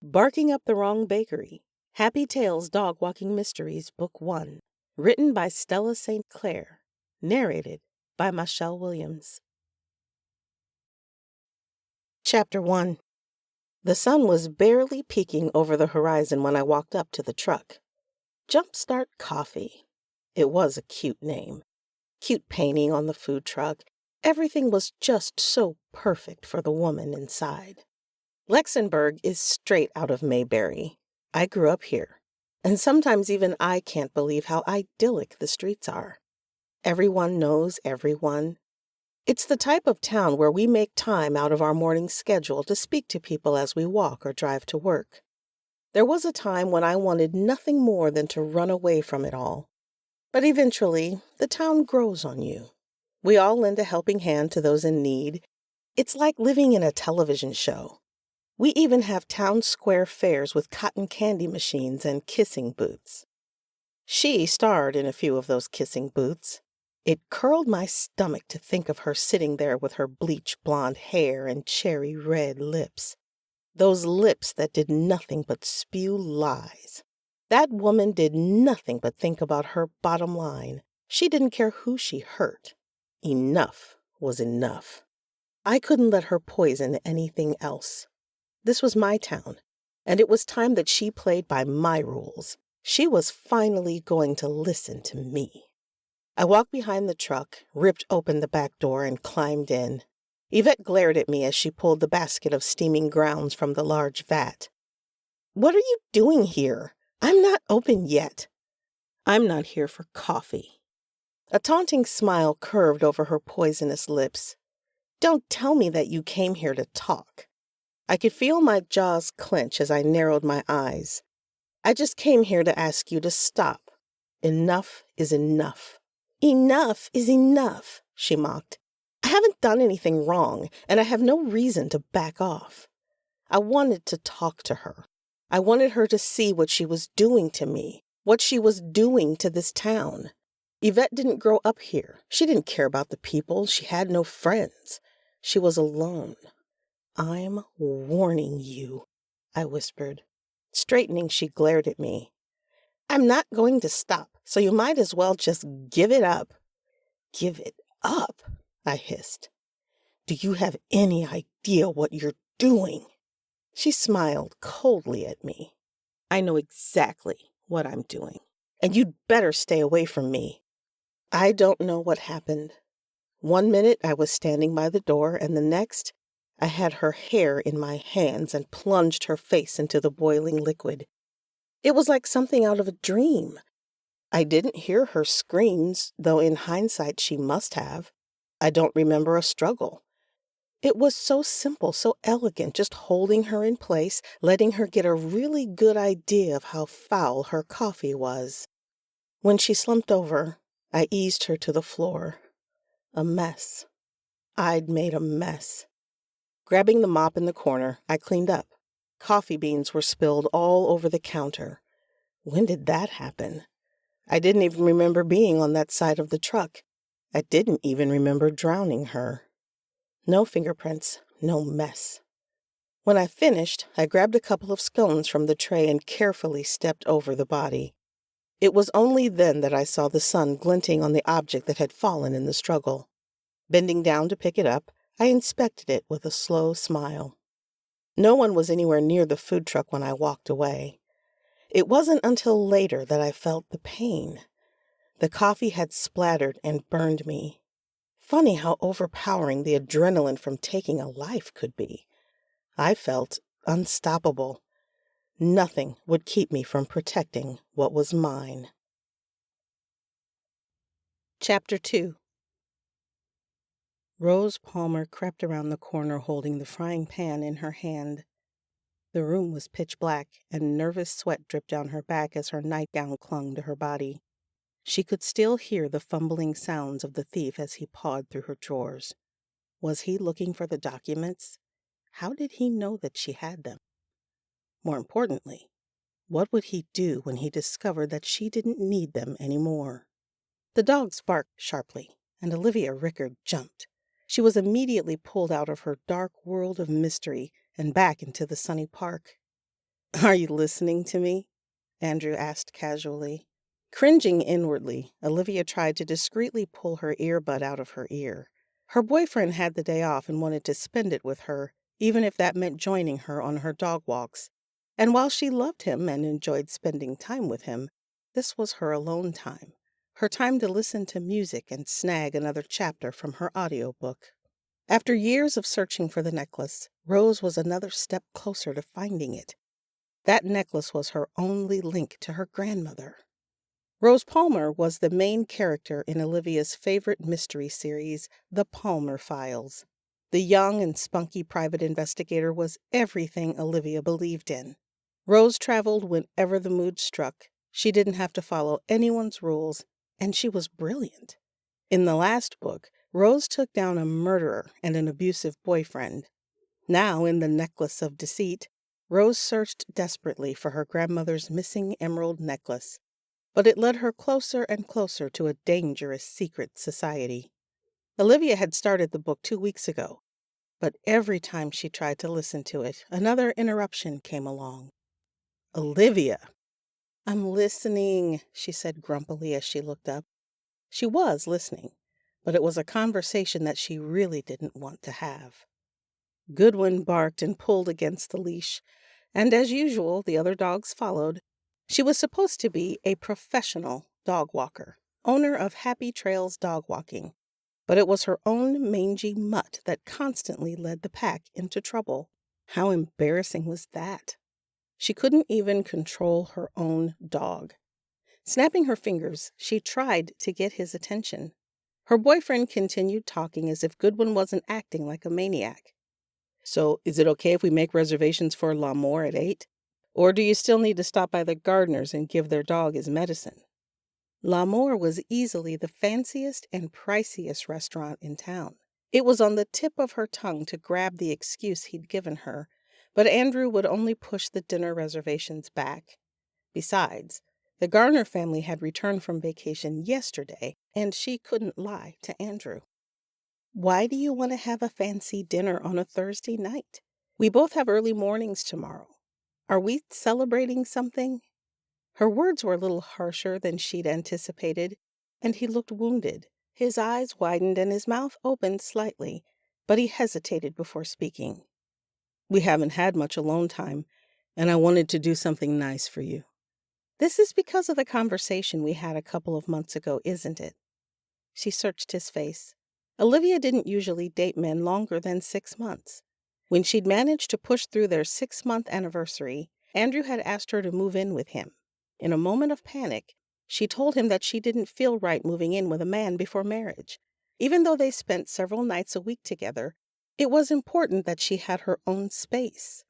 Barking Up the Wrong Bakery, Happy Tales Dog Walking Mysteries, Book 1. Written by Stella St. Clair. Narrated by Machelle Williams. Chapter 1. The sun was barely peeking over the horizon when I walked up to the truck. Jumpstart Coffee. It was a cute name. Cute painting on the food truck. Everything was just so perfect for the woman inside. Lexingburg is straight out of Mayberry. I grew up here, and sometimes even I can't believe how idyllic the streets are. Everyone knows everyone. It's the type of town where we make time out of our morning schedule to speak to people as we walk or drive to work. There was a time when I wanted nothing more than to run away from it all. But eventually, the town grows on you. We all lend a helping hand to those in need. It's like living in a television show. We even have town square fairs with cotton candy machines and kissing booths. She starred in a few of those kissing booths. It curled my stomach to think of her sitting there with her bleach blonde hair and cherry red lips. Those lips that did nothing but spew lies. That woman did nothing but think about her bottom line. She didn't care who she hurt. Enough was enough. I couldn't let her poison anything else. This was my town, and it was time that she played by my rules. She was finally going to listen to me. I walked behind the truck, ripped open the back door, and climbed in. Yvette glared at me as she pulled the basket of steaming grounds from the large vat. "What are you doing here? I'm not open yet." "I'm not here for coffee." A taunting smile curved over her poisonous lips. "Don't tell me that you came here to talk." I could feel my jaws clench as I narrowed my eyes. "I just came here to ask you to stop. Enough is enough." "Enough is enough," she mocked. "I haven't done anything wrong, and I have no reason to back off." I wanted to talk to her. I wanted her to see what she was doing to me, what she was doing to this town. Yvette didn't grow up here. She didn't care about the people. She had no friends. She was alone. "I'm warning you," I whispered. Straightening, she glared at me. "I'm not going to stop, so you might as well just give it up." "Give it up?" I hissed. "Do you have any idea what you're doing?" She smiled coldly at me. "I know exactly what I'm doing, and you'd better stay away from me." I don't know what happened. One minute I was standing by the door, and the next I had her hair in my hands and plunged her face into the boiling liquid. It was like something out of a dream. I didn't hear her screams, though in hindsight she must have. I don't remember a struggle. It was so simple, so elegant, just holding her in place, letting her get a really good idea of how foul her coffee was. When she slumped over, I eased her to the floor. A mess. I'd made a mess. Grabbing the mop in the corner, I cleaned up. Coffee beans were spilled all over the counter. When did that happen? I didn't even remember being on that side of the truck. I didn't even remember drowning her. No fingerprints, no mess. When I finished, I grabbed a couple of scones from the tray and carefully stepped over the body. It was only then that I saw the sun glinting on the object that had fallen in the struggle. Bending down to pick it up, I inspected it with a slow smile. No one was anywhere near the food truck when I walked away. It wasn't until later that I felt the pain. The coffee had splattered and burned me. Funny how overpowering the adrenaline from taking a life could be. I felt unstoppable. Nothing would keep me from protecting what was mine. Chapter 2. Rose Palmer crept around the corner holding the frying pan in her hand. The room was pitch black, and nervous sweat dripped down her back as her nightgown clung to her body. She could still hear the fumbling sounds of the thief as he pawed through her drawers. Was he looking for the documents? How did he know that she had them? More importantly, what would he do when he discovered that she didn't need them anymore? The dogs barked sharply, and Olivia Rickard jumped. She was immediately pulled out of her dark world of mystery and back into the sunny park. Are you listening to me? Andrew asked casually. Cringing inwardly, Olivia tried to discreetly pull her earbud out of her ear. Her boyfriend had the day off and wanted to spend it with her, even if that meant joining her on her dog walks. And while she loved him and enjoyed spending time with him, this was her alone time, her time to listen to music and snag another chapter from her audiobook. After years of searching for the necklace, Rose was another step closer to finding it. That necklace was her only link to her grandmother. Rose Palmer was the main character in Olivia's favorite mystery series, The Palmer Files. The young and spunky private investigator was everything Olivia believed in. Rose traveled whenever the mood struck. She didn't have to follow anyone's rules, and she was brilliant. In the last book, Rose took down a murderer and an abusive boyfriend. Now, in The Necklace of Deceit, Rose searched desperately for her grandmother's missing emerald necklace, but it led her closer and closer to a dangerous secret society. Olivia had started the book 2 weeks ago, but every time she tried to listen to it, another interruption came along. Olivia! I'm listening, she said grumpily as she looked up. She was listening, but it was a conversation that she really didn't want to have. Goodwin barked and pulled against the leash, and as usual, the other dogs followed. She was supposed to be a professional dog walker, owner of Happy Trails Dog Walking, but it was her own mangy mutt that constantly led the pack into trouble. How embarrassing was that? She couldn't even control her own dog. Snapping her fingers, she tried to get his attention. Her boyfriend continued talking as if Goodwin wasn't acting like a maniac. So, is it okay if we make reservations for L'Amour at 8? Or do you still need to stop by the gardener's and give their dog his medicine? L'Amour was easily the fanciest and priciest restaurant in town. It was on the tip of her tongue to grab the excuse he'd given her, but Andrew would only push the dinner reservations back. Besides, the Garner family had returned from vacation yesterday, and she couldn't lie to Andrew. Why do you want to have a fancy dinner on a Thursday night? We both have early mornings tomorrow. Are we celebrating something? Her words were a little harsher than she'd anticipated, and he looked wounded. His eyes widened and his mouth opened slightly, but he hesitated before speaking. We haven't had much alone time, and I wanted to do something nice for you. This is because of the conversation we had a couple of months ago, isn't it? She searched his face. Olivia didn't usually date men longer than 6 months. When she'd managed to push through their 6-month anniversary, Andrew had asked her to move in with him. In a moment of panic, she told him that she didn't feel right moving in with a man before marriage. Even though they spent several nights a week together, it was important that she had her own space,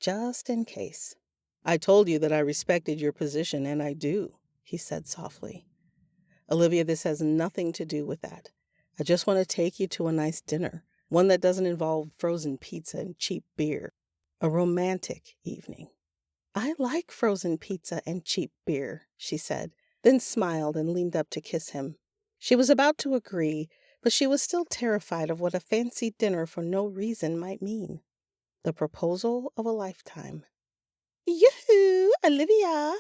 just in case. I told you that I respected your position, and I do, he said softly. Olivia, this has nothing to do with that. I just want to take you to a nice dinner, one that doesn't involve frozen pizza and cheap beer. A romantic evening. I like frozen pizza and cheap beer, she said, then smiled and leaned up to kiss him. She was about to agree, but she was still terrified of what a fancy dinner for no reason might mean. The proposal of a lifetime. Yoo-hoo, Olivia!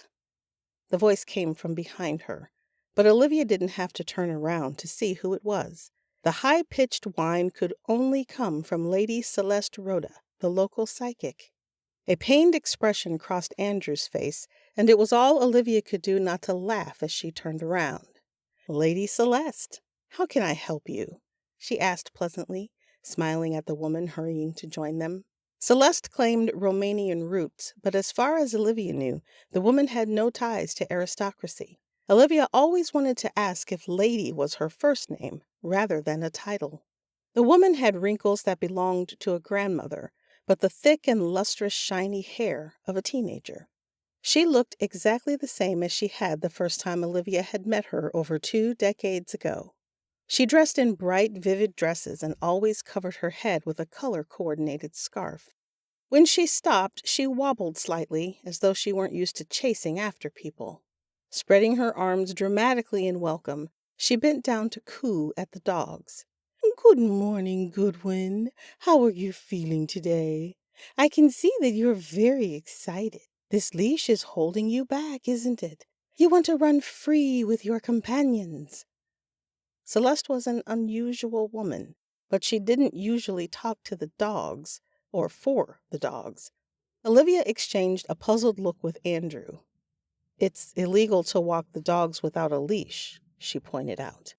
The voice came from behind her, but Olivia didn't have to turn around to see who it was. The high-pitched whine could only come from Lady Celeste Rhoda, the local psychic. A pained expression crossed Andrew's face, and it was all Olivia could do not to laugh as she turned around. Lady Celeste, how can I help you? She asked pleasantly, smiling at the woman hurrying to join them. Celeste claimed Romanian roots, but as far as Olivia knew, the woman had no ties to aristocracy. Olivia always wanted to ask if Lady was her first name, rather than a title. The woman had wrinkles that belonged to a grandmother, but the thick and lustrous shiny hair of a teenager. She looked exactly the same as she had the first time Olivia had met her over 2 decades ago. She dressed in bright, vivid dresses and always covered her head with a color-coordinated scarf. When she stopped, she wobbled slightly, as though she weren't used to chasing after people. Spreading her arms dramatically in welcome, she bent down to coo at the dogs. Good morning, Goodwin. How are you feeling today? I can see that you're very excited. This leash is holding you back, isn't it? You want to run free with your companions." Celeste was an unusual woman, but she didn't usually talk to the dogs, or for the dogs. Olivia exchanged a puzzled look with Andrew. "It's illegal to walk the dogs without a leash," she pointed out.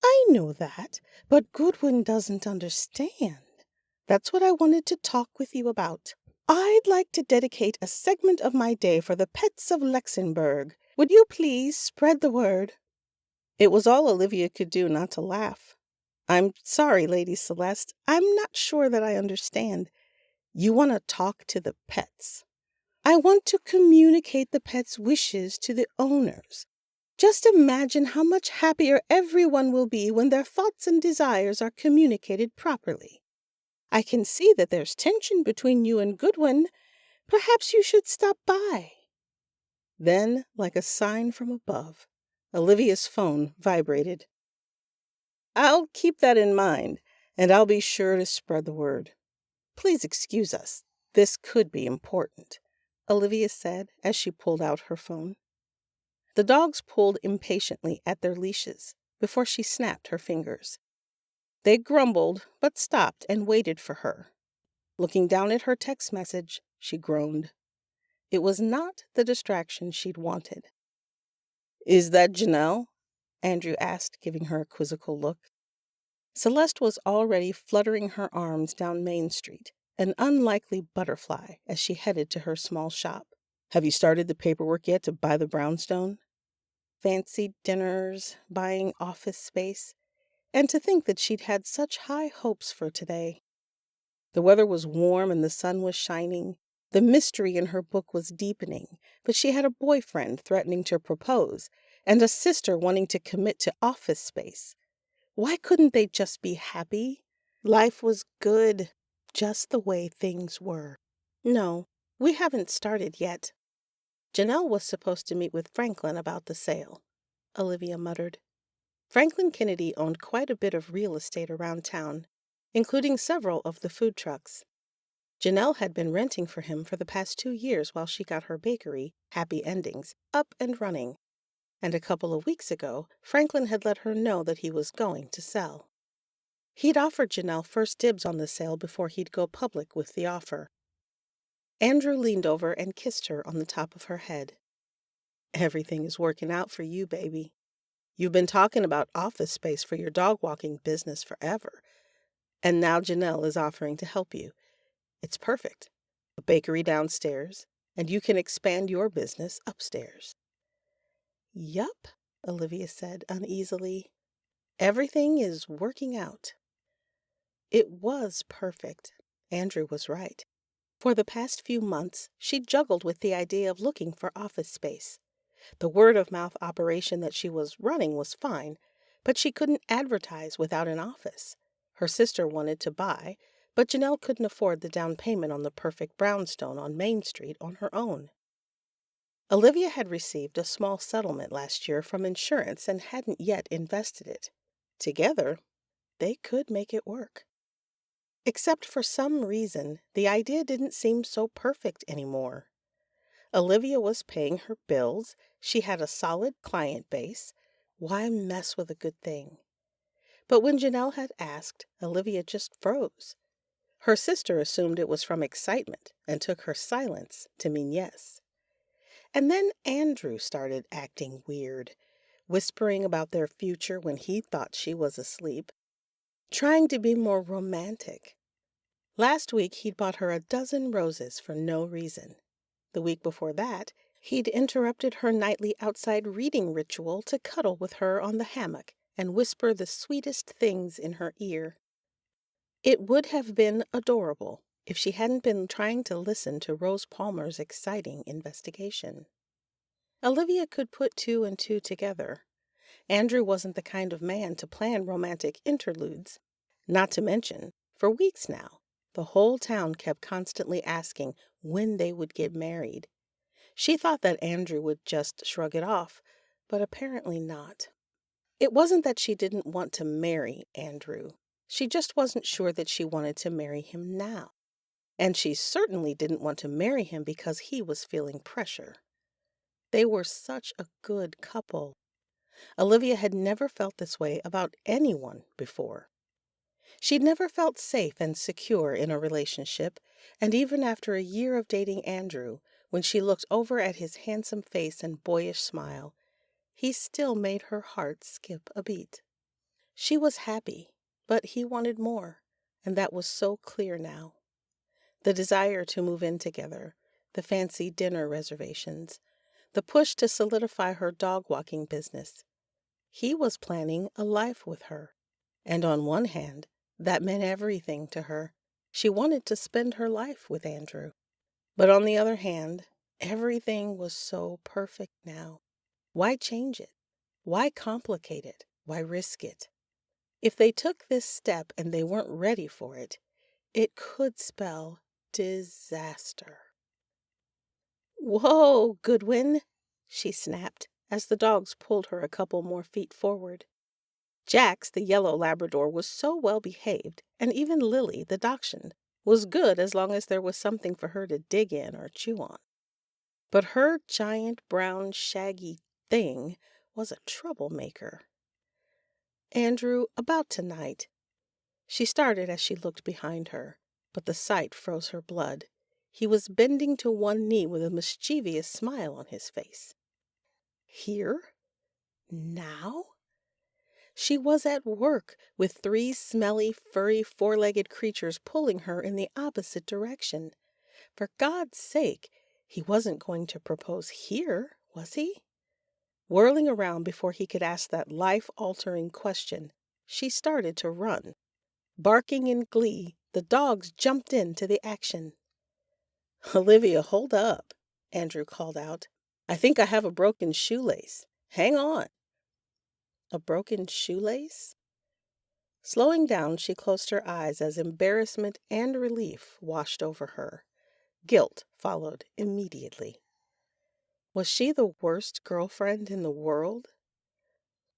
"I know that, but Goodwin doesn't understand. That's what I wanted to talk with you about. I'd like to dedicate a segment of my day for the pets of Luxembourg. Would you please spread the word?" It was all Olivia could do not to laugh. "I'm sorry, Lady Celeste. I'm not sure that I understand. You want to talk to the pets?" "I want to communicate the pets' wishes to the owners. Just imagine how much happier everyone will be when their thoughts and desires are communicated properly. I can see that there's tension between you and Goodwin. Perhaps you should stop by." Then, like a sign from above, Olivia's phone vibrated. "I'll keep that in mind, and I'll be sure to spread the word. Please excuse us. This could be important," Olivia said as she pulled out her phone. The dogs pulled impatiently at their leashes before she snapped her fingers. They grumbled, but stopped and waited for her. Looking down at her text message, she groaned. It was not the distraction she'd wanted. "Is that Janelle?" Andrew asked, giving her a quizzical look. Celeste was already fluttering her arms down Main Street, an unlikely butterfly, as she headed to her small shop. "Have you started the paperwork yet to buy the brownstone?" Fancy dinners, buying office space, and to think that she'd had such high hopes for today. The weather was warm and the sun was shining. The mystery in her book was deepening, but she had a boyfriend threatening to propose and a sister wanting to commit to office space. Why couldn't they just be happy? Life was good, just the way things were. "No, we haven't started yet. Janelle was supposed to meet with Franklin about the sale," Olivia muttered. Franklin Kennedy owned quite a bit of real estate around town, including several of the food trucks. Janelle had been renting for him for the past 2 years while she got her bakery, Happy Endings, up and running. And a couple of weeks ago, Franklin had let her know that he was going to sell. He'd offered Janelle first dibs on the sale before he'd go public with the offer. Andrew leaned over and kissed her on the top of her head. "Everything is working out for you, baby. You've been talking about office space for your dog walking business forever, and now Janelle is offering to help you. It's perfect. A bakery downstairs, and you can expand your business upstairs." "Yup," Olivia said uneasily. "Everything is working out." It was perfect. Andrew was right. For the past few months, she'd juggled with the idea of looking for office space. The word-of-mouth operation that she was running was fine, but she couldn't advertise without an office. Her sister wanted to buy, but Janelle couldn't afford the down payment on the perfect brownstone on Main Street on her own. Olivia had received a small settlement last year from insurance and hadn't yet invested it. Together, they could make it work. Except for some reason, the idea didn't seem so perfect anymore. Olivia was paying her bills, she had a solid client base. Why mess with a good thing? But when Janelle had asked, Olivia just froze. Her sister assumed it was from excitement and took her silence to mean yes. And then Andrew started acting weird, whispering about their future when he thought she was asleep, trying to be more romantic. Last week, he'd bought her a dozen roses for no reason. The week before that, he'd interrupted her nightly outside reading ritual to cuddle with her on the hammock and whisper the sweetest things in her ear. It would have been adorable if she hadn't been trying to listen to Rose Palmer's exciting investigation. Olivia could put 2 and 2 together. Andrew wasn't the kind of man to plan romantic interludes. Not to mention, for weeks now, the whole town kept constantly asking when they would get married. She thought that Andrew would just shrug it off, but apparently not. It wasn't that she didn't want to marry Andrew. She just wasn't sure that she wanted to marry him now. And she certainly didn't want to marry him because he was feeling pressure. They were such a good couple. Olivia had never felt this way about anyone before. She'd never felt safe and secure in a relationship, and even after a year of dating Andrew, when she looked over at his handsome face and boyish smile, he still made her heart skip a beat. She was happy, but he wanted more, and that was so clear now. The desire to move in together, the fancy dinner reservations, the push to solidify her dog-walking business. He was planning a life with her, and on one hand, that meant everything to her. She wanted to spend her life with Andrew. But on the other hand, everything was so perfect now. Why change it? Why complicate it? Why risk it? If they took this step and they weren't ready for it, it could spell disaster. "Whoa, Goodwin," she snapped as the dogs pulled her a couple more feet forward. Jax, the yellow Labrador, was so well behaved, and even Lily, the dachshund, was good as long as there was something for her to dig in or chew on. But her giant brown shaggy thing was a troublemaker. "Andrew, about tonight." She started as she looked behind her, but the sight froze her blood. He was bending to one knee with a mischievous smile on his face. Here? Now? She was at work, with 3 smelly, furry, 4-legged creatures pulling her in the opposite direction. For God's sake, he wasn't going to propose here, was he? Whirling around before he could ask that life-altering question, she started to run. Barking in glee, the dogs jumped into the action. "Olivia, hold up," Andrew called out. "I think I have a broken shoelace. Hang on." A broken shoelace? Slowing down, she closed her eyes as embarrassment and relief washed over her. Guilt followed immediately. Was she the worst girlfriend in the world?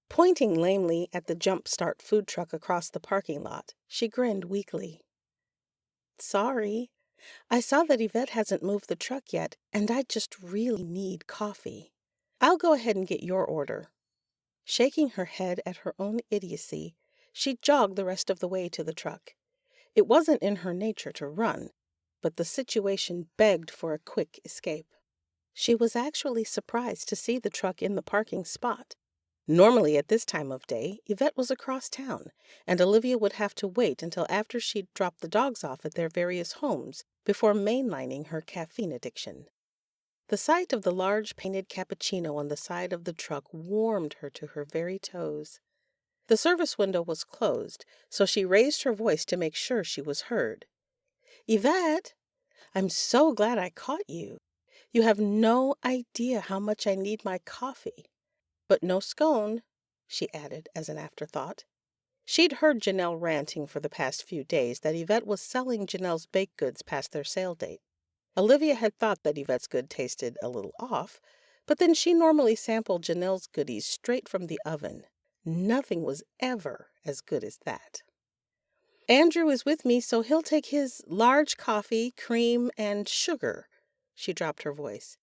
Pointing lamely at the Jump Start food truck across the parking lot, she grinned weakly. "Sorry. I saw that Yvette hasn't moved the truck yet, and I just really need coffee. I'll go ahead and get your order." Shaking her head at her own idiocy, she jogged the rest of the way to the truck. It wasn't in her nature to run, but the situation begged for a quick escape. She was actually surprised to see the truck in the parking spot. Normally at this time of day, Yvette was across town, and Olivia would have to wait until after she'd dropped the dogs off at their various homes before mainlining her caffeine addiction. The sight of the large painted cappuccino on the side of the truck warmed her to her very toes. The service window was closed, so she raised her voice to make sure she was heard. "Yvette, I'm so glad I caught you. You have no idea how much I need my coffee. But no scone," she added as an afterthought. She'd heard Janelle ranting for the past few days that Yvette was selling Janelle's baked goods past their sale date. Olivia had thought that Yvette's good tasted a little off, but then she normally sampled Janelle's goodies straight from the oven. Nothing was ever as good as that. "Andrew is with me, so he'll take his large coffee, cream, and sugar." She dropped her voice.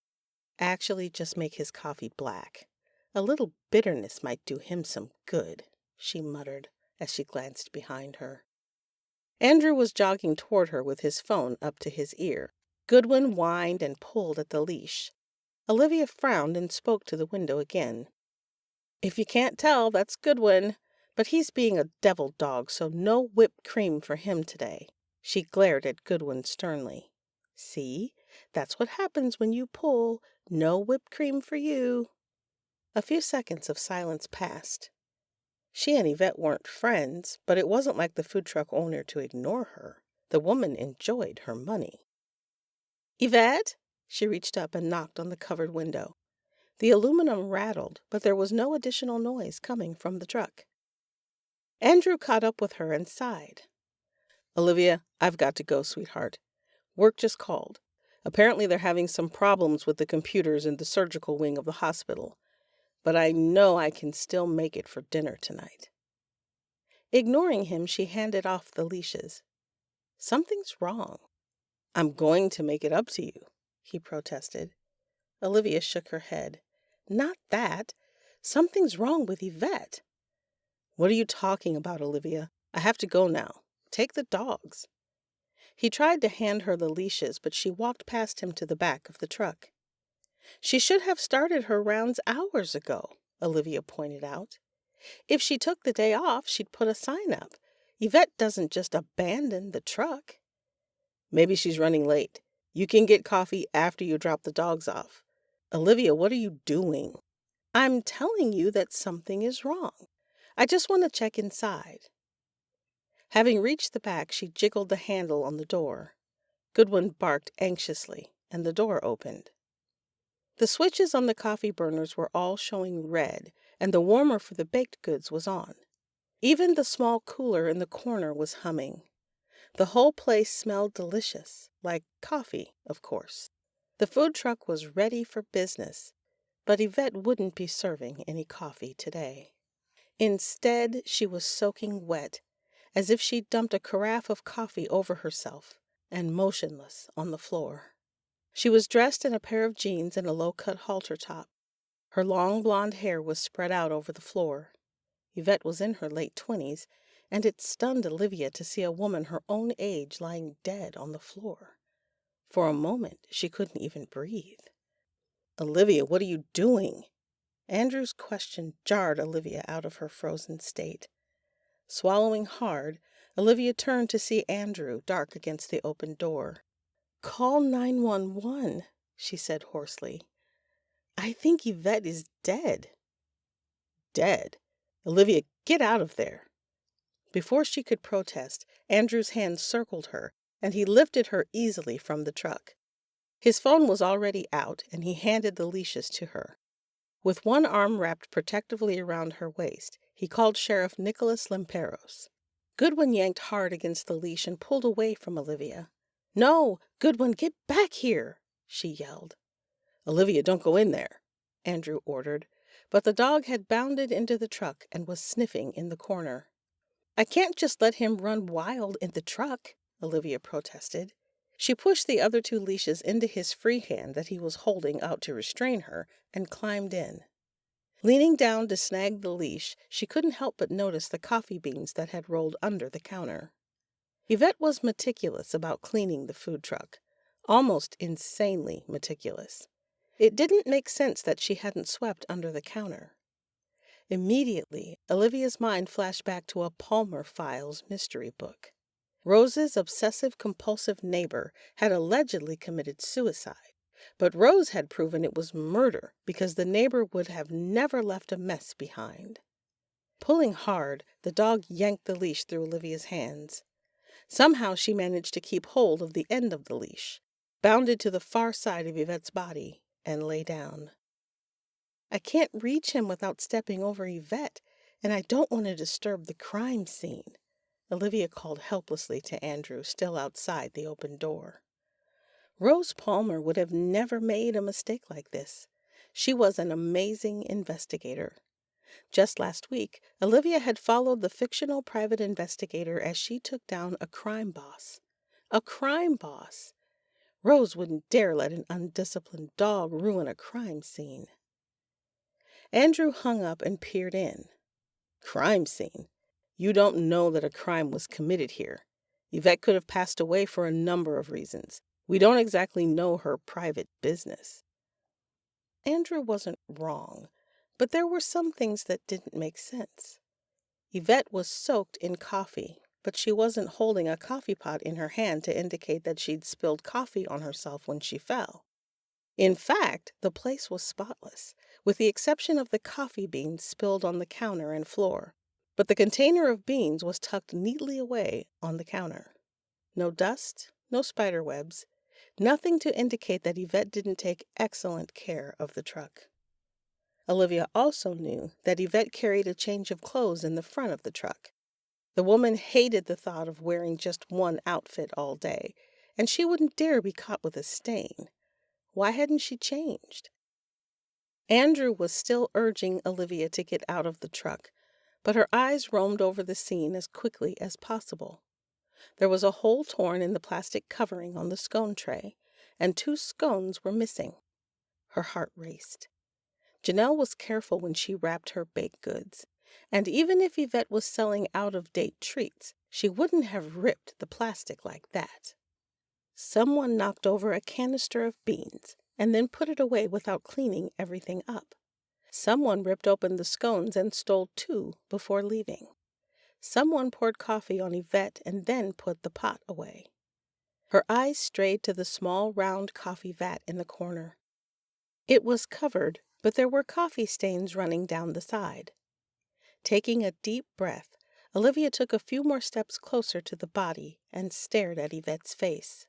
"Actually, just make his coffee black. A little bitterness might do him some good," she muttered as she glanced behind her. Andrew was jogging toward her with his phone up to his ear. Goodwin whined and pulled at the leash. Olivia frowned and spoke to the window again. "If you can't tell, that's Goodwin, but he's being a devil dog, so no whipped cream for him today." She glared at Goodwin sternly. "See? That's what happens when you pull. No whipped cream for you." A few seconds of silence passed. She and Yvette weren't friends, but it wasn't like the food truck owner to ignore her. The woman enjoyed her money. "Yvette?" She reached up and knocked on the covered window. The aluminum rattled, but there was no additional noise coming from the truck. Andrew caught up with her and sighed. "Olivia, I've got to go, sweetheart. Work just called. Apparently they're having some problems with the computers in the surgical wing of the hospital. But I know I can still make it for dinner tonight." Ignoring him, she handed off the leashes. "Something's wrong." I'm going to make it up to you, he protested. Olivia shook her head. Not that. Something's wrong with Yvette. What are you talking about, Olivia? I have to go now. Take the dogs. He tried to hand her the leashes, but she walked past him to the back of the truck. She should have started her rounds hours ago, Olivia pointed out. If she took the day off, she'd put a sign up. Yvette doesn't just abandon the truck. Maybe she's running late. You can get coffee after you drop the dogs off. Olivia, what are you doing? I'm telling you that something is wrong. I just want to check inside. Having reached the back, she jiggled the handle on the door. Goodwin barked anxiously, and the door opened. The switches on the coffee burners were all showing red, and the warmer for the baked goods was on. Even the small cooler in the corner was humming. The whole place smelled delicious, like coffee, of course. The food truck was ready for business, but Yvette wouldn't be serving any coffee today. Instead, she was soaking wet, as if she'd dumped a carafe of coffee over herself, and motionless on the floor. She was dressed in a pair of jeans and a low-cut halter top. Her long blonde hair was spread out over the floor. Yvette was in her late 20s, and it stunned Olivia to see a woman her own age lying dead on the floor. For a moment, she couldn't even breathe. Olivia, what are you doing? Andrew's question jarred Olivia out of her frozen state. Swallowing hard, Olivia turned to see Andrew dark against the open door. Call 911, she said hoarsely. I think Yvette is dead. Dead? Olivia, get out of there. Before she could protest, Andrew's hand circled her, and he lifted her easily from the truck. His phone was already out, and he handed the leashes to her. With one arm wrapped protectively around her waist, he called Sheriff Nicholas Lemperos. Goodwin yanked hard against the leash and pulled away from Olivia. No, Goodwin, get back here, she yelled. Olivia, don't go in there, Andrew ordered, but the dog had bounded into the truck and was sniffing in the corner. I can't just let him run wild in the truck, Olivia protested. She pushed the other two leashes into his free hand that he was holding out to restrain her and climbed in. Leaning down to snag the leash, she couldn't help but notice the coffee beans that had rolled under the counter. Yvette was meticulous about cleaning the food truck, almost insanely meticulous. It didn't make sense that she hadn't swept under the counter. Immediately, Olivia's mind flashed back to a Palmer Files mystery book. Rose's obsessive-compulsive neighbor had allegedly committed suicide, but Rose had proven it was murder because the neighbor would have never left a mess behind. Pulling hard, the dog yanked the leash through Olivia's hands. Somehow she managed to keep hold of the end of the leash, bounded to the far side of Yvette's body, and lay down. I can't reach him without stepping over Yvette, and I don't want to disturb the crime scene, Olivia called helplessly to Andrew, still outside the open door. Rose Palmer would have never made a mistake like this. She was an amazing investigator. Just last week, Olivia had followed the fictional private investigator as she took down a crime boss. A crime boss! Rose wouldn't dare let an undisciplined dog ruin a crime scene. Andrew hung up and peered in. Crime scene? You don't know that a crime was committed here. Yvette could have passed away for a number of reasons. We don't exactly know her private business. Andrew wasn't wrong, but there were some things that didn't make sense. Yvette was soaked in coffee, but she wasn't holding a coffee pot in her hand to indicate that she'd spilled coffee on herself when she fell. In fact, the place was spotless, with the exception of the coffee beans spilled on the counter and floor. But the container of beans was tucked neatly away on the counter. No dust, no spider webs, nothing to indicate that Yvette didn't take excellent care of the truck. Olivia also knew that Yvette carried a change of clothes in the front of the truck. The woman hated the thought of wearing just one outfit all day, and she wouldn't dare be caught with a stain. Why hadn't she changed? Andrew was still urging Olivia to get out of the truck, but her eyes roamed over the scene as quickly as possible. There was a hole torn in the plastic covering on the scone tray, and 2 scones were missing. Her heart raced. Janelle was careful when she wrapped her baked goods, and even if Yvette was selling out-of-date treats, she wouldn't have ripped the plastic like that. Someone knocked over a canister of beans and then put it away without cleaning everything up. Someone ripped open the scones and stole 2 before leaving. Someone poured coffee on Yvette and then put the pot away. Her eyes strayed to the small round coffee vat in the corner. It was covered, but there were coffee stains running down the side. Taking a deep breath, Olivia took a few more steps closer to the body and stared at Yvette's face.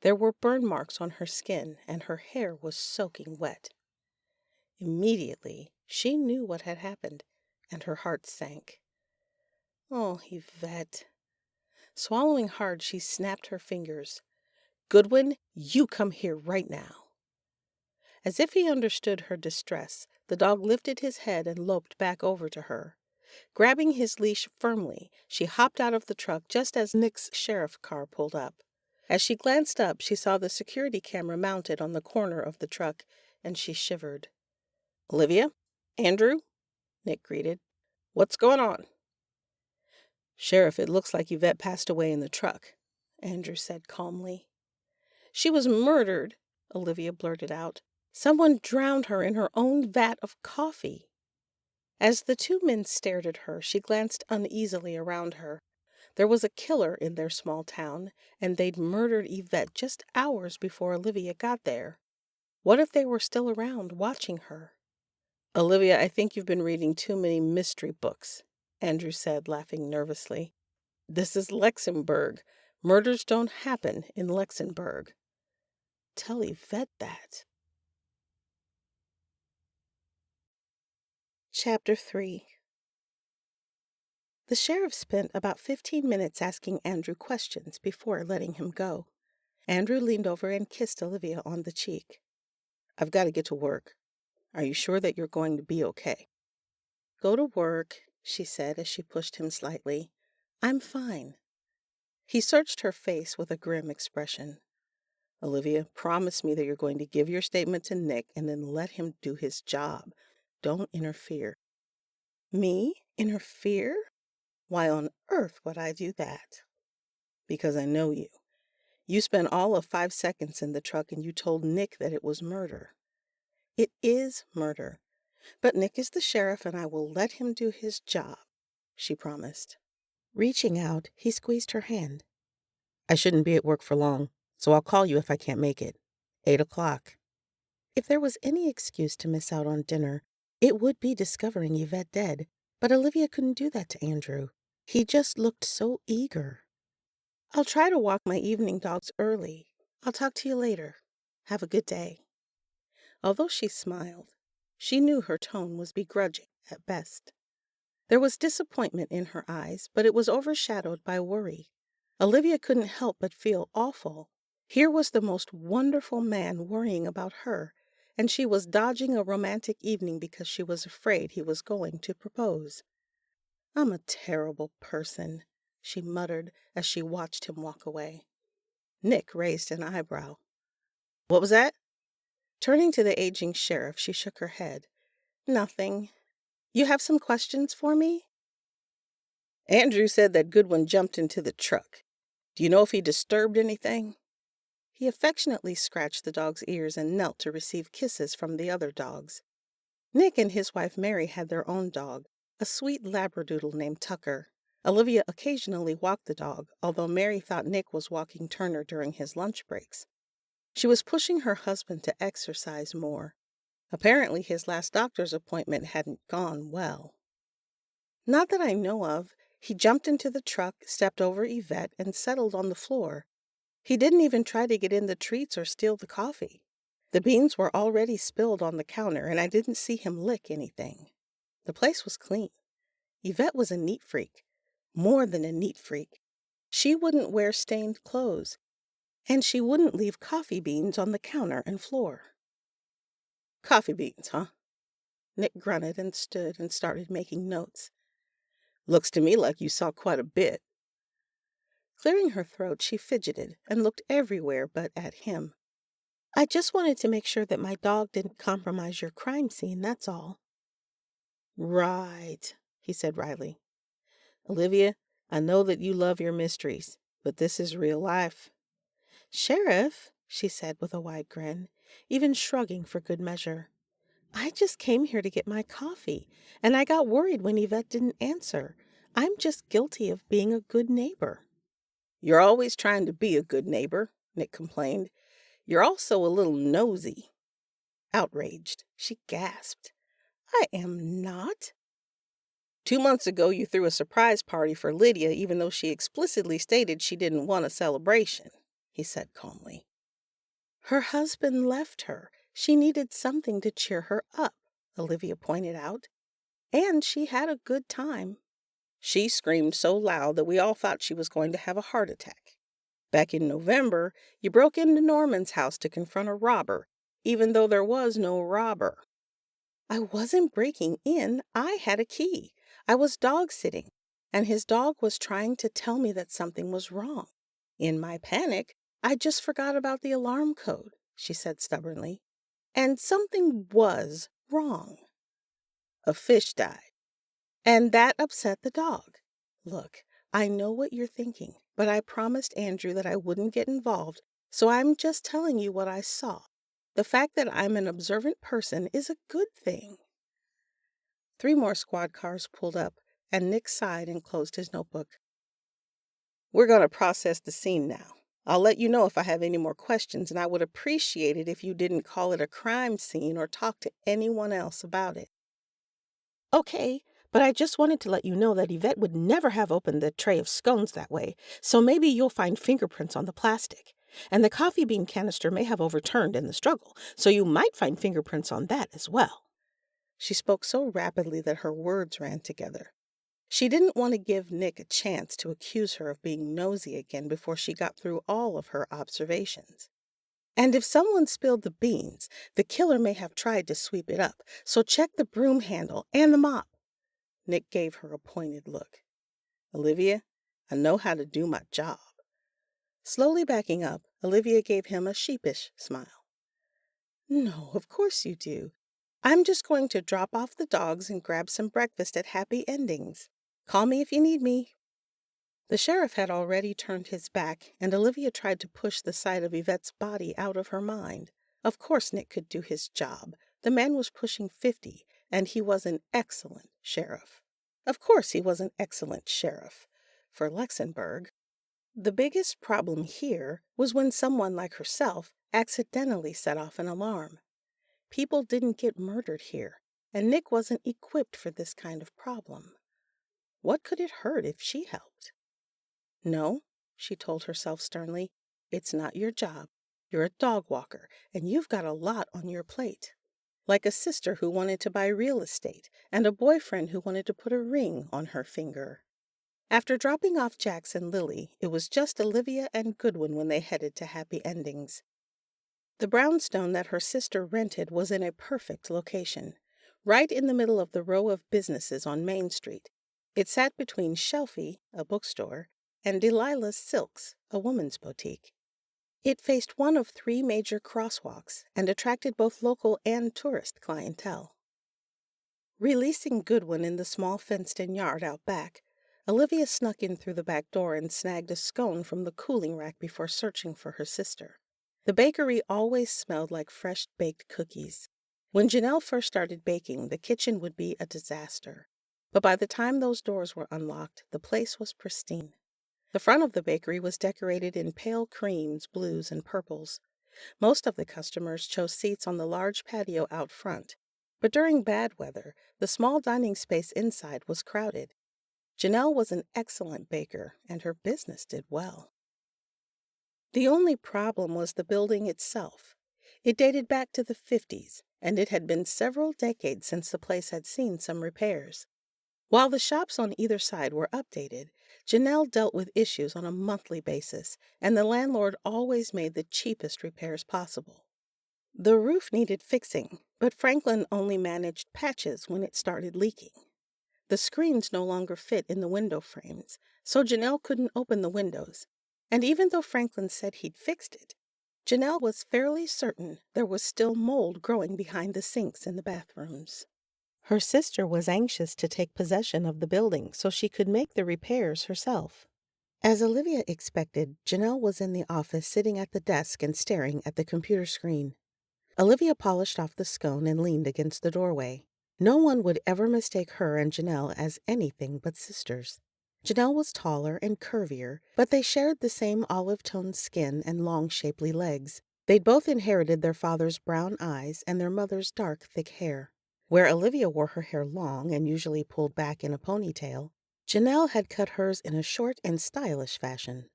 There were burn marks on her skin, and her hair was soaking wet. Immediately, she knew what had happened, and her heart sank. Oh, Yvette. Swallowing hard, she snapped her fingers. Goodwin, you come here right now. As if he understood her distress, the dog lifted his head and loped back over to her. Grabbing his leash firmly, she hopped out of the truck just as Nick's sheriff car pulled up. As she glanced up, she saw the security camera mounted on the corner of the truck, and she shivered. Olivia? Andrew? Nick greeted. What's going on? Sheriff, it looks like Yvette passed away in the truck, Andrew said calmly. She was murdered, Olivia blurted out. Someone drowned her in her own vat of coffee. As the 2 men stared at her, she glanced uneasily around her. There was a killer in their small town, and they'd murdered Yvette just hours before Olivia got there. What if they were still around, watching her? Olivia, I think you've been reading too many mystery books, Andrew said, laughing nervously. This is Luxembourg. Murders don't happen in Luxembourg. Tell Yvette that. Chapter 3. The sheriff spent about 15 minutes asking Andrew questions before letting him go. Andrew leaned over and kissed Olivia on the cheek. I've got to get to work. Are you sure that you're going to be okay? Go to work, she said as she pushed him slightly. I'm fine. He searched her face with a grim expression. Olivia, promise me that you're going to give your statement to Nick and then let him do his job. Don't interfere. Me? Interfere? Why on earth would I do that? Because I know you. You spent all of 5 seconds in the truck and you told Nick that it was murder. It is murder, but Nick is the sheriff and I will let him do his job, she promised. Reaching out, he squeezed her hand. I shouldn't be at work for long, so I'll call you if I can't make it. 8 o'clock. If there was any excuse to miss out on dinner, it would be discovering Yvette dead, but Olivia couldn't do that to Andrew. He just looked so eager. I'll try to walk my evening dogs early. I'll talk to you later. Have a good day. Although she smiled, she knew her tone was begrudging at best. There was disappointment in her eyes, but it was overshadowed by worry. Olivia couldn't help but feel awful. Here was the most wonderful man worrying about her, and she was dodging a romantic evening because she was afraid he was going to propose. I'm a terrible person, she muttered as she watched him walk away. Nick raised an eyebrow. What was that? Turning to the aging sheriff, she shook her head. Nothing. You have some questions for me? Andrew said that Goodwin jumped into the truck. Do you know if he disturbed anything? He affectionately scratched the dog's ears and knelt to receive kisses from the other dogs. Nick and his wife Mary had their own dog, a sweet labradoodle named Tucker. Olivia occasionally walked the dog, although Mary thought Nick was walking Turner during his lunch breaks. She was pushing her husband to exercise more. Apparently his last doctor's appointment hadn't gone well. Not that I know of. He jumped into the truck, stepped over Yvette, and settled on the floor. He didn't even try to get in the treats or steal the coffee. The beans were already spilled on the counter, and I didn't see him lick anything. The place was clean. Yvette was a neat freak. More than a neat freak. She wouldn't wear stained clothes, and she wouldn't leave coffee beans on the counter and floor. Coffee beans, huh? Nick grunted and stood and started making notes. Looks to me like you saw quite a bit. Clearing her throat, she fidgeted and looked everywhere but at him. I just wanted to make sure that my dog didn't compromise your crime scene, that's all. Right, he said wryly. Olivia, I know that you love your mysteries, but this is real life. Sheriff, she said with a wide grin, even shrugging for good measure. I just came here to get my coffee, and I got worried when Yvette didn't answer. I'm just guilty of being a good neighbor. You're always trying to be a good neighbor, Nick complained. You're also a little nosy. Outraged, she gasped. I am not. 2 months ago, you threw a surprise party for Lydia, even though she explicitly stated she didn't want a celebration, he said calmly. Her husband left her. She needed something to cheer her up, Olivia pointed out. And she had a good time. She screamed so loud that we all thought she was going to have a heart attack. Back in November, you broke into Norman's house to confront a robber, even though there was no robber. I wasn't breaking in. I had a key. I was dog-sitting, and his dog was trying to tell me that something was wrong. In my panic, I just forgot about the alarm code, she said stubbornly. And something was wrong. A fish died. And that upset the dog. Look, I know what you're thinking, but I promised Andrew that I wouldn't get involved, so I'm just telling you what I saw. The fact that I'm an observant person is a good thing. 3 more squad cars pulled up, and Nick sighed and closed his notebook. We're going to process the scene now. I'll let you know if I have any more questions, and I would appreciate it if you didn't call it a crime scene or talk to anyone else about it. Okay, but I just wanted to let you know that Yvette would never have opened the tray of scones that way, so maybe you'll find fingerprints on the plastic. And the coffee bean canister may have overturned in the struggle, so you might find fingerprints on that as well. She spoke so rapidly that her words ran together. She didn't want to give Nick a chance to accuse her of being nosy again before she got through all of her observations. And if someone spilled the beans, the killer may have tried to sweep it up, so check the broom handle and the mop. Nick gave her a pointed look. Olivia, I know how to do my job. Slowly backing up, Olivia gave him a sheepish smile. No, of course you do. I'm just going to drop off the dogs and grab some breakfast at Happy Endings. Call me if you need me. The sheriff had already turned his back, and Olivia tried to push the sight of Yvette's body out of her mind. Of course Nick could do his job. The man was pushing 50, and he was an excellent sheriff. Of course he was an excellent sheriff. For Luxembourg. The biggest problem here was when someone like herself accidentally set off an alarm. People didn't get murdered here, and Nick wasn't equipped for this kind of problem. What could it hurt if she helped? No, she told herself sternly, it's not your job. You're a dog walker, and you've got a lot on your plate. Like a sister who wanted to buy real estate, and a boyfriend who wanted to put a ring on her finger. After dropping off Jax and Lily, it was just Olivia and Goodwin when they headed to Happy Endings. The brownstone that her sister rented was in a perfect location, right in the middle of the row of businesses on Main Street. It sat between Shelfie, a bookstore, and Delilah's Silks, a woman's boutique. It faced one of 3 major crosswalks and attracted both local and tourist clientele. Releasing Goodwin in the small fenced-in yard out back, Olivia snuck in through the back door and snagged a scone from the cooling rack before searching for her sister. The bakery always smelled like fresh-baked cookies. When Janelle first started baking, the kitchen would be a disaster. But by the time those doors were unlocked, the place was pristine. The front of the bakery was decorated in pale creams, blues, and purples. Most of the customers chose seats on the large patio out front, but during bad weather, the small dining space inside was crowded. Janelle was an excellent baker, and her business did well. The only problem was the building itself. It dated back to the 50s, and it had been several decades since the place had seen some repairs. While the shops on either side were updated, Janelle dealt with issues on a monthly basis, and the landlord always made the cheapest repairs possible. The roof needed fixing, but Franklin only managed patches when it started leaking. The screens no longer fit in the window frames, so Janelle couldn't open the windows, And even though Franklin said he'd fixed it, Janelle was fairly certain there was still mold growing behind the sinks in the bathrooms. Her sister was anxious to take possession of the building so she could make the repairs herself. As Olivia expected, Janelle was in the office sitting at the desk and staring at the computer screen. Olivia polished off the scone and leaned against the doorway. No one would ever mistake her and Janelle as anything but sisters. Janelle was taller and curvier, but they shared the same olive-toned skin and long, shapely legs. They'd both inherited their father's brown eyes and their mother's dark, thick hair. Where Olivia wore her hair long and usually pulled back in a ponytail, Janelle had cut hers in a short and stylish fashion.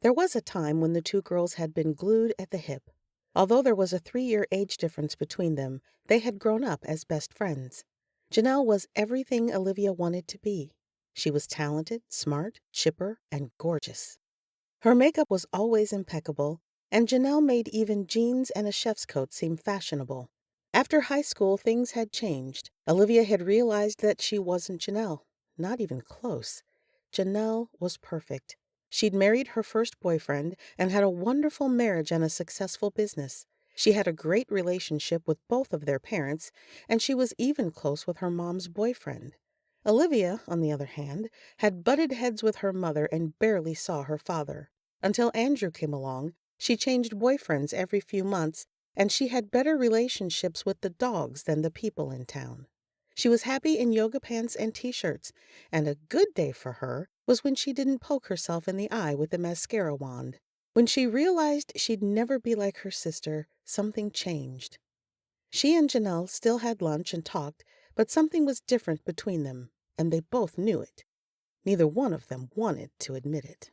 There was a time when the two girls had been glued at the hip. Although there was a 3-year age difference between them, they had grown up as best friends. Janelle was everything Olivia wanted to be. She was talented, smart, chipper, and gorgeous. Her makeup was always impeccable, and Janelle made even jeans and a chef's coat seem fashionable. After high school, things had changed. Olivia had realized that she wasn't Janelle. Not even close. Janelle was perfect. She'd married her first boyfriend and had a wonderful marriage and a successful business. She had a great relationship with both of their parents, and she was even close with her mom's boyfriend. Olivia, on the other hand, had butted heads with her mother and barely saw her father. Until Andrew came along, she changed boyfriends every few months, and she had better relationships with the dogs than the people in town. She was happy in yoga pants and t-shirts, and a good day for her was when she didn't poke herself in the eye with a mascara wand. When she realized she'd never be like her sister, something changed. She and Janelle still had lunch and talked, but something was different between them, and they both knew it. Neither one of them wanted to admit it.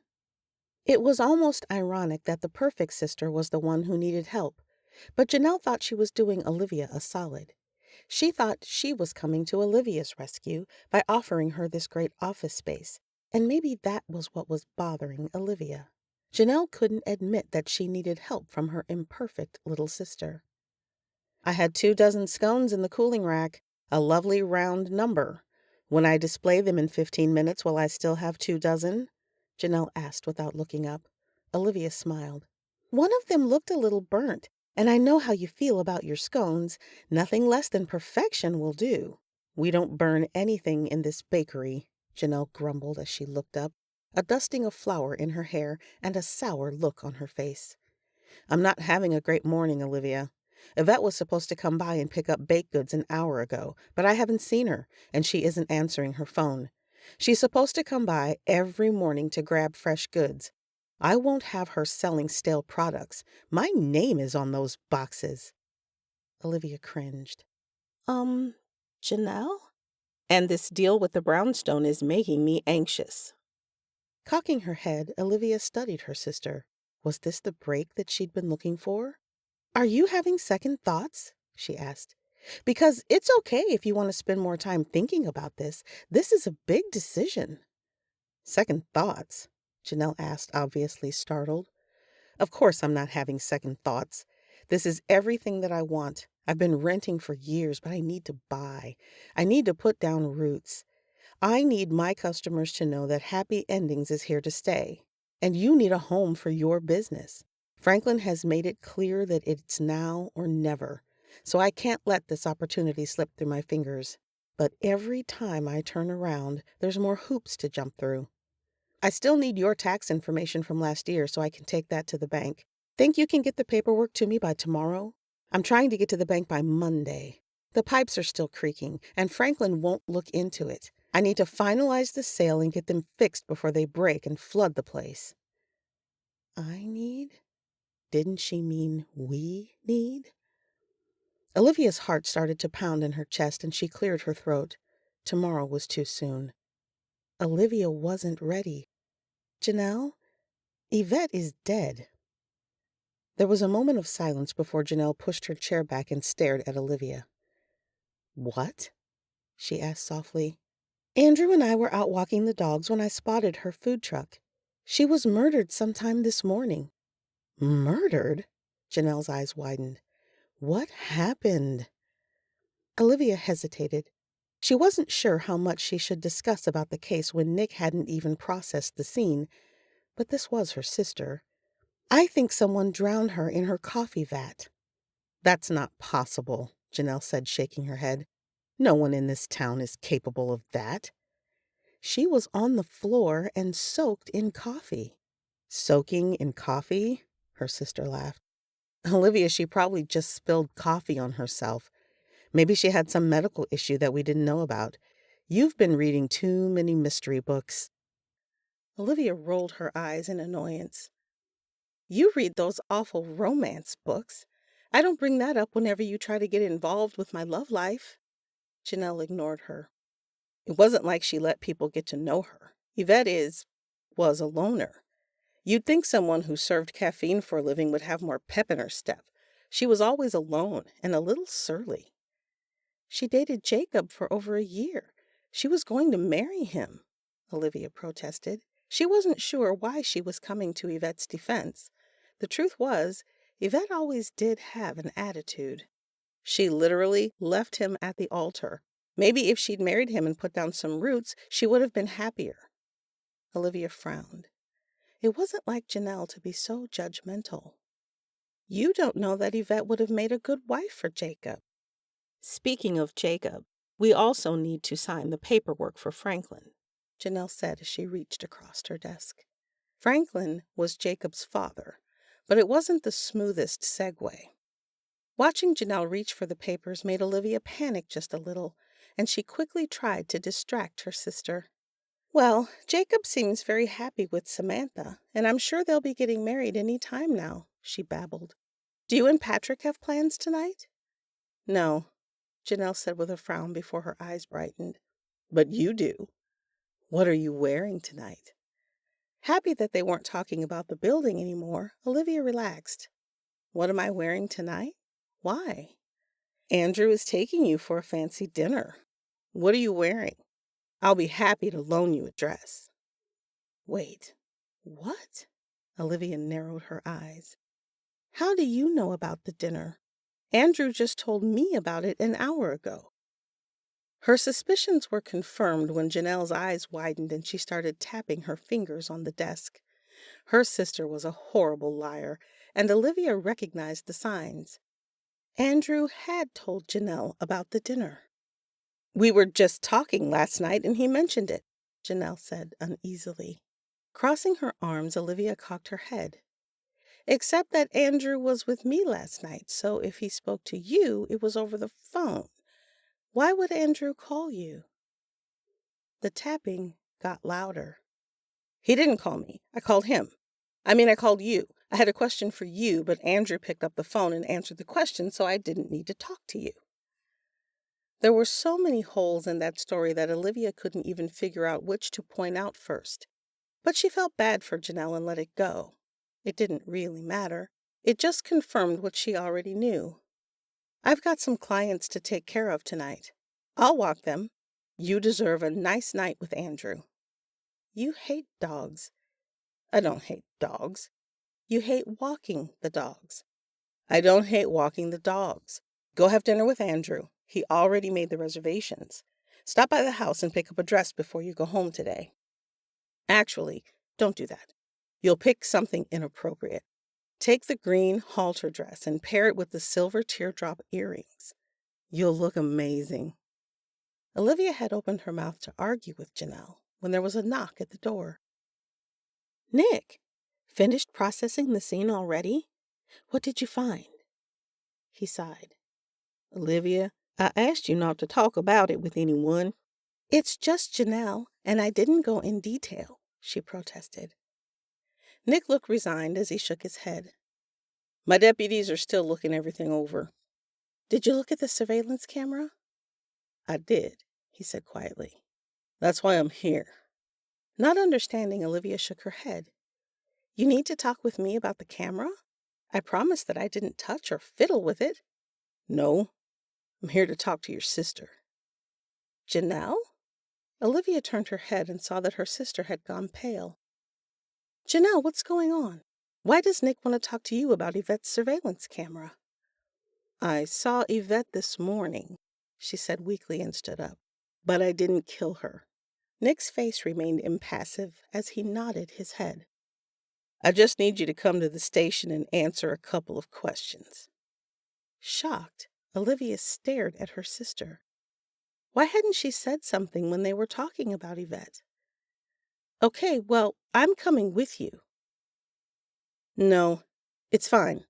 It was almost ironic that the perfect sister was the one who needed help, but Janelle thought she was doing Olivia a solid. She thought she was coming to Olivia's rescue by offering her this great office space, and maybe that was what was bothering Olivia. Janelle couldn't admit that she needed help from her imperfect little sister. "I had 24 scones in the cooling rack, a lovely round number. When I display them in 15 minutes, will I still have 24?" Janelle asked without looking up. Olivia smiled. "One of them looked a little burnt, and I know how you feel about your scones. Nothing less than perfection will do." "We don't burn anything in this bakery," Janelle grumbled as she looked up, a dusting of flour in her hair and a sour look on her face. "I'm not having a great morning, Olivia. Yvette was supposed to come by and pick up baked goods an hour ago, but I haven't seen her, and she isn't answering her phone. She's supposed to come by every morning to grab fresh goods. I won't have her selling stale products. My name is on those boxes." Olivia cringed. Janelle? "And this deal with the brownstone is making me anxious." Cocking her head, Olivia studied her sister. Was this the break that she'd been looking for? "Are you having second thoughts?" she asked. "Because it's okay if you want to spend more time thinking about this. This is a big decision." "Second thoughts?" Janelle asked, obviously startled. "Of course I'm not having second thoughts. This is everything that I want. I've been renting for years, but I need to buy. I need to put down roots. I need my customers to know that Happy Endings is here to stay. And you need a home for your business. Franklin has made it clear that it's now or never. So I can't let this opportunity slip through my fingers. But every time I turn around, there's more hoops to jump through. I still need your tax information from last year so I can take that to the bank. Think you can get the paperwork to me by tomorrow? I'm trying to get to the bank by Monday. The pipes are still creaking, and Franklin won't look into it. I need to finalize the sale and get them fixed before they break and flood the place." I need? Didn't she mean we need? Olivia's heart started to pound in her chest, and she cleared her throat. Tomorrow was too soon. Olivia wasn't ready. "Janelle, Yvette is dead." There was a moment of silence before Janelle pushed her chair back and stared at Olivia. "What?" she asked softly. "Andrew and I were out walking the dogs when I spotted her food truck. She was murdered sometime this morning." "Murdered?" Janelle's eyes widened. "What happened?" Olivia hesitated. She wasn't sure how much she should discuss about the case when Nick hadn't even processed the scene, But this was her sister. "I think someone drowned her in her coffee vat." "That's not possible," Janelle said, shaking her head. "No one in this town is capable of that." "She was on the floor and soaked in coffee." "Soaking in coffee?" Her sister laughed. "Olivia, she probably just spilled coffee on herself. Maybe she had some medical issue that we didn't know about. You've been reading too many mystery books." Olivia rolled her eyes in annoyance. "You read those awful romance books. I don't bring that up whenever you try to get involved with my love life." Janelle ignored her. "It wasn't like she let people get to know her. Yvette was a loner. You'd think someone who served caffeine for a living would have more pep in her step. She was always alone and a little surly." "She dated Jacob for over a year. She was going to marry him," Olivia protested. She wasn't sure why she was coming to Yvette's defense. The truth was, Yvette always did have an attitude. She literally left him at the altar. Maybe if she'd married him and put down some roots, she would have been happier. Olivia frowned. It wasn't like Janelle to be so judgmental. "You don't know that Yvette would have made a good wife for Jacob." "Speaking of Jacob, we also need to sign the paperwork for Franklin," Janelle said as she reached across her desk. Franklin was Jacob's father, but it wasn't the smoothest segue. Watching Janelle reach for the papers made Olivia panic just a little, and she quickly tried to distract her sister. "Well, Jacob seems very happy with Samantha, and I'm sure they'll be getting married any time now," she babbled. "Do you and Patrick have plans tonight?" "No," Janelle said with a frown before her eyes brightened. "But you do. What are you wearing tonight?" Happy that they weren't talking about the building anymore, Olivia relaxed. "What am I wearing tonight? Why?" "Andrew is taking you for a fancy dinner. What are you wearing? I'll be happy to loan you a dress." "Wait, what?" Olivia narrowed her eyes. "How do you know about the dinner? Andrew just told me about it an hour ago." Her suspicions were confirmed when Janelle's eyes widened and she started tapping her fingers on the desk. Her sister was a horrible liar, and Olivia recognized the signs. Andrew had told Janelle about the dinner. "We were just talking last night and he mentioned it," Janelle said uneasily. Crossing her arms, Olivia cocked her head. "Except that Andrew was with me last night, so if he spoke to you, it was over the phone. Why would Andrew call you?" The tapping got louder. "He didn't call me. I called him. I called you. I had a question for you, but Andrew picked up the phone and answered the question, so I didn't need to talk to you." There were so many holes in that story that Olivia couldn't even figure out which to point out first. But she felt bad for Janelle and let it go. It didn't really matter. It just confirmed what she already knew. "I've got some clients to take care of tonight. I'll walk them. You deserve a nice night with Andrew." "You hate dogs." "I don't hate dogs." "You hate walking the dogs." "I don't hate walking the dogs. Go have dinner with Andrew. He already made the reservations. Stop by the house and pick up a dress before you go home today. Actually, don't do that. You'll pick something inappropriate. Take the green halter dress and pair it with the silver teardrop earrings. You'll look amazing." Olivia had opened her mouth to argue with Janelle when there was a knock at the door. "Nick, finished processing the scene already? What did you find?" He sighed. "Olivia, I asked you not to talk about it with anyone." "It's just Janelle, and I didn't go in detail," she protested. Nick looked resigned as he shook his head. "My deputies are still looking everything over." "Did you look at the surveillance camera?" "I did," he said quietly. "That's why I'm here." Not understanding, Olivia shook her head. "You need to talk with me about the camera? I promised that I didn't touch or fiddle with it." "No, I'm here to talk to your sister." "Janelle?" Olivia turned her head and saw that her sister had gone pale. "Janelle, what's going on? Why does Nick want to talk to you about Yvette's surveillance camera?" "I saw Yvette this morning," she said weakly and stood up. "But I didn't kill her." Nick's face remained impassive as he nodded his head. I just need you to come to the station and answer a couple of questions." Shocked, Olivia stared at her sister. Why hadn't she said something when they were talking about Yvette? "Okay, well, I'm coming with you." "No, it's fine,"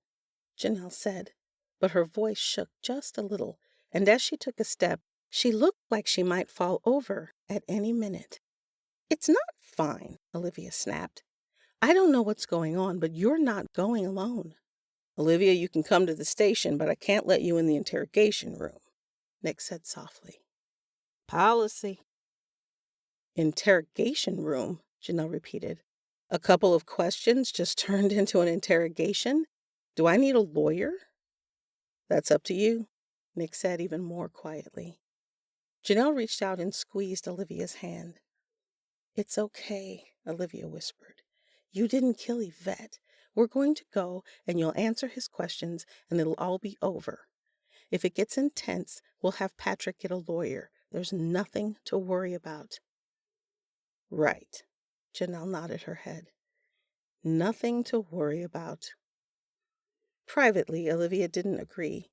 Janelle said, but her voice shook just a little, and as she took a step, she looked like she might fall over at any minute. "It's not fine," Olivia snapped. "I don't know what's going on, but you're not going alone." "Olivia, you can come to the station, but I can't let you in the interrogation room," Nick said softly. "Policy." "Interrogation room," Janelle repeated. "A couple of questions just turned into an interrogation? Do I need a lawyer?" "That's up to you," Nick said even more quietly. Janelle reached out and squeezed Olivia's hand. "It's okay," Olivia whispered. "You didn't kill Yvette. We're going to go, and you'll answer his questions, and it'll all be over. If it gets intense, we'll have Patrick get a lawyer. There's nothing to worry about." "Right," Janelle nodded her head. "Nothing to worry about." Privately, Olivia didn't agree.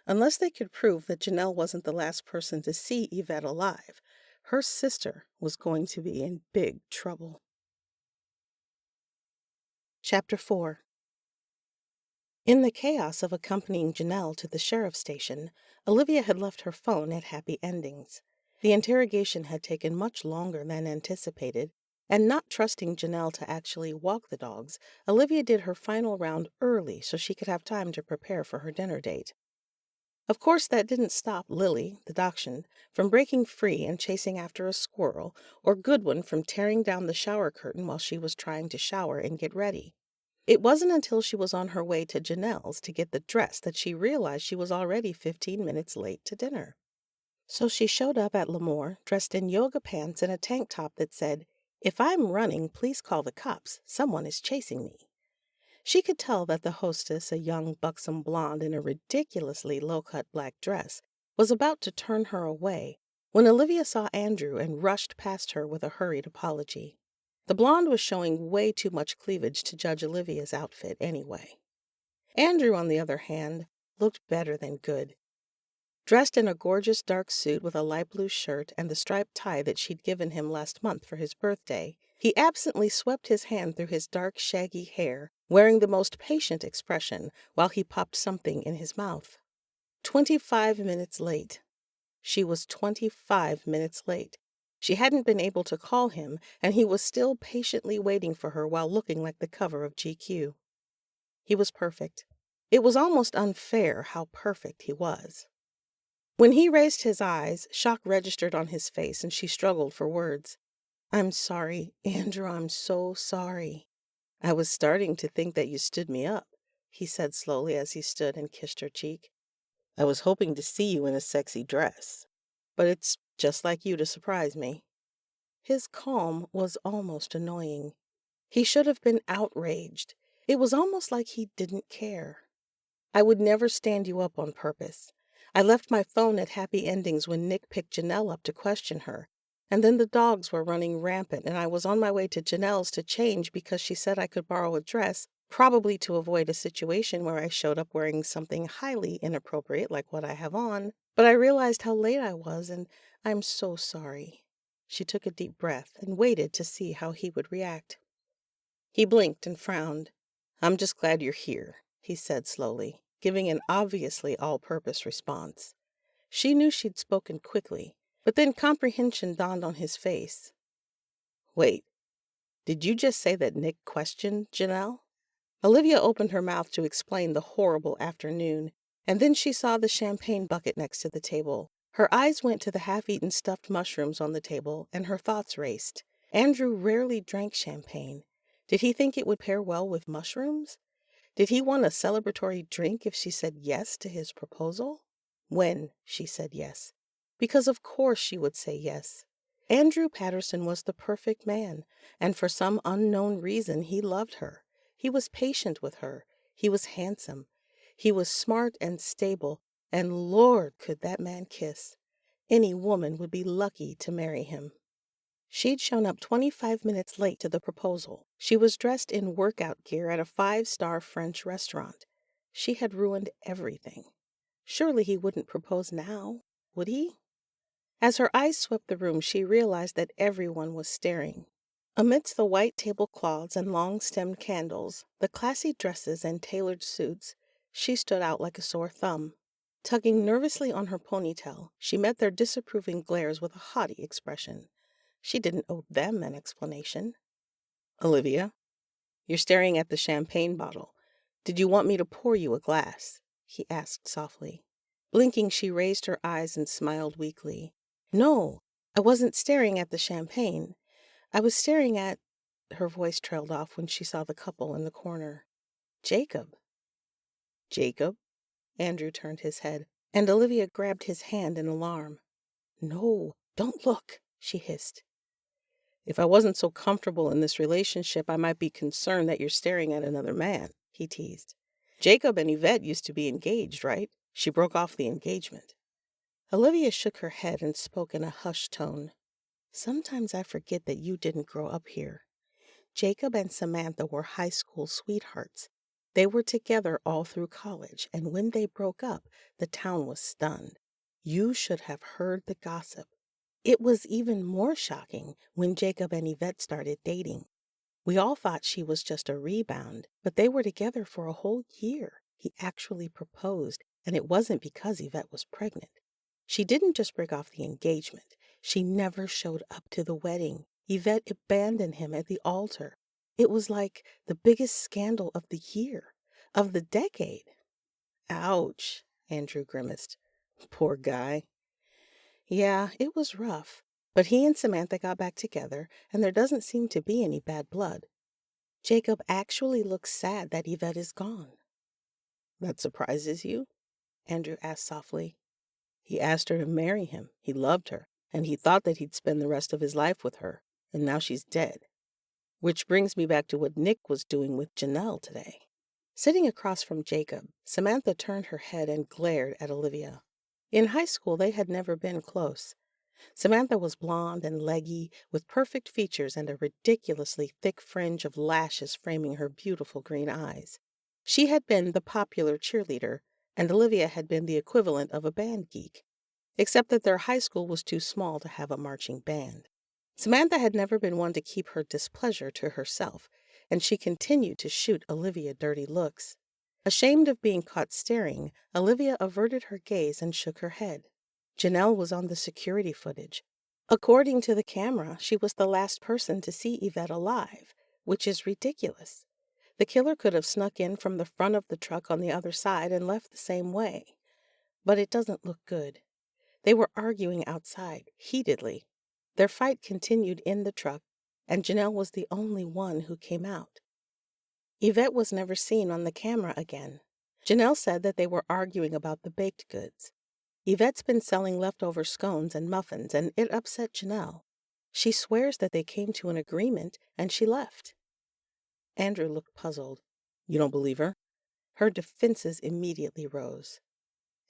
Unless they could prove that Janelle wasn't the last person to see Yvette alive, her sister was going to be in big trouble. Chapter 4. In the chaos of accompanying Janelle to the sheriff's station, Olivia had left her phone at Happy Endings. The interrogation had taken much longer than anticipated, and not trusting Janelle to actually walk the dogs, Olivia did her final round early so she could have time to prepare for her dinner date. Of course, that didn't stop Lily, the dachshund, from breaking free and chasing after a squirrel, or Goodwin from tearing down the shower curtain while she was trying to shower and get ready. It wasn't until she was on her way to Janelle's to get the dress that she realized she was already 15 minutes late to dinner. So she showed up at Lemoore, dressed in yoga pants and a tank top that said, "If I'm running, please call the cops. Someone is chasing me." She could tell that the hostess, a young, buxom blonde in a ridiculously low-cut black dress, was about to turn her away when Olivia saw Andrew and rushed past her with a hurried apology. The blonde was showing way too much cleavage to judge Olivia's outfit anyway. Andrew, on the other hand, looked better than good. Dressed in a gorgeous dark suit with a light blue shirt and the striped tie that she'd given him last month for his birthday, he absently swept his hand through his dark, shaggy hair, wearing the most patient expression while he popped something in his mouth. 25 minutes late. She was 25 minutes late. She hadn't been able to call him, and he was still patiently waiting for her while looking like the cover of GQ. He was perfect. It was almost unfair how perfect he was. When he raised his eyes, shock registered on his face, and she struggled for words. "I'm sorry, Andrew, I'm so sorry." "I was starting to think that you stood me up," he said slowly as he stood and kissed her cheek. "I was hoping to see you in a sexy dress, but it's just like you to surprise me." His calm was almost annoying. He should have been outraged. It was almost like he didn't care. "I would never stand you up on purpose. I left my phone at Happy Endings when Nick picked Janelle up to question her, and then the dogs were running rampant, and I was on my way to Janelle's to change because she said I could borrow a dress, probably to avoid a situation where I showed up wearing something highly inappropriate like what I have on, but I realized how late I was, and I'm so sorry." She took a deep breath and waited to see how he would react. He blinked and frowned. "I'm just glad you're here," he said slowly, giving an obviously all-purpose response. She knew she'd spoken quickly, but then comprehension dawned on his face. "Wait, did you just say that Nick questioned Janelle?" Olivia opened her mouth to explain the horrible afternoon, and then she saw the champagne bucket next to the table. Her eyes went to the half-eaten stuffed mushrooms on the table, and her thoughts raced. Andrew rarely drank champagne. Did he think it would pair well with mushrooms? Did he want a celebratory drink if she said yes to his proposal? When she said yes. Because of course she would say yes. Andrew Patterson was the perfect man, and for some unknown reason he loved her. He was patient with her. He was handsome. He was smart and stable, and Lord, could that man kiss. Any woman would be lucky to marry him. She'd shown up 25 minutes late to the proposal. She was dressed in workout gear at a 5-star French restaurant. She had ruined everything. Surely he wouldn't propose now, would he? As her eyes swept the room, she realized that everyone was staring. Amidst the white tablecloths and long-stemmed candles, the classy dresses and tailored suits, she stood out like a sore thumb. Tugging nervously on her ponytail, she met their disapproving glares with a haughty expression. She didn't owe them an explanation. "Olivia, you're staring at the champagne bottle. Did you want me to pour you a glass?" he asked softly. Blinking, she raised her eyes and smiled weakly. "No, I wasn't staring at the champagne. I was staring at—" Her voice trailed off when she saw the couple in the corner. "Jacob." "Jacob?" Andrew turned his head, and Olivia grabbed his hand in alarm. "No, don't look," she hissed. "If I wasn't so comfortable in this relationship, I might be concerned that you're staring at another man," he teased. "Jacob and Yvette used to be engaged, right? She broke off the engagement." Olivia shook her head and spoke in a hushed tone. "Sometimes I forget that you didn't grow up here. Jacob and Samantha were high school sweethearts. They were together all through college, and when they broke up, the town was stunned. You should have heard the gossip. It was even more shocking when Jacob and Yvette started dating. We all thought she was just a rebound, but they were together for a whole year. He actually proposed, and it wasn't because Yvette was pregnant. She didn't just break off the engagement. She never showed up to the wedding. Yvette abandoned him at the altar. It was like the biggest scandal of the year, of the decade." "Ouch," Andrew grimaced. "Poor guy." "Yeah, it was rough, but he and Samantha got back together, and there doesn't seem to be any bad blood. Jacob actually looks sad that Yvette is gone." "That surprises you?" Andrew asked softly. "He asked her to marry him. He loved her, and he thought that he'd spend the rest of his life with her, and now she's dead. Which brings me back to what Nick was doing with Janelle today." Sitting across from Jacob, Samantha turned her head and glared at Olivia. In high school, they had never been close. Samantha was blonde and leggy, with perfect features and a ridiculously thick fringe of lashes framing her beautiful green eyes. She had been the popular cheerleader, and Olivia had been the equivalent of a band geek, except that their high school was too small to have a marching band. Samantha had never been one to keep her displeasure to herself, and she continued to shoot Olivia dirty looks. Ashamed of being caught staring, Olivia averted her gaze and shook her head. Janelle was on the security footage. According to the camera, she was the last person to see Yvette alive, which is ridiculous. The killer could have snuck in from the front of the truck on the other side and left the same way. But it doesn't look good. They were arguing outside, heatedly. Their fight continued in the truck, and Janelle was the only one who came out. Yvette was never seen on the camera again. Janelle said that they were arguing about the baked goods. Yvette's been selling leftover scones and muffins, and it upset Janelle. She swears that they came to an agreement, and she left. Andrew looked puzzled. "You don't believe her?" Her defenses immediately rose.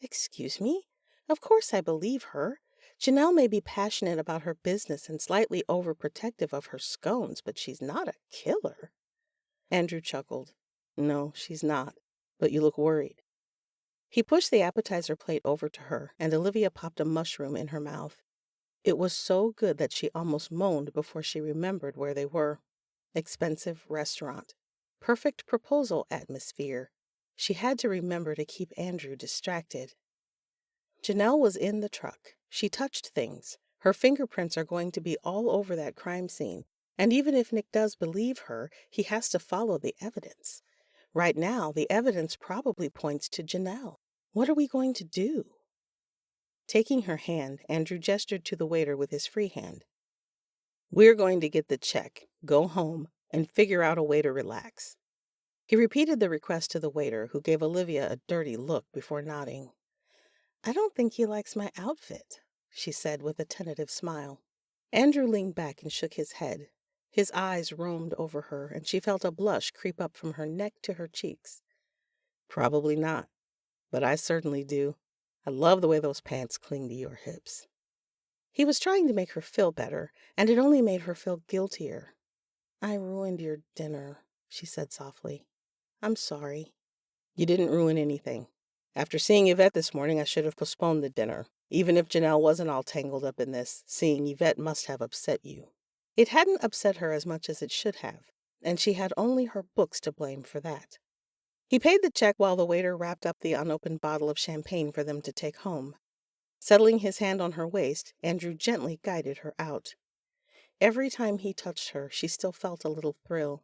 "Excuse me? Of course I believe her. Janelle may be passionate about her business and slightly overprotective of her scones, but she's not a killer." Andrew chuckled. "No, she's not, but you look worried." He pushed the appetizer plate over to her, and Olivia popped a mushroom in her mouth. It was so good that she almost moaned before she remembered where they were. Expensive restaurant. Perfect proposal atmosphere. She had to remember to keep Andrew distracted. Janelle was in the truck. She touched things. Her fingerprints are going to be all over that crime scene. And even if Nick does believe her, he has to follow the evidence. Right now, the evidence probably points to Janelle. What are we going to do? Taking her hand, Andrew gestured to the waiter with his free hand. "We're going to get the check, go home, and figure out a way to relax." He repeated the request to the waiter, who gave Olivia a dirty look before nodding. "I don't think he likes my outfit," she said with a tentative smile. Andrew leaned back and shook his head. His eyes roamed over her, and she felt a blush creep up from her neck to her cheeks. "Probably not, but I certainly do. I love the way those pants cling to your hips." He was trying to make her feel better, and it only made her feel guiltier. "I ruined your dinner," she said softly. "I'm sorry." "You didn't ruin anything. After seeing Yvette this morning, I should have postponed the dinner. Even if Janelle wasn't all tangled up in this, seeing Yvette must have upset you." It hadn't upset her as much as it should have, and she had only her books to blame for that. He paid the check while the waiter wrapped up the unopened bottle of champagne for them to take home. Settling his hand on her waist, Andrew gently guided her out. Every time he touched her, she still felt a little thrill.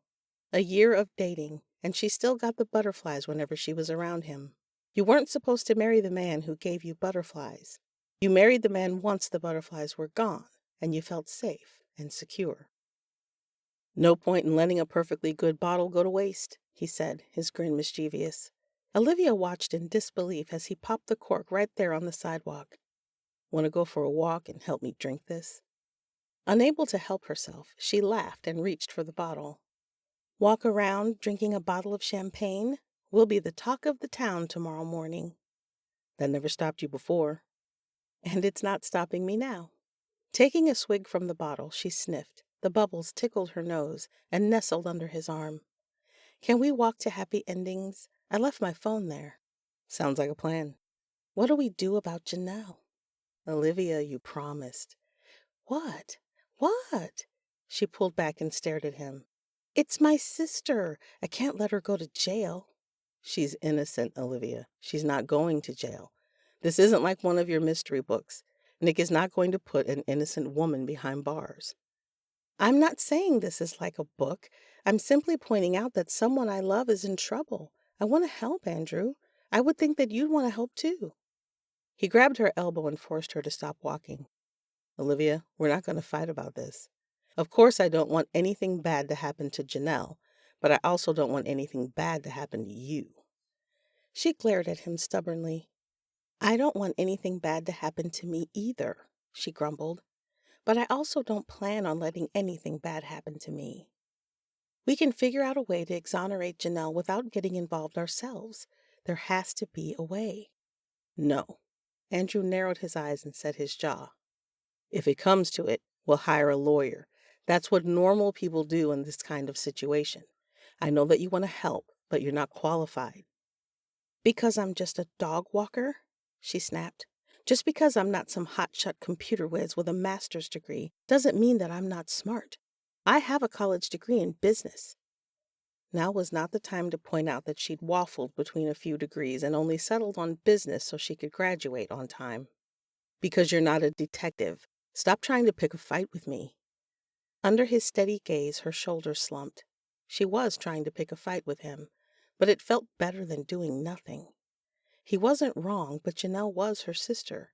A year of dating, and she still got the butterflies whenever she was around him. You weren't supposed to marry the man who gave you butterflies. You married the man once the butterflies were gone, and you felt safe and secure. "No point in letting a perfectly good bottle go to waste," he said, his grin mischievous. Olivia watched in disbelief as he popped the cork right there on the sidewalk. "Want to go for a walk and help me drink this?" Unable to help herself, she laughed and reached for the bottle. "Walk around drinking a bottle of champagne? We'll be the talk of the town tomorrow morning." "That never stopped you before." "And it's not stopping me now." Taking a swig from the bottle, she sniffed. The bubbles tickled her nose and nestled under his arm. "Can we walk to happy endings? I left my phone there." "Sounds like a plan." "What do we do about Janelle?" "Olivia, you promised." "What? What?" She pulled back and stared at him. "It's my sister. I can't let her go to jail." "She's innocent, Olivia. She's not going to jail. This isn't like one of your mystery books. Nick is not going to put an innocent woman behind bars." "I'm not saying this is like a book. I'm simply pointing out that someone I love is in trouble. I want to help, Andrew. I would think that you'd want to help too." He grabbed her elbow and forced her to stop walking. "Olivia, we're not going to fight about this. Of course, I don't want anything bad to happen to Janelle, but I also don't want anything bad to happen to you." She glared at him stubbornly. "I don't want anything bad to happen to me either," she grumbled. "But I also don't plan on letting anything bad happen to me. We can figure out a way to exonerate Janelle without getting involved ourselves. There has to be a way." "No." Andrew narrowed his eyes and set his jaw. "If it comes to it, we'll hire a lawyer. That's what normal people do in this kind of situation. I know that you want to help, but you're not qualified." "Because I'm just a dog walker?" she snapped. "Just because I'm not some hotshot computer whiz with a master's degree doesn't mean that I'm not smart. I have a college degree in business." Now was not the time to point out that she'd waffled between a few degrees and only settled on business so she could graduate on time. "Because you're not a detective. Stop trying to pick a fight with me." Under his steady gaze, her shoulders slumped. She was trying to pick a fight with him, but it felt better than doing nothing. He wasn't wrong, but Janelle was her sister.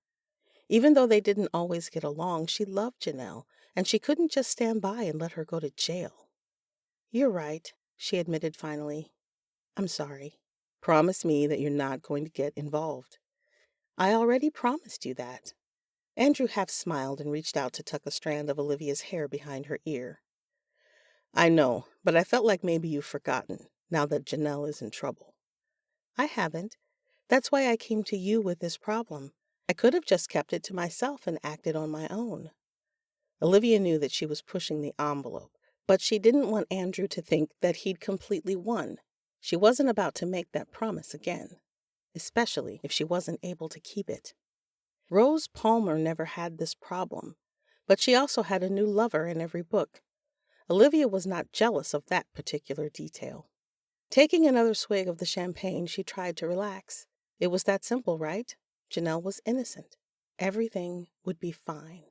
Even though they didn't always get along, she loved Janelle, and she couldn't just stand by and let her go to jail. "You're right," she admitted finally. "I'm sorry." "Promise me that you're not going to get involved." "I already promised you that." Andrew half smiled and reached out to tuck a strand of Olivia's hair behind her ear. "I know, but I felt like maybe you've forgotten, now that Janelle is in trouble." "I haven't. That's why I came to you with this problem. I could have just kept it to myself and acted on my own." Olivia knew that she was pushing the envelope, but she didn't want Andrew to think that he'd completely won. She wasn't about to make that promise again, especially if she wasn't able to keep it. Rose Palmer never had this problem, but she also had a new lover in every book. Olivia was not jealous of that particular detail. Taking another swig of the champagne, she tried to relax. It was that simple, right? Janelle was innocent. Everything would be fine.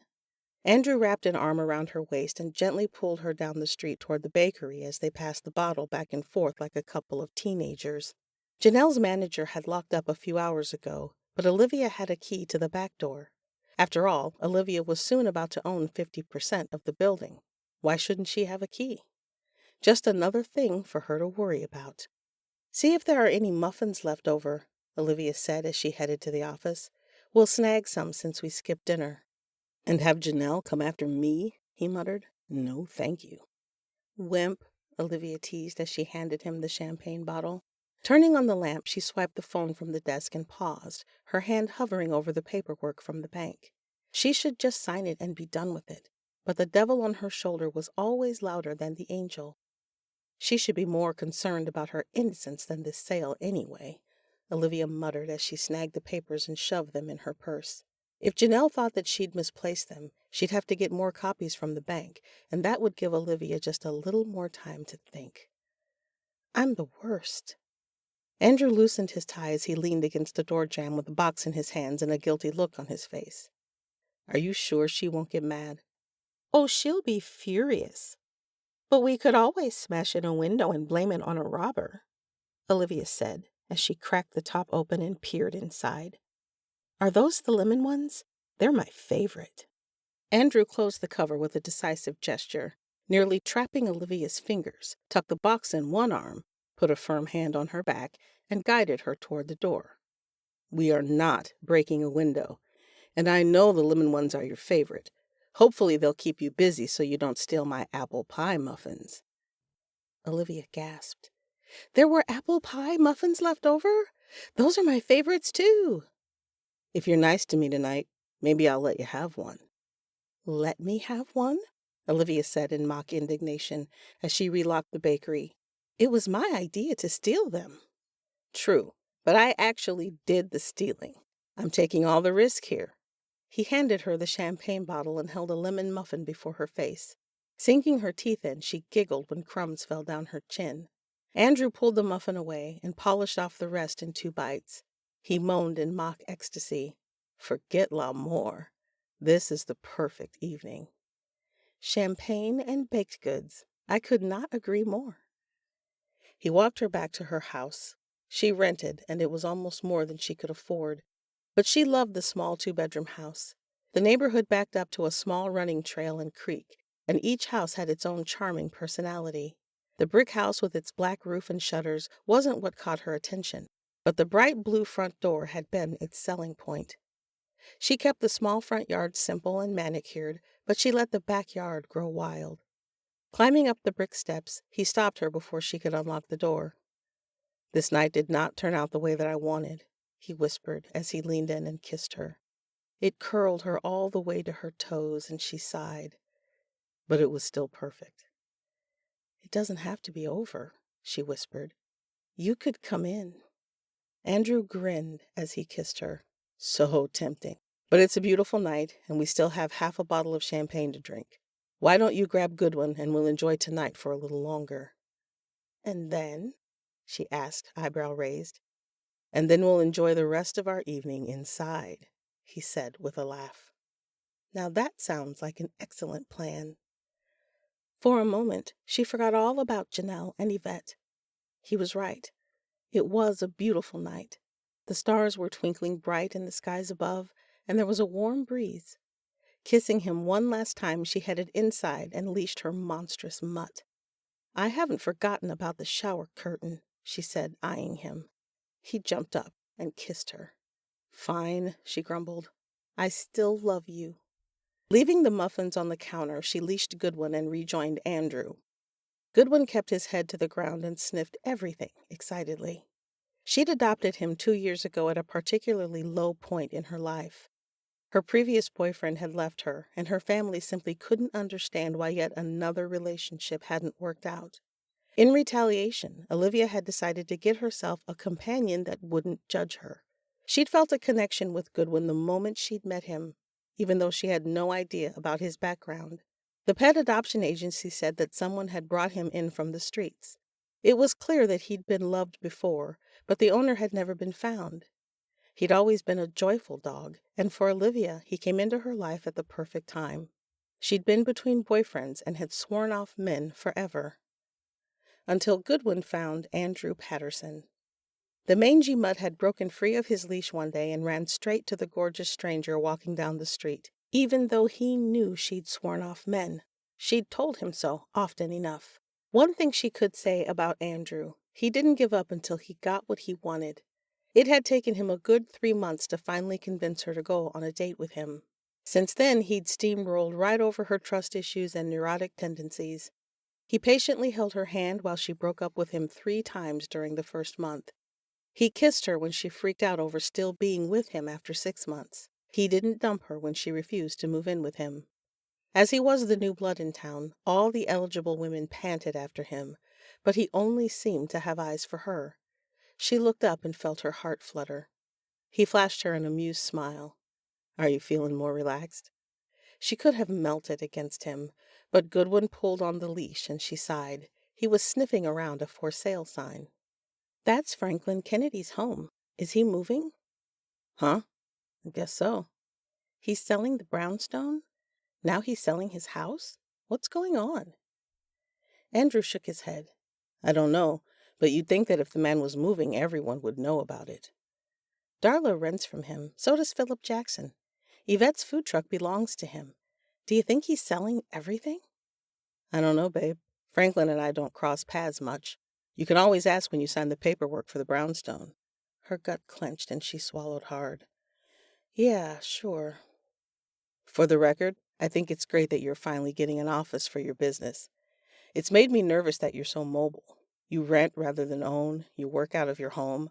Andrew wrapped an arm around her waist and gently pulled her down the street toward the bakery as they passed the bottle back and forth like a couple of teenagers. Janelle's manager had locked up a few hours ago, but Olivia had a key to the back door. After all, Olivia was soon about to own 50% of the building. Why shouldn't she have a key? Just another thing for her to worry about. "See if there are any muffins left over," Olivia said as she headed to the office. "We'll snag some since we skipped dinner." "And have Janelle come after me?" he muttered. "No, thank you." "Wimp," Olivia teased as she handed him the champagne bottle. Turning on the lamp, she swiped the phone from the desk and paused, her hand hovering over the paperwork from the bank. She should just sign it and be done with it. But the devil on her shoulder was always louder than the angel. She should be more concerned about her innocence than this sale anyway, Olivia muttered as she snagged the papers and shoved them in her purse. If Janelle thought that she'd misplaced them, she'd have to get more copies from the bank, and that would give Olivia just a little more time to think. I'm the worst. Andrew loosened his tie as he leaned against the door jamb with the box in his hands and a guilty look on his face. Are you sure she won't get mad? Oh, she'll be furious. But we could always smash in a window and blame it on a robber, Olivia said as she cracked the top open and peered inside. Are those the lemon ones? They're my favorite. Andrew closed the cover with a decisive gesture, nearly trapping Olivia's fingers, tucked the box in one arm, put a firm hand on her back, and guided her toward the door. We are not breaking a window, and I know the lemon ones are your favorite. Hopefully they'll keep you busy so you don't steal my apple pie muffins. Olivia gasped. There were apple pie muffins left over? Those are my favorites, too. If you're nice to me tonight, maybe I'll let you have one. Let me have one? Olivia said in mock indignation as she relocked the bakery. It was my idea to steal them. True, but I actually did the stealing. I'm taking all the risk here. He handed her the champagne bottle and held a lemon muffin before her face. Sinking her teeth in, she giggled when crumbs fell down her chin. Andrew pulled the muffin away and polished off the rest in 2 bites. He moaned in mock ecstasy. Forget l'amour. This is the perfect evening. Champagne and baked goods. I could not agree more. He walked her back to her house. She rented, and it was almost more than she could afford. But she loved the small 2-bedroom house. The neighborhood backed up to a small running trail and creek, and each house had its own charming personality. The brick house with its black roof and shutters wasn't what caught her attention, but the bright blue front door had been its selling point. She kept the small front yard simple and manicured, but she let the backyard grow wild. Climbing up the brick steps, he stopped her before she could unlock the door. This night did not turn out the way that I wanted, he whispered as he leaned in and kissed her. It curled her all the way to her toes, and she sighed. But it was still perfect. It doesn't have to be over, she whispered. You could come in. Andrew grinned as he kissed her. So tempting. But it's a beautiful night, and we still have half a bottle of champagne to drink. Why don't you grab Goodwin, and we'll enjoy tonight for a little longer? And then? She asked, eyebrow raised. And then we'll enjoy the rest of our evening inside, he said with a laugh. Now that sounds like an excellent plan. For a moment, she forgot all about Janelle and Yvette. He was right. It was a beautiful night. The stars were twinkling bright in the skies above, and there was a warm breeze. Kissing him one last time, she headed inside and leashed her monstrous mutt. I haven't forgotten about the shower curtain, she said, eyeing him. He jumped up and kissed her. Fine, she grumbled. I still love you. Leaving the muffins on the counter, she leashed Goodwin and rejoined Andrew. Goodwin kept his head to the ground and sniffed everything excitedly. She'd adopted him 2 years ago at a particularly low point in her life. Her previous boyfriend had left her, and her family simply couldn't understand why yet another relationship hadn't worked out. In retaliation, Olivia had decided to get herself a companion that wouldn't judge her. She'd felt a connection with Goodwin the moment she'd met him, even though she had no idea about his background. The pet adoption agency said that someone had brought him in from the streets. It was clear that he'd been loved before, but the owner had never been found. He'd always been a joyful dog, and for Olivia, he came into her life at the perfect time. She'd been between boyfriends and had sworn off men forever. Until Goodwin found Andrew Patterson. The mangy mutt had broken free of his leash one day and ran straight to the gorgeous stranger walking down the street, even though he knew she'd sworn off men. She'd told him so often enough. One thing she could say about Andrew, he didn't give up until he got what he wanted. It had taken him a good 3 months to finally convince her to go on a date with him. Since then, he'd steamrolled right over her trust issues and neurotic tendencies. He patiently held her hand while she broke up with him 3 times during the first month. He kissed her when she freaked out over still being with him after 6 months. He didn't dump her when she refused to move in with him. As he was the new blood in town, all the eligible women panted after him, but he only seemed to have eyes for her. She looked up and felt her heart flutter. He flashed her an amused smile. "Are you feeling more relaxed?" She could have melted against him, but Goodwin pulled on the leash and she sighed. He was sniffing around a for sale sign. "That's Franklin Kennedy's home. Is he moving?" "Huh? I guess so." "He's selling the brownstone? Now he's selling his house? What's going on?" Andrew shook his head. "I don't know, but you'd think that if the man was moving, everyone would know about it." "Darla rents from him. So does Philip Jackson. Yvette's food truck belongs to him. Do you think he's selling everything?" "I don't know, babe. Franklin and I don't cross paths much. You can always ask when you sign the paperwork for the brownstone." Her gut clenched and she swallowed hard. "Yeah, sure." "For the record, I think it's great that you're finally getting an office for your business. It's made me nervous that you're so mobile. You rent rather than own. You work out of your home.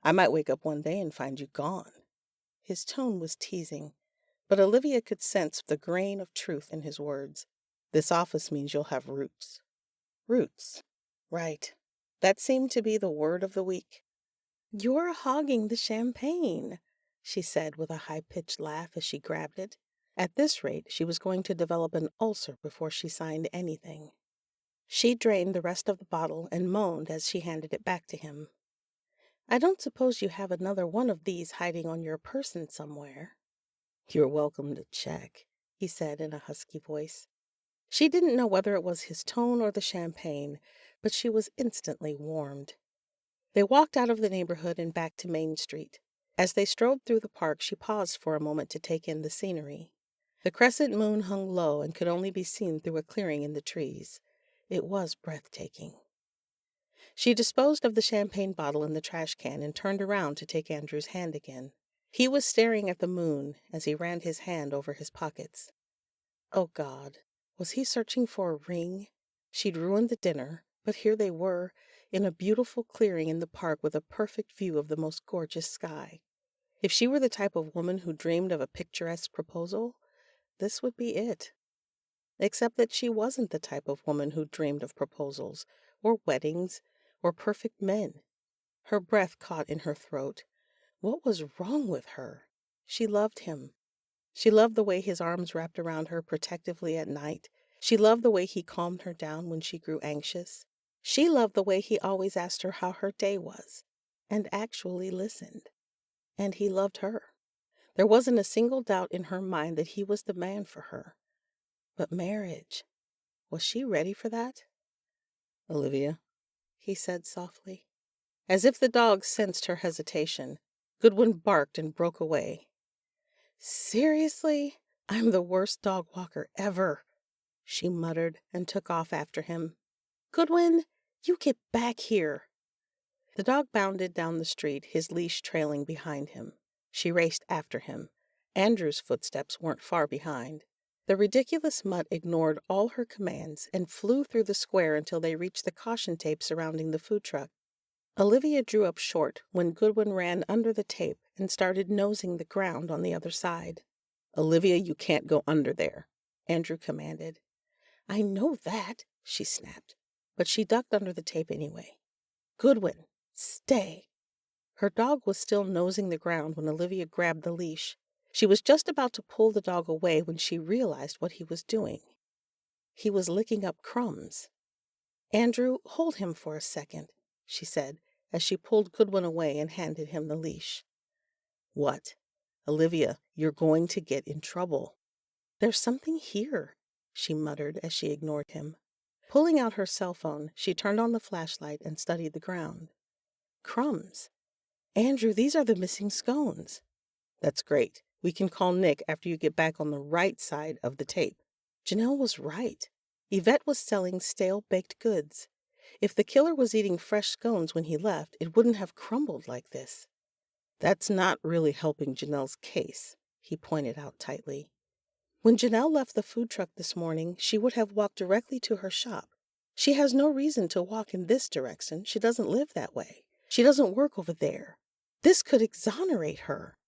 I might wake up one day and find you gone." His tone was teasing, but Olivia could sense the grain of truth in his words. "This office means you'll have roots." Roots. Right. That seemed to be the word of the week. "You're hogging the champagne," she said with a high-pitched laugh as she grabbed it. At this rate, she was going to develop an ulcer before she signed anything. She drained the rest of the bottle and moaned as she handed it back to him. "I don't suppose you have another one of these hiding on your person somewhere?" "You're welcome to check," he said in a husky voice. She didn't know whether it was his tone or the champagne, but she was instantly warmed. They walked out of the neighborhood and back to Main Street. As they strolled through the park, she paused for a moment to take in the scenery. The crescent moon hung low and could only be seen through a clearing in the trees. It was breathtaking. She disposed of the champagne bottle in the trash can and turned around to take Andrew's hand again. He was staring at the moon as he ran his hand over his pockets. Oh God, was he searching for a ring? She'd ruined the dinner, but here they were, in a beautiful clearing in the park with a perfect view of the most gorgeous sky. If she were the type of woman who dreamed of a picturesque proposal, this would be it. Except that she wasn't the type of woman who dreamed of proposals, or weddings, or perfect men. Her breath caught in her throat. What was wrong with her? She loved him. She loved the way his arms wrapped around her protectively at night. She loved the way he calmed her down when she grew anxious. She loved the way he always asked her how her day was, and actually listened. And he loved her. There wasn't a single doubt in her mind that he was the man for her. But marriage, was she ready for that? "Olivia," he said softly. As if the dog sensed her hesitation, Goodwin barked and broke away. "Seriously? I'm the worst dog walker ever," she muttered and took off after him. "Goodwin, you get back here." The dog bounded down the street, his leash trailing behind him. She raced after him. Andrew's footsteps weren't far behind. The ridiculous mutt ignored all her commands and flew through the square until they reached the caution tape surrounding the food truck. Olivia drew up short when Goodwin ran under the tape and started nosing the ground on the other side. "Olivia, you can't go under there," Andrew commanded. "I know that," she snapped, but she ducked under the tape anyway. "Goodwin, stay." Her dog was still nosing the ground when Olivia grabbed the leash. She was just about to pull the dog away when she realized what he was doing. He was licking up crumbs. "Andrew, hold him for a second," she said, as she pulled Goodwin away and handed him the leash. "What?" "Olivia, you're going to get in trouble." "There's something here," she muttered as she ignored him. Pulling out her cell phone, she turned on the flashlight and studied the ground. Crumbs. "Andrew, these are the missing scones." "That's great. We can call Nick after you get back on the right side of the tape." Janelle was right. Yvette was selling stale baked goods. If the killer was eating fresh scones when he left, it wouldn't have crumbled like this. "That's not really helping Janelle's case," he pointed out tightly. "When Janelle left the food truck this morning, she would have walked directly to her shop. She has no reason to walk in this direction. She doesn't live that way. She doesn't work over there. This could exonerate her."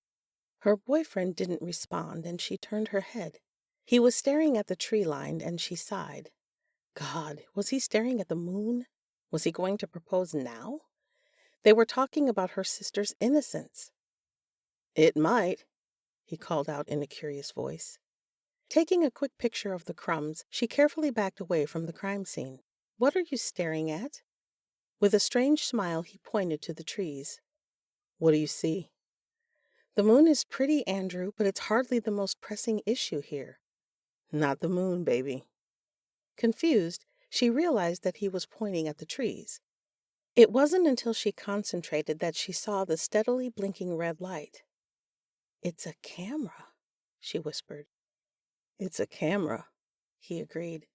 Her boyfriend didn't respond, and she turned her head. He was staring at the tree line, and she sighed. God, was he staring at the moon? Was he going to propose now? They were talking about her sister's innocence. It might, he called out in a curious voice. Taking a quick picture of the crumbs, she carefully backed away from the crime scene. What are you staring at? With a strange smile, he pointed to the trees. What do you see? The moon is pretty, Andrew, but it's hardly the most pressing issue here. Not the moon, baby. Confused, she realized that he was pointing at the trees. It wasn't until she concentrated that she saw the steadily blinking red light. It's a camera, she whispered. It's a camera, he agreed.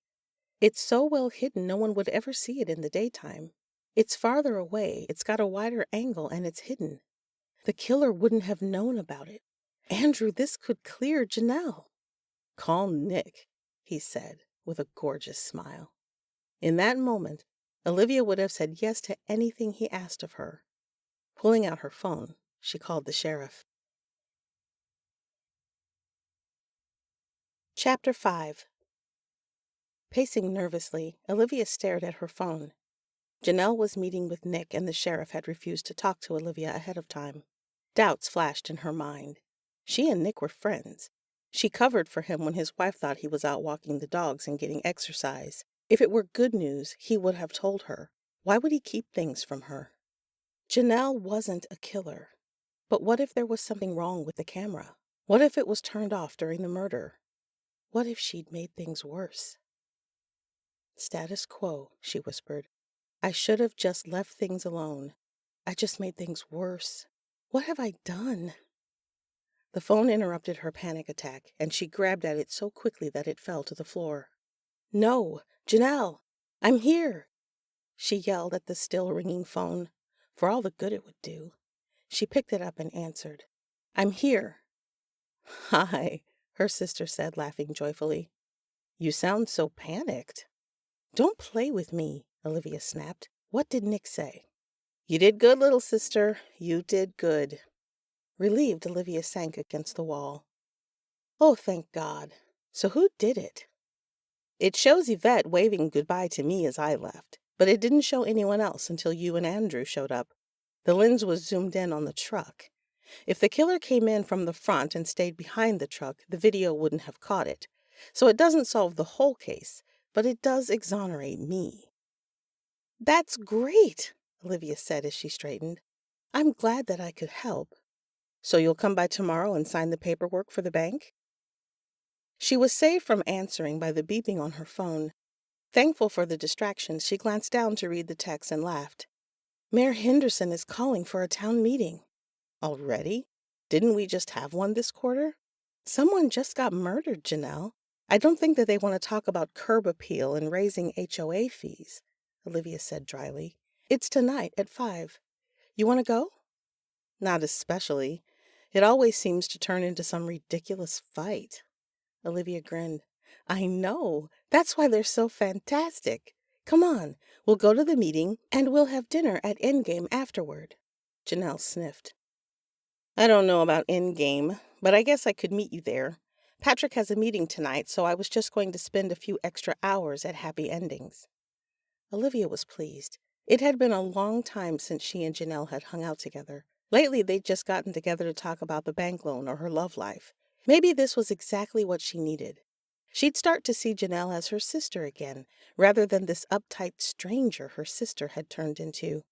It's so well hidden no one would ever see it in the daytime. It's farther away, it's got a wider angle, and it's hidden. The killer wouldn't have known about it. Andrew, this could clear Janelle. Call Nick, he said, with a gorgeous smile. In that moment, Olivia would have said yes to anything he asked of her. Pulling out her phone, she called the sheriff. Chapter 5. Pacing nervously, Olivia stared at her phone. Janelle was meeting with Nick, and the sheriff had refused to talk to Olivia ahead of time. Doubts flashed in her mind. She and Nick were friends. She covered for him when his wife thought he was out walking the dogs and getting exercise. If it were good news, he would have told her. Why would he keep things from her? Janelle wasn't a killer. But what if there was something wrong with the camera? What if it was turned off during the murder? What if she'd made things worse? Status quo, she whispered. I should have just left things alone. I just made things worse. What have I done? The phone interrupted her panic attack, and she grabbed at it so quickly that it fell to the floor. No, Janelle, I'm here, she yelled at the still ringing phone, for all the good it would do. She picked it up and answered. I'm here. Hi, her sister said, laughing joyfully. You sound so panicked. Don't play with me, Olivia snapped. What did Nick say? You did good, little sister. You did good. Relieved, Olivia sank against the wall. Oh, thank God. So who did it? It shows Yvette waving goodbye to me as I left, but it didn't show anyone else until you and Andrew showed up. The lens was zoomed in on the truck. If the killer came in from the front and stayed behind the truck, the video wouldn't have caught it. So it doesn't solve the whole case, but it does exonerate me. That's great, Olivia said as she straightened. I'm glad that I could help. So you'll come by tomorrow and sign the paperwork for the bank? She was saved from answering by the beeping on her phone. Thankful for the distraction, she glanced down to read the text and laughed. Mayor Henderson is calling for a town meeting. Already? Didn't we just have one this quarter? Someone just got murdered, Janelle. I don't think that they want to talk about curb appeal and raising HOA fees, Olivia said dryly. It's tonight at 5. You want to go? Not especially. It always seems to turn into some ridiculous fight. Olivia grinned. I know. That's why they're so fantastic. Come on, we'll go to the meeting, and we'll have dinner at Endgame afterward. Janelle sniffed. I don't know about Endgame, but I guess I could meet you there. Patrick has a meeting tonight, so I was just going to spend a few extra hours at Happy Endings. Olivia was pleased. It had been a long time since she and Janelle had hung out together. Lately, they'd just gotten together to talk about the bank loan or her love life. Maybe this was exactly what she needed. She'd start to see Janelle as her sister again, rather than this uptight stranger her sister had turned into.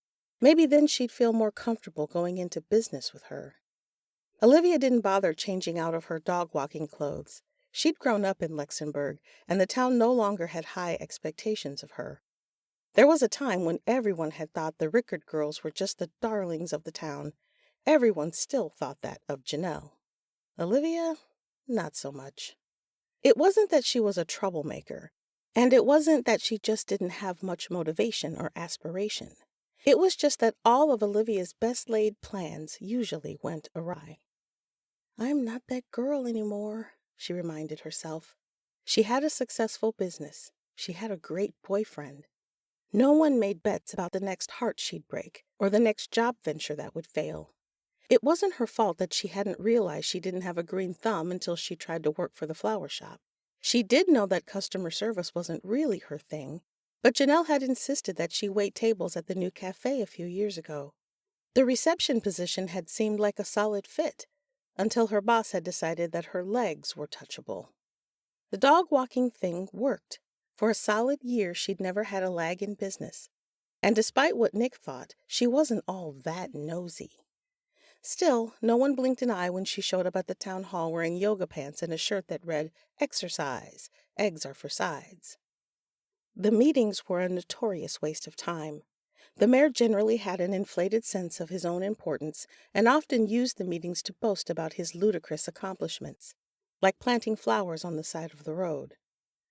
Maybe then she'd feel more comfortable going into business with her. Olivia didn't bother changing out of her dog-walking clothes. She'd grown up in Luxembourg, and the town no longer had high expectations of her. There was a time when everyone had thought the Rickard girls were just the darlings of the town. Everyone still thought that of Janelle. Olivia, not so much. It wasn't that she was a troublemaker, and it wasn't that she just didn't have much motivation or aspiration. It was just that all of Olivia's best-laid plans usually went awry. I'm not that girl anymore, she reminded herself. She had a successful business. She had a great boyfriend. No one made bets about the next heart she'd break or the next job venture that would fail. It wasn't her fault that she hadn't realized she didn't have a green thumb until she tried to work for the flower shop. She did know that customer service wasn't really her thing, but Janelle had insisted that she wait tables at the new cafe a few years ago. The reception position had seemed like a solid fit, until her boss had decided that her legs were touchable. The dog-walking thing worked. For a solid year, she'd never had a lag in business. And despite what Nick thought, she wasn't all that nosy. Still, no one blinked an eye when she showed up at the town hall wearing yoga pants and a shirt that read, "Exercise. Eggs are for sides." The meetings were a notorious waste of time. The mayor generally had an inflated sense of his own importance and often used the meetings to boast about his ludicrous accomplishments, like planting flowers on the side of the road.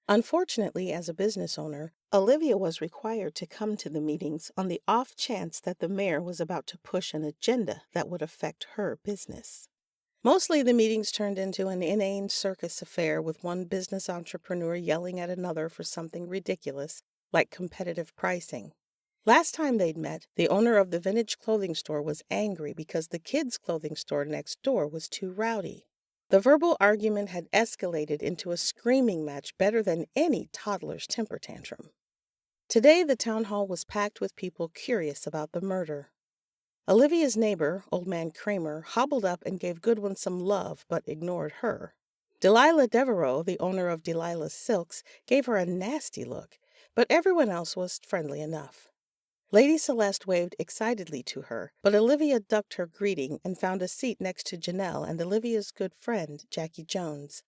Unfortunately, as a business owner, Olivia was required to come to the meetings on the off chance that the mayor was about to push an agenda that would affect her business. Mostly the meetings turned into an inane circus affair with one business entrepreneur yelling at another for something ridiculous, like competitive pricing. Last time they'd met, the owner of the vintage clothing store was angry because the kids' clothing store next door was too rowdy. The verbal argument had escalated into a screaming match better than any toddler's temper tantrum. Today, the town hall was packed with people curious about the murder. Olivia's neighbor, Old Man Kramer, hobbled up and gave Goodwin some love, but ignored her. Delilah Devereaux, the owner of Delilah's Silks, gave her a nasty look, but everyone else was friendly enough. Lady Celeste waved excitedly to her, but Olivia ducked her greeting and found a seat next to Janelle and Olivia's good friend, Jackie Jones.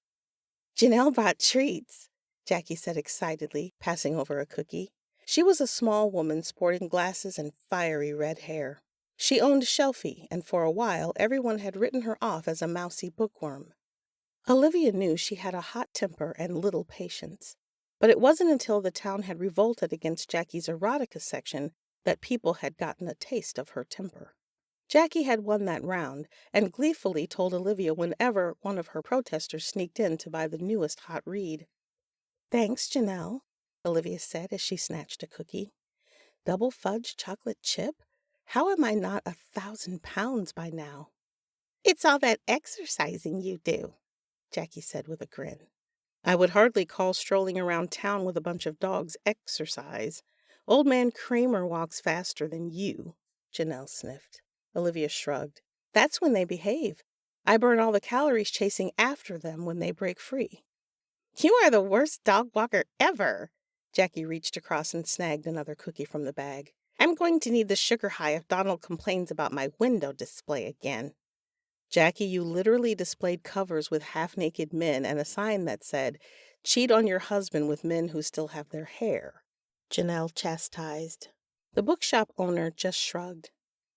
"Janelle brought treats," Jackie said excitedly, passing over a cookie. She was a small woman sporting glasses and fiery red hair. She owned Shelfie, and for a while everyone had written her off as a mousy bookworm. Olivia knew she had a hot temper and little patience, but it wasn't until the town had revolted against Jackie's erotica section that people had gotten a taste of her temper. Jackie had won that round and gleefully told Olivia whenever one of her protesters sneaked in to buy the newest hot read. "Thanks, Janelle," Olivia said as she snatched a cookie. "Double fudge chocolate chip? How am I not 1,000 pounds by now?" "It's all that exercising you do," Jackie said with a grin. "I would hardly call strolling around town with a bunch of dogs exercise. Old Man Kramer walks faster than you," Janelle sniffed. Olivia shrugged. "That's when they behave. I burn all the calories chasing after them when they break free." "You are the worst dog walker ever." Jackie reached across and snagged another cookie from the bag. "I'm going to need the sugar high if Donald complains about my window display again." "Jackie, you literally displayed covers with half-naked men and a sign that said, 'Cheat on your husband with men who still have their hair,'" Janelle chastised. The bookshop owner just shrugged.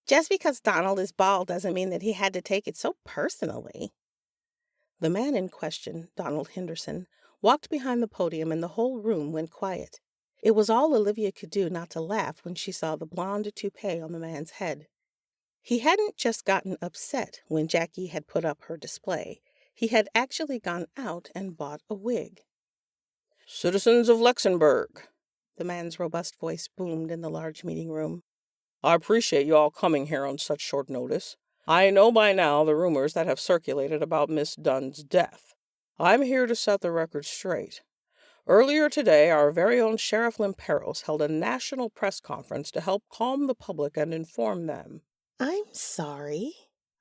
"Just because Donald is bald doesn't mean that he had to take it so personally." The man in question, Donald Henderson, walked behind the podium and the whole room went quiet. It was all Olivia could do not to laugh when she saw the blonde toupee on the man's head. He hadn't just gotten upset when Jackie had put up her display. He had actually gone out and bought a wig. "Citizens of Luxembourg," the man's robust voice boomed in the large meeting room. "I appreciate you all coming here on such short notice. I know by now the rumors that have circulated about Miss Dunn's death. I'm here to set the record straight. Earlier today, our very own Sheriff Limperos held a national press conference to help calm the public and inform them." "I'm sorry,"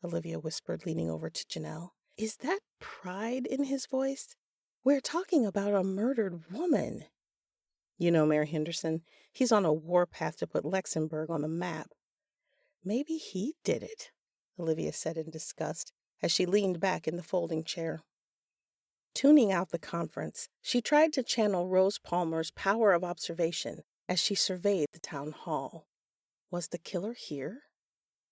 Olivia whispered, leaning over to Janelle. "Is that pride in his voice? We're talking about a murdered woman." "You know Mayor Henderson, he's on a warpath to put Luxembourg on the map." "Maybe he did it," Olivia said in disgust as she leaned back in the folding chair. Tuning out the conference, she tried to channel Rose Palmer's power of observation as she surveyed the town hall. Was the killer here?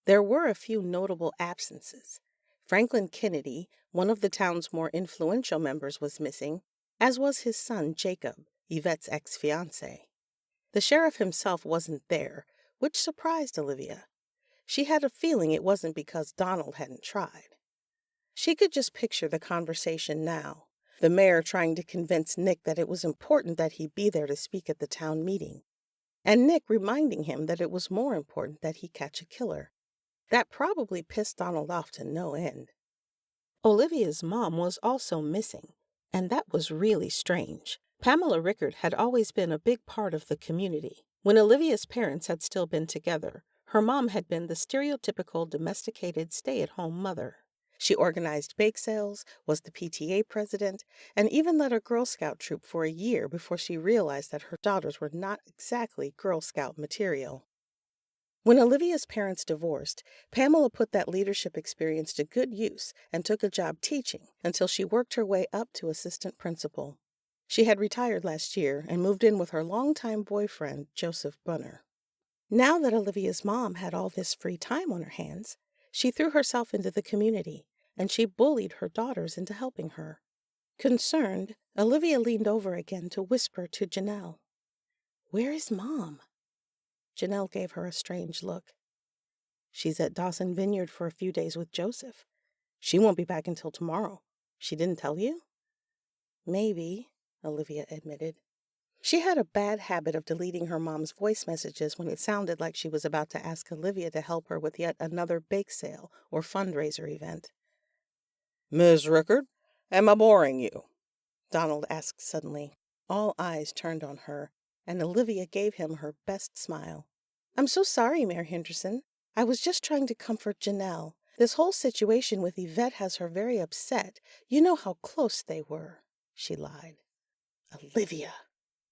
There were a few notable absences. Franklin Kennedy, one of the town's more influential members, was missing, as was his son Jacob, Yvette's ex-fiancé. The sheriff himself wasn't there, which surprised Olivia. She had a feeling it wasn't because Donald hadn't tried. She could just picture the conversation now, the mayor trying to convince Nick that it was important that he be there to speak at the town meeting, and Nick reminding him that it was more important that he catch a killer. That probably pissed Donald off to no end. Olivia's mom was also missing, and that was really strange. Pamela Rickard had always been a big part of the community. When Olivia's parents had still been together, her mom had been the stereotypical domesticated stay-at-home mother. She organized bake sales, was the PTA president, and even led a Girl Scout troop for a year before she realized that her daughters were not exactly Girl Scout material. When Olivia's parents divorced, Pamela put that leadership experience to good use and took a job teaching until she worked her way up to assistant principal. She had retired last year and moved in with her longtime boyfriend, Joseph Bunner. Now that Olivia's mom had all this free time on her hands, she threw herself into the community, and she bullied her daughters into helping her. Concerned, Olivia leaned over again to whisper to Janelle, "Where is Mom?" Janelle gave her a strange look. "She's at Dawson Vineyard for a few days with Joseph. She won't be back until tomorrow. She didn't tell you?" "Maybe," Olivia admitted. She had a bad habit of deleting her mom's voice messages when it sounded like she was about to ask Olivia to help her with yet another bake sale or fundraiser event. "Ms. Rickard, am I boring you?" Donald asked suddenly. All eyes turned on her, and Olivia gave him her best smile. "I'm so sorry, Mayor Henderson. I was just trying to comfort Janelle. This whole situation with Yvette has her very upset. You know how close they were," she lied. "Olivia,"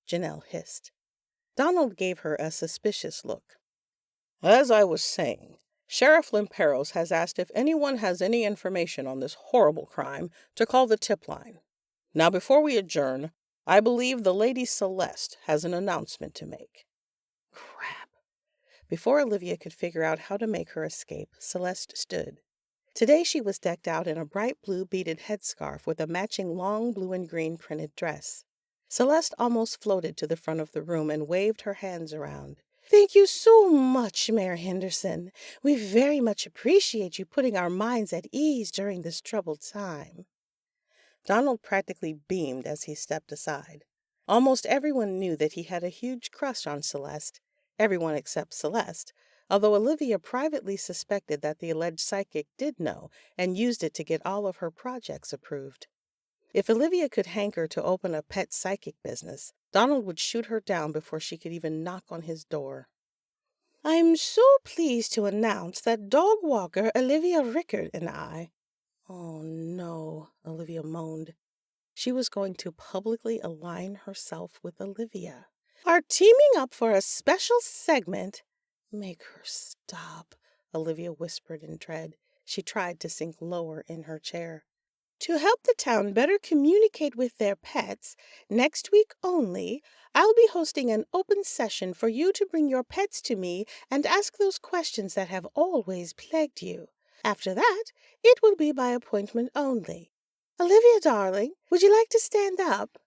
Janelle hissed. Donald gave her a suspicious look. "As I was saying, Sheriff Limperos has asked if anyone has any information on this horrible crime to call the tip line. Now, before we adjourn, I believe the Lady Celeste has an announcement to make." Crap. Before Olivia could figure out how to make her escape, Celeste stood. Today she was decked out in a bright blue beaded headscarf with a matching long blue and green printed dress. Celeste almost floated to the front of the room and waved her hands around. "Thank you so much, Mayor Henderson. We very much appreciate you putting our minds at ease during this troubled time." Donald practically beamed as he stepped aside. Almost everyone knew that he had a huge crush on Celeste, everyone except Celeste, although Olivia privately suspected that the alleged psychic did know and used it to get all of her projects approved. If Olivia could hanker to open a pet psychic business, Donald would shoot her down before she could even knock on his door. "I'm so pleased to announce that dog walker Olivia Rickard and I—" Oh no, Olivia moaned. She was going to publicly align herself with Olivia. "Are teaming up for a special segment—" "Make her stop," Olivia whispered in dread. She tried to sink lower in her chair. "To help the town better communicate with their pets, next week only, I'll be hosting an open session for you to bring your pets to me and ask those questions that have always plagued you. After that, it will be by appointment only. Olivia, darling, would you like to stand up?"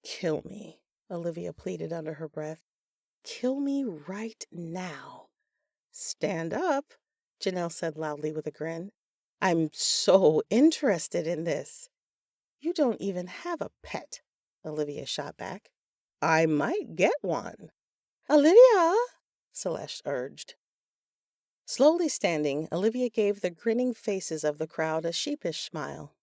"Kill me," Olivia pleaded under her breath. "Kill me right now." "Stand up," Janelle said loudly with a grin. "I'm so interested in this." "You don't even have a pet," Olivia shot back. "I might get one." "Olivia," Celeste urged. Slowly standing, Olivia gave the grinning faces of the crowd a sheepish smile.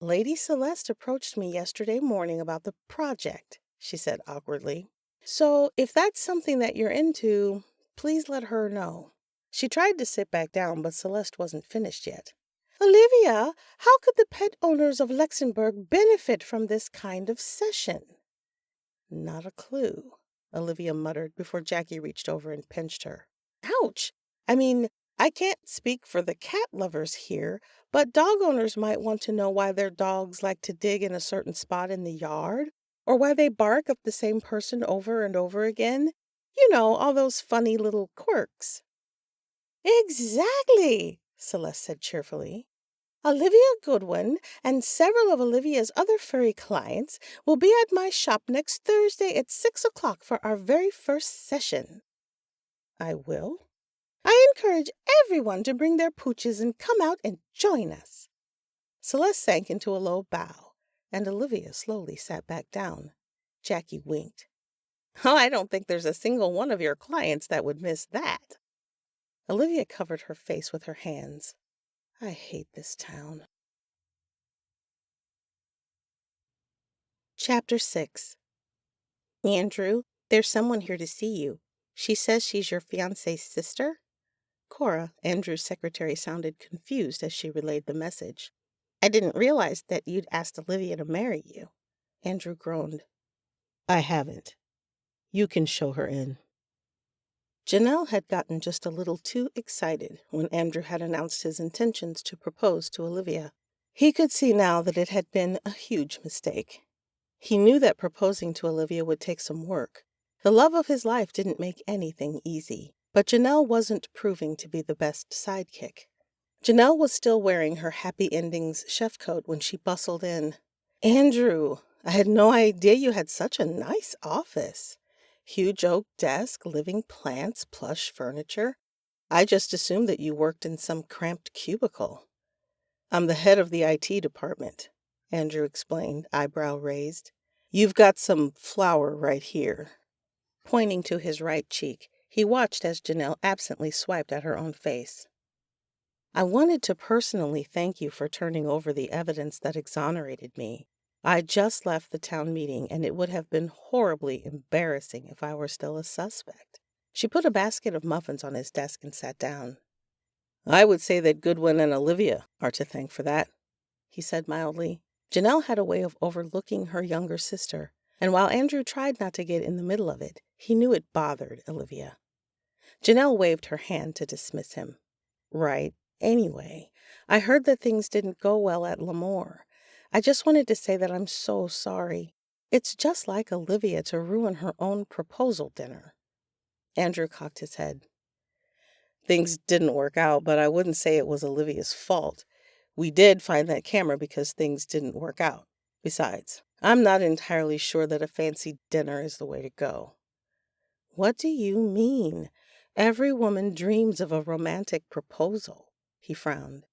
"Lady Celeste approached me yesterday morning about the project," she said awkwardly. "So if that's something that you're into, please let her know." She tried to sit back down, but Celeste wasn't finished yet. "Olivia, how could the pet owners of Luxembourg benefit from this kind of session?" "Not a clue," Olivia muttered before Jackie reached over and pinched her. "Ouch! I mean, I can't speak for the cat lovers here, but dog owners might want to know why their dogs like to dig in a certain spot in the yard, or why they bark at the same person over and over again. You know, all those funny little quirks." "Exactly," Celeste said cheerfully. "Olivia Goodwin and several of Olivia's other furry clients will be at my shop next Thursday at 6 o'clock for our very first session." "I will?" "I encourage everyone to bring their pooches and come out and join us." Celeste sank into a low bow, and Olivia slowly sat back down. Jackie winked. "Oh, I don't think there's a single one of your clients that would miss that." Olivia covered her face with her hands. I hate this town. Chapter 6. Andrew, there's someone here to see you. She says she's your fiancé's sister? Cora, Andrew's secretary, sounded confused as she relayed the message. I didn't realize that you'd asked Olivia to marry you. Andrew groaned. I haven't. You can show her in. Janelle had gotten just a little too excited when Andrew had announced his intentions to propose to Olivia. He could see now that it had been a huge mistake. He knew that proposing to Olivia would take some work. The love of his life didn't make anything easy, but Janelle wasn't proving to be the best sidekick. Janelle was still wearing her Happy Endings chef coat when she bustled in. Andrew, I had no idea you had such a nice office. Huge oak desk, living plants, plush furniture. I just assumed that you worked in some cramped cubicle. I'm the head of the IT department, Andrew explained, eyebrow raised. You've got some flour right here. Pointing to his right cheek, he watched as Janelle absently swiped at her own face. I wanted to personally thank you for turning over the evidence that exonerated me. I just left the town meeting, and it would have been horribly embarrassing if I were still a suspect. She put a basket of muffins on his desk and sat down. I would say that Goodwin and Olivia are to thank for that, he said mildly. Janelle had a way of overlooking her younger sister, and while Andrew tried not to get in the middle of it, he knew it bothered Olivia. Janelle waved her hand to dismiss him. Right. Anyway, I heard that things didn't go well at Lemoore. I just wanted to say that I'm so sorry. It's just like Olivia to ruin her own proposal dinner. Andrew cocked his head. Things didn't work out, but I wouldn't say it was Olivia's fault. We did find that camera because things didn't work out. Besides, I'm not entirely sure that a fancy dinner is the way to go. What do you mean? Every woman dreams of a romantic proposal, he frowned.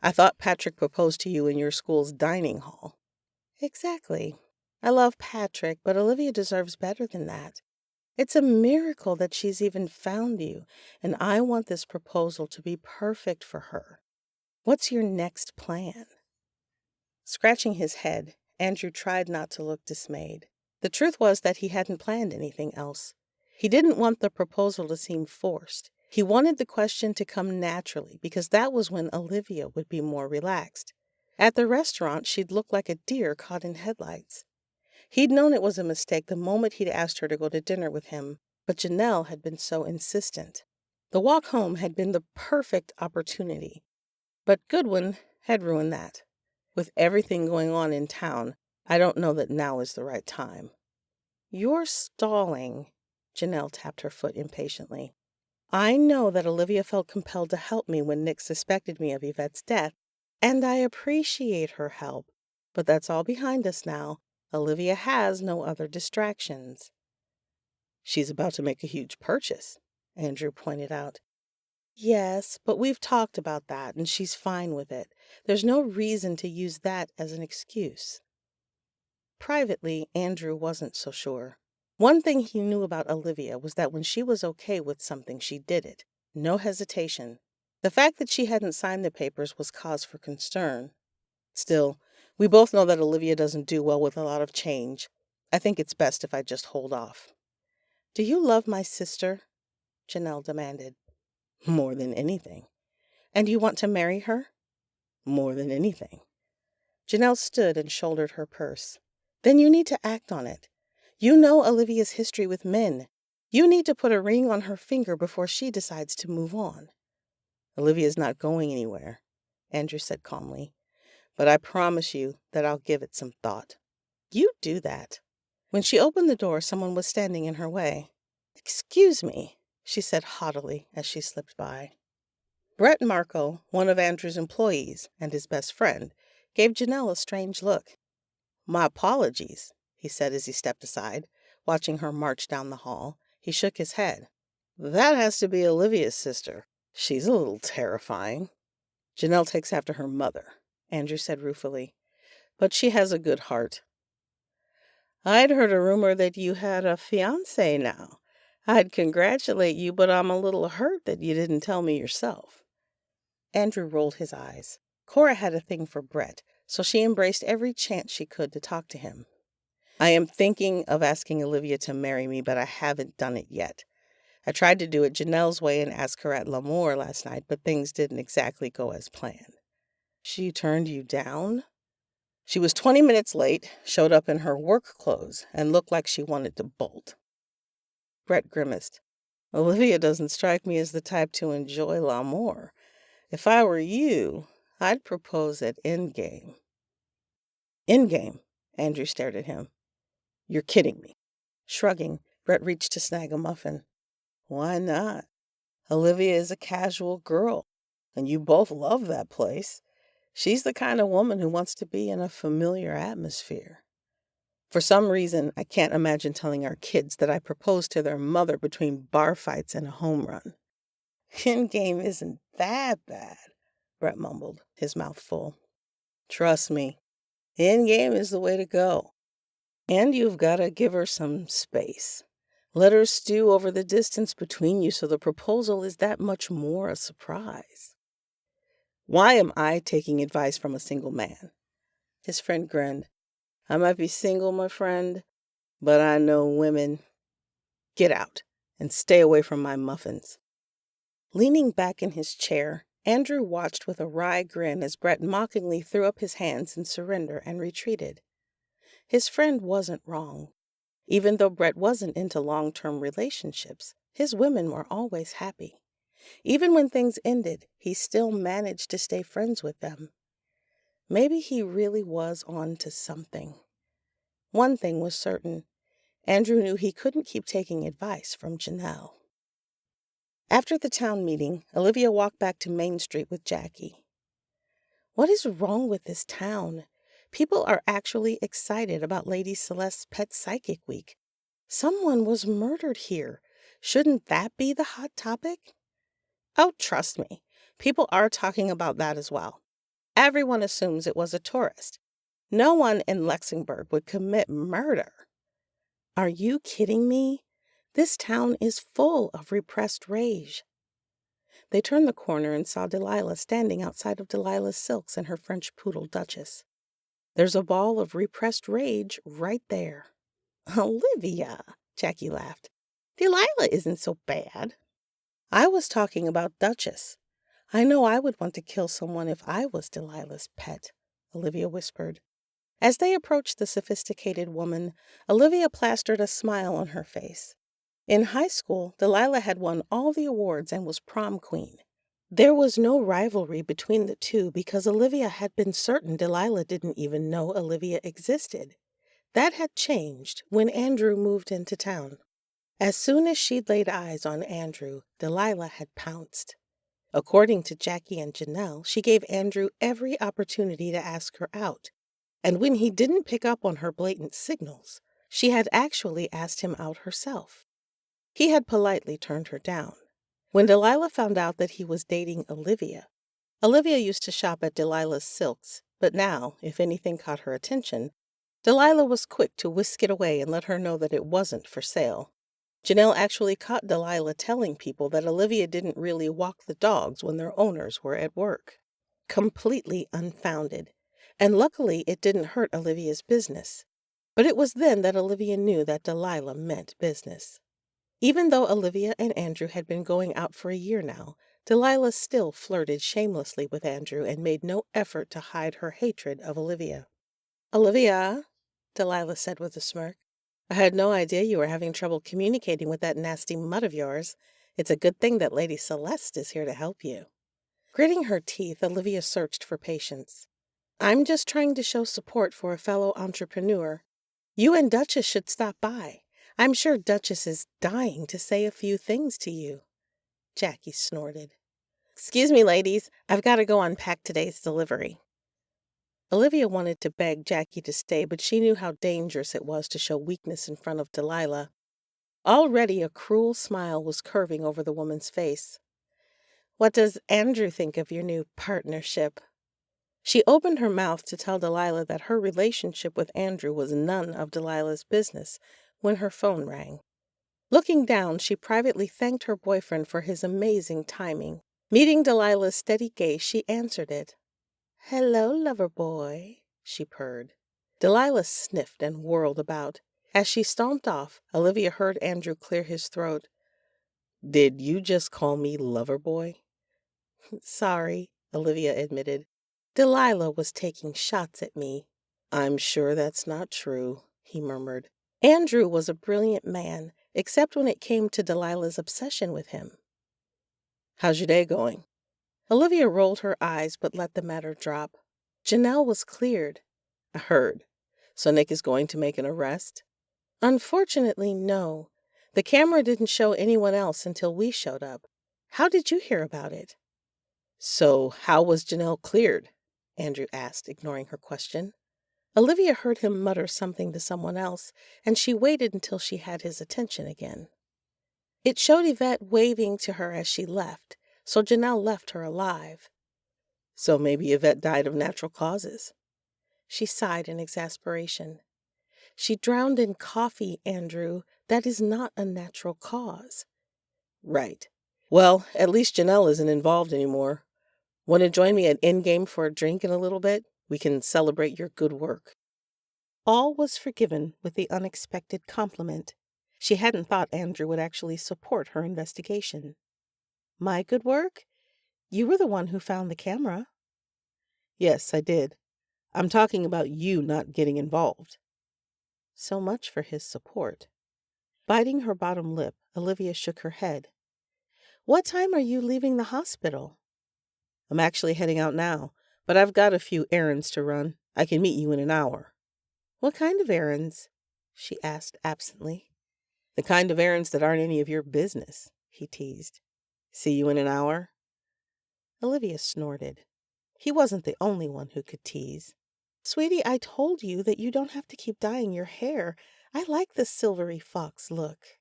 I thought Patrick proposed to you in your school's dining hall. Exactly. I love Patrick, but Olivia deserves better than that. It's a miracle that she's even found you, and I want this proposal to be perfect for her. What's your next plan? Scratching his head, Andrew tried not to look dismayed. The truth was that he hadn't planned anything else. He didn't want the proposal to seem forced. He wanted the question to come naturally because that was when Olivia would be more relaxed. At the restaurant, she'd look like a deer caught in headlights. He'd known it was a mistake the moment he'd asked her to go to dinner with him, but Janelle had been so insistent. The walk home had been the perfect opportunity, but Goodwin had ruined that. With everything going on in town, I don't know that now is the right time. You're stalling, Janelle tapped her foot impatiently. I know that Olivia felt compelled to help me when Nick suspected me of Yvette's death, and I appreciate her help, but that's all behind us now. Olivia has no other distractions. She's about to make a huge purchase, Andrew pointed out. Yes, but we've talked about that, and she's fine with it. There's no reason to use that as an excuse. Privately, Andrew wasn't so sure. One thing he knew about Olivia was that when she was okay with something, she did it. No hesitation. The fact that she hadn't signed the papers was cause for concern. Still, we both know that Olivia doesn't do well with a lot of change. I think it's best if I just hold off. Do you love my sister? Janelle demanded. More than anything. And you want to marry her? More than anything. Janelle stood and shouldered her purse. Then you need to act on it. You know Olivia's history with men. You need to put a ring on her finger before she decides to move on. Olivia's not going anywhere, Andrew said calmly. But I promise you that I'll give it some thought. You do that. When she opened the door, someone was standing in her way. Excuse me, she said haughtily as she slipped by. Brett Marco, one of Andrew's employees and his best friend, gave Janelle a strange look. My apologies, he said as he stepped aside, watching her march down the hall. He shook his head. That has to be Olivia's sister. She's a little terrifying. Janelle takes after her mother, Andrew said ruefully, but she has a good heart. I'd heard a rumor that you had a fiancé now. I'd congratulate you, but I'm a little hurt that you didn't tell me yourself. Andrew rolled his eyes. Cora had a thing for Brett, so she embraced every chance she could to talk to him. I am thinking of asking Olivia to marry me, but I haven't done it yet. I tried to do it Janelle's way and ask her at L'Amour last night, but things didn't exactly go as planned. She turned you down? She was 20 minutes late, showed up in her work clothes, and looked like she wanted to bolt. Brett grimaced. Olivia doesn't strike me as the type to enjoy L'Amour. If I were you, I'd propose at Endgame. Endgame? Andrew stared at him. You're kidding me. Shrugging, Brett reached to snag a muffin. Why not? Olivia is a casual girl, and you both love that place. She's the kind of woman who wants to be in a familiar atmosphere. For some reason, I can't imagine telling our kids that I proposed to their mother between bar fights and a home run. Endgame isn't that bad, Brett mumbled, his mouth full. Trust me, Endgame is the way to go. And you've got to give her some space. Let her stew over the distance between you so the proposal is that much more a surprise. Why am I taking advice from a single man? His friend grinned. I might be single, my friend, but I know women. Get out and stay away from my muffins. Leaning back in his chair, Andrew watched with a wry grin as Brett mockingly threw up his hands in surrender and retreated. His friend wasn't wrong. Even though Brett wasn't into long-term relationships, his women were always happy. Even when things ended, he still managed to stay friends with them. Maybe he really was on to something. One thing was certain. Andrew knew he couldn't keep taking advice from Janelle. After the town meeting, Olivia walked back to Main Street with Jackie. What is wrong with this town? People are actually excited about Lady Celeste's Pet Psychic Week. Someone was murdered here. Shouldn't that be the hot topic? Oh, trust me, people are talking about that as well. Everyone assumes it was a tourist. No one in Luxembourg would commit murder. Are you kidding me? This town is full of repressed rage. They turned the corner and saw Delilah standing outside of Delilah's Silks and her French poodle Duchess. There's a ball of repressed rage right there. Olivia, Jackie laughed. Delilah isn't so bad. I was talking about Duchess. I know I would want to kill someone if I was Delilah's pet, Olivia whispered. As they approached the sophisticated woman, Olivia plastered a smile on her face. In high school, Delilah had won all the awards and was prom queen. There was no rivalry between the two because Olivia had been certain Delilah didn't even know Olivia existed. That had changed when Andrew moved into town. As soon as she'd laid eyes on Andrew, Delilah had pounced. According to Jackie and Janelle, she gave Andrew every opportunity to ask her out. And when he didn't pick up on her blatant signals, she had actually asked him out herself. He had politely turned her down. When Delilah found out that he was dating Olivia used to shop at Delilah's Silks, but now, if anything caught her attention, Delilah was quick to whisk it away and let her know that it wasn't for sale. Janelle actually caught Delilah telling people that Olivia didn't really walk the dogs when their owners were at work. Completely unfounded. And luckily it didn't hurt Olivia's business. But it was then that Olivia knew that Delilah meant business. Even though Olivia and Andrew had been going out for a year now, Delilah still flirted shamelessly with Andrew and made no effort to hide her hatred of Olivia. Olivia, Delilah said with a smirk, I had no idea you were having trouble communicating with that nasty mutt of yours. It's a good thing that Lady Celeste is here to help you. Gritting her teeth, Olivia searched for patience. I'm just trying to show support for a fellow entrepreneur. You and Duchess should stop by. I'm sure Duchess is dying to say a few things to you. Jackie snorted. Excuse me, ladies. I've got to go unpack today's delivery. Olivia wanted to beg Jackie to stay, but she knew how dangerous it was to show weakness in front of Delilah. Already a cruel smile was curving over the woman's face. What does Andrew think of your new partnership? She opened her mouth to tell Delilah that her relationship with Andrew was none of Delilah's business when her phone rang. Looking down, she privately thanked her boyfriend for his amazing timing. Meeting Delilah's steady gaze, she answered it. "Hello, lover boy," she purred. Delilah sniffed and whirled about. As she stomped off, Olivia heard Andrew clear his throat. "Did you just call me lover boy?" "Sorry," Olivia admitted. "Delilah was taking shots at me." "I'm sure that's not true," he murmured. Andrew was a brilliant man, except when it came to Delilah's obsession with him. "How's your day going?" Olivia rolled her eyes but let the matter drop. Janelle was cleared. "I heard. So Nick is going to make an arrest?" "Unfortunately, no. The camera didn't show anyone else until we showed up. How did you hear about it?" "So how was Janelle cleared?" Andrew asked, ignoring her question. Olivia heard him mutter something to someone else, and she waited until she had his attention again. "It showed Yvette waving to her as she left, so Janelle left her alive." "So maybe Yvette died of natural causes." She sighed in exasperation. "She drowned in coffee, Andrew. That is not a natural cause." "Right. Well, at least Janelle isn't involved anymore. Want to join me at Endgame for a drink in a little bit? We can celebrate your good work." All was forgiven with the unexpected compliment. She hadn't thought Andrew would actually support her investigation. "My good work? You were the one who found the camera." "Yes, I did. I'm talking about you not getting involved." So much for his support. Biting her bottom lip, Olivia shook her head. "What time are you leaving the hospital?" "I'm actually heading out now, but I've got a few errands to run. I can meet you in an hour." "What kind of errands?" she asked absently. "The kind of errands that aren't any of your business," he teased. "See you in an hour?" Olivia snorted. He wasn't the only one who could tease. "Sweetie, I told you that you don't have to keep dyeing your hair. I like the silvery fox look."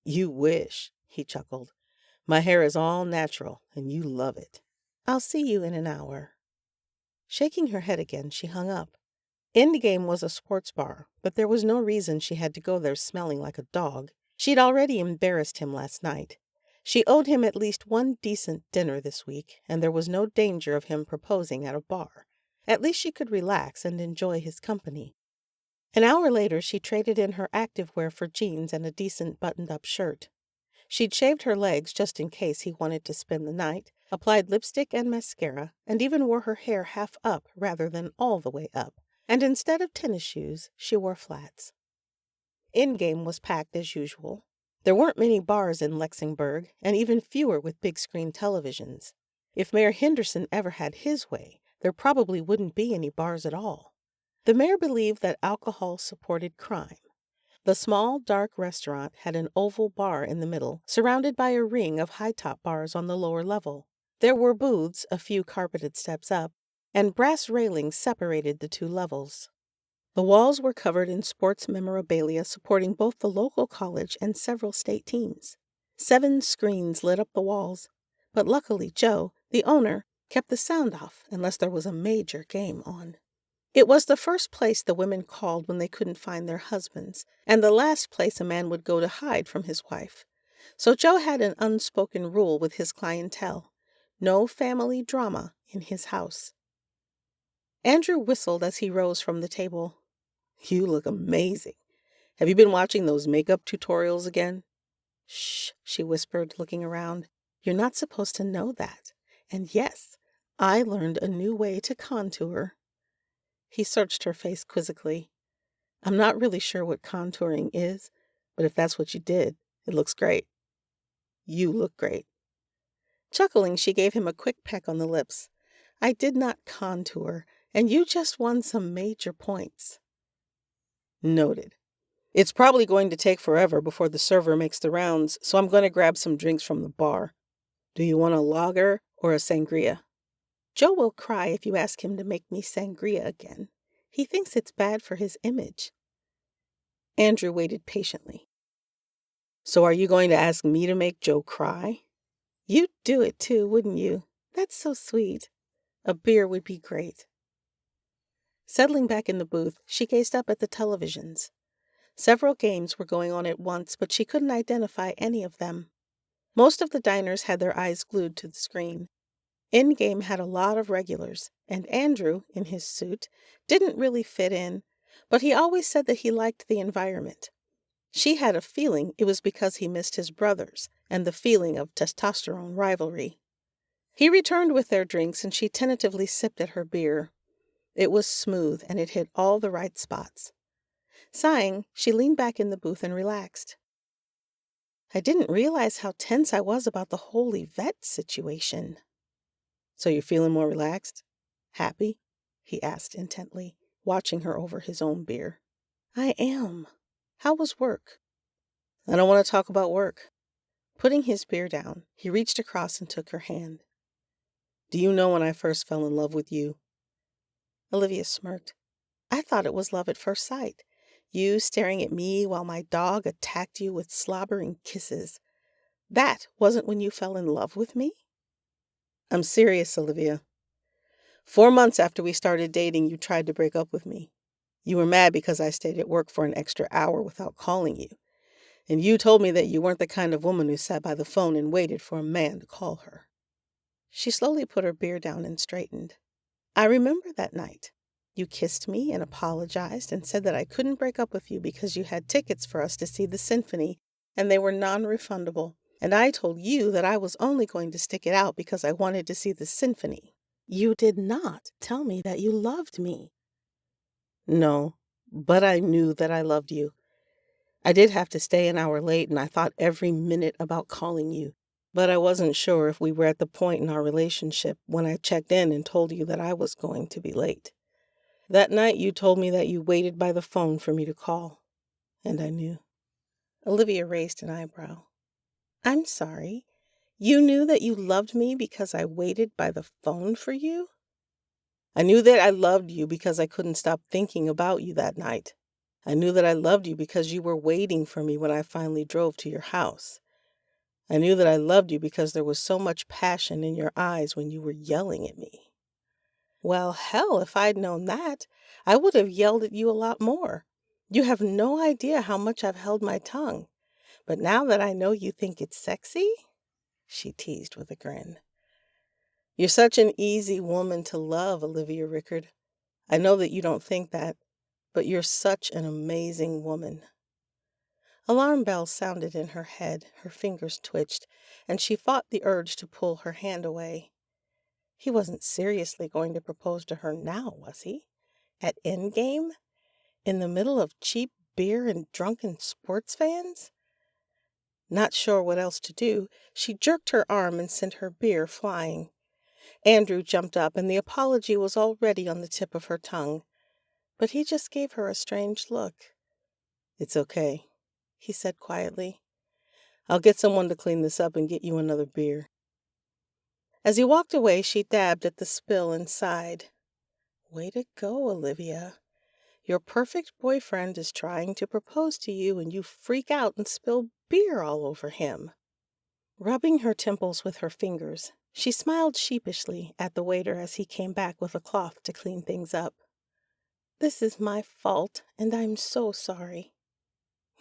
"You wish," he chuckled. "My hair is all natural, and you love it." "I'll see you in an hour." Shaking her head again, she hung up. Endgame was a sports bar, but there was no reason she had to go there smelling like a dog. She'd already embarrassed him last night. She owed him at least one decent dinner this week, and there was no danger of him proposing at a bar. At least she could relax and enjoy his company. An hour later, she traded in her activewear for jeans and a decent buttoned-up shirt. She'd shaved her legs just in case he wanted to spend the night, applied lipstick and mascara, and even wore her hair half up rather than all the way up. And instead of tennis shoes, she wore flats. Endgame was packed as usual. There weren't many bars in Lexingburg, and even fewer with big-screen televisions. If Mayor Henderson ever had his way, there probably wouldn't be any bars at all. The mayor believed that alcohol supported crime. The small, dark restaurant had an oval bar in the middle, surrounded by a ring of high-top bars on the lower level. There were booths a few carpeted steps up, and brass railings separated the two levels. The walls were covered in sports memorabilia supporting both the local college and several state teams. 7 screens lit up the walls, but luckily Joe, the owner, kept the sound off unless there was a major game on. It was the first place the women called when they couldn't find their husbands, and the last place a man would go to hide from his wife. So Joe had an unspoken rule with his clientele: no family drama in his house. Andrew whistled as he rose from the table. "You look amazing. Have you been watching those makeup tutorials again?" "Shh," she whispered, looking around. "You're not supposed to know that. And yes, I learned a new way to contour." He searched her face quizzically. "I'm not really sure what contouring is, but if that's what you did, it looks great." "You look great." Chuckling, she gave him a quick peck on the lips. "I did not contour, and you just won some major points." "Noted. It's probably going to take forever before the server makes the rounds, so I'm going to grab some drinks from the bar. Do you want a lager or a sangria?" "Joe will cry if you ask him to make me sangria again. He thinks it's bad for his image." Andrew waited patiently. "So are you going to ask me to make Joe cry?" "You'd do it too, wouldn't you? That's so sweet. A beer would be great." Settling back in the booth, she gazed up at the televisions. Several games were going on at once, but she couldn't identify any of them. Most of the diners had their eyes glued to the screen. In-game had a lot of regulars, and Andrew, in his suit, didn't really fit in, but he always said that he liked the environment. She had a feeling it was because he missed his brothers and the feeling of testosterone rivalry. He returned with their drinks, and she tentatively sipped at her beer. It was smooth, and it hit all the right spots. Sighing, she leaned back in the booth and relaxed. I didn't realize how tense I was about the whole Yvette situation. So you're feeling more relaxed? Happy? He asked intently, watching her over his own beer. I am. How was work? I don't want to talk about work. Putting his beer down, he reached across and took her hand. Do you know when I first fell in love with you? Olivia smirked. I thought it was love at first sight. You staring at me while my dog attacked you with slobbering kisses. That wasn't when you fell in love with me? I'm serious, Olivia. 4 months after we started dating, you tried to break up with me. You were mad because I stayed at work for an extra hour without calling you. And you told me that you weren't the kind of woman who sat by the phone and waited for a man to call her. She slowly put her beer down and straightened. I remember that night. You kissed me and apologized and said that I couldn't break up with you because you had tickets for us to see the symphony and they were non-refundable. And I told you that I was only going to stick it out because I wanted to see the symphony. You did not tell me that you loved me. No, but I knew that I loved you. I did have to stay an hour late, and I thought every minute about calling you. But I wasn't sure if we were at the point in our relationship when I checked in and told you that I was going to be late. That night you told me that you waited by the phone for me to call, and I knew. Olivia raised an eyebrow. I'm sorry. You knew that you loved me because I waited by the phone for you? I knew that I loved you because I couldn't stop thinking about you that night. I knew that I loved you because you were waiting for me when I finally drove to your house. I knew that I loved you because there was so much passion in your eyes when you were yelling at me. Well, hell, if I'd known that, I would have yelled at you a lot more. You have no idea how much I've held my tongue. But now that I know you think it's sexy, she teased with a grin. You're such an easy woman to love, Olivia Rickard. I know that you don't think that, but you're such an amazing woman. Alarm bells sounded in her head, her fingers twitched, and she fought the urge to pull her hand away. He wasn't seriously going to propose to her now, was he? At Endgame? In the middle of cheap beer and drunken sports fans? Not sure what else to do, she jerked her arm and sent her beer flying. Andrew jumped up, and the apology was already on the tip of her tongue. But he just gave her a strange look. It's okay, he said quietly. I'll get someone to clean this up and get you another beer. As he walked away, she dabbed at the spill and sighed. Way to go, Olivia. Your perfect boyfriend is trying to propose to you, and you freak out and spill beer all over him. Rubbing her temples with her fingers, she smiled sheepishly at the waiter as he came back with a cloth to clean things up. This is my fault, and I'm so sorry.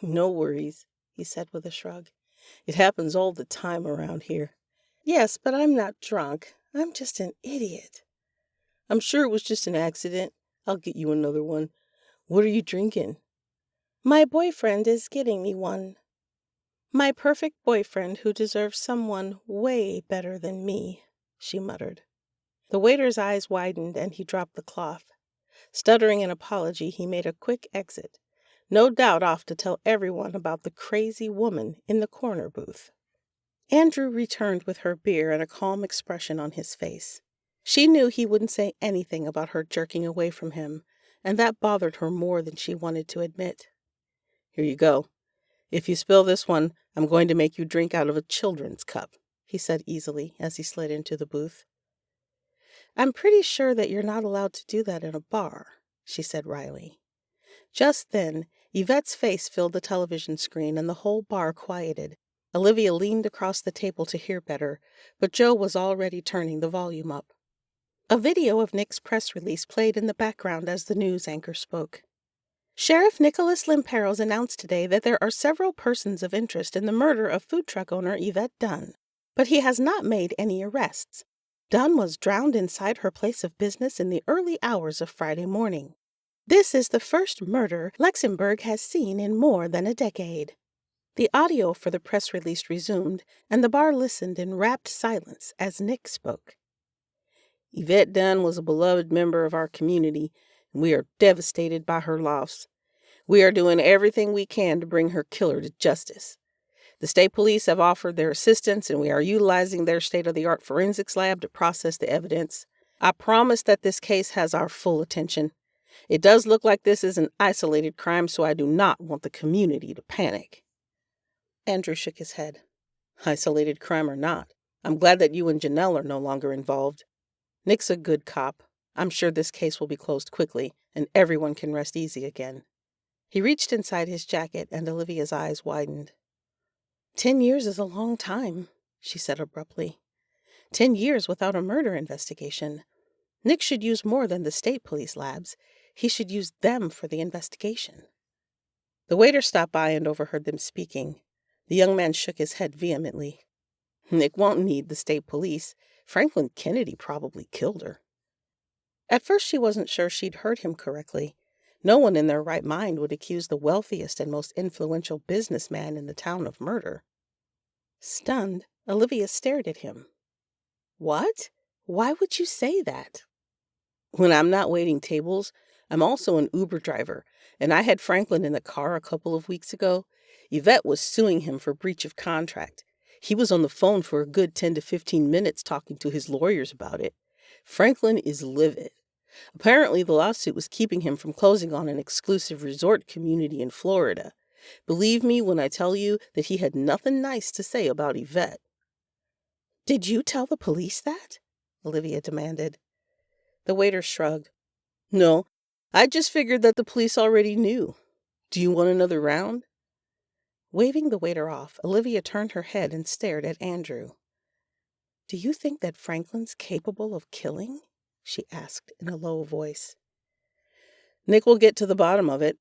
No worries, he said with a shrug. It happens all the time around here. Yes, but I'm not drunk. I'm just an idiot. I'm sure it was just an accident. I'll get you another one. What are you drinking? My boyfriend is getting me one. My perfect boyfriend who deserves someone way better than me, she muttered. The waiter's eyes widened and he dropped the cloth. Stuttering an apology, he made a quick exit, no doubt off to tell everyone about the crazy woman in the corner booth. Andrew returned with her beer and a calm expression on his face. She knew he wouldn't say anything about her jerking away from him, and that bothered her more than she wanted to admit. Here you go. If you spill this one, I'm going to make you drink out of a children's cup, he said easily as he slid into the booth. I'm pretty sure that you're not allowed to do that in a bar, she said wryly. Just then, Yvette's face filled the television screen and the whole bar quieted. Olivia leaned across the table to hear better, but Joe was already turning the volume up. A video of Nick's press release played in the background as the news anchor spoke. Sheriff Nicholas Limperos announced today that there are several persons of interest in the murder of food truck owner Yvette Dunn, but he has not made any arrests. Dunn was drowned inside her place of business in the early hours of Friday morning. This is the first murder Luxembourg has seen in more than a decade. The audio for the press release resumed, and the bar listened in rapt silence as Nick spoke. Yvette Dunn was a beloved member of our community, and we are devastated by her loss. We are doing everything we can to bring her killer to justice. The state police have offered their assistance, and we are utilizing their state-of-the-art forensics lab to process the evidence. I promise that this case has our full attention. It does look like this is an isolated crime, so I do not want the community to panic. Andrew shook his head. Isolated crime or not, I'm glad that you and Janelle are no longer involved. Nick's a good cop. I'm sure this case will be closed quickly, and everyone can rest easy again. He reached inside his jacket, and Olivia's eyes widened. 10 years is a long time, she said abruptly. 10 years without a murder investigation. Nick should use more than the state police labs. He should use them for the investigation. The waiter stopped by and overheard them speaking. The young man shook his head vehemently. Nick won't need the state police. Franklin Kennedy probably killed her. At first she wasn't sure she'd heard him correctly. No one in their right mind would accuse the wealthiest and most influential businessman in the town of murder. Stunned, Olivia stared at him. What? Why would you say that? When I'm not waiting tables, I'm also an Uber driver, and I had Franklin in the car a couple of weeks ago. Yvette was suing him for breach of contract. He was on the phone for a good 10 to 15 minutes talking to his lawyers about it. Franklin is livid. Apparently, the lawsuit was keeping him from closing on an exclusive resort community in Florida. Believe me when I tell you that he had nothing nice to say about Yvette. Did you tell the police that? Olivia demanded. The waiter shrugged. No, I just figured that the police already knew. Do you want another round? Waving the waiter off, Olivia turned her head and stared at Andrew. Do you think that Franklin's capable of killing? She asked in a low voice. Nick will get to the bottom of it,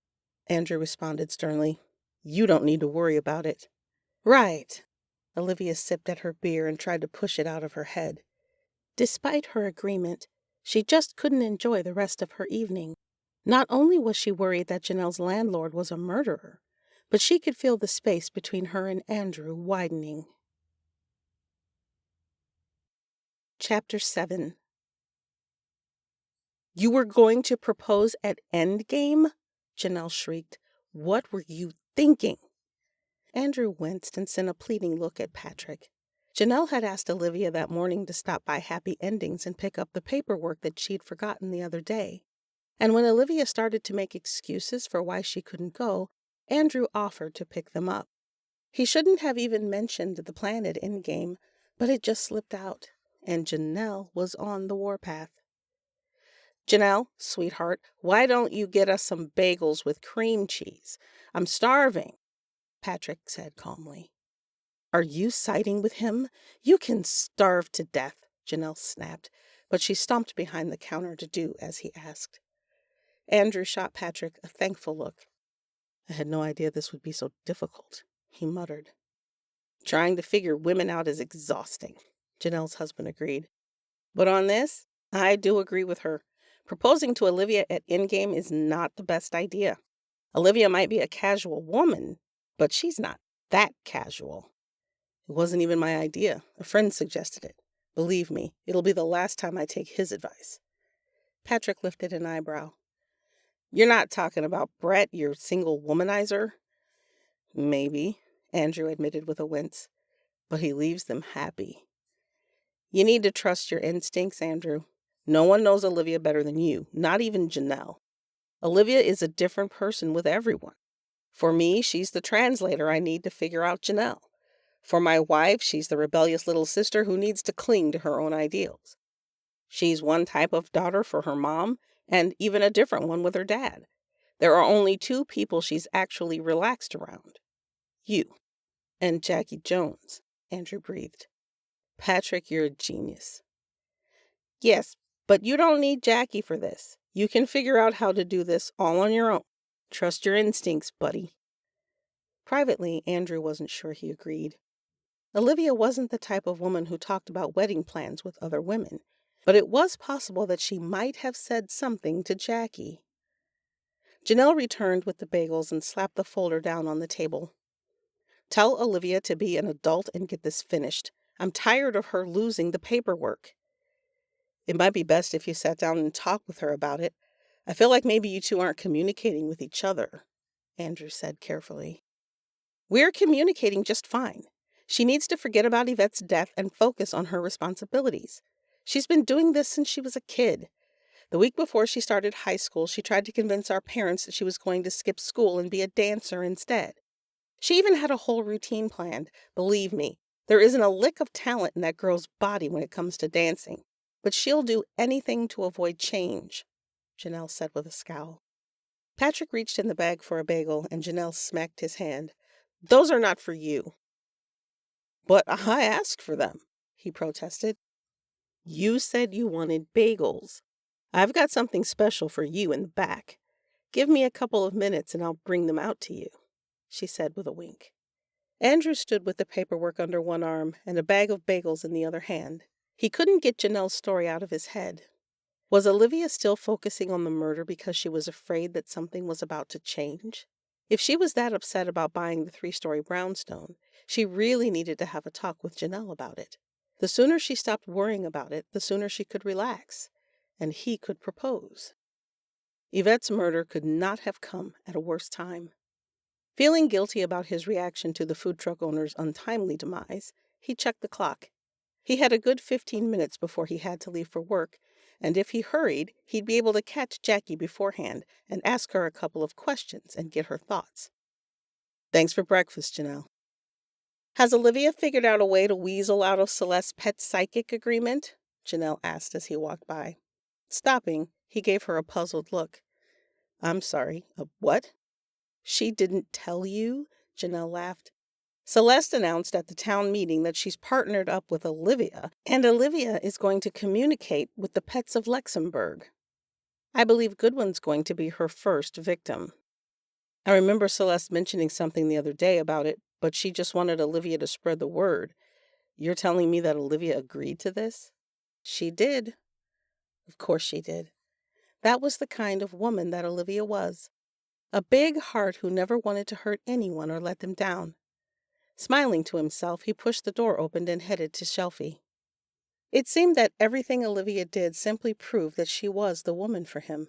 Andrew responded sternly. You don't need to worry about it. Right. Olivia sipped at her beer and tried to push it out of her head. Despite her agreement, she just couldn't enjoy the rest of her evening. Not only was she worried that Janelle's landlord was a murderer, but she could feel the space between her and Andrew widening. Chapter 7. You were going to propose at Endgame? Janelle shrieked. What were you thinking? Andrew winced and sent a pleading look at Patrick. Janelle had asked Olivia that morning to stop by Happy Endings and pick up the paperwork that she'd forgotten the other day. And when Olivia started to make excuses for why she couldn't go, Andrew offered to pick them up. He shouldn't have even mentioned the plan at Endgame, but it just slipped out, and Janelle was on the warpath. Janelle, sweetheart, why don't you get us some bagels with cream cheese? I'm starving, Patrick said calmly. Are you siding with him? You can starve to death, Janelle snapped, but she stomped behind the counter to do as he asked. Andrew shot Patrick a thankful look. I had no idea this would be so difficult, he muttered. Trying to figure women out is exhausting, Janelle's husband agreed. But on this, I do agree with her. Proposing to Olivia at Endgame is not the best idea. Olivia might be a casual woman, but she's not that casual. It wasn't even my idea. A friend suggested it. Believe me, it'll be the last time I take his advice. Patrick lifted an eyebrow. You're not talking about Brett, your single womanizer? Maybe, Andrew admitted with a wince, but he leaves them happy. You need to trust your instincts, Andrew. No one knows Olivia better than you, not even Janelle. Olivia is a different person with everyone. For me, she's the translator I need to figure out Janelle. For my wife, she's the rebellious little sister who needs to cling to her own ideals. She's one type of daughter for her mom, and even a different one with her dad. There are only two people she's actually relaxed around. You and Jackie Jones, Andrew breathed. Patrick, you're a genius. Yes, but you don't need Jackie for this. You can figure out how to do this all on your own. Trust your instincts, buddy. Privately, Andrew wasn't sure he agreed. Olivia wasn't the type of woman who talked about wedding plans with other women, but it was possible that she might have said something to Jackie. Janelle returned with the bagels and slapped the folder down on the table. Tell Olivia to be an adult and get this finished. I'm tired of her losing the paperwork. It might be best if you sat down and talked with her about it. I feel like maybe you two aren't communicating with each other, Andrew said carefully. We're communicating just fine. She needs to forget about Yvette's death and focus on her responsibilities. She's been doing this since she was a kid. The week before she started high school, she tried to convince our parents that she was going to skip school and be a dancer instead. She even had a whole routine planned. Believe me, there isn't a lick of talent in that girl's body when it comes to dancing. But she'll do anything to avoid change, Janelle said with a scowl. Patrick reached in the bag for a bagel, and Janelle smacked his hand. Those are not for you. But I asked for them, he protested. You said you wanted bagels. I've got something special for you in the back. Give me a couple of minutes and I'll bring them out to you, she said with a wink. Andrew stood with the paperwork under one arm and a bag of bagels in the other hand. He couldn't get Janelle's story out of his head. Was Olivia still focusing on the murder because she was afraid that something was about to change? If she was that upset about buying the 3-story brownstone, she really needed to have a talk with Janelle about it. The sooner she stopped worrying about it, the sooner she could relax, and he could propose. Yvette's murder could not have come at a worse time. Feeling guilty about his reaction to the food truck owner's untimely demise, he checked the clock. He had a good 15 minutes before he had to leave for work, and if he hurried, he'd be able to catch Jackie beforehand and ask her a couple of questions and get her thoughts. Thanks for breakfast, Janelle. Has Olivia figured out a way to weasel out of Celeste's pet psychic agreement? Janelle asked as he walked by. Stopping, he gave her a puzzled look. I'm sorry, a what? She didn't tell you? Janelle laughed. Celeste announced at the town meeting that she's partnered up with Olivia, and Olivia is going to communicate with the pets of Luxembourg. I believe Goodwin's going to be her first victim. I remember Celeste mentioning something the other day about it, but she just wanted Olivia to spread the word. You're telling me that Olivia agreed to this? She did. Of course she did. That was the kind of woman that Olivia was. A big heart who never wanted to hurt anyone or let them down. Smiling to himself, he pushed the door open and headed to Shelfie. It seemed that everything Olivia did simply proved that she was the woman for him.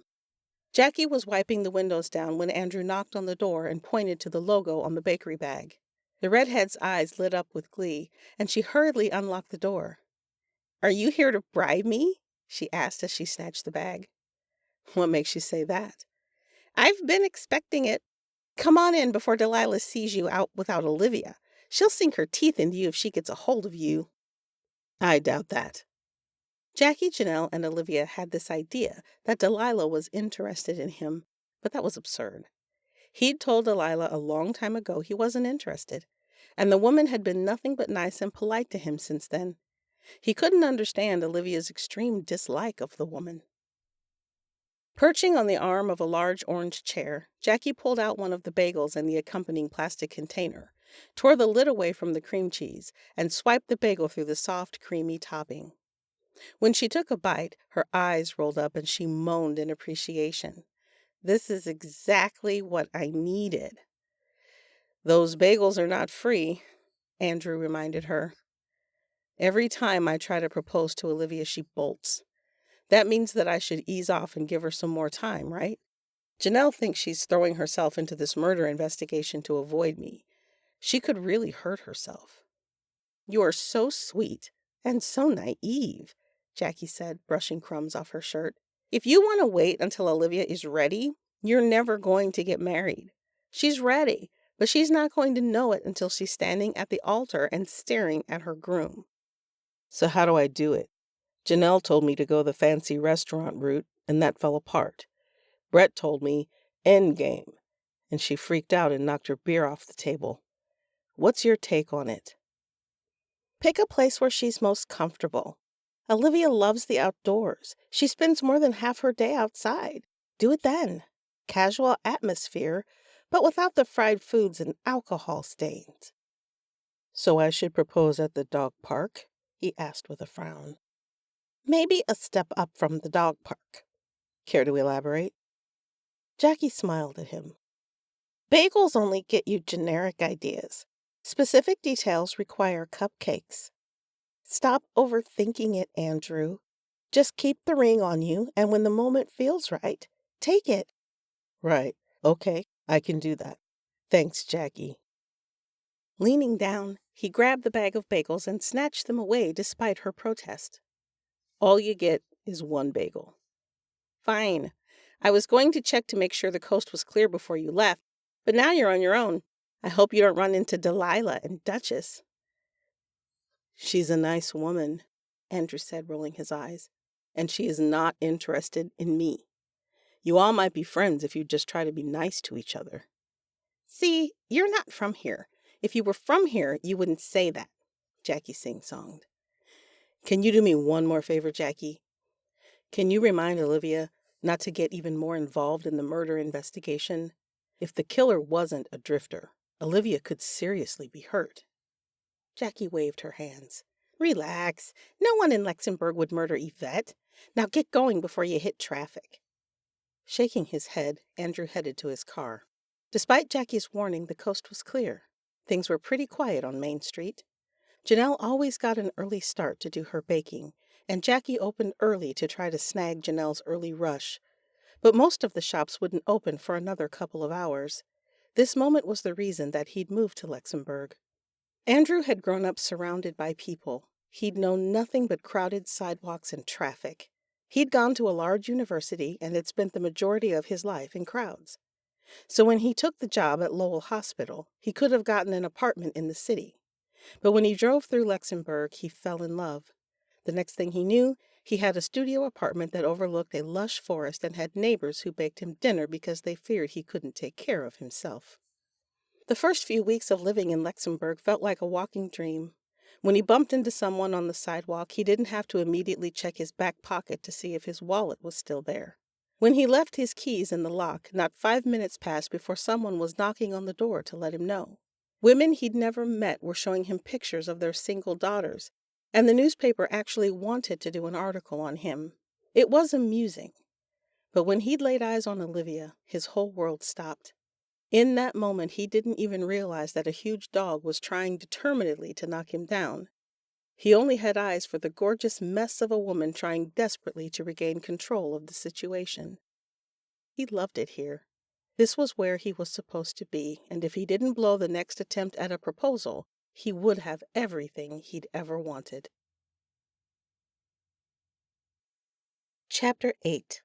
Jackie was wiping the windows down when Andrew knocked on the door and pointed to the logo on the bakery bag. The redhead's eyes lit up with glee, and she hurriedly unlocked the door. Are you here to bribe me? She asked as she snatched the bag. What makes you say that? I've been expecting it. Come on in before Delilah sees you out without Olivia. She'll sink her teeth into you if she gets a hold of you. I doubt that. Jackie, Janelle, and Olivia had this idea that Delilah was interested in him, but that was absurd. He'd told Delilah a long time ago he wasn't interested, and the woman had been nothing but nice and polite to him since then. He couldn't understand Olivia's extreme dislike of the woman. Perching on the arm of a large orange chair, Jackie pulled out one of the bagels and the accompanying plastic container, tore the lid away from the cream cheese, and swiped the bagel through the soft, creamy topping. When she took a bite, her eyes rolled up and she moaned in appreciation. This is exactly what I needed. Those bagels are not free, Andrew reminded her. Every time I try to propose to Olivia, she bolts. That means that I should ease off and give her some more time, right? Janelle thinks she's throwing herself into this murder investigation to avoid me. She could really hurt herself. You are so sweet and so naive, Jackie said, brushing crumbs off her shirt. If you want to wait until Olivia is ready, you're never going to get married. She's ready, but she's not going to know it until she's standing at the altar and staring at her groom. So how do I do it? Janelle told me to go the fancy restaurant route, and that fell apart. Brett told me, end game, and she freaked out and knocked her beer off the table. What's your take on it? Pick a place where she's most comfortable. Olivia loves the outdoors. She spends more than half her day outside. Do it then. casual atmosphere, but without the fried foods and alcohol stains. "So I should propose at the dog park?" he asked with a frown. "Maybe a step up from the dog park. Care to elaborate?" Jackie smiled at him. "Bagels only get you generic ideas. Specific details require cupcakes. Stop overthinking it, Andrew. Just keep the ring on you, and when the moment feels right, take it." "Right. Okay, I can do that. Thanks, Jackie." Leaning down, he grabbed the bag of bagels and snatched them away despite her protest. "All you get is one bagel." "Fine. I was going to check to make sure the coast was clear before you left, but now you're on your own. I hope you don't run into Delilah and Duchess." "She's a nice woman," Andrew said, rolling his eyes, "and she is not interested in me. You all might be friends if you just try to be nice to each other." "See, you're not from here. If you were from here, you wouldn't say that," Jackie sing-songed. "Can you do me one more favor, Jackie? Can you remind Olivia not to get even more involved in the murder investigation? If the killer wasn't a drifter, Olivia could seriously be hurt." Jackie waved her hands. "Relax. No one in Luxembourg would murder Yvette. Now get going before you hit traffic." Shaking his head, Andrew headed to his car. Despite Jackie's warning, the coast was clear. Things were pretty quiet on Main Street. Janelle always got an early start to do her baking, and Jackie opened early to try to snag Janelle's early rush. But most of the shops wouldn't open for another couple of hours. This moment was the reason that he'd moved to Luxembourg. Andrew had grown up surrounded by people. He'd known nothing but crowded sidewalks and traffic. He'd gone to a large university and had spent the majority of his life in crowds. So when he took the job at Lowell Hospital, he could have gotten an apartment in the city. But when he drove through Luxembourg, he fell in love. The next thing he knew, he had a studio apartment that overlooked a lush forest and had neighbors who baked him dinner because they feared he couldn't take care of himself. The first few weeks of living in Luxembourg felt like a walking dream. When he bumped into someone on the sidewalk, he didn't have to immediately check his back pocket to see if his wallet was still there. When he left his keys in the lock, not 5 minutes passed before someone was knocking on the door to let him know. Women he'd never met were showing him pictures of their single daughters, and the newspaper actually wanted to do an article on him. It was amusing. But when he'd laid eyes on Olivia, his whole world stopped. In that moment, he didn't even realize that a huge dog was trying determinedly to knock him down. He only had eyes for the gorgeous mess of a woman trying desperately to regain control of the situation. He loved it here. This was where he was supposed to be, and if he didn't blow the next attempt at a proposal, he would have everything he'd ever wanted. Chapter 8.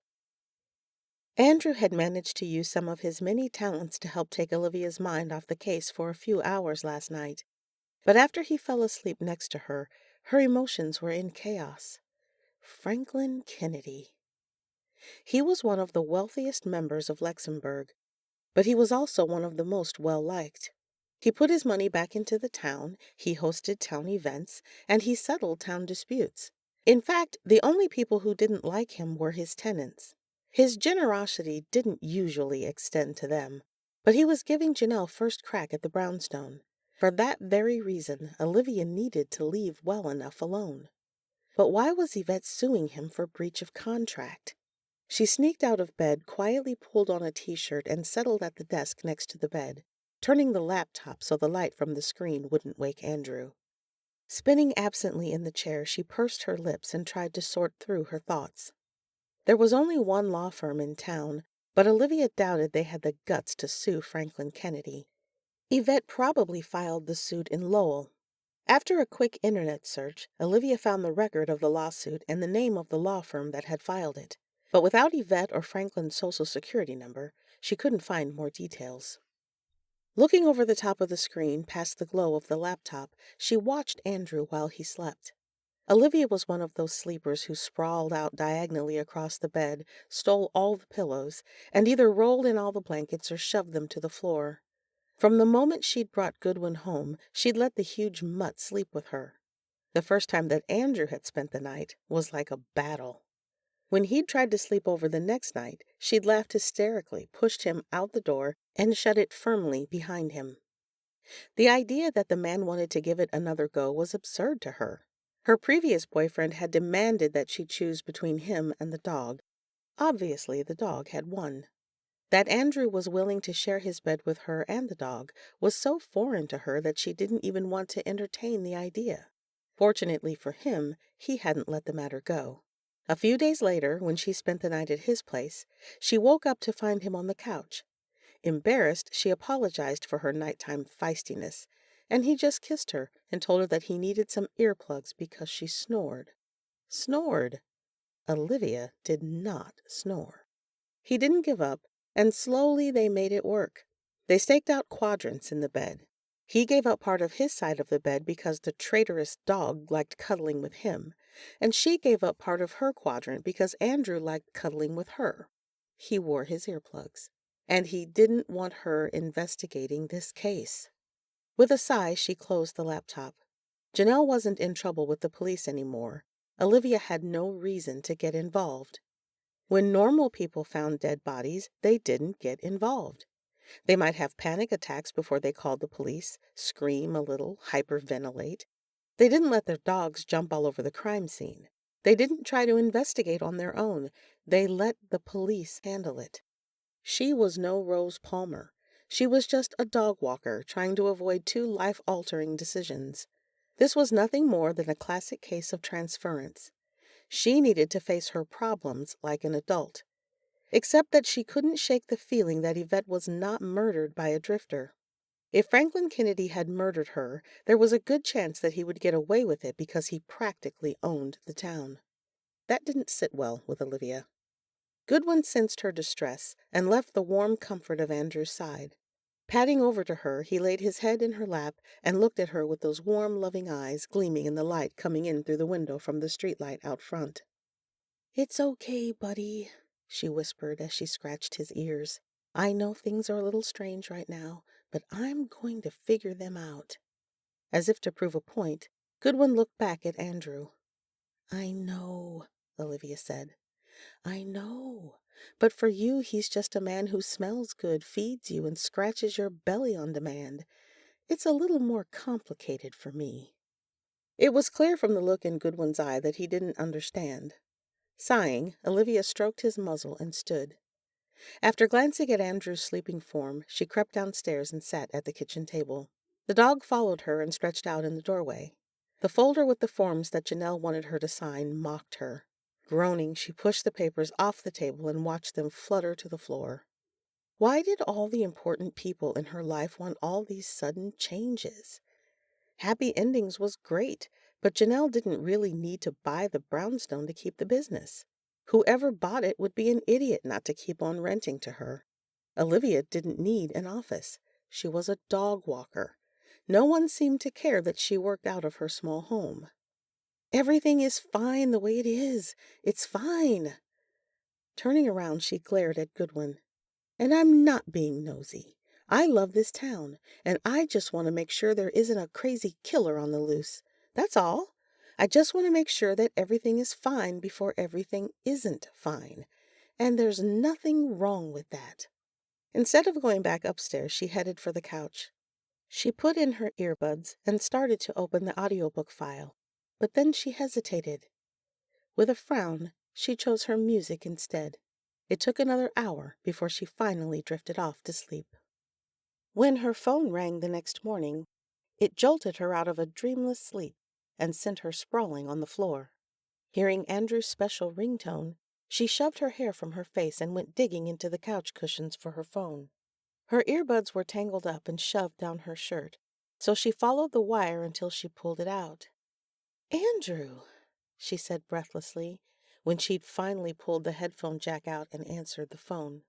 Andrew had managed to use some of his many talents to help take Olivia's mind off the case for a few hours last night. But after he fell asleep next to her, her emotions were in chaos. Franklin Kennedy. He was one of the wealthiest members of Luxembourg, but he was also one of the most well-liked. He put his money back into the town, he hosted town events, and he settled town disputes. In fact, the only people who didn't like him were his tenants. His generosity didn't usually extend to them, but he was giving Janelle first crack at the brownstone. For that very reason, Olivia needed to leave well enough alone. But why was Yvette suing him for breach of contract? She sneaked out of bed, quietly pulled on a t-shirt, and settled at the desk next to the bed, turning the laptop so the light from the screen wouldn't wake Andrew. Spinning absently in the chair, she pursed her lips and tried to sort through her thoughts. There was only one law firm in town, but Olivia doubted they had the guts to sue Franklin Kennedy. Yvette probably filed the suit in Lowell. After a quick internet search, Olivia found the record of the lawsuit and the name of the law firm that had filed it. But without Yvette or Franklin's social security number, she couldn't find more details. Looking over the top of the screen, past the glow of the laptop, she watched Andrew while he slept. Olivia was one of those sleepers who sprawled out diagonally across the bed, stole all the pillows, and either rolled in all the blankets or shoved them to the floor. From the moment she'd brought Goodwin home, she'd let the huge mutt sleep with her. The first time that Andrew had spent the night was like a battle. When he'd tried to sleep over the next night, she'd laughed hysterically, pushed him out the door, and shut it firmly behind him. The idea that the man wanted to give it another go was absurd to her. Her previous boyfriend had demanded that she choose between him and the dog. Obviously, the dog had won. That Andrew was willing to share his bed with her and the dog was so foreign to her that she didn't even want to entertain the idea. Fortunately for him, he hadn't let the matter go. A few days later, when she spent the night at his place, she woke up to find him on the couch. Embarrassed, she apologized for her nighttime feistiness, and he just kissed her and told her that he needed some earplugs because she snored. Snored? Olivia did not snore. He didn't give up, and slowly they made it work. They staked out quadrants in the bed. He gave up part of his side of the bed because the traitorous dog liked cuddling with him, and she gave up part of her quadrant because Andrew liked cuddling with her. He wore his earplugs, and he didn't want her investigating this case. With a sigh, she closed the laptop. Janelle wasn't in trouble with the police anymore. Olivia had no reason to get involved. When normal people found dead bodies, they didn't get involved. They might have panic attacks before they called the police, scream a little, hyperventilate. They didn't let their dogs jump all over the crime scene. They didn't try to investigate on their own. They let the police handle it. She was no Rose Palmer. She was just a dog walker trying to avoid two life-altering decisions. This was nothing more than a classic case of transference. She needed to face her problems like an adult, except that she couldn't shake the feeling that Yvette was not murdered by a drifter. If Franklin Kennedy had murdered her, there was a good chance that he would get away with it because he practically owned the town. That didn't sit well with Olivia. Goodwin sensed her distress and left the warm comfort of Andrew's side. Padding over to her, he laid his head in her lap and looked at her with those warm, loving eyes gleaming in the light coming in through the window from the streetlight out front. "It's okay, buddy," she whispered as she scratched his ears. "I know things are a little strange right now, but I'm going to figure them out." As if to prove a point, Goodwin looked back at Andrew. "I know," Olivia said. "I know. But for you, he's just a man who smells good, feeds you, and scratches your belly on demand. It's a little more complicated for me." It was clear from the look in Goodwin's eye that he didn't understand. Sighing, Olivia stroked his muzzle and stood. After glancing at Andrew's sleeping form, she crept downstairs and sat at the kitchen table. The dog followed her and stretched out in the doorway. The folder with the forms that Janelle wanted her to sign mocked her. Groaning, she pushed the papers off the table and watched them flutter to the floor. Why did all the important people in her life want all these sudden changes? Happy Endings was great, but Janelle didn't really need to buy the brownstone to keep the business. Whoever bought it would be an idiot not to keep on renting to her. Olivia didn't need an office. She was a dog walker. No one seemed to care that she worked out of her small home. "Everything is fine the way it is. It's fine." Turning around, she glared at Goodwin. "And I'm not being nosy. I love this town, and I just want to make sure there isn't a crazy killer on the loose. That's all. I just want to make sure that everything is fine before everything isn't fine. And there's nothing wrong with that." Instead of going back upstairs, she headed for the couch. She put in her earbuds and started to open the audiobook file. But then she hesitated. With a frown, she chose her music instead. It took another hour before she finally drifted off to sleep. When her phone rang the next morning, it jolted her out of a dreamless sleep and sent her sprawling on the floor. Hearing Andrew's special ringtone, she shoved her hair from her face and went digging into the couch cushions for her phone. Her earbuds were tangled up and shoved down her shirt, so she followed the wire until she pulled it out. "Andrew," she said breathlessly, when she'd finally pulled the headphone jack out and answered the phone.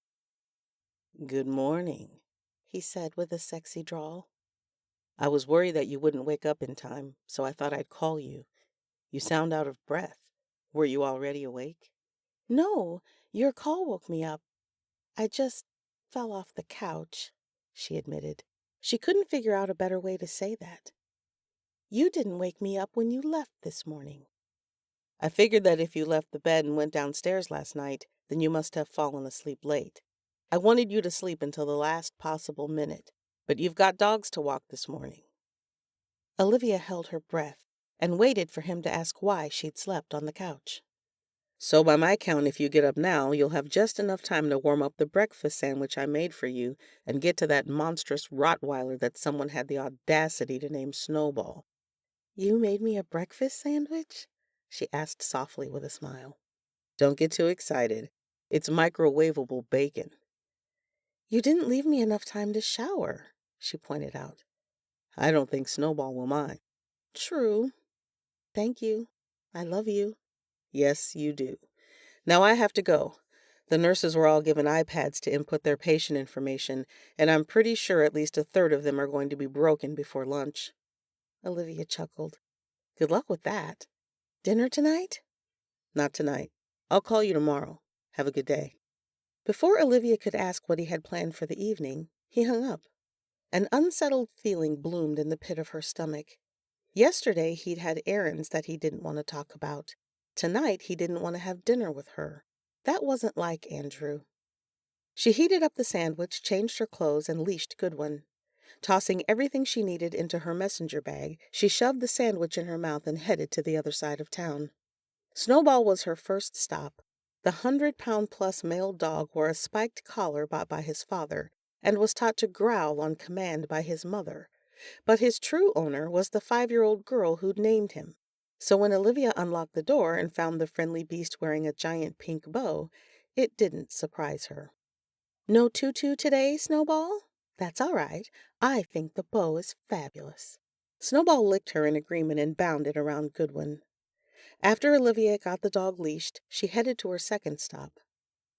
"Good morning," he said with a sexy drawl. "I was worried that you wouldn't wake up in time, so I thought I'd call you. You sound out of breath. Were you already awake?" "No, your call woke me up. I just fell off the couch," she admitted. She couldn't figure out a better way to say that. "You didn't wake me up when you left this morning." I figured that if you left the bed and went downstairs last night, then you must have fallen asleep late. I wanted you to sleep until the last possible minute, but you've got dogs to walk this morning." Olivia held her breath and waited for him to ask why she'd slept on the couch. "So by my count, if you get up now, you'll have just enough time to warm up the breakfast sandwich I made for you and get to that monstrous Rottweiler that someone had the audacity to name Snowball." "You made me a breakfast sandwich?" she asked softly with a smile. "Don't get too excited. It's microwavable bacon." "You didn't leave me enough time to shower," she pointed out. "I don't think Snowball will mind." "True. Thank you. I love you." "Yes, you do. Now I have to go. The nurses were all given iPads to input their patient information, and I'm pretty sure at least a third of them are going to be broken before lunch." Olivia chuckled. "Good luck with that. Dinner tonight?" "Not tonight. I'll call you tomorrow. Have a good day." Before Olivia could ask what he had planned for the evening, he hung up. An unsettled feeling bloomed in the pit of her stomach. Yesterday he'd had errands that he didn't want to talk about. Tonight he didn't want to have dinner with her. That wasn't like Andrew. She heated up the sandwich, changed her clothes, and leashed Goodwin. Tossing everything she needed into her messenger bag, she shoved the sandwich in her mouth and headed to the other side of town. Snowball was her first stop. The 100-pound-plus male dog wore a spiked collar bought by his father and was taught to growl on command by his mother. But his true owner was the 5-year-old girl who'd named him. So when Olivia unlocked the door and found the friendly beast wearing a giant pink bow, it didn't surprise her. "No tutu today, Snowball? That's all right. I think the bow is fabulous." Snowball licked her in agreement and bounded around Goodwin. After Olivia got the dog leashed, she headed to her second stop.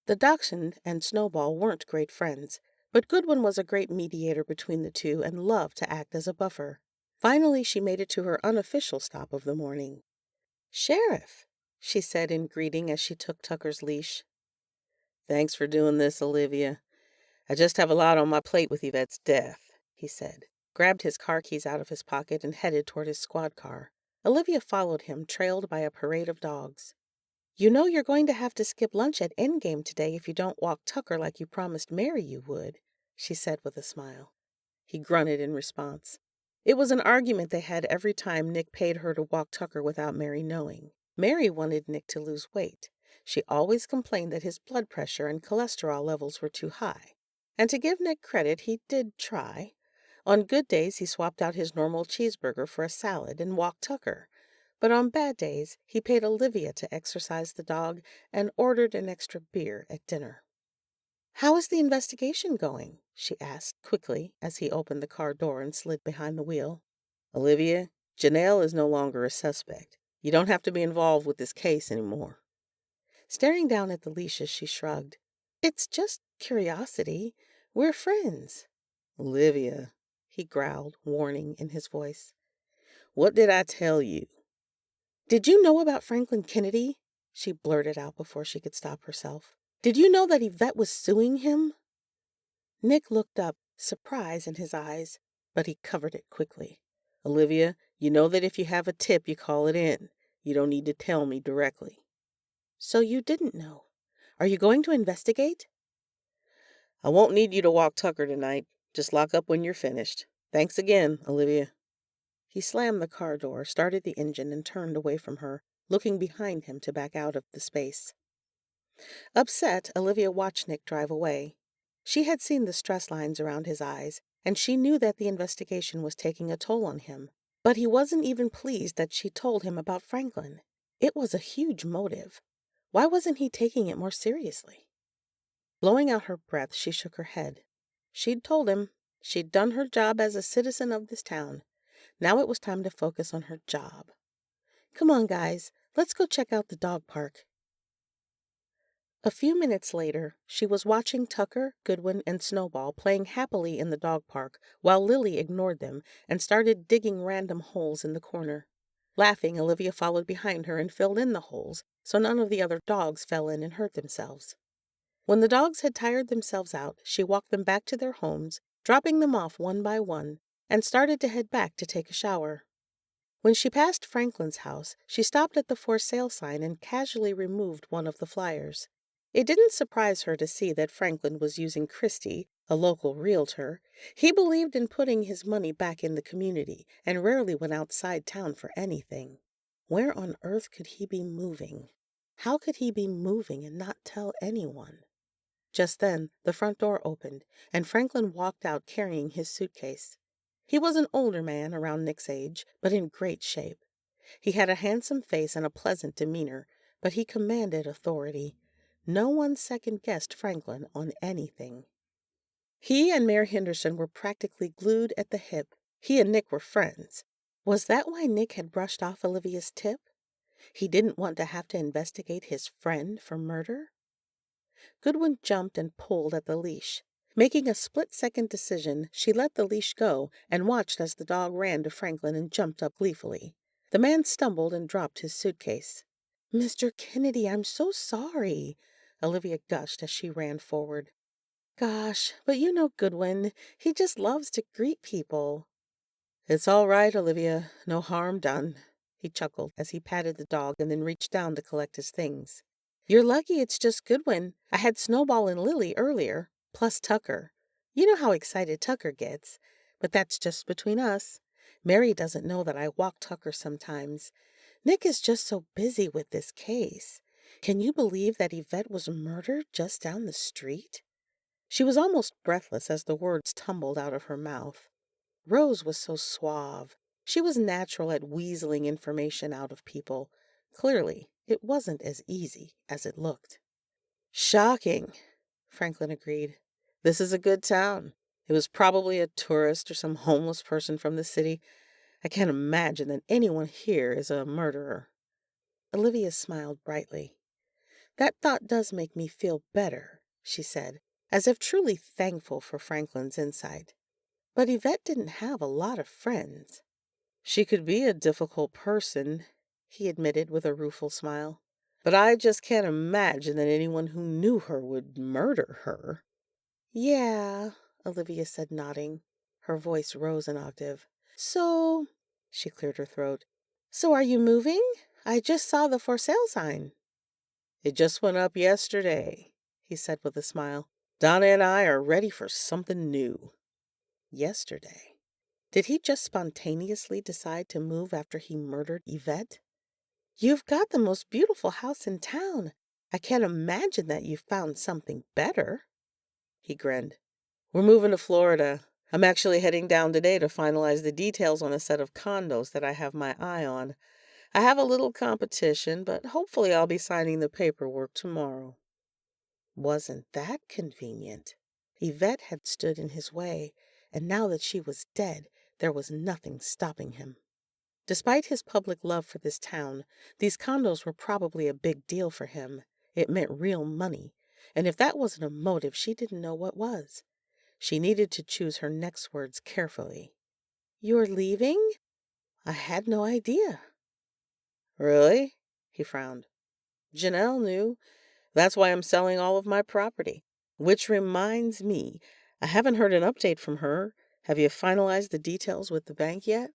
The dachshund and Snowball weren't great friends, but Goodwin was a great mediator between the two and loved to act as a buffer. Finally, she made it to her unofficial stop of the morning. "Sheriff," she said in greeting as she took Tucker's leash. "Thanks for doing this, Olivia. I just have a lot on my plate with Yvette's death," he said, grabbed his car keys out of his pocket and headed toward his squad car. Olivia followed him, trailed by a parade of dogs. "You know you're going to have to skip lunch at Endgame today if you don't walk Tucker like you promised Mary you would," she said with a smile. He grunted in response. It was an argument they had every time Nick paid her to walk Tucker without Mary knowing. Mary wanted Nick to lose weight. She always complained that his blood pressure and cholesterol levels were too high. And to give Nick credit, he did try. On good days, he swapped out his normal cheeseburger for a salad and walked Tucker. But on bad days, he paid Olivia to exercise the dog and ordered an extra beer at dinner. "How is the investigation going?" she asked quickly as he opened the car door and slid behind the wheel. "Olivia, Janelle is no longer a suspect. You don't have to be involved with this case anymore." Staring down at the leashes, she shrugged. "It's just curiosity. We're friends." "Olivia," he growled, warning in his voice. "what did I tell you?" "Did you know about Franklin Kennedy?" she blurted out before she could stop herself. "Did you know that Yvette was suing him?" Nick looked up, surprise in his eyes, but he covered it quickly. "Olivia, you know that if you have a tip, you call it in. You don't need to tell me directly." "So you didn't know. Are you going to investigate?" "I won't need you to walk Tucker tonight. Just lock up when you're finished. Thanks again, Olivia." He slammed the car door, started the engine, and turned away from her, looking behind him to back out of the space. Upset, Olivia watched Nick drive away. She had seen the stress lines around his eyes, and she knew that the investigation was taking a toll on him. But he wasn't even pleased that she told him about Franklin. It was a huge motive. Why wasn't he taking it more seriously? Blowing out her breath, she shook her head. She'd told him. She'd done her job as a citizen of this town. Now it was time to focus on her job. "Come on, guys. Let's go check out the dog park." A few minutes later, she was watching Tucker, Goodwin, and Snowball playing happily in the dog park while Lily ignored them and started digging random holes in the corner. Laughing, Olivia followed behind her and filled in the holes so none of the other dogs fell in and hurt themselves. When the dogs had tired themselves out, she walked them back to their homes, dropping them off one by one, and started to head back to take a shower. When she passed Franklin's house, she stopped at the for sale sign and casually removed one of the flyers. It didn't surprise her to see that Franklin was using Christie, a local realtor. He believed in putting his money back in the community and rarely went outside town for anything. Where on earth could he be moving? How could he be moving and not tell anyone? Just then, the front door opened, and Franklin walked out carrying his suitcase. He was an older man, around Nick's age, but in great shape. He had a handsome face and a pleasant demeanor, but he commanded authority. No one second-guessed Franklin on anything. He and Mayor Henderson were practically glued at the hip. He and Nick were friends. Was that why Nick had brushed off Olivia's tip? He didn't want to have to investigate his friend for murder? Goodwin jumped and pulled at the leash. Making a split-second decision, she let the leash go and watched as the dog ran to Franklin and jumped up gleefully. The man stumbled and dropped his suitcase. "Mr. Kennedy, I'm so sorry," Olivia gushed as she ran forward. "Gosh, but you know Goodwin. He just loves to greet people." "It's all right, Olivia. No harm done," he chuckled as he patted the dog and then reached down to collect his things. "You're lucky it's just Goodwin. I had Snowball and Lily earlier, plus Tucker. You know how excited Tucker gets. But that's just between us. Mary doesn't know that I walk Tucker sometimes. Nick is just so busy with this case. Can you believe that Yvette was murdered just down the street?" She was almost breathless as the words tumbled out of her mouth. Rose was so suave. She was natural at weaseling information out of people. Clearly, it wasn't as easy as it looked. "Shocking," Franklin agreed. "This is a good town. It was probably a tourist or some homeless person from the city. I can't imagine that anyone here is a murderer." Olivia smiled brightly. "That thought does make me feel better," she said, as if truly thankful for Franklin's insight. "But Yvette didn't have a lot of friends." "She could be a difficult person," he admitted with a rueful smile. "But I just can't imagine that anyone who knew her would murder her." "Yeah," Olivia said, nodding. Her voice rose an octave. "So," she cleared her throat, "so are you moving? I just saw the for sale sign." "It just went up yesterday," he said with a smile. "Donna and I are ready for something new." Yesterday. Did he just spontaneously decide to move after he murdered Yvette? "You've got the most beautiful house in town. I can't imagine that you've found something better." He grinned. "We're moving to Florida. I'm actually heading down today to finalize the details on a set of condos that I have my eye on. I have a little competition, but hopefully I'll be signing the paperwork tomorrow." Wasn't that convenient? Yvette had stood in his way, and now that she was dead, there was nothing stopping him. Despite his public love for this town, these condos were probably a big deal for him. It meant real money, and if that wasn't a motive, she didn't know what was. She needed to choose her next words carefully. "You're leaving? I had no idea." "Really?" he frowned. "Janelle knew. That's why I'm selling all of my property. Which reminds me, I haven't heard an update from her. Have you finalized the details with the bank yet?"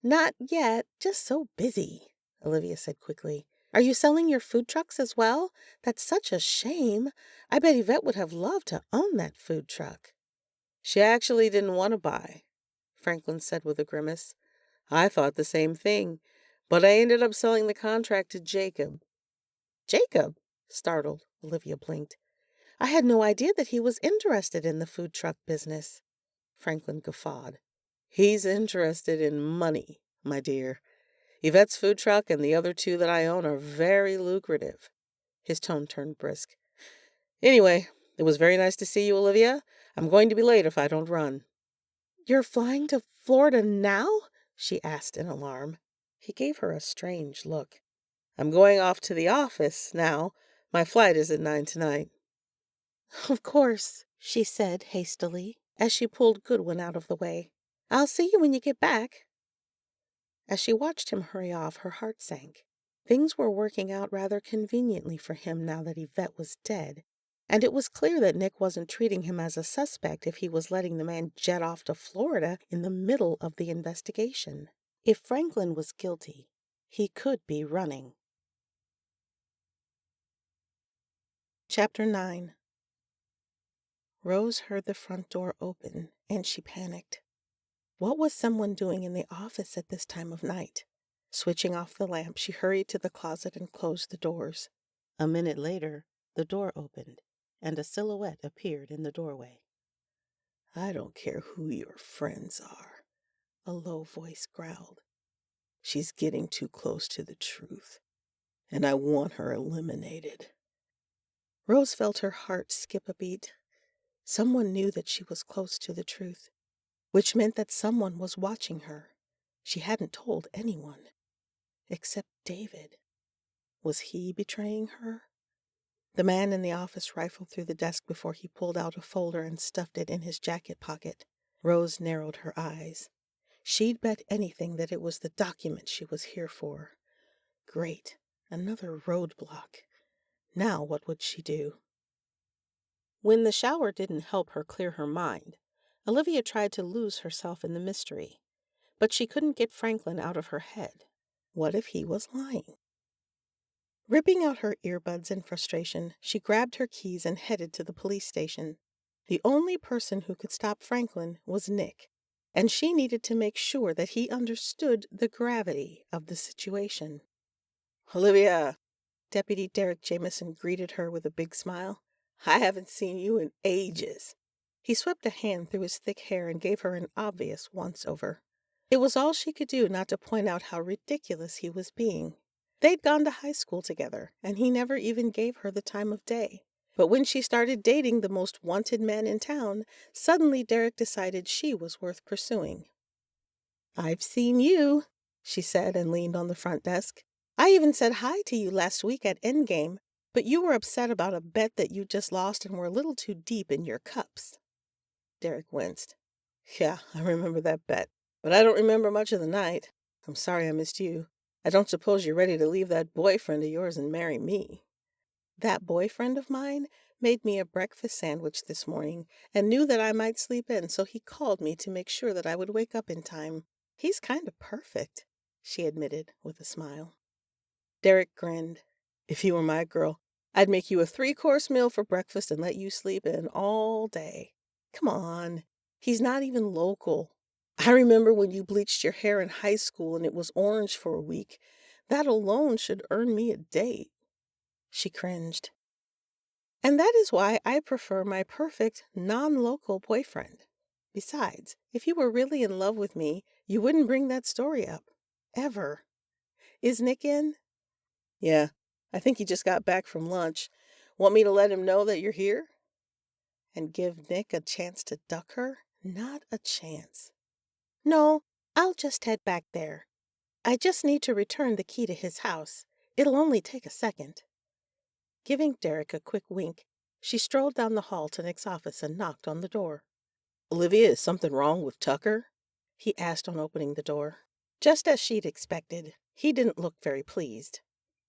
"Not yet, just so busy," Olivia said quickly. "Are you selling your food trucks as well? That's such a shame. I bet Yvette would have loved to own that food truck." "She actually didn't want to buy," Franklin said with a grimace. "I thought the same thing, but I ended up selling the contract to Jacob." "Jacob?" Startled, Olivia blinked. "I had no idea that he was interested in the food truck business." Franklin guffawed. "He's interested in money, my dear. Yvette's food truck and the other two that I own are very lucrative." His tone turned brisk. "Anyway, it was very nice to see you, Olivia. I'm going to be late if I don't run." "You're flying to Florida now?" she asked in alarm. He gave her a strange look. "I'm going off to the office now. My flight is at 9 tonight." "Of course," she said hastily, as she pulled Goodwin out of the way. "I'll see you when you get back." As she watched him hurry off, her heart sank. Things were working out rather conveniently for him now that Yvette was dead, and it was clear that Nick wasn't treating him as a suspect if he was letting the man jet off to Florida in the middle of the investigation. If Franklin was guilty, he could be running. Chapter 9. Rose heard the front door open, and she panicked. What was someone doing in the office at this time of night? Switching off the lamp, she hurried to the closet and closed the doors. A minute later, the door opened, and a silhouette appeared in the doorway. "I don't care who your friends are," a low voice growled. "She's getting too close to the truth, and I want her eliminated." Rose felt her heart skip a beat. Someone knew that she was close to the truth, which meant that someone was watching her. She hadn't told anyone, except David. Was he betraying her? The man in the office rifled through the desk before he pulled out a folder and stuffed it in his jacket pocket. Rose narrowed her eyes. She'd bet anything that it was the document she was here for. Great, another roadblock. Now what would she do? When the shower didn't help her clear her mind, Olivia tried to lose herself in the mystery. But she couldn't get Franklin out of her head. What if he was lying? Ripping out her earbuds in frustration, she grabbed her keys and headed to the police station. The only person who could stop Franklin was Nick, and she needed to make sure that he understood the gravity of the situation. "Olivia," Deputy Derek Jameson greeted her with a big smile. "I haven't seen you in ages." He swept a hand through his thick hair and gave her an obvious once-over. It was all she could do not to point out how ridiculous he was being. They'd gone to high school together, and he never even gave her the time of day. But when she started dating the most wanted man in town, suddenly Derek decided she was worth pursuing. "I've seen you," she said and leaned on the front desk. "I even said hi to you last week at Endgame, but you were upset about a bet that you just lost and were a little too deep in your cups." Derek winced. "Yeah, I remember that bet, but I don't remember much of the night. I'm sorry I missed you. I don't suppose you're ready to leave that boyfriend of yours and marry me." "That boyfriend of mine made me a breakfast sandwich this morning and knew that I might sleep in, so he called me to make sure that I would wake up in time. He's kind of perfect," she admitted with a smile. Derek grinned. "If you were my girl, I'd make you a 3-course meal for breakfast and let you sleep in all day. Come on, he's not even local. I remember when you bleached your hair in high school and it was orange for a week. That alone should earn me a date." She cringed. "And that is why I prefer my perfect, non-local boyfriend. Besides, if you were really in love with me, you wouldn't bring that story up. Ever. Is Nick in?" "Yeah, I think he just got back from lunch. Want me to let him know that you're here?" And give Nick a chance to duck her? Not a chance. "No, I'll just head back there. I just need to return the key to his house. It'll only take a second." Giving Derek a quick wink, she strolled down the hall to Nick's office and knocked on the door. "Olivia, is something wrong with Tucker?" he asked on opening the door. Just as she'd expected, he didn't look very pleased.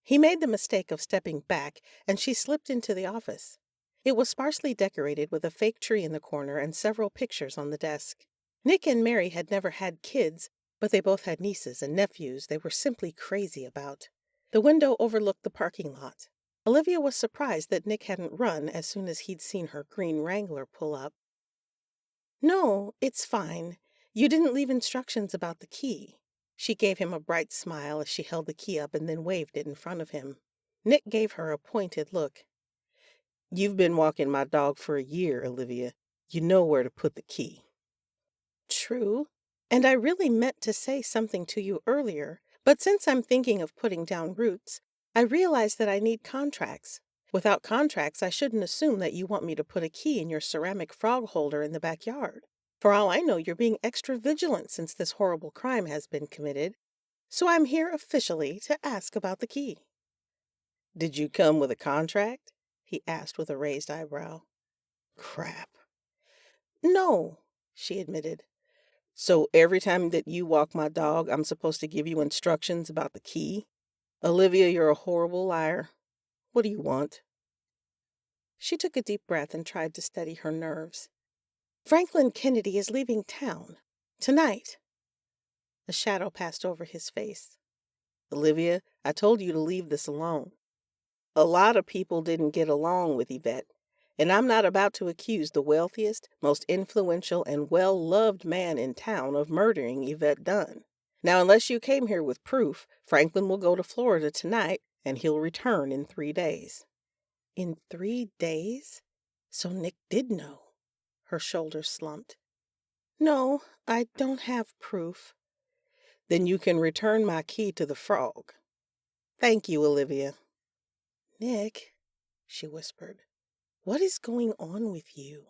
He made the mistake of stepping back, and she slipped into the office. It was sparsely decorated with a fake tree in the corner and several pictures on the desk. Nick and Mary had never had kids, but they both had nieces and nephews they were simply crazy about. The window overlooked the parking lot. Olivia was surprised that Nick hadn't run as soon as he'd seen her green Wrangler pull up. "No, it's fine. You didn't leave instructions about the key." She gave him a bright smile as she held the key up and then waved it in front of him. Nick gave her a pointed look. "You've been walking my dog for a year, Olivia. You know where to put the key." "True. And I really meant to say something to you earlier, but since I'm thinking of putting down roots, I realize that I need contracts. Without contracts, I shouldn't assume that you want me to put a key in your ceramic frog holder in the backyard. For all I know, you're being extra vigilant since this horrible crime has been committed. So I'm here officially to ask about the key." "Did you come with a contract?" he asked with a raised eyebrow. "Crap." "No," she admitted. "So every time that you walk my dog, I'm supposed to give you instructions about the key? Olivia, you're a horrible liar. What do you want?" She took a deep breath and tried to steady her nerves. "Franklin Kennedy is leaving town. Tonight." A shadow passed over his face. Olivia, I told you to leave this alone. A lot of people didn't get along with Yvette, and I'm not about to accuse the wealthiest, most influential, and well-loved man in town of murdering Yvette Dunn. Now, unless you came here with proof, Franklin will go to Florida tonight, and he'll return in 3 days. In 3 days? So Nick did know. Her shoulders slumped. No, I don't have proof. Then you can return my key to the frog. Thank you, Olivia. Nick, she whispered, what is going on with you?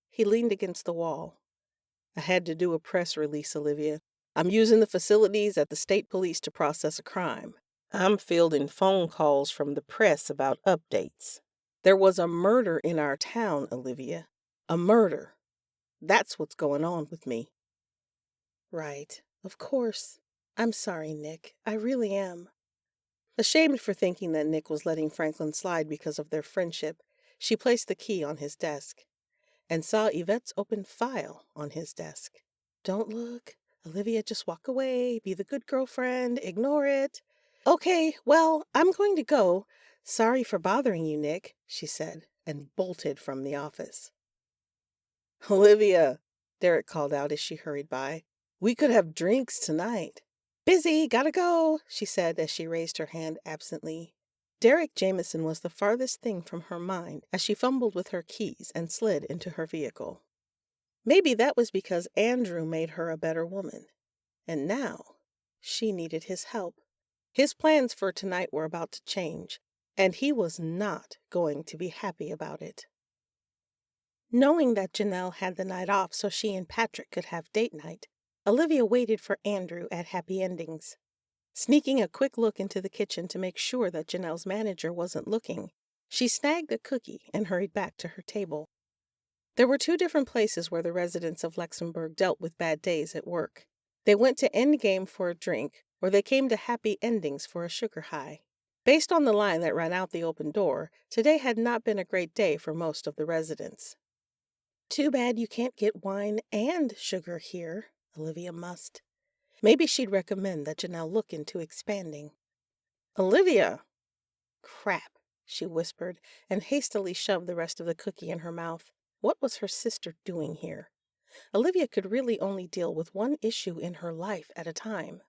He leaned against the wall. I had to do a press release, Olivia. I'm using the facilities at the state police to process a crime. I'm fielding phone calls from the press about updates. There was a murder in our town, Olivia. A murder. That's what's going on with me. Right, of course. I'm sorry, Nick. I really am. Ashamed for thinking that Nick was letting Franklin slide because of their friendship, she placed the key on his desk and saw Yvette's open file on his desk. Don't look. Olivia, just walk away. Be the good girlfriend. Ignore it. Okay, well, I'm going to go. Sorry for bothering you, Nick, she said, and bolted from the office. Olivia, Derek called out as she hurried by. We could have drinks tonight. Busy, gotta go, she said as she raised her hand absently. Derek Jameson was the farthest thing from her mind as she fumbled with her keys and slid into her vehicle. Maybe that was because Andrew made her a better woman. And now she needed his help. His plans for tonight were about to change, and he was not going to be happy about it. Knowing that Janelle had the night off so she and Patrick could have date night, Olivia waited for Andrew at Happy Endings. Sneaking a quick look into the kitchen to make sure that Janelle's manager wasn't looking, she snagged a cookie and hurried back to her table. There were 2 different places where the residents of Luxembourg dealt with bad days at work. They went to Endgame for a drink, or they came to Happy Endings for a sugar high. Based on the line that ran out the open door, today had not been a great day for most of the residents. Too bad you can't get wine and sugar here, Olivia mussed. Maybe she'd recommend that Janelle look into expanding. Olivia! Crap, she whispered, and hastily shoved the rest of the cookie in her mouth. What was her sister doing here? Olivia could really only deal with one issue in her life at a time.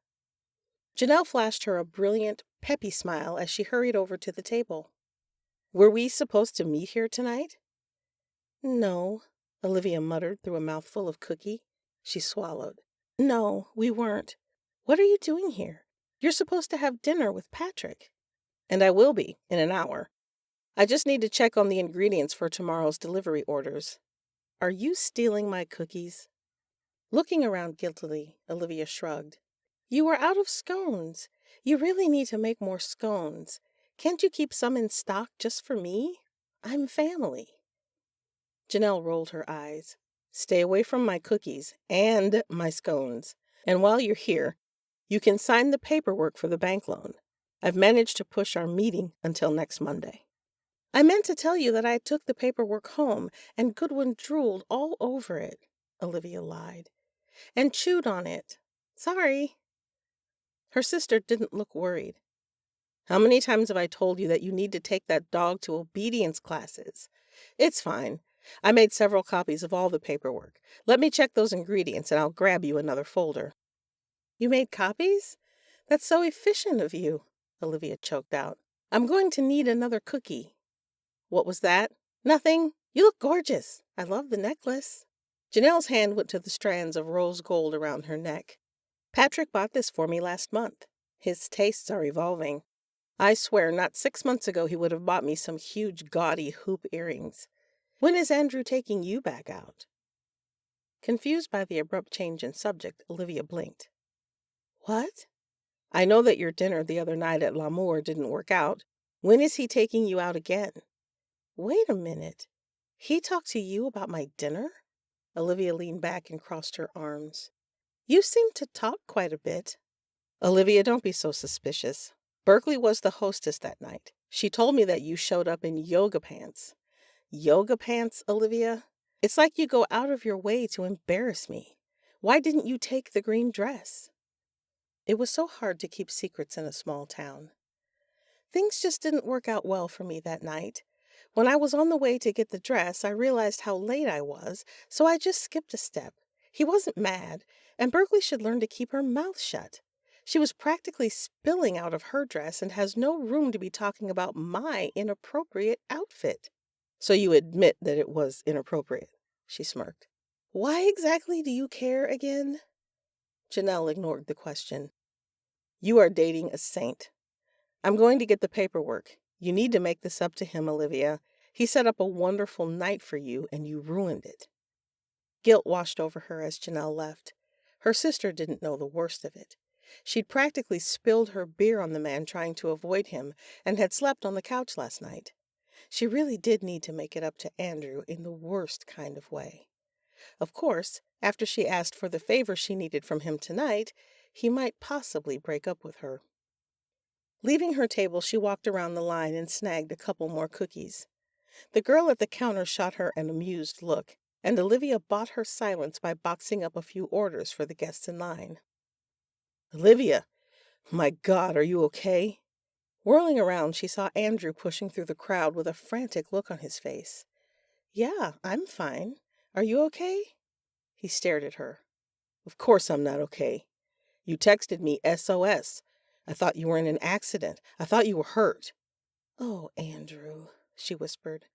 Janelle flashed her a brilliant, peppy smile as she hurried over to the table. Were we supposed to meet here tonight? No, Olivia muttered through a mouthful of cookie. She swallowed. No, we weren't. What are you doing here? You're supposed to have dinner with Patrick. And I will be, in an hour. I just need to check on the ingredients for tomorrow's delivery orders. Are you stealing my cookies? Looking around guiltily, Olivia shrugged. You are out of scones. You really need to make more scones. Can't you keep some in stock just for me? I'm family. Janelle rolled her eyes. Stay away from my cookies and my scones. And while you're here, you can sign the paperwork for the bank loan. I've managed to push our meeting until next Monday. I meant to tell you that I took the paperwork home, and Goodwin drooled all over it, Olivia lied, and chewed on it. Sorry. Her sister didn't look worried. How many times have I told you that you need to take that dog to obedience classes? It's fine. I made several copies of all the paperwork. Let me check those ingredients, and I'll grab you another folder. You made copies? That's so efficient of you, Olivia choked out. I'm going to need another cookie. What was that? Nothing. You look gorgeous. I love the necklace. Janelle's hand went to the strands of rose gold around her neck. Patrick bought this for me last month. His tastes are evolving. I swear not 6 months ago he would have bought me some huge gaudy hoop earrings. When is Andrew taking you back out? Confused by the abrupt change in subject, Olivia blinked. What? I know that your dinner the other night at L'Amour didn't work out. When is he taking you out again? Wait a minute. He talked to you about my dinner? Olivia leaned back and crossed her arms. You seem to talk quite a bit. Olivia, don't be so suspicious. Berkeley was the hostess that night. She told me that you showed up in yoga pants. Yoga pants, Olivia? It's like you go out of your way to embarrass me. Why didn't you take the green dress? It was so hard to keep secrets in a small town. Things just didn't work out well for me that night. When I was on the way to get the dress, I realized how late I was, so I just skipped a step. He wasn't mad, and Berkeley should learn to keep her mouth shut. She was practically spilling out of her dress and has no room to be talking about my inappropriate outfit. So you admit that it was inappropriate, she smirked. Why exactly do you care again? Janelle ignored the question. You are dating a saint. I'm going to get the paperwork. You need to make this up to him, Olivia. He set up a wonderful night for you, and you ruined it. Guilt washed over her as Janelle left. Her sister didn't know the worst of it. She'd practically spilled her beer on the man trying to avoid him, and had slept on the couch last night. She really did need to make it up to Andrew in the worst kind of way. Of course, after she asked for the favor she needed from him tonight, he might possibly break up with her. Leaving her table, she walked around the line and snagged a couple more cookies. The girl at the counter shot her an amused look, and Olivia bought her silence by boxing up a few orders for the guests in line. Olivia! My God, are you okay? Whirling around, she saw Andrew pushing through the crowd with a frantic look on his face. Yeah, I'm fine. Are you okay? He stared at her. Of course I'm not okay. You texted me SOS. I thought you were in an accident. I thought you were hurt. Oh, Andrew, she whispered.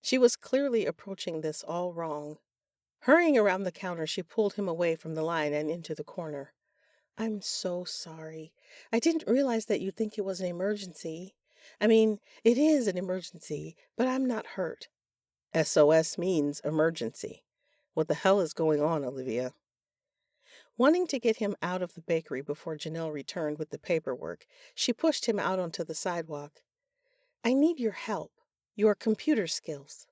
She was clearly approaching this all wrong. Hurrying around the counter, she pulled him away from the line and into the corner. I'm so sorry. I didn't realize that you'd think it was an emergency. I mean, it is an emergency, but I'm not hurt. SOS means emergency. What the hell is going on, Olivia? Wanting to get him out of the bakery before Janelle returned with the paperwork, she pushed him out onto the sidewalk. I need your help, your computer skills.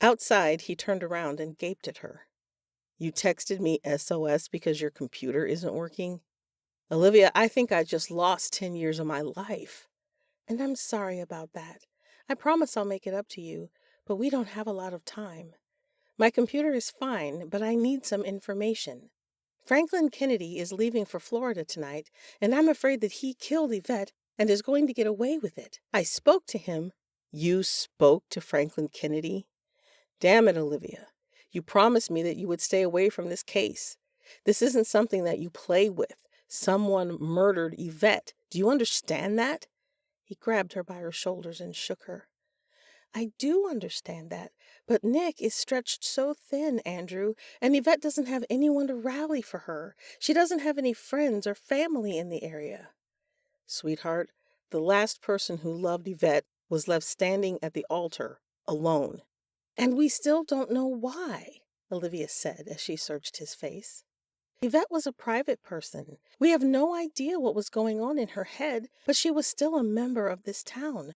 Outside, he turned around and gaped at her. You texted me SOS because your computer isn't working? Olivia, I think I just lost 10 years of my life. And I'm sorry about that. I promise I'll make it up to you, but we don't have a lot of time. My computer is fine, but I need some information. Franklin Kennedy is leaving for Florida tonight, and I'm afraid that he killed Yvette and is going to get away with it. I spoke to him. You spoke to Franklin Kennedy? Damn it, Olivia. You promised me that you would stay away from this case. This isn't something that you play with. Someone murdered Yvette. Do you understand that? He grabbed her by her shoulders and shook her. I do understand that, but Nick is stretched so thin, Andrew, and Yvette doesn't have anyone to rally for her. She doesn't have any friends or family in the area. Sweetheart, the last person who loved Yvette was left standing at the altar, alone. And we still don't know why, Olivia said as she searched his face. Yvette was a private person. We have no idea what was going on in her head, but she was still a member of this town.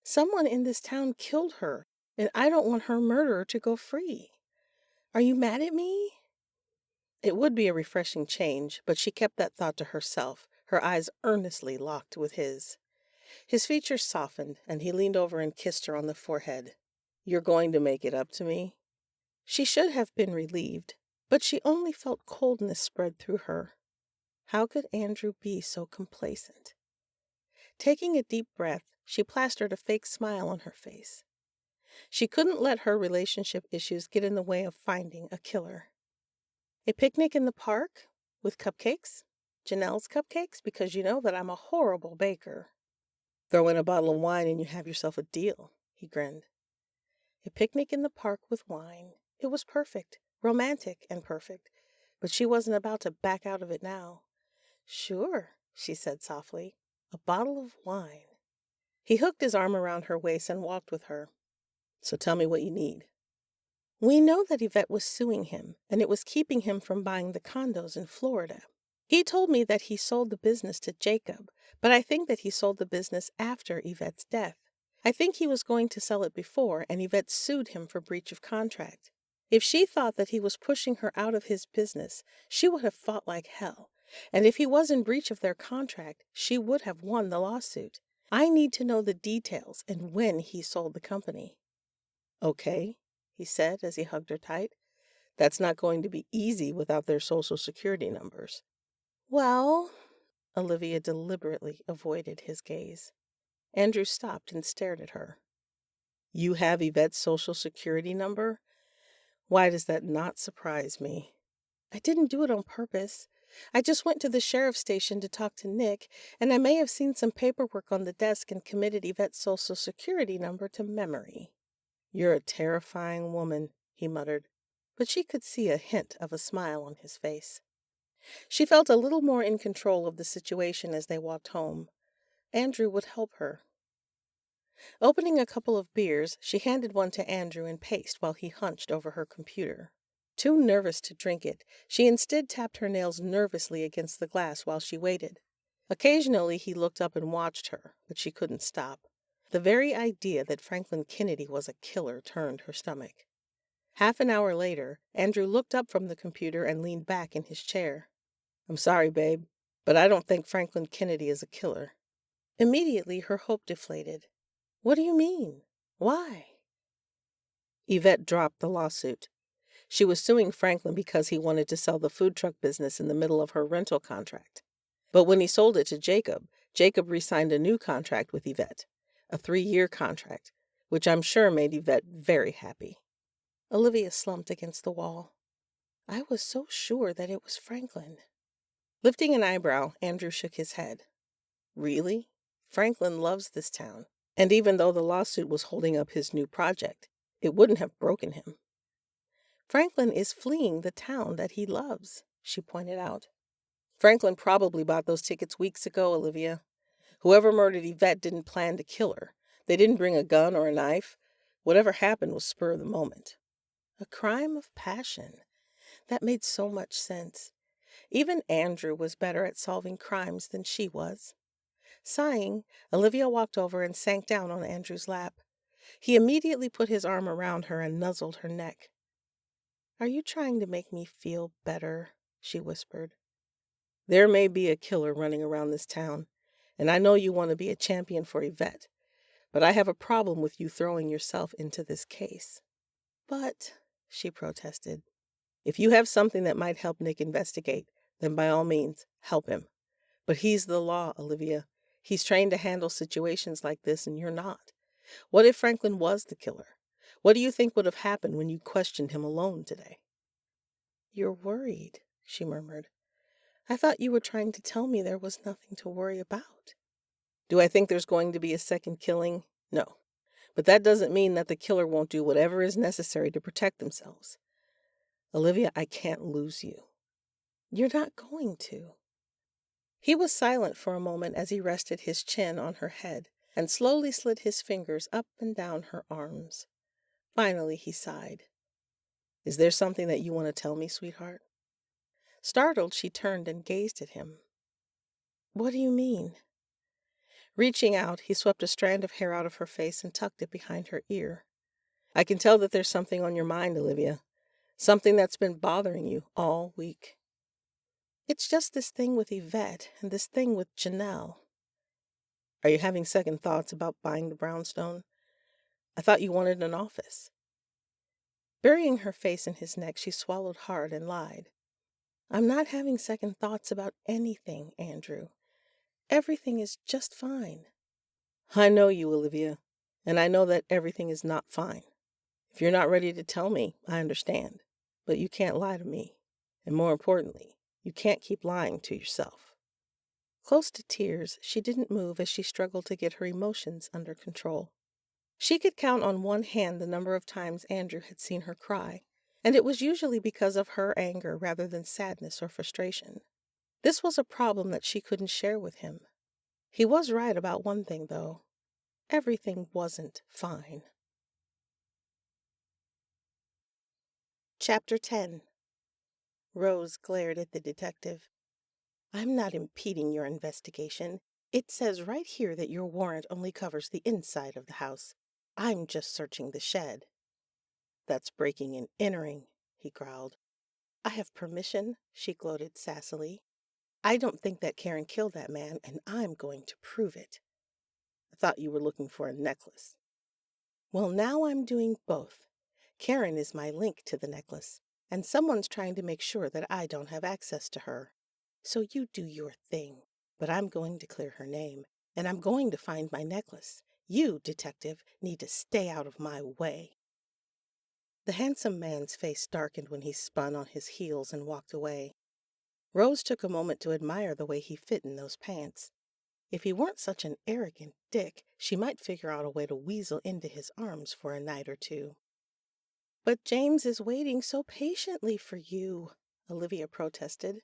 Someone in this town killed her, and I don't want her murderer to go free. Are you mad at me? It would be a refreshing change, but she kept that thought to herself, her eyes earnestly locked with his. His features softened, and he leaned over and kissed her on the forehead. You're going to make it up to me? She should have been relieved, but she only felt coldness spread through her. How could Andrew be so complacent? Taking a deep breath, she plastered a fake smile on her face. She couldn't let her relationship issues get in the way of finding a killer. A picnic in the park with cupcakes? Janelle's cupcakes, because you know that I'm a horrible baker. Throw in a bottle of wine and you have yourself a deal, he grinned. A picnic in the park with wine. It was perfect, romantic and perfect, but she wasn't about to back out of it now. Sure, she said softly, a bottle of wine. He hooked his arm around her waist and walked with her. So tell me what you need. We know that Yvette was suing him, and it was keeping him from buying the condos in Florida. He told me that he sold the business to Jacob, but I think that he sold the business after Yvette's death. I think he was going to sell it before, and Yvette sued him for breach of contract. If she thought that he was pushing her out of his business, she would have fought like hell. And if he was in breach of their contract, she would have won the lawsuit. I need to know the details and when he sold the company. Okay, he said as he hugged her tight. That's not going to be easy without their social security numbers. Well, Olivia deliberately avoided his gaze. Andrew stopped and stared at her. You have Yvette's social security number? Why does that not surprise me? I didn't do it on purpose. I just went to the sheriff's station to talk to Nick, and I may have seen some paperwork on the desk and committed Yvette's social security number to memory. You're a terrifying woman, he muttered, but she could see a hint of a smile on his face. She felt a little more in control of the situation as they walked home. Andrew would help her. Opening a couple of beers, she handed one to Andrew and paced while he hunched over her computer. Too nervous to drink it, she instead tapped her nails nervously against the glass while she waited. Occasionally he looked up and watched her, but she couldn't stop. The very idea that Franklin Kennedy was a killer turned her stomach. Half an hour later, Andrew looked up from the computer and leaned back in his chair. I'm sorry, babe, but I don't think Franklin Kennedy is a killer. Immediately, her hope deflated. What do you mean? Why? Yvette dropped the lawsuit. She was suing Franklin because he wanted to sell the food truck business in the middle of her rental contract. But when he sold it to Jacob, Jacob re-signed a new contract with Yvette, a 3-year contract, which I'm sure made Yvette very happy. Olivia slumped against the wall. I was so sure that it was Franklin. Lifting an eyebrow, Andrew shook his head. Really? Franklin loves this town, and even though the lawsuit was holding up his new project, it wouldn't have broken him. Franklin is fleeing the town that he loves, she pointed out. Franklin probably bought those tickets weeks ago, Olivia. Whoever murdered Yvette didn't plan to kill her. They didn't bring a gun or a knife. Whatever happened was spur of the moment. A crime of passion. That made so much sense. Even Andrew was better at solving crimes than she was. Sighing, Olivia walked over and sank down on Andrew's lap. He immediately put his arm around her and nuzzled her neck. Are you trying to make me feel better? She whispered. There may be a killer running around this town, and I know you want to be a champion for Yvette, but I have a problem with you throwing yourself into this case. But, she protested, if you have something that might help Nick investigate, then by all means, help him. But he's the law, Olivia. He's trained to handle situations like this, and you're not. What if Franklin was the killer? What do you think would have happened when you questioned him alone today? You're worried, she murmured. I thought you were trying to tell me there was nothing to worry about. Do I think there's going to be a second killing? No. But that doesn't mean that the killer won't do whatever is necessary to protect themselves. Olivia, I can't lose you. You're not going to. He was silent for a moment as he rested his chin on her head and slowly slid his fingers up and down her arms. Finally, he sighed. Is there something that you want to tell me, sweetheart? Startled, she turned and gazed at him. What do you mean? Reaching out, he swept a strand of hair out of her face and tucked it behind her ear. I can tell that there's something on your mind, Olivia. Something that's been bothering you all week. It's just this thing with Yvette and this thing with Janelle. Are you having second thoughts about buying the brownstone? I thought you wanted an office. Burying her face in his neck, she swallowed hard and lied. I'm not having second thoughts about anything, Andrew. Everything is just fine. I know you, Olivia, and I know that everything is not fine. If you're not ready to tell me, I understand, but you can't lie to me. And more importantly, you can't keep lying to yourself. Close to tears, she didn't move as she struggled to get her emotions under control. She could count on one hand the number of times Andrew had seen her cry, and it was usually because of her anger rather than sadness or frustration. This was a problem that she couldn't share with him. He was right about one thing, though. Everything wasn't fine. Chapter 10. Rose glared at the detective. I'm not impeding your investigation. It says right here that your warrant only covers the inside of the house. I'm just searching the shed. That's breaking and entering, he growled. I have permission, she gloated sassily. I don't think that Karen killed that man, and I'm going to prove it. I thought you were looking for a necklace. Well, now I'm doing both. Karen is my link to the necklace, and someone's trying to make sure that I don't have access to her. So you do your thing. But I'm going to clear her name, and I'm going to find my necklace. You, detective, need to stay out of my way." The handsome man's face darkened when he spun on his heels and walked away. Rose took a moment to admire the way he fit in those pants. If he weren't such an arrogant dick, she might figure out a way to weasel into his arms for a night or two. "But James is waiting so patiently for you," Olivia protested.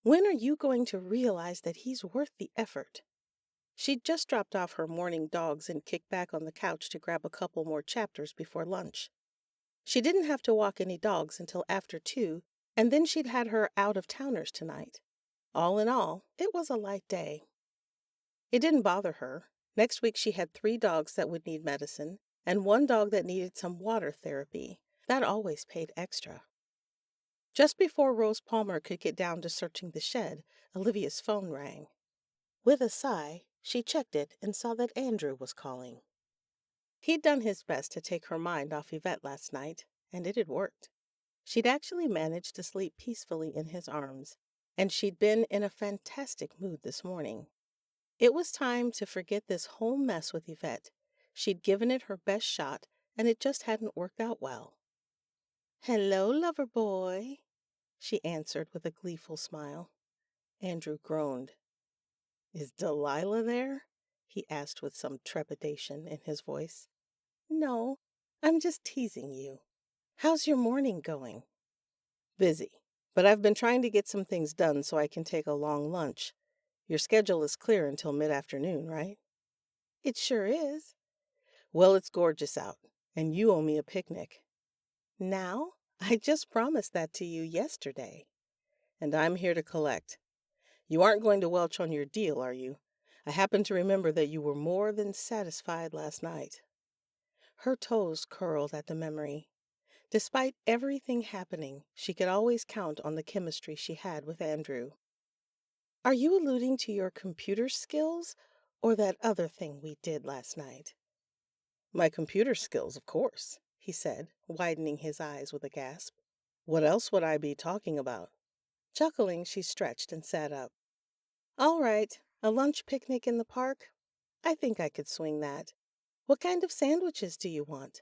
"When are you going to realize that he's worth the effort?" She'd just dropped off her morning dogs and kicked back on the couch to grab a couple more chapters before lunch. She didn't have to walk any dogs until after 2, and then she'd had her out-of-towners tonight. All in all, it was a light day. It didn't bother her. Next week she had 3 dogs that would need medicine, and 1 dog that needed some water therapy. That always paid extra. Just before Rose Palmer could get down to searching the shed, Olivia's phone rang. With a sigh, she checked it and saw that Andrew was calling. He'd done his best to take her mind off Yvette last night, and it had worked. She'd actually managed to sleep peacefully in his arms, and she'd been in a fantastic mood this morning. It was time to forget this whole mess with Yvette. She'd given it her best shot, and it just hadn't worked out well. "Hello, lover boy," she answered with a gleeful smile. Andrew groaned. "Is Delilah there?" he asked with some trepidation in his voice. "No, I'm just teasing you. How's your morning going?" "Busy, but I've been trying to get some things done so I can take a long lunch. Your schedule is clear until mid-afternoon, right?" "It sure is." "Well, it's gorgeous out, and you owe me a picnic." "Now? I just promised that to you yesterday." "And I'm here to collect. You aren't going to welch on your deal, are you? I happen to remember that you were more than satisfied last night." Her toes curled at the memory. Despite everything happening, she could always count on the chemistry she had with Andrew. "Are you alluding to your computer skills or that other thing we did last night?" "My computer skills, of course," he said, widening his eyes with a gasp. "What else would I be talking about?" Chuckling, she stretched and sat up. "All right, a lunch picnic in the park? I think I could swing that. What kind of sandwiches do you want?"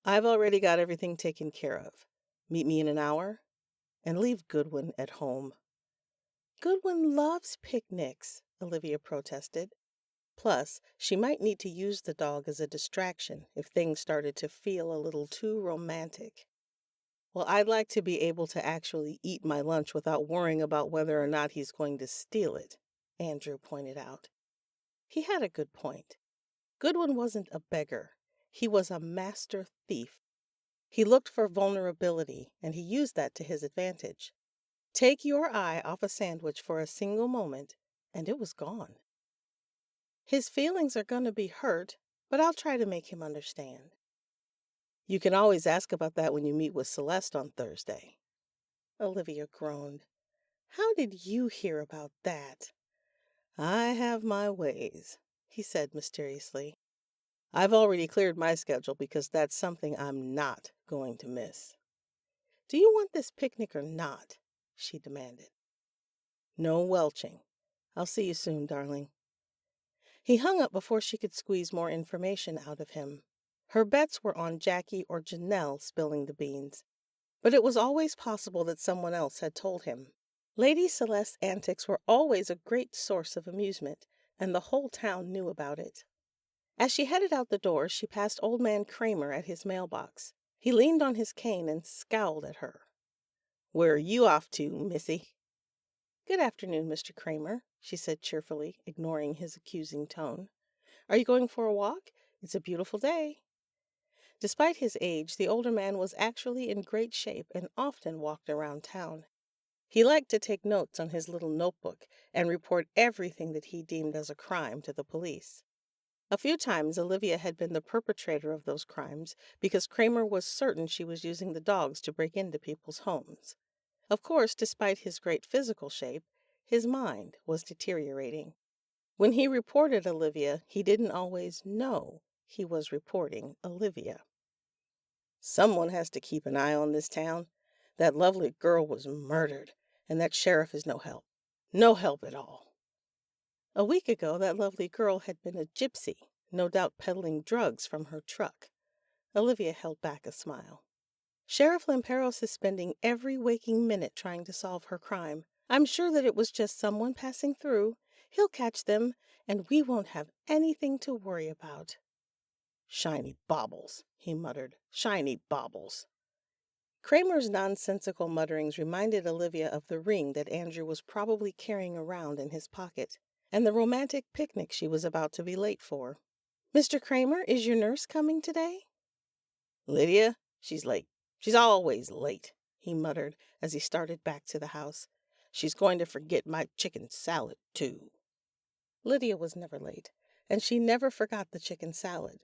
"I've already got everything taken care of. Meet me in an hour, and leave Goodwin at home." "Goodwin loves picnics," Olivia protested. Plus, she might need to use the dog as a distraction if things started to feel a little too romantic. "Well, I'd like to be able to actually eat my lunch without worrying about whether or not he's going to steal it," Andrew pointed out. He had a good point. Goodwin wasn't a beggar. He was a master thief. He looked for vulnerability, and he used that to his advantage. Take your eye off a sandwich for a single moment, and it was gone. "His feelings are going to be hurt, but I'll try to make him understand." "You can always ask about that when you meet with Celeste on Thursday." Olivia groaned. "How did you hear about that?" "I have my ways," he said mysteriously. "I've already cleared my schedule because that's something I'm not going to miss." "Do you want this picnic or not?" she demanded. "No welching. I'll see you soon, darling." He hung up before she could squeeze more information out of him. Her bets were on Jackie or Janelle spilling the beans, but it was always possible that someone else had told him. Lady Celeste's antics were always a great source of amusement, and the whole town knew about it. As she headed out the door, she passed Old Man Kramer at his mailbox. He leaned on his cane and scowled at her. "Where are you off to, missy?" "Good afternoon, Mr. Kramer," she said cheerfully, ignoring his accusing tone. "Are you going for a walk? It's a beautiful day." Despite his age, the older man was actually in great shape and often walked around town. He liked to take notes on his little notebook and report everything that he deemed as a crime to the police. A few times Olivia had been the perpetrator of those crimes because Kramer was certain she was using the dogs to break into people's homes. Of course, despite his great physical shape, his mind was deteriorating. When he reported Olivia, he didn't always know he was reporting Olivia. "Someone has to keep an eye on this town. That lovely girl was murdered, and that sheriff is no help. No help at all." A week ago, that lovely girl had been a gypsy, no doubt peddling drugs from her truck. Olivia held back a smile. Sheriff Lamperos is spending every waking minute trying to solve her crime. I'm sure that it was just someone passing through. He'll catch them, and we won't have anything to worry about. Shiny baubles, he muttered. Shiny baubles. Kramer's nonsensical mutterings reminded Olivia of the ring that Andrew was probably carrying around in his pocket, and the romantic picnic she was about to be late for. Mr. Kramer, is your nurse coming today? Lydia, she's late. She's always late, he muttered as he started back to the house. She's going to forget my chicken salad, too. Lydia was never late, and she never forgot the chicken salad.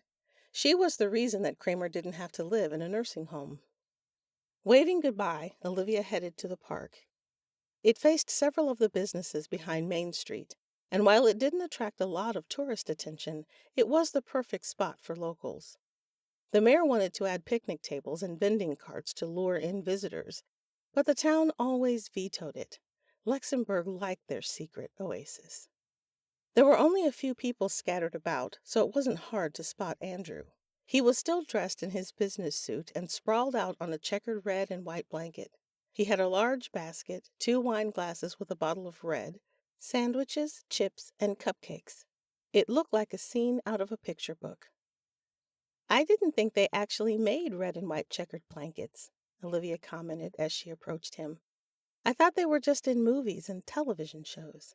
She was the reason that Kramer didn't have to live in a nursing home. Waving goodbye, Olivia headed to the park. It faced several of the businesses behind Main Street, and while it didn't attract a lot of tourist attention, it was the perfect spot for locals. The mayor wanted to add picnic tables and vending carts to lure in visitors, but the town always vetoed it. Luxembourg liked their secret oasis. There were only a few people scattered about, so it wasn't hard to spot Andrew. He was still dressed in his business suit and sprawled out on a checkered red and white blanket. He had a large basket, 2 wine glasses with a bottle of red, sandwiches, chips, and cupcakes. It looked like a scene out of a picture book. I didn't think they actually made red and white checkered blankets, Olivia commented as she approached him. I thought they were just in movies and television shows.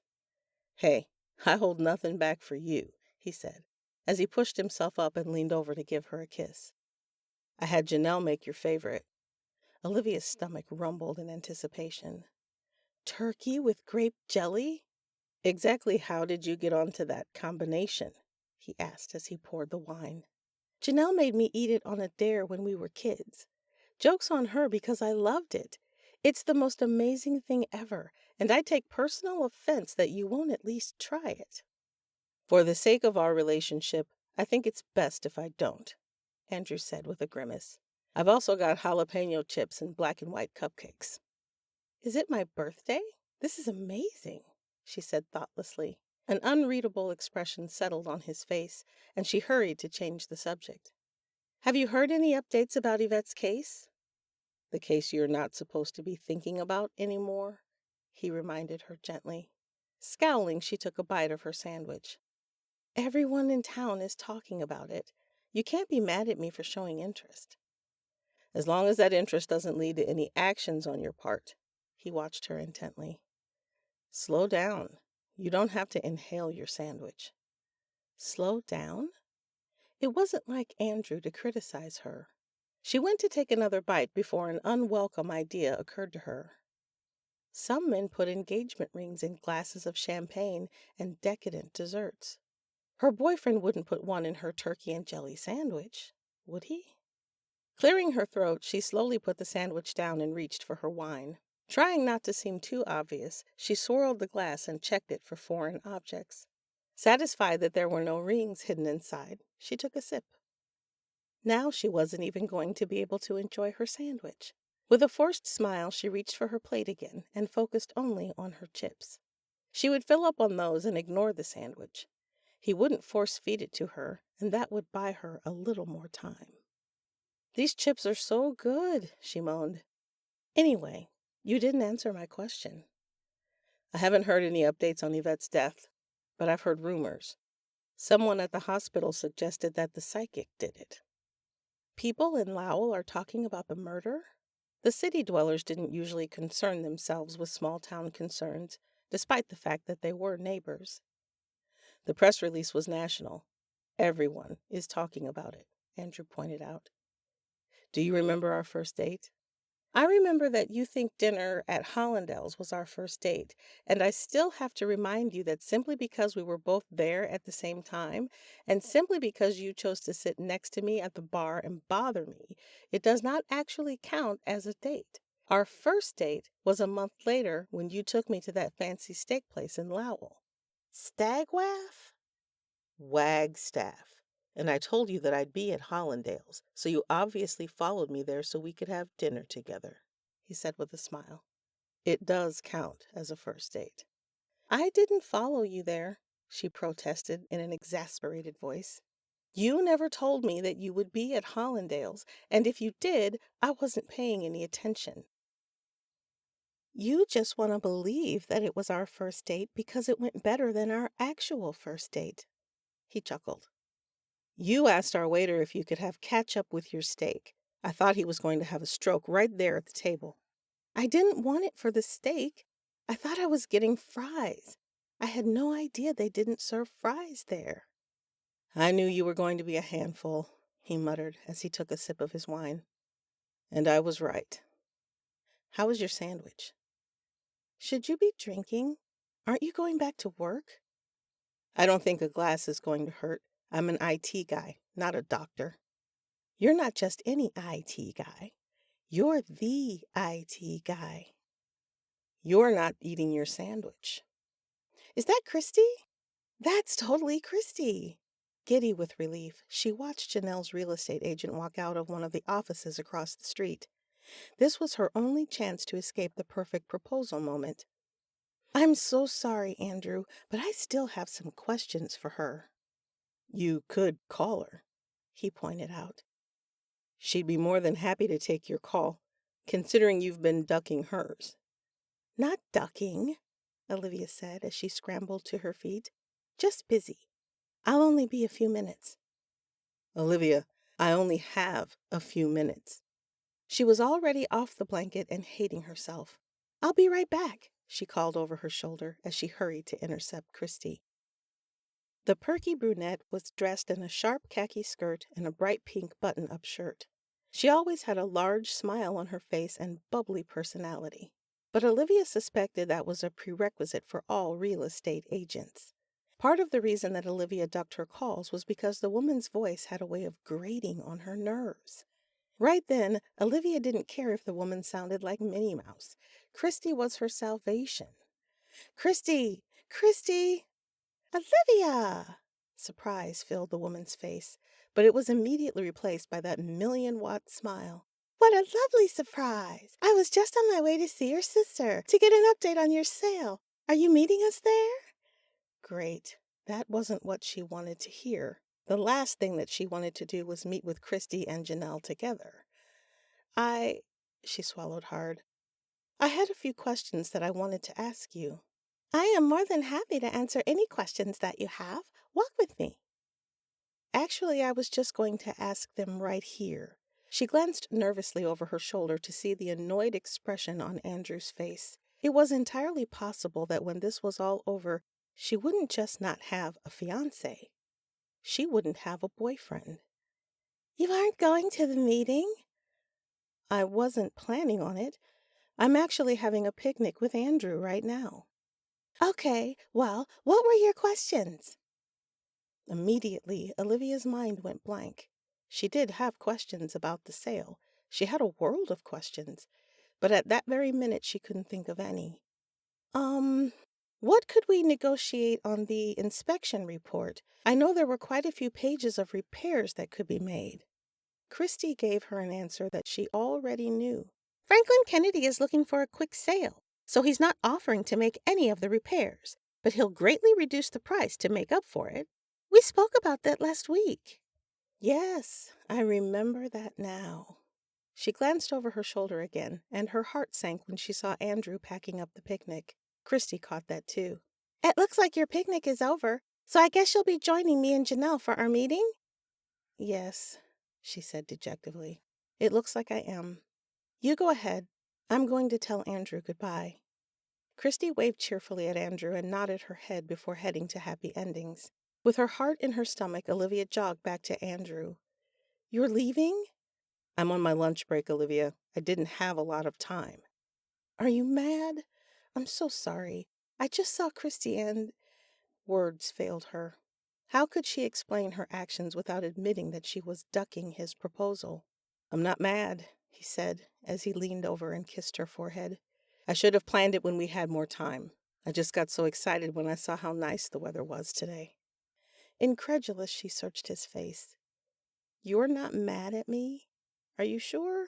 Hey, I hold nothing back for you, he said, as he pushed himself up and leaned over to give her a kiss. I had Janelle make your favorite. Olivia's stomach rumbled in anticipation. Turkey with grape jelly? Exactly how did you get onto that combination? He asked as he poured the wine. Janelle made me eat it on a dare when we were kids. Joke's on her because I loved it. It's the most amazing thing ever, and I take personal offense that you won't at least try it. For the sake of our relationship, I think it's best if I don't, Andrew said with a grimace. I've also got jalapeno chips and black and white cupcakes. Is it my birthday? This is amazing, she said thoughtlessly. An unreadable expression settled on his face, and she hurried to change the subject. Have you heard any updates about Yvette's case? The case you're not supposed to be thinking about anymore, he reminded her gently. Scowling, she took a bite of her sandwich. Everyone in town is talking about it. You can't be mad at me for showing interest. As long as that interest doesn't lead to any actions on your part, he watched her intently. Slow down. You don't have to inhale your sandwich. Slow down? It wasn't like Andrew to criticize her. She went to take another bite before an unwelcome idea occurred to her. Some men put engagement rings in glasses of champagne and decadent desserts. Her boyfriend wouldn't put one in her turkey and jelly sandwich, would he? Clearing her throat, she slowly put the sandwich down and reached for her wine. Trying not to seem too obvious, she swirled the glass and checked it for foreign objects. Satisfied that there were no rings hidden inside, she took a sip. Now she wasn't even going to be able to enjoy her sandwich. With a forced smile, she reached for her plate again and focused only on her chips. She would fill up on those and ignore the sandwich. He wouldn't force-feed it to her, and that would buy her a little more time. These chips are so good, she moaned. Anyway, you didn't answer my question. I haven't heard any updates on Yvette's death, but I've heard rumors. Someone at the hospital suggested that the psychic did it. People in Lowell are talking about the murder? The city dwellers didn't usually concern themselves with small-town concerns, despite the fact that they were neighbors. The press release was national. Everyone is talking about it, Andrew pointed out. Do you remember our first date? I remember that you think dinner at Hollandale's was our first date, and I still have to remind you that simply because we were both there at the same time, and simply because you chose to sit next to me at the bar and bother me, it does not actually count as a date. Our first date was a month later when you took me to that fancy steak place in Lowell. Stagwaff? Wagstaff. And I told you that I'd be at Hollandale's, so you obviously followed me there so we could have dinner together, he said with a smile. It does count as a first date. I didn't follow you there. she protested in an exasperated voice. You never told me that you would be at Hollandale's, and if you did, I wasn't paying any attention. You just want to believe that it was our first date because it went better than our actual first date. He chuckled. You asked our waiter if you could have ketchup with your steak. I thought he was going to have a stroke right there at the table. I didn't want it for the steak. I thought I was getting fries. I had no idea they didn't serve fries there. I knew you were going to be a handful, he muttered as he took a sip of his wine. And I was right. How was your sandwich? Should you be drinking? Aren't you going back to work? I don't think a glass is going to hurt. I'm an IT guy, not a doctor. You're not just any IT guy. You're the IT guy. You're not eating your sandwich. Is that Christy? That's totally Christy. Giddy with relief, she watched Janelle's real estate agent walk out of one of the offices across the street. This was her only chance to escape the perfect proposal moment. I'm so sorry, Andrew, but I still have some questions for her. You could call her, he pointed out. She'd be more than happy to take your call, considering you've been ducking hers. Not ducking, Olivia said as she scrambled to her feet. Just busy. I'll only be a few minutes. Olivia, I only have a few minutes. She was already off the blanket and hating herself. I'll be right back, she called over her shoulder as she hurried to intercept Christy. The perky brunette was dressed in a sharp khaki skirt and a bright pink button-up shirt. She always had a large smile on her face and bubbly personality. But Olivia suspected that was a prerequisite for all real estate agents. Part of the reason that Olivia ducked her calls was because the woman's voice had a way of grating on her nerves. Right then, Olivia didn't care if the woman sounded like Minnie Mouse. Christy was her salvation. Christy! Christy! Olivia! Surprise filled the woman's face, but it was immediately replaced by that million-watt smile. What a lovely surprise! I was just on my way to see your sister to get an update on your sale. Are you meeting us there? Great. That wasn't what she wanted to hear. The last thing that she wanted to do was meet with Christy and Janelle together. She swallowed hard. I had a few questions that I wanted to ask you. I am more than happy to answer any questions that you have. Walk with me. Actually, I was just going to ask them right here. She glanced nervously over her shoulder to see the annoyed expression on Andrew's face. It was entirely possible that when this was all over, she wouldn't just not have a fiancé. She wouldn't have a boyfriend. You aren't going to the meeting? I wasn't planning on it. I'm actually having a picnic with Andrew right now. Okay, well, what were your questions? Immediately, Olivia's mind went blank. She did have questions about the sale. She had a world of questions, but at that very minute she couldn't think of any. What could we negotiate on the inspection report? I know there were quite a few pages of repairs that could be made. Christy gave her an answer that she already knew. Franklin Kennedy is looking for a quick sale, so he's not offering to make any of the repairs, but he'll greatly reduce the price to make up for it. We spoke about that last week. Yes, I remember that now. She glanced over her shoulder again, and her heart sank when she saw Andrew packing up the picnic. Christy caught that too. It looks like your picnic is over, so I guess you'll be joining me and Janelle for our meeting? Yes, she said dejectedly. It looks like I am. You go ahead. I'm going to tell Andrew goodbye. Christy waved cheerfully at Andrew and nodded her head before heading to Happy Endings. With her heart in her stomach, Olivia jogged back to Andrew. You're leaving? I'm on my lunch break, Olivia. I didn't have a lot of time. Are you mad? I'm so sorry. I just saw Christy and... Words failed her. How could she explain her actions without admitting that she was ducking his proposal? I'm not mad, he said, as he leaned over and kissed her forehead. I should have planned it when we had more time. I just got so excited when I saw how nice the weather was today. Incredulous, she searched his face. You're not mad at me? Are you sure?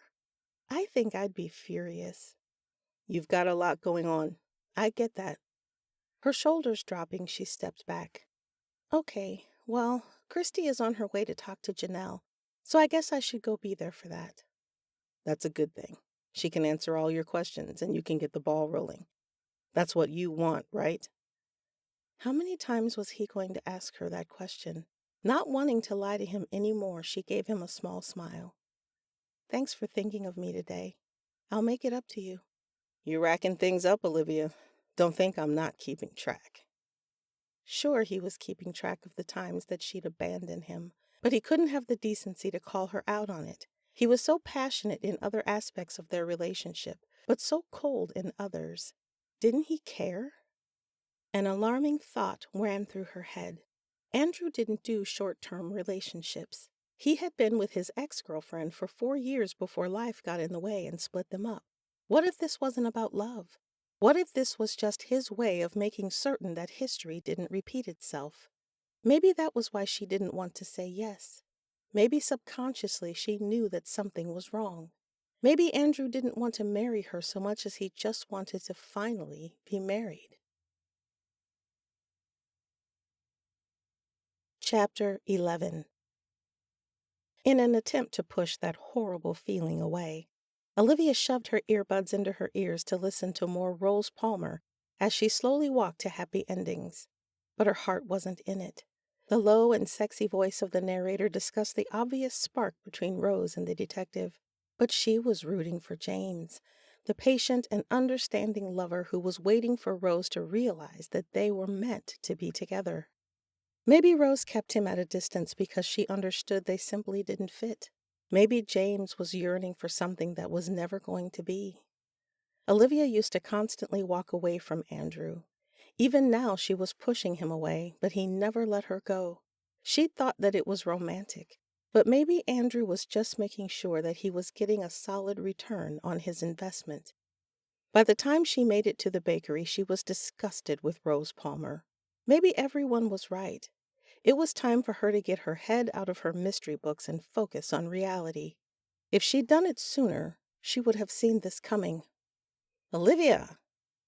I think I'd be furious. You've got a lot going on. I get that. Her shoulders dropping, she stepped back. Okay, well, Christy is on her way to talk to Janelle, so I guess I should go be there for that. That's a good thing. She can answer all your questions and you can get the ball rolling. That's what you want, right? How many times was he going to ask her that question? Not wanting to lie to him any more, she gave him a small smile. Thanks for thinking of me today. I'll make it up to you. You're racking things up, Olivia. Don't think I'm not keeping track. Sure, he was keeping track of the times that she'd abandoned him, but he couldn't have the decency to call her out on it. He was so passionate in other aspects of their relationship, but so cold in others. Didn't he care? An alarming thought ran through her head. Andrew didn't do short-term relationships. He had been with his ex-girlfriend for 4 years before life got in the way and split them up. What if this wasn't about love? What if this was just his way of making certain that history didn't repeat itself? Maybe that was why she didn't want to say yes. Maybe subconsciously she knew that something was wrong. Maybe Andrew didn't want to marry her so much as he just wanted to finally be married. Chapter 11. In an attempt to push that horrible feeling away, Olivia shoved her earbuds into her ears to listen to more Rose Palmer as she slowly walked to happy endings. But her heart wasn't in it. The low and sexy voice of the narrator discussed the obvious spark between Rose and the detective. But she was rooting for James, the patient and understanding lover who was waiting for Rose to realize that they were meant to be together. Maybe Rose kept him at a distance because she understood they simply didn't fit. Maybe James was yearning for something that was never going to be. Olivia used to constantly walk away from Andrew. Even now she was pushing him away, but he never let her go. She thought that it was romantic, but maybe Andrew was just making sure that he was getting a solid return on his investment. By the time she made it to the bakery, she was disgusted with Rose Palmer. Maybe everyone was right. It was time for her to get her head out of her mystery books and focus on reality. If she'd done it sooner, she would have seen this coming. Olivia!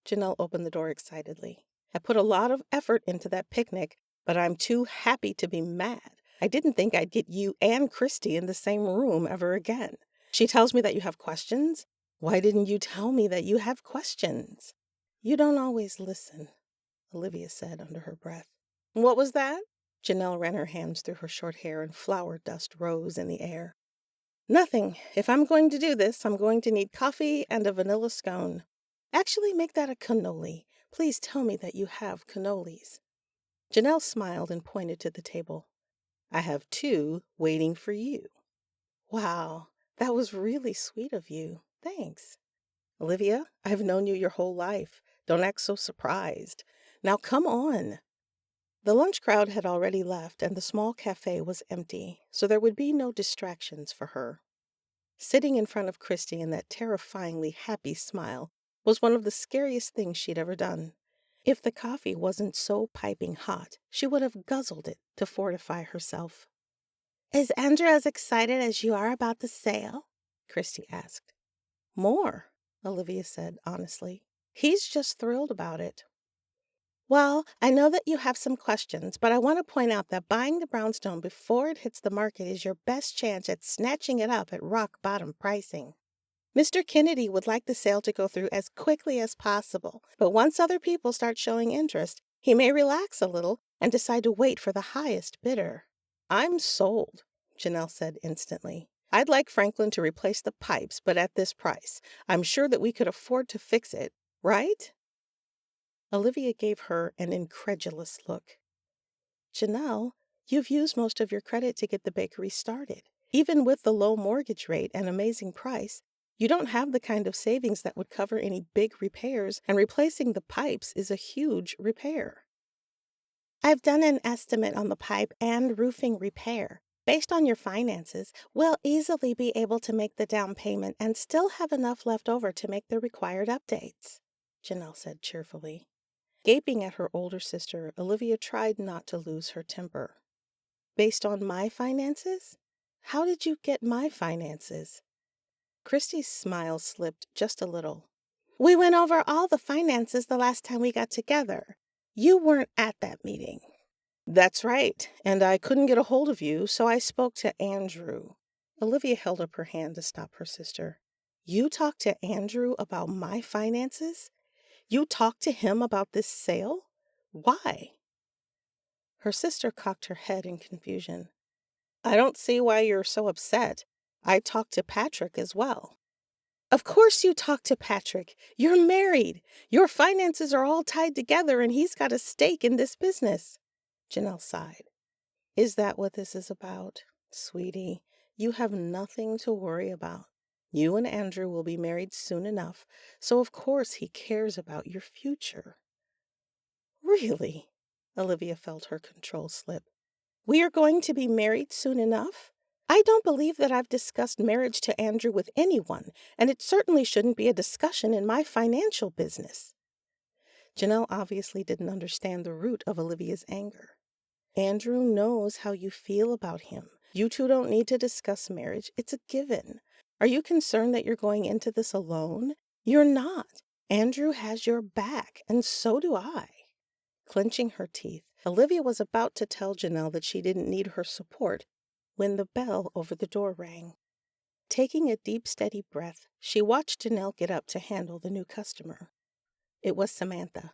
Janelle opened the door excitedly. I put a lot of effort into that picnic, but I'm too happy to be mad. I didn't think I'd get you and Christy in the same room ever again. She tells me that you have questions. Why didn't you tell me that you have questions? You don't always listen, Olivia said under her breath. What was that? Janelle ran her hands through her short hair and flower dust rose in the air. Nothing. If I'm going to do this, I'm going to need coffee and a vanilla scone. Actually, make that a cannoli. Please tell me that you have cannolis. Janelle smiled and pointed to the table. I have 2 waiting for you. Wow, that was really sweet of you. Thanks. Olivia, I've known you your whole life. Don't act so surprised. Now come on. The lunch crowd had already left and the small cafe was empty, so there would be no distractions for her. Sitting in front of Christy in that terrifyingly happy smile was one of the scariest things she'd ever done. If the coffee wasn't so piping hot, she would have guzzled it to fortify herself. Is Andrew as excited as you are about the sale? Christy asked. More, Olivia said honestly. He's just thrilled about it. Well, I know that you have some questions, but I want to point out that buying the brownstone before it hits the market is your best chance at snatching it up at rock-bottom pricing. Mr. Kennedy would like the sale to go through as quickly as possible, but once other people start showing interest, he may relax a little and decide to wait for the highest bidder. I'm sold, Janelle said instantly. I'd like Franklin to replace the pipes, but at this price. I'm sure that we could afford to fix it, right? Olivia gave her an incredulous look. Janelle, you've used most of your credit to get the bakery started. Even with the low mortgage rate and amazing price, you don't have the kind of savings that would cover any big repairs, and replacing the pipes is a huge repair. I've done an estimate on the pipe and roofing repair. Based on your finances, we'll easily be able to make the down payment and still have enough left over to make the required updates, Janelle said cheerfully. Gaping at her older sister, Olivia tried not to lose her temper. Based on my finances? How did you get my finances? Christy's smile slipped just a little. We went over all the finances the last time we got together. You weren't at that meeting. That's right, and I couldn't get a hold of you, so I spoke to Andrew. Olivia held up her hand to stop her sister. You talked to Andrew about my finances? You talked to him about this sale? Why? Her sister cocked her head in confusion. I don't see why you're so upset. I talked to Patrick as well. Of course you talked to Patrick. You're married. Your finances are all tied together and he's got a stake in this business. Janelle sighed. Is that what this is about? Sweetie, you have nothing to worry about. You and Andrew will be married soon enough, so of course he cares about your future. Really? Olivia felt her control slip. We are going to be married soon enough? I don't believe that I've discussed marriage to Andrew with anyone, and it certainly shouldn't be a discussion in my financial business. Janelle obviously didn't understand the root of Olivia's anger. Andrew knows how you feel about him. You two don't need to discuss marriage. It's a given. Are you concerned that you're going into this alone? You're not. Andrew has your back, and so do I. Clenching her teeth, Olivia was about to tell Janelle that she didn't need her support when the bell over the door rang. Taking a deep, steady breath, she watched Janelle get up to handle the new customer. It was Samantha.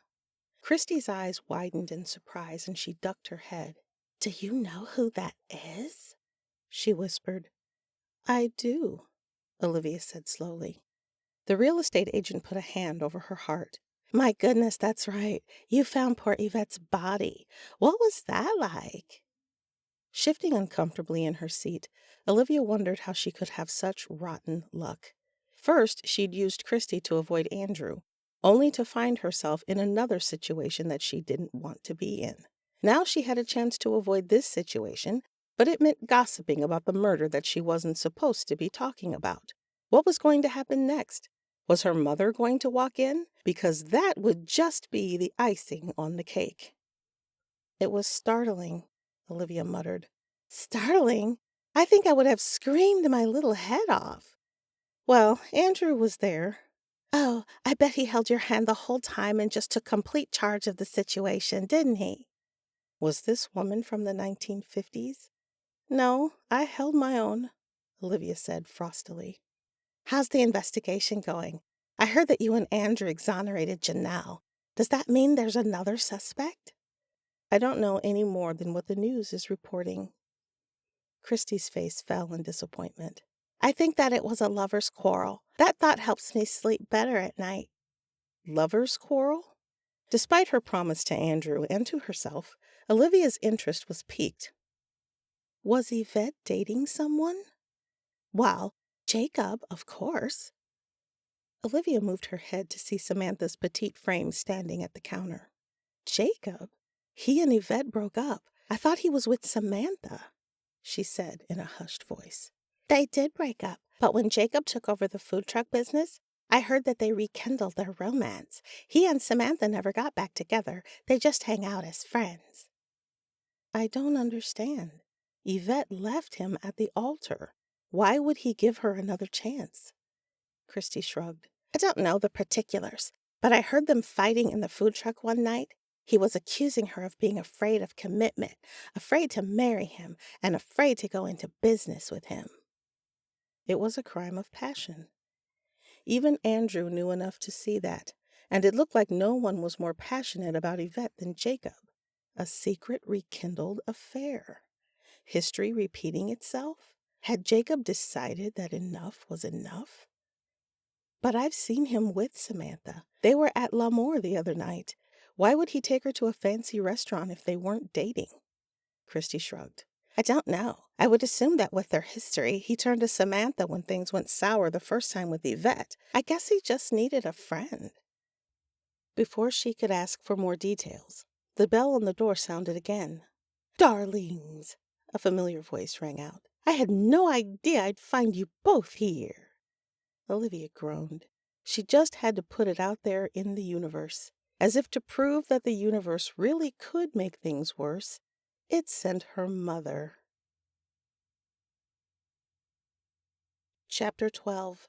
Christy's eyes widened in surprise, and she ducked her head. Do you know who that is? She whispered. I do, Olivia said slowly. The real estate agent put a hand over her heart. My goodness, that's right. You found poor Yvette's body. What was that like? Shifting uncomfortably in her seat, Olivia wondered how she could have such rotten luck. First, she'd used Christy to avoid Andrew, only to find herself in another situation that she didn't want to be in. Now she had a chance to avoid this situation, but it meant gossiping about the murder that she wasn't supposed to be talking about. What was going to happen next? Was her mother going to walk in? Because that would just be the icing on the cake. It was startling, Olivia muttered. Startling? I think I would have screamed my little head off. Well, Andrew was there. Oh, I bet he held your hand the whole time and just took complete charge of the situation, didn't he? Was this woman from the 1950s? No, I held my own, Olivia said frostily. How's the investigation going? I heard that you and Andrew exonerated Janelle. Does that mean there's another suspect? I don't know any more than what the news is reporting. Christy's face fell in disappointment. I think that it was a lover's quarrel. That thought helps me sleep better at night. Lover's quarrel? Despite her promise to Andrew and to herself, Olivia's interest was piqued. Was Yvette dating someone? Well, Jacob, of course. Olivia moved her head to see Samantha's petite frame standing at the counter. Jacob? He and Yvette broke up. I thought he was with Samantha, she said in a hushed voice. They did break up, but when Jacob took over the food truck business, I heard that they rekindled their romance. He and Samantha never got back together. They just hang out as friends. I don't understand. Yvette left him at the altar. Why would he give her another chance? Christy shrugged. I don't know the particulars, but I heard them fighting in the food truck one night. He was accusing her of being afraid of commitment, afraid to marry him, and afraid to go into business with him. It was a crime of passion. Even Andrew knew enough to see that, and it looked like no one was more passionate about Yvette than Jacob. A secret rekindled affair. History repeating itself? Had Jacob decided that enough was enough? But I've seen him with Samantha. They were at L'Amour the other night. Why would he take her to a fancy restaurant if they weren't dating? Christy shrugged. I don't know. I would assume that with their history, he turned to Samantha when things went sour the first time with Yvette. I guess he just needed a friend. Before she could ask for more details, the bell on the door sounded again. Darlings, a familiar voice rang out. I had no idea I'd find you both here. Olivia groaned. She just had to put it out there in the universe. As if to prove that the universe really could make things worse, it sent her mother. Chapter 12.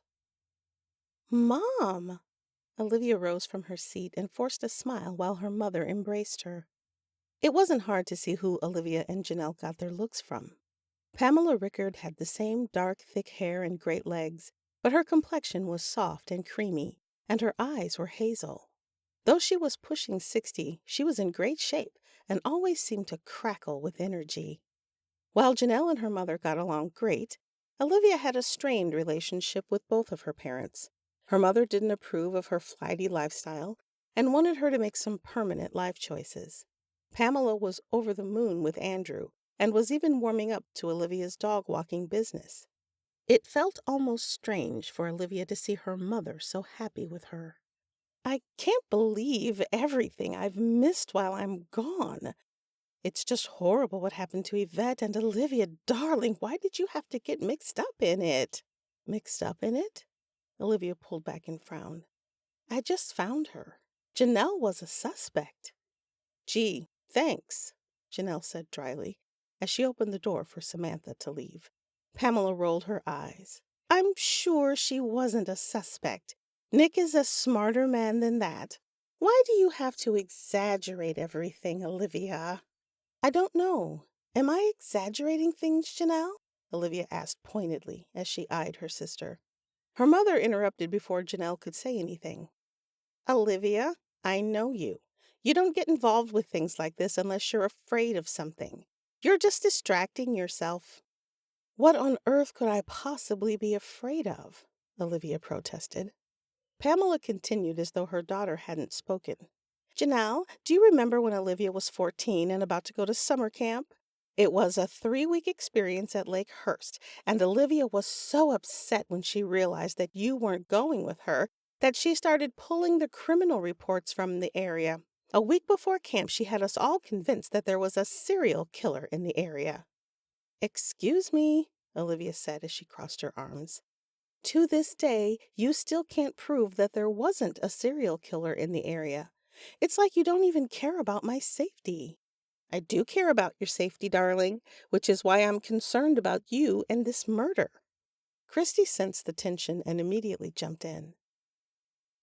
Mom! Olivia rose from her seat and forced a smile while her mother embraced her. It wasn't hard to see who Olivia and Janelle got their looks from. Pamela Rickard had the same dark, thick hair and great legs, but her complexion was soft and creamy, and her eyes were hazel. Though she was pushing 60, she was in great shape and always seemed to crackle with energy. While Janelle and her mother got along great, Olivia had a strained relationship with both of her parents. Her mother didn't approve of her flighty lifestyle and wanted her to make some permanent life choices. Pamela was over the moon with Andrew and was even warming up to Olivia's dog-walking business. It felt almost strange for Olivia to see her mother so happy with her. "I can't believe everything I've missed while I'm gone. It's just horrible what happened to Yvette and Olivia. Darling, why did you have to get mixed up in it?" "Mixed up in it?" Olivia pulled back and frowned. "I just found her. Janelle was a suspect." "Gee, thanks," Janelle said dryly, as she opened the door for Samantha to leave. Pamela rolled her eyes. "I'm sure she wasn't a suspect. Nick is a smarter man than that. Why do you have to exaggerate everything, Olivia?" "I don't know. Am I exaggerating things, Janelle?" Olivia asked pointedly as she eyed her sister. Her mother interrupted before Janelle could say anything. "Olivia, I know you. You don't get involved with things like this unless you're afraid of something. You're just distracting yourself." "What on earth could I possibly be afraid of?" Olivia protested. Pamela continued as though her daughter hadn't spoken. "Janelle, do you remember when Olivia was 14 and about to go to summer camp? It was a 3-week experience at Lake Hurst, and Olivia was so upset when she realized that you weren't going with her that she started pulling the criminal reports from the area. A week before camp, she had us all convinced that there was a serial killer in the area." "Excuse me," Olivia said as she crossed her arms. "To this day, you still can't prove that there wasn't a serial killer in the area. It's like you don't even care about my safety." "I do care about your safety, darling, which is why I'm concerned about you and this murder." Christy sensed the tension and immediately jumped in.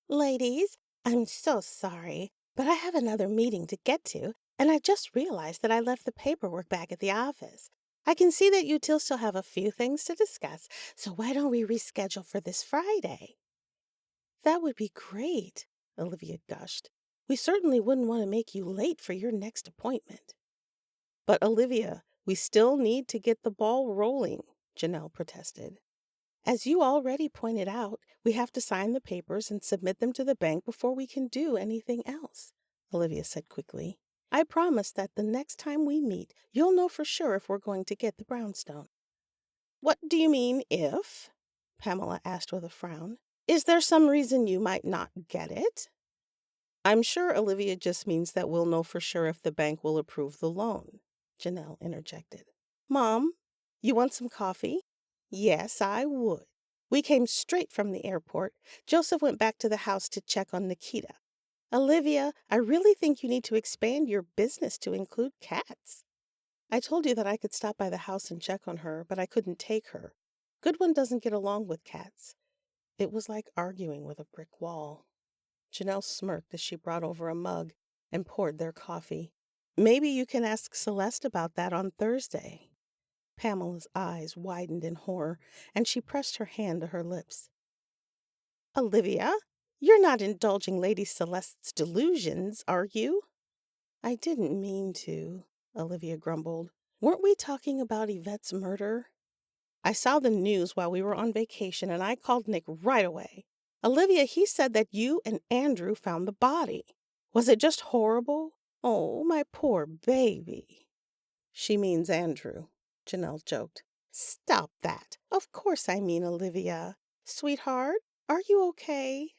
"Ladies, I'm so sorry, but I have another meeting to get to, and I just realized that I left the paperwork back at the office. I can see that you two still have a few things to discuss, so why don't we reschedule for this Friday?" "That would be great," Olivia gushed. "We certainly wouldn't want to make you late for your next appointment." "But Olivia, we still need to get the ball rolling," Janelle protested. "As you already pointed out, we have to sign the papers and submit them to the bank before we can do anything else," Olivia said quickly. "I promise that the next time we meet, you'll know for sure if we're going to get the brownstone." "What do you mean, if?" Pamela asked with a frown. "Is there some reason you might not get it?" "I'm sure Olivia just means that we'll know for sure if the bank will approve the loan," Janelle interjected. "Mom, you want some coffee?" "Yes, I would. We came straight from the airport. Joseph went back to the house to check on Nikita. Olivia, I really think you need to expand your business to include cats." "I told you that I could stop by the house and check on her, but I couldn't take her. Goodwin doesn't get along with cats." It was like arguing with a brick wall. Janelle smirked as she brought over a mug and poured their coffee. "Maybe you can ask Celeste about that on Thursday." Pamela's eyes widened in horror, and she pressed her hand to her lips. "Olivia, you're not indulging Lady Celeste's delusions, are you?" "I didn't mean to," Olivia grumbled. "Weren't we talking about Yvette's murder?" "I saw the news while we were on vacation, and I called Nick right away. Olivia, he said that you and Andrew found the body. Was it just horrible? Oh, my poor baby." "She means Andrew," Janelle joked. "Stop that. Of course I mean Olivia. Sweetheart, are you okay?"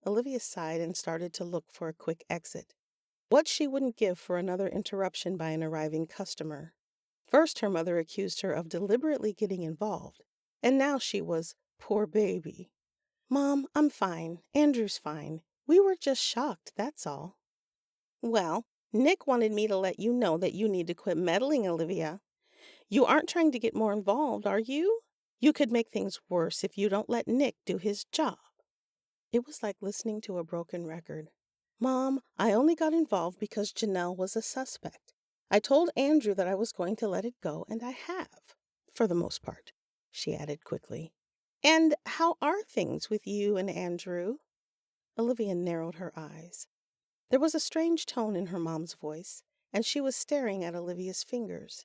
Olivia sighed and started to look for a quick exit. What she wouldn't give for another interruption by an arriving customer. First, her mother accused her of deliberately getting involved, and now she was poor baby. "Mom, I'm fine. Andrew's fine. We were just shocked, that's all." "Well, Nick wanted me to let you know that you need to quit meddling, Olivia. You aren't trying to get more involved, are you? You could make things worse if you don't let Nick do his job." It was like listening to a broken record. Mom, I only got involved because Janelle was a suspect. I told Andrew that I was going to let it go, and I have, for the most part," she added quickly. "And how are things with you and Andrew?" Olivia narrowed her eyes. There was a strange tone in her mom's voice, and she was staring at Olivia's fingers.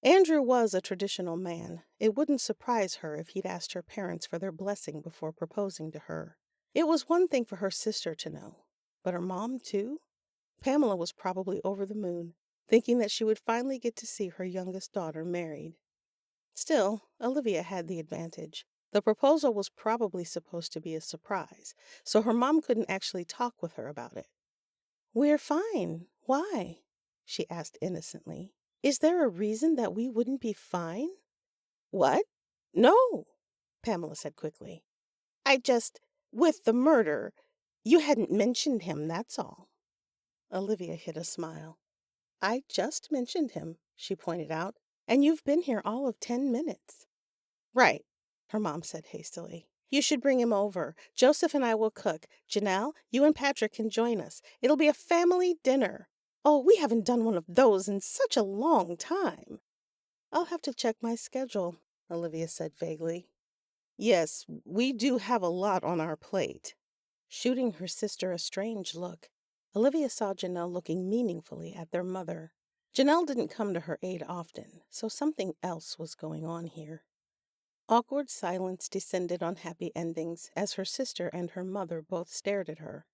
Andrew was a traditional man. It wouldn't surprise her if he'd asked her parents for their blessing before proposing to her. It was one thing for her sister to know, but her mom, too? Pamela was probably over the moon, thinking that she would finally get to see her youngest daughter married. Still, Olivia had the advantage. The proposal was probably supposed to be a surprise, so her mom couldn't actually talk with her about it. "We're fine. Why?" she asked innocently. "Is there a reason that we wouldn't be fine?" "What? No," Pamela said quickly. With the murder, you hadn't mentioned him, that's all." Olivia hid a smile. "I just mentioned him," she pointed out, "and you've been here all of 10 minutes. "Right," her mom said hastily. "You should bring him over. Joseph and I will cook. Janelle, you and Patrick can join us. It'll be a family dinner. Oh, we haven't done one of those in such a long time." "I'll have to check my schedule," Olivia said vaguely. "Yes, we do have a lot on our plate." Shooting her sister a strange look, Olivia saw Janelle looking meaningfully at their mother. Janelle didn't come to her aid often, so something else was going on here. Awkward silence descended on happy endings as her sister and her mother both stared at her.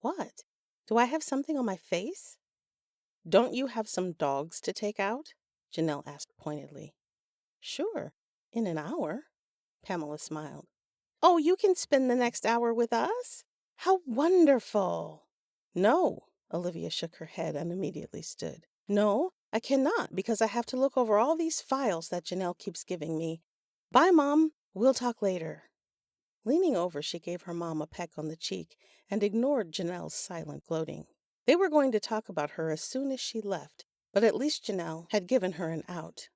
"What? Do I have something on my face?" "Don't you have some dogs to take out?" Janelle asked pointedly. "Sure, in an hour." Pamela smiled. "Oh, you can spend the next hour with us? How wonderful!" "No," Olivia shook her head and immediately stood. "No, I cannot, because I have to look over all these files that Janelle keeps giving me. Bye, Mom. We'll talk later." Leaning over, she gave her mom a peck on the cheek and ignored Janelle's silent gloating. They were going to talk about her as soon as she left, but at least Janelle had given her an out.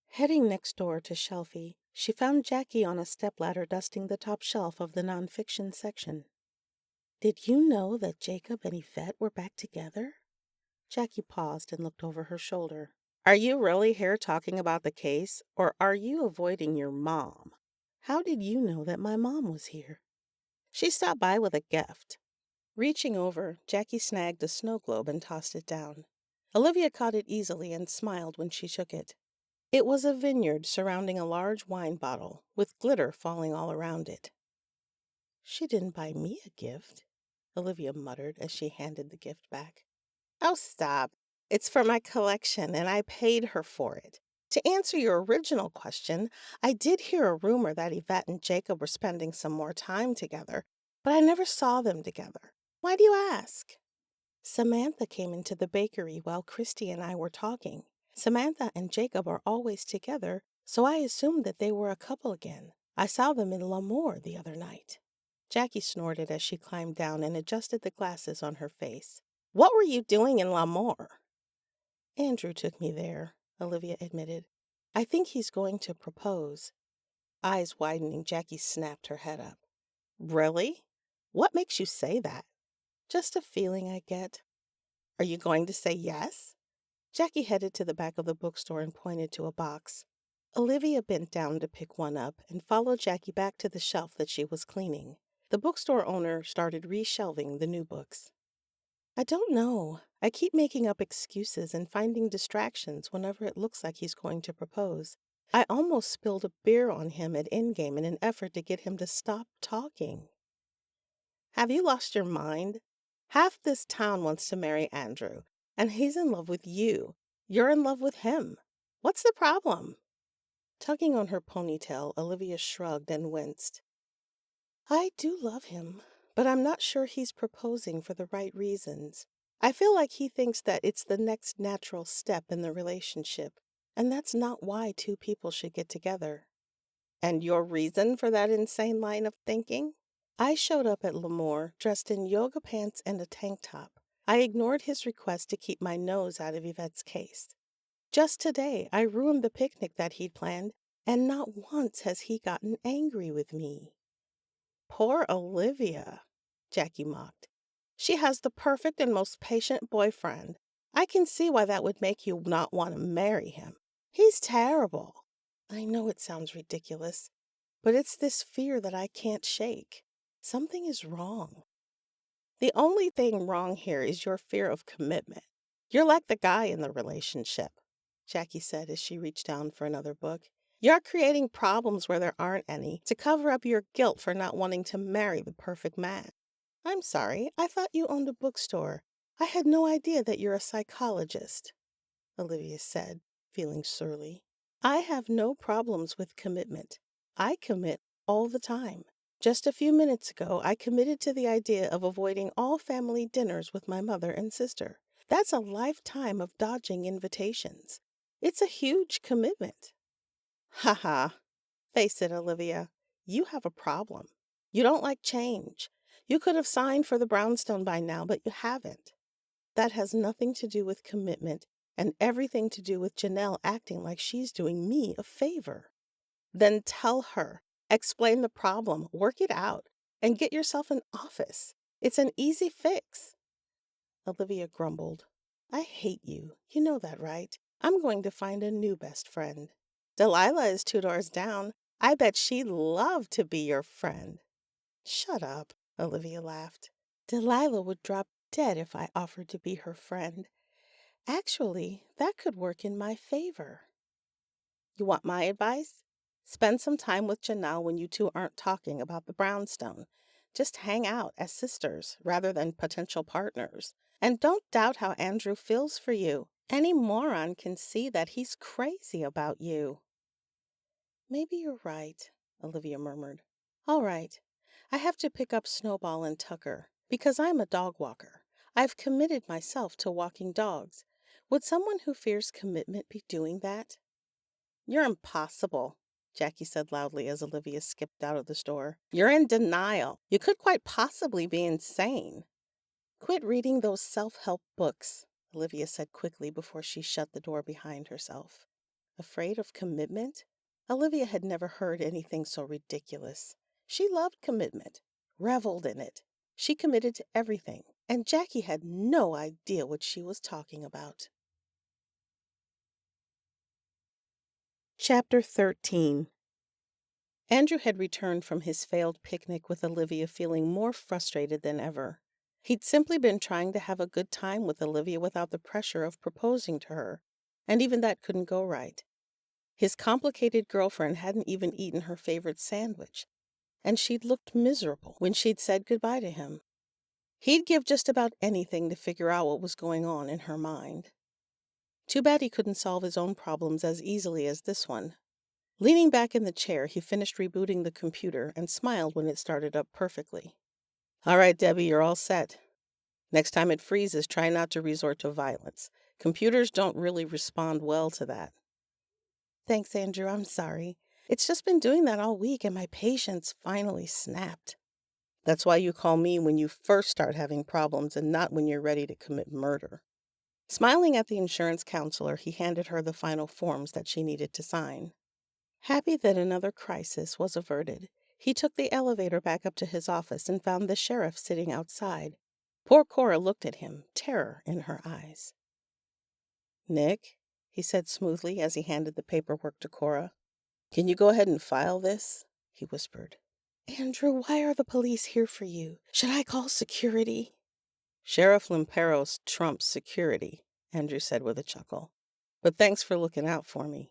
Heading next door to Shelfie, she found Jackie on a stepladder dusting the top shelf of the nonfiction section. "Did you know that Jacob and Yvette were back together?" Jackie paused and looked over her shoulder. "Are you really here talking about the case, or are you avoiding your mom?" "How did you know that my mom was here?" "She stopped by with a gift." Reaching over, Jackie snagged a snow globe and tossed it down. Olivia caught it easily and smiled when she shook it. It was a vineyard surrounding a large wine bottle, with glitter falling all around it. "She didn't buy me a gift," Olivia muttered as she handed the gift back. "Oh, stop. It's for my collection, and I paid her for it. To answer your original question, I did hear a rumor that Yvette and Jacob were spending some more time together, but I never saw them together. Why do you ask?" "Samantha came into the bakery while Christy and I were talking. Samantha and Jacob are always together, so I assumed that they were a couple again. I saw them in L'Amour the other night." Jackie snorted as she climbed down and adjusted the glasses on her face. "What were you doing in L'Amour?" "Andrew took me there," Olivia admitted. "I think he's going to propose." Eyes widening, Jackie snapped her head up. "Really? What makes you say that?" "Just a feeling I get." "Are you going to say yes?" Jackie headed to the back of the bookstore and pointed to a box. Olivia bent down to pick one up and followed Jackie back to the shelf that she was cleaning. The bookstore owner started reshelving the new books. "I don't know. I keep making up excuses and finding distractions whenever it looks like he's going to propose. I almost spilled a beer on him at Endgame in an effort to get him to stop talking." "Have you lost your mind? Half this town wants to marry Andrew, and he's in love with you. You're in love with him. What's the problem?" Tugging on her ponytail, Olivia shrugged and winced. "I do love him, but I'm not sure he's proposing for the right reasons. I feel like he thinks that it's the next natural step in the relationship, and that's not why two people should get together." "And your reason for that insane line of thinking?" "I showed up at L'Amour dressed in yoga pants and a tank top. I ignored his request to keep my nose out of Yvette's case. Just today, I ruined the picnic that he'd planned, and not once has he gotten angry with me." "Poor Olivia," Jackie mocked. She has the perfect and most patient boyfriend. I can see why that would make you not want to marry him. He's terrible. I know it sounds ridiculous, but it's this fear that I can't shake. Something is wrong. The only thing wrong here is your fear of commitment. You're like the guy in the relationship, Jackie said as she reached down for another book. You're creating problems where there aren't any to cover up your guilt for not wanting to marry the perfect man. I'm sorry, I thought you owned a bookstore. I had no idea that you're a psychologist, Olivia said, feeling surly. I have no problems with commitment. I commit all the time. Just a few minutes ago, I committed to the idea of avoiding all family dinners with my mother and sister. That's a lifetime of dodging invitations. It's a huge commitment. Ha ha. Face it, Olivia. You have a problem. You don't like change. You could have signed for the brownstone by now, but you haven't. That has nothing to do with commitment and everything to do with Janelle acting like she's doing me a favor. Then tell her. Explain the problem, work it out, and get yourself an office. It's an easy fix. Olivia grumbled. I hate you. You know that, right? I'm going to find a new best friend. Delilah is 2 doors down. I bet she'd love to be your friend. Shut up, Olivia laughed. Delilah would drop dead if I offered to be her friend. Actually, that could work in my favor. You want my advice? Spend some time with Janelle when you two aren't talking about the brownstone. Just hang out as sisters rather than potential partners. And don't doubt how Andrew feels for you. Any moron can see that he's crazy about you. Maybe you're right, Olivia murmured. All right. I have to pick up Snowball and Tucker because I'm a dog walker. I've committed myself to walking dogs. Would someone who fears commitment be doing that? You're impossible, Jackie said loudly as Olivia skipped out of the store. You're in denial. You could quite possibly be insane. Quit reading those self-help books, Olivia said quickly before she shut the door behind herself. Afraid of commitment? Olivia had never heard anything so ridiculous. She loved commitment, reveled in it. She committed to everything, and Jackie had no idea what she was talking about. Chapter 13. Andrew had returned from his failed picnic with Olivia feeling more frustrated than ever. He'd simply been trying to have a good time with Olivia without the pressure of proposing to her, and even that couldn't go right. His complicated girlfriend hadn't even eaten her favorite sandwich, and she'd looked miserable when she'd said goodbye to him. He'd give just about anything to figure out what was going on in her mind. Too bad he couldn't solve his own problems as easily as this one. Leaning back in the chair, he finished rebooting the computer and smiled when it started up perfectly. All right, Debbie, you're all set. Next time it freezes, try not to resort to violence. Computers don't really respond well to that. Thanks, Andrew. I'm sorry. It's just been doing that all week, and my patience finally snapped. That's why you call me when you first start having problems and not when you're ready to commit murder. Smiling at the insurance counselor, he handed her the final forms that she needed to sign. Happy that another crisis was averted, he took the elevator back up to his office and found the sheriff sitting outside. Poor Cora looked at him, terror in her eyes. Nick, he said smoothly as he handed the paperwork to Cora. Can you go ahead and file this? He whispered. Andrew, why are the police here for you? Should I call security? Sheriff Limperos trumps security, Andrew said with a chuckle. But thanks for looking out for me.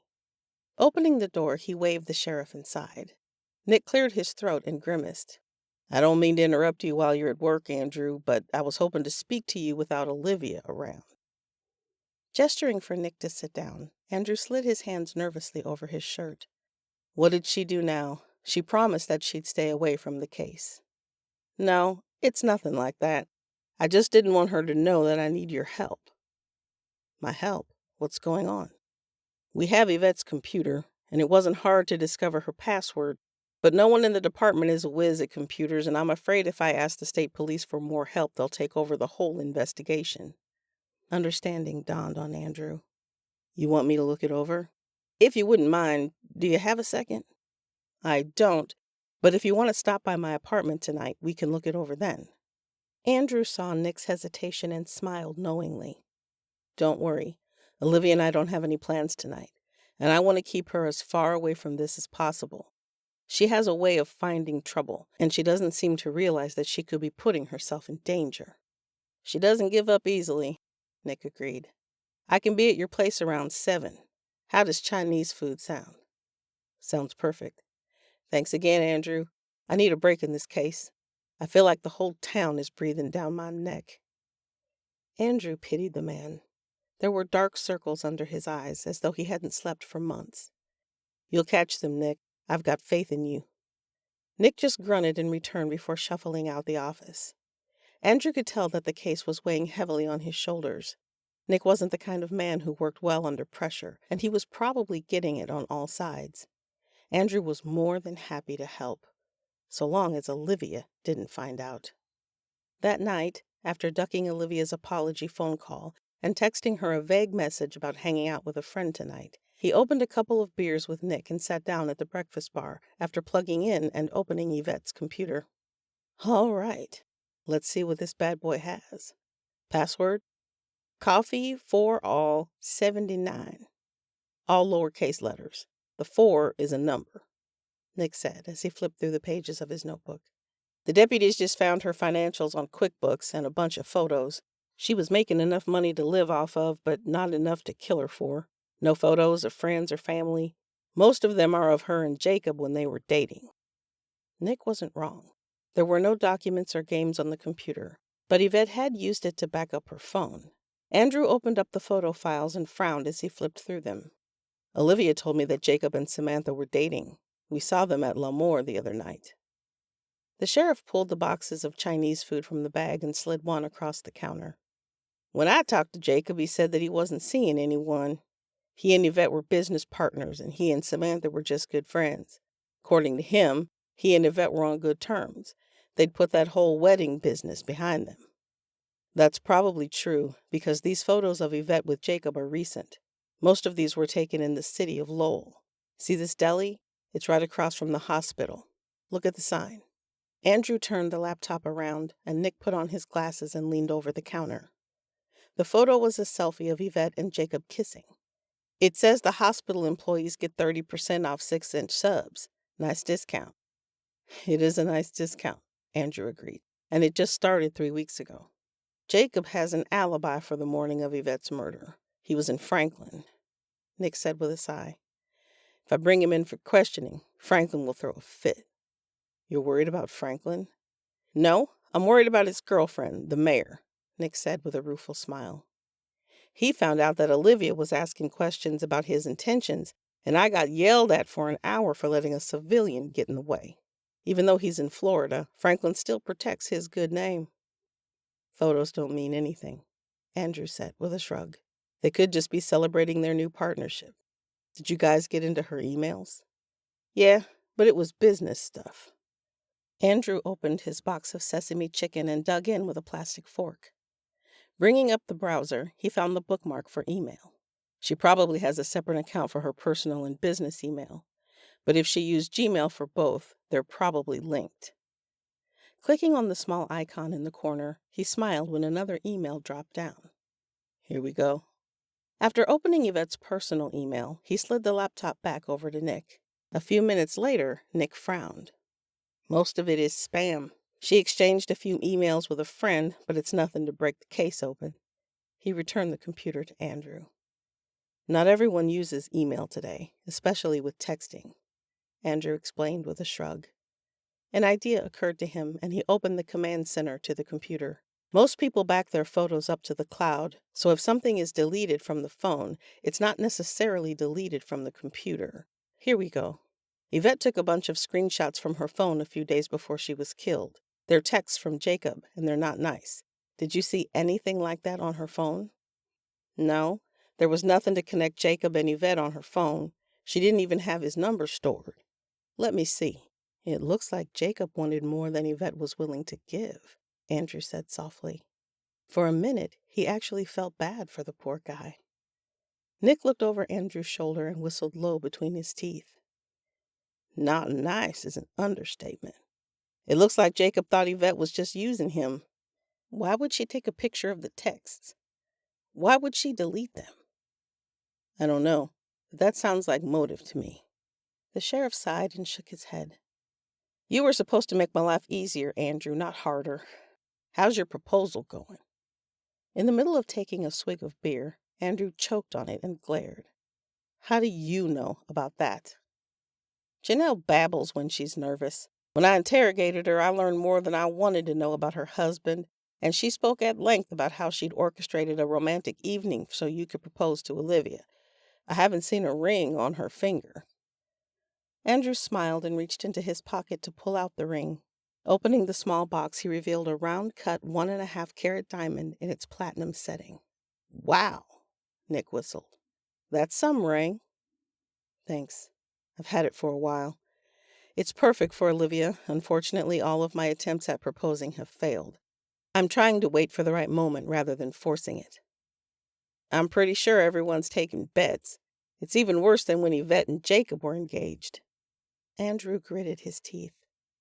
Opening the door, he waved the sheriff inside. Nick cleared his throat and grimaced. I don't mean to interrupt you while you're at work, Andrew, but I was hoping to speak to you without Olivia around. Gesturing for Nick to sit down, Andrew slid his hands nervously over his shirt. What did she do now? She promised that she'd stay away from the case. No, it's nothing like that. I just didn't want her to know that I need your help. My help? What's going on? We have Yvette's computer, and it wasn't hard to discover her password, but no one in the department is a whiz at computers, and I'm afraid if I ask the state police for more help, they'll take over the whole investigation. Understanding dawned on Andrew. You want me to look it over? If you wouldn't mind, do you have a second? I don't, but if you want to stop by my apartment tonight, we can look it over then. Andrew saw Nick's hesitation and smiled knowingly. Don't worry. Olivia and I don't have any plans tonight, and I want to keep her as far away from this as possible. She has a way of finding trouble, and she doesn't seem to realize that she could be putting herself in danger. She doesn't give up easily, Nick agreed. I can be at your place around 7. How does Chinese food sound? Sounds perfect. Thanks again, Andrew. I need a break in this case. I feel like the whole town is breathing down my neck. Andrew pitied the man. There were dark circles under his eyes, as though he hadn't slept for months. You'll catch them, Nick. I've got faith in you. Nick just grunted in return before shuffling out the office. Andrew could tell that the case was weighing heavily on his shoulders. Nick wasn't the kind of man who worked well under pressure, and he was probably getting it on all sides. Andrew was more than happy to help, so long as Olivia didn't find out. That night, after ducking Olivia's apology phone call and texting her a vague message about hanging out with a friend tonight, he opened a couple of beers with Nick and sat down at the breakfast bar after plugging in and opening Yvette's computer. All right, let's see what this bad boy has. Password? Coffee for all 79. All lowercase letters. The 4 is a number, Nick said as he flipped through the pages of his notebook. The deputies just found her financials on QuickBooks and a bunch of photos. She was making enough money to live off of, but not enough to kill her for. No photos of friends or family. Most of them are of her and Jacob when they were dating. Nick wasn't wrong. There were no documents or games on the computer, but Yvette had used it to back up her phone. Andrew opened up the photo files and frowned as he flipped through them. Olivia told me that Jacob and Samantha were dating. We saw them at L'Amour the other night. The sheriff pulled the boxes of Chinese food from the bag and slid one across the counter. When I talked to Jacob, he said that he wasn't seeing anyone. He and Yvette were business partners, and he and Samantha were just good friends. According to him, he and Yvette were on good terms. They'd put that whole wedding business behind them. That's probably true, because these photos of Yvette with Jacob are recent. Most of these were taken in the city of Lowell. See this deli? It's right across from the hospital. Look at the sign. Andrew turned the laptop around, and Nick put on his glasses and leaned over the counter. The photo was a selfie of Yvette and Jacob kissing. It says the hospital employees get 30% off 6-inch subs. Nice discount. It is a nice discount, Andrew agreed, and it just started 3 weeks ago. Jacob has an alibi for the morning of Yvette's murder. He was in Franklin, Nick said with a sigh. If I bring him in for questioning, Franklin will throw a fit. You're worried about Franklin? No, I'm worried about his girlfriend, the mayor, Nick said with a rueful smile. He found out that Olivia was asking questions about his intentions, and I got yelled at for an hour for letting a civilian get in the way. Even though he's in Florida, Franklin still protects his good name. Photos don't mean anything, Andrew said with a shrug. They could just be celebrating their new partnership. Did you guys get into her emails? Yeah, but it was business stuff. Andrew opened his box of sesame chicken and dug in with a plastic fork. Bringing up the browser, he found the bookmark for email. She probably has a separate account for her personal and business email, but if she used Gmail for both, they're probably linked. Clicking on the small icon in the corner, he smiled when another email dropped down. Here we go. After opening Yvette's personal email, he slid the laptop back over to Nick. A few minutes later, Nick frowned. Most of it is spam. She exchanged a few emails with a friend, but it's nothing to break the case open. He returned the computer to Andrew. Not everyone uses email today, especially with texting, Andrew explained with a shrug. An idea occurred to him, and he opened the command center to the computer. Most people back their photos up to the cloud, so if something is deleted from the phone, it's not necessarily deleted from the computer. Here we go. Yvette took a bunch of screenshots from her phone a few days before she was killed. They're texts from Jacob, and they're not nice. Did you see anything like that on her phone? No, there was nothing to connect Jacob and Yvette on her phone. She didn't even have his number stored. Let me see. It looks like Jacob wanted more than Yvette was willing to give, Andrew said softly. For a minute, he actually felt bad for the poor guy. Nick looked over Andrew's shoulder and whistled low between his teeth. Not nice is an understatement. It looks like Jacob thought Yvette was just using him. Why would she take a picture of the texts? Why would she delete them? I don't know, but that sounds like motive to me. The sheriff sighed and shook his head. You were supposed to make my life easier, Andrew, not harder. How's your proposal going? In the middle of taking a swig of beer, Andrew choked on it and glared. How do you know about that? Janelle babbles when she's nervous. When I interrogated her, I learned more than I wanted to know about her husband, and she spoke at length about how she'd orchestrated a romantic evening so you could propose to Olivia. I haven't seen a ring on her finger. Andrew smiled and reached into his pocket to pull out the ring. Opening the small box, he revealed a round-cut 1.5-carat diamond in its platinum setting. Wow, Nick whistled. That's some ring. Thanks. I've had it for a while. It's perfect for Olivia. Unfortunately, all of my attempts at proposing have failed. I'm trying to wait for the right moment rather than forcing it. I'm pretty sure everyone's taking bets. It's even worse than when Yvette and Jacob were engaged. Andrew gritted his teeth.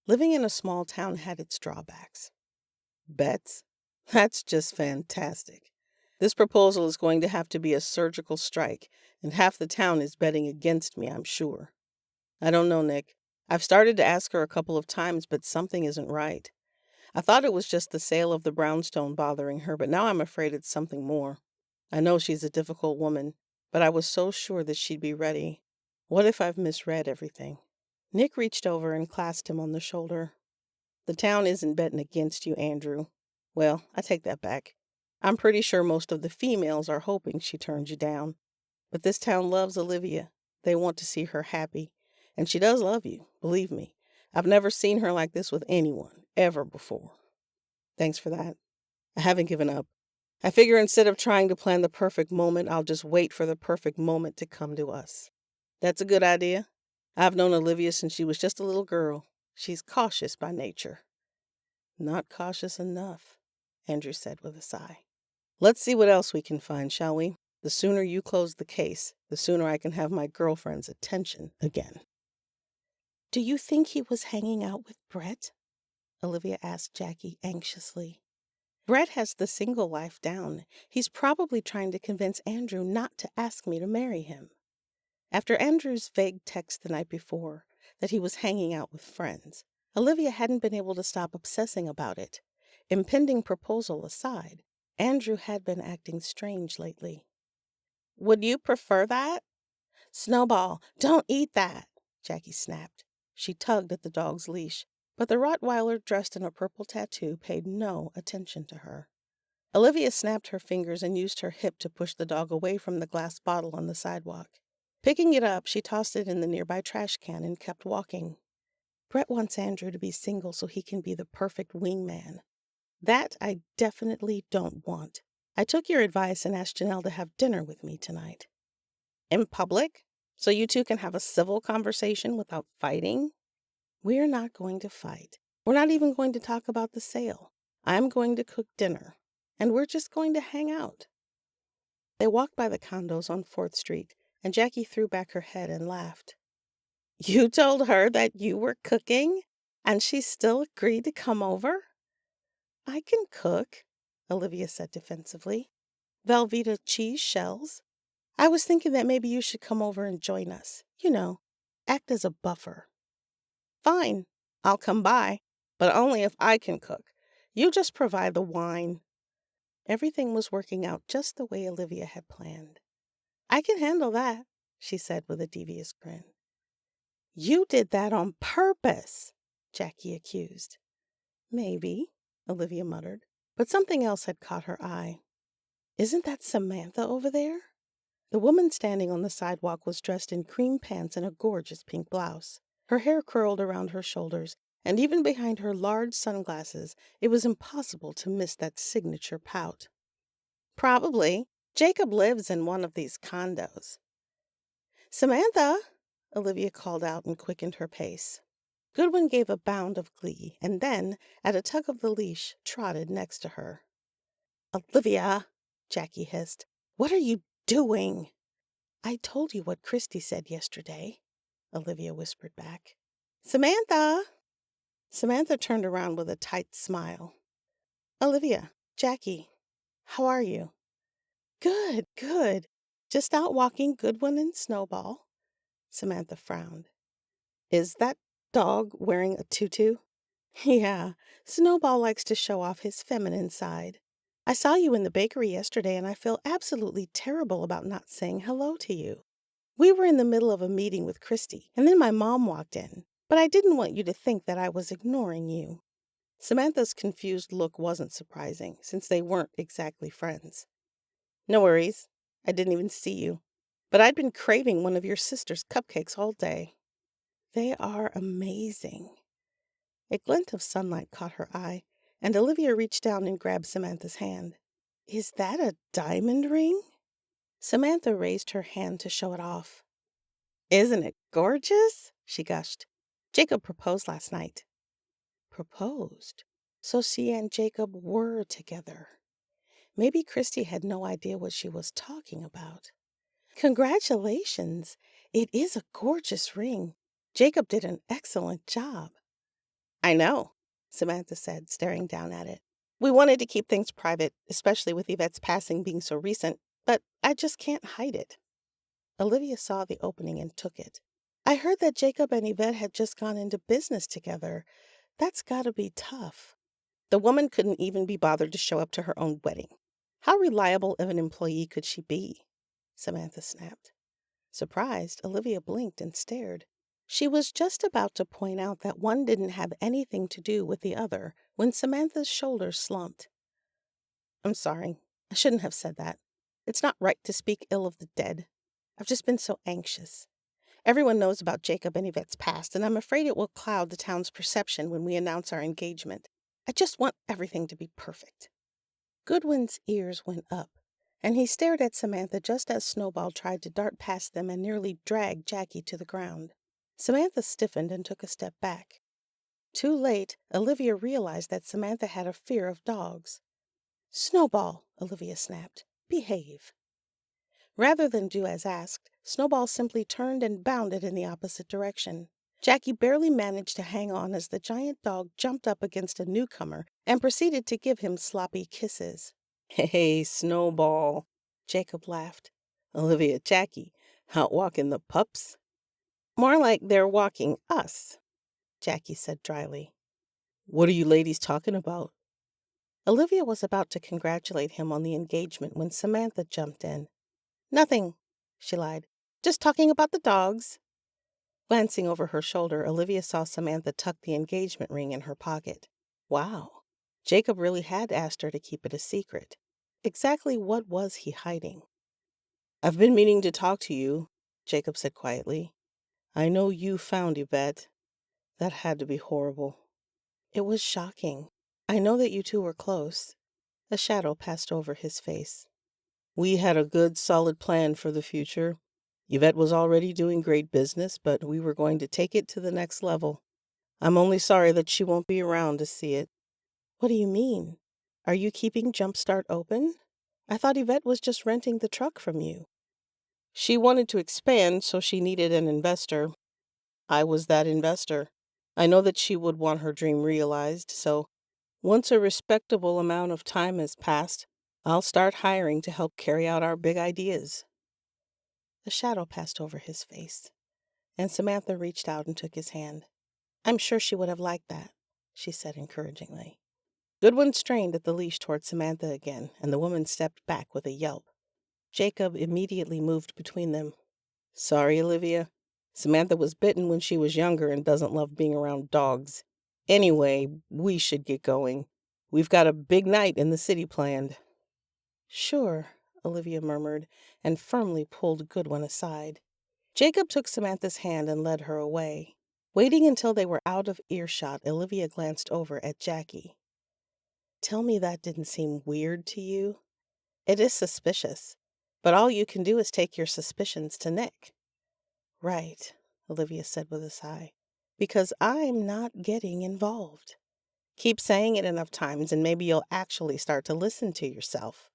Living in a small town had its drawbacks. Bets? That's just fantastic. This proposal is going to have to be a surgical strike, and half the town is betting against me, I'm sure. I don't know, Nick. I've started to ask her a couple of times, but something isn't right. I thought it was just the sale of the brownstone bothering her, but now I'm afraid it's something more. I know she's a difficult woman, but I was so sure that she'd be ready. What if I've misread everything? Nick reached over and clasped him on the shoulder. The town isn't betting against you, Andrew. Well, I take that back. I'm pretty sure most of the females are hoping she turns you down. But this town loves Olivia. They want to see her happy. And she does love you, believe me. I've never seen her like this with anyone, ever before. Thanks for that. I haven't given up. I figure instead of trying to plan the perfect moment, I'll just wait for the perfect moment to come to us. That's a good idea. I've known Olivia since she was just a little girl. She's cautious by nature. Not cautious enough, Andrew said with a sigh. Let's see what else we can find, shall we? The sooner you close the case, the sooner I can have my girlfriend's attention again. Do you think he was hanging out with Brett? Olivia asked Jackie anxiously. Brett has the single life down. He's probably trying to convince Andrew not to ask me to marry him. After Andrew's vague text the night before that he was hanging out with friends, Olivia hadn't been able to stop obsessing about it. Impending proposal aside, Andrew had been acting strange lately. Would you prefer that? Snowball, don't eat that, Jackie snapped. She tugged at the dog's leash, but the Rottweiler dressed in a purple tattoo paid no attention to her. Olivia snapped her fingers and used her hip to push the dog away from the glass bottle on the sidewalk. Picking it up, she tossed it in the nearby trash can and kept walking. Brett wants Andrew to be single so he can be the perfect wingman. That I definitely don't want. I took your advice and asked Janelle to have dinner with me tonight. In public? So you two can have a civil conversation without fighting? We're not going to fight. We're not even going to talk about the sale. I'm going to cook dinner, and we're just going to hang out. They walked by the condos on 4th Street, and Jackie threw back her head and laughed. You told her that you were cooking, and she still agreed to come over? I can cook, Olivia said defensively. Velveeta cheese shells. I was thinking that maybe you should come over and join us. You know, act as a buffer. Fine, I'll come by, but only if I can cook. You just provide the wine. Everything was working out just the way Olivia had planned. I can handle that, she said with a devious grin. You did that on purpose, Jackie accused. Maybe, Olivia muttered, but something else had caught her eye. Isn't that Samantha over there? The woman standing on the sidewalk was dressed in cream pants and a gorgeous pink blouse. Her hair curled around her shoulders, and even behind her large sunglasses, it was impossible to miss that signature pout. Probably. Jacob lives in one of these condos. Samantha, Olivia called out and quickened her pace. Goodwin gave a bound of glee, and then, at a tug of the leash, trotted next to her. Olivia, Jackie hissed, what are you doing? I told you what Christy said yesterday, Olivia whispered back. Samantha! Samantha turned around with a tight smile. Olivia, Jackie, how are you? Good, good. Just out walking Goodwin and Snowball. Samantha frowned. Is that dog wearing a tutu? Yeah, Snowball likes to show off his feminine side. I saw you in the bakery yesterday and I feel absolutely terrible about not saying hello to you. We were in the middle of a meeting with Christy, and then my mom walked in, but I didn't want you to think that I was ignoring you. Samantha's confused look wasn't surprising, since they weren't exactly friends. No worries. I didn't even see you. But I'd been craving one of your sister's cupcakes all day. They are amazing. A glint of sunlight caught her eye, and Olivia reached down and grabbed Samantha's hand. Is that a diamond ring? Samantha raised her hand to show it off. Isn't it gorgeous? She gushed. Jacob proposed last night. Proposed? So she and Jacob were together. Maybe Christy had no idea what she was talking about. Congratulations! It is a gorgeous ring. Jacob did an excellent job. I know, Samantha said, staring down at it. We wanted to keep things private, especially with Yvette's passing being so recent, but I just can't hide it. Olivia saw the opening and took it. I heard that Jacob and Yvette had just gone into business together. That's gotta be tough. The woman couldn't even be bothered to show up to her own wedding. How reliable of an employee could she be? Samantha snapped. Surprised, Olivia blinked and stared. She was just about to point out that one didn't have anything to do with the other when Samantha's shoulders slumped. I'm sorry. I shouldn't have said that. It's not right to speak ill of the dead. I've just been so anxious. Everyone knows about Jacob and Yvette's past, and I'm afraid it will cloud the town's perception when we announce our engagement. I just want everything to be perfect. Goodwin's ears went up, and he stared at Samantha just as Snowball tried to dart past them and nearly drag Jackie to the ground. Samantha stiffened and took a step back. Too late, Olivia realized that Samantha had a fear of dogs. Snowball, Olivia snapped. Behave. Rather than do as asked, Snowball simply turned and bounded in the opposite direction. Jackie barely managed to hang on as the giant dog jumped up against a newcomer and proceeded to give him sloppy kisses. Hey, Snowball, Jacob laughed. Olivia, Jackie, out walking the pups? More like they're walking us, Jackie said dryly. What are you ladies talking about? Olivia was about to congratulate him on the engagement when Samantha jumped in. Nothing, she lied. Just talking about the dogs. Glancing over her shoulder, Olivia saw Samantha tuck the engagement ring in her pocket. Wow, Jacob really had asked her to keep it a secret. Exactly what was he hiding? I've been meaning to talk to you, Jacob said quietly. I know you found Yvette. That had to be horrible. It was shocking. I know that you two were close. A shadow passed over his face. We had a good, solid plan for the future. Yvette was already doing great business, but we were going to take it to the next level. I'm only sorry that she won't be around to see it. What do you mean? Are you keeping Jumpstart open? I thought Yvette was just renting the truck from you. She wanted to expand, so she needed an investor. I was that investor. I know that she would want her dream realized, so once a respectable amount of time has passed, I'll start hiring to help carry out our big ideas. The shadow passed over his face, and Samantha reached out and took his hand. I'm sure she would have liked that, she said encouragingly. Goodwin strained at the leash toward Samantha again, and the woman stepped back with a yelp. Jacob immediately moved between them. Sorry, Olivia. Samantha was bitten when she was younger and doesn't love being around dogs. Anyway, we should get going. We've got a big night in the city planned. Sure, Olivia murmured, and firmly pulled Goodwin aside. Jacob took Samantha's hand and led her away. Waiting until they were out of earshot, Olivia glanced over at Jackie. Tell me that didn't seem weird to you? It is suspicious, but all you can do is take your suspicions to Nick. Right, Olivia said with a sigh, because I'm not getting involved. Keep saying it enough times and maybe you'll actually start to listen to yourself.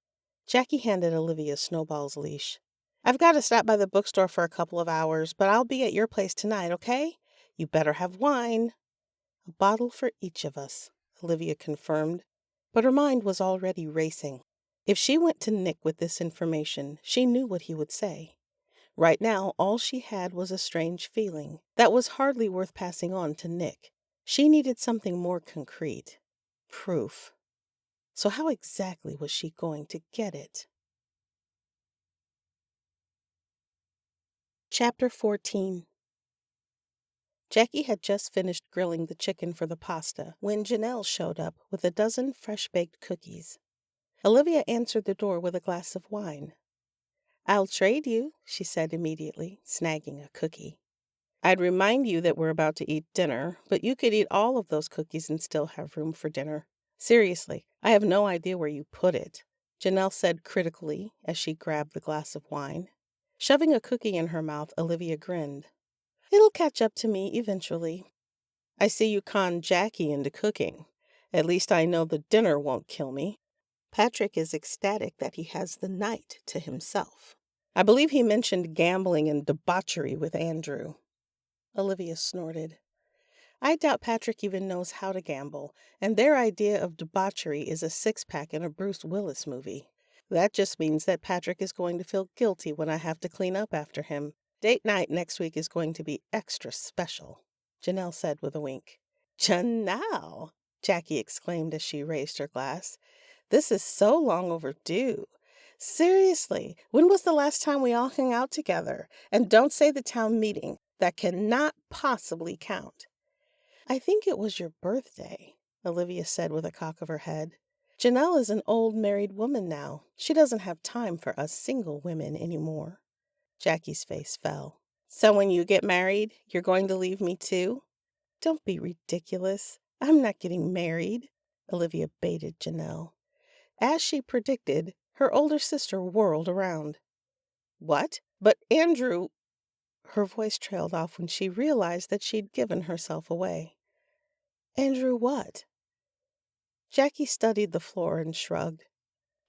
Jackie handed Olivia Snowball's leash. I've got to stop by the bookstore for a couple of hours, but I'll be at your place tonight, okay? You better have wine. A bottle for each of us, Olivia confirmed. But her mind was already racing. If she went to Nick with this information, she knew what he would say. Right now, all she had was a strange feeling that was hardly worth passing on to Nick. She needed something more concrete. Proof. So how exactly was she going to get it? Chapter 14. Jackie had just finished grilling the chicken for the pasta when Janelle showed up with a dozen fresh-baked cookies. Olivia answered the door with a glass of wine. "I'll trade you," she said immediately, snagging a cookie. "I'd remind you that we're about to eat dinner, but you could eat all of those cookies and still have room for dinner. Seriously, I have no idea where you put it," Janelle said critically as she grabbed the glass of wine. Shoving a cookie in her mouth, Olivia grinned. "It'll catch up to me eventually. I see you conned Jackie into cooking. At least I know the dinner won't kill me. Patrick is ecstatic that he has the night to himself. I believe he mentioned gambling and debauchery with Andrew." Olivia snorted. "I doubt Patrick even knows how to gamble, and their idea of debauchery is a six-pack in a Bruce Willis movie. That just means that Patrick is going to feel guilty when I have to clean up after him. Date night next week is going to be extra special," Janelle said with a wink. "Janelle!" Jackie exclaimed as she raised her glass. "This is so long overdue. Seriously, when was the last time we all hung out together? And don't say the town meeting. That cannot possibly count." "I think it was your birthday," Olivia said with a cock of her head. "Janelle is an old married woman now. She doesn't have time for us single women anymore." Jackie's face fell. "So when you get married, you're going to leave me too?" "Don't be ridiculous. I'm not getting married," Olivia baited Janelle. As she predicted, her older sister whirled around. "What? But Andrew—" Her voice trailed off when she realized that she'd given herself away. "Andrew what?" Jackie studied the floor and shrugged.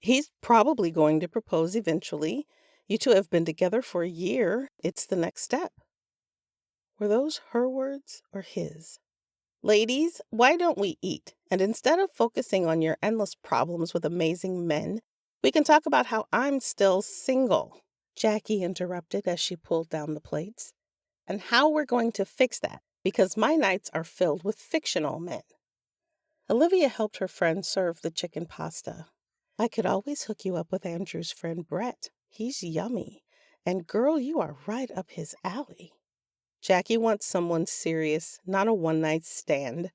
"He's probably going to propose eventually. You two have been together for a year. It's the next step." Were those her words or his? "Ladies, why don't we eat? And instead of focusing on your endless problems with amazing men, we can talk about how I'm still single," Jackie interrupted as she pulled down the plates. "And how we're going to fix that, because my nights are filled with fictional men." Olivia helped her friend serve the chicken pasta. "I could always hook you up with Andrew's friend Brett. He's yummy. And girl, you are right up his alley." "Jackie wants someone serious, not a one-night stand,"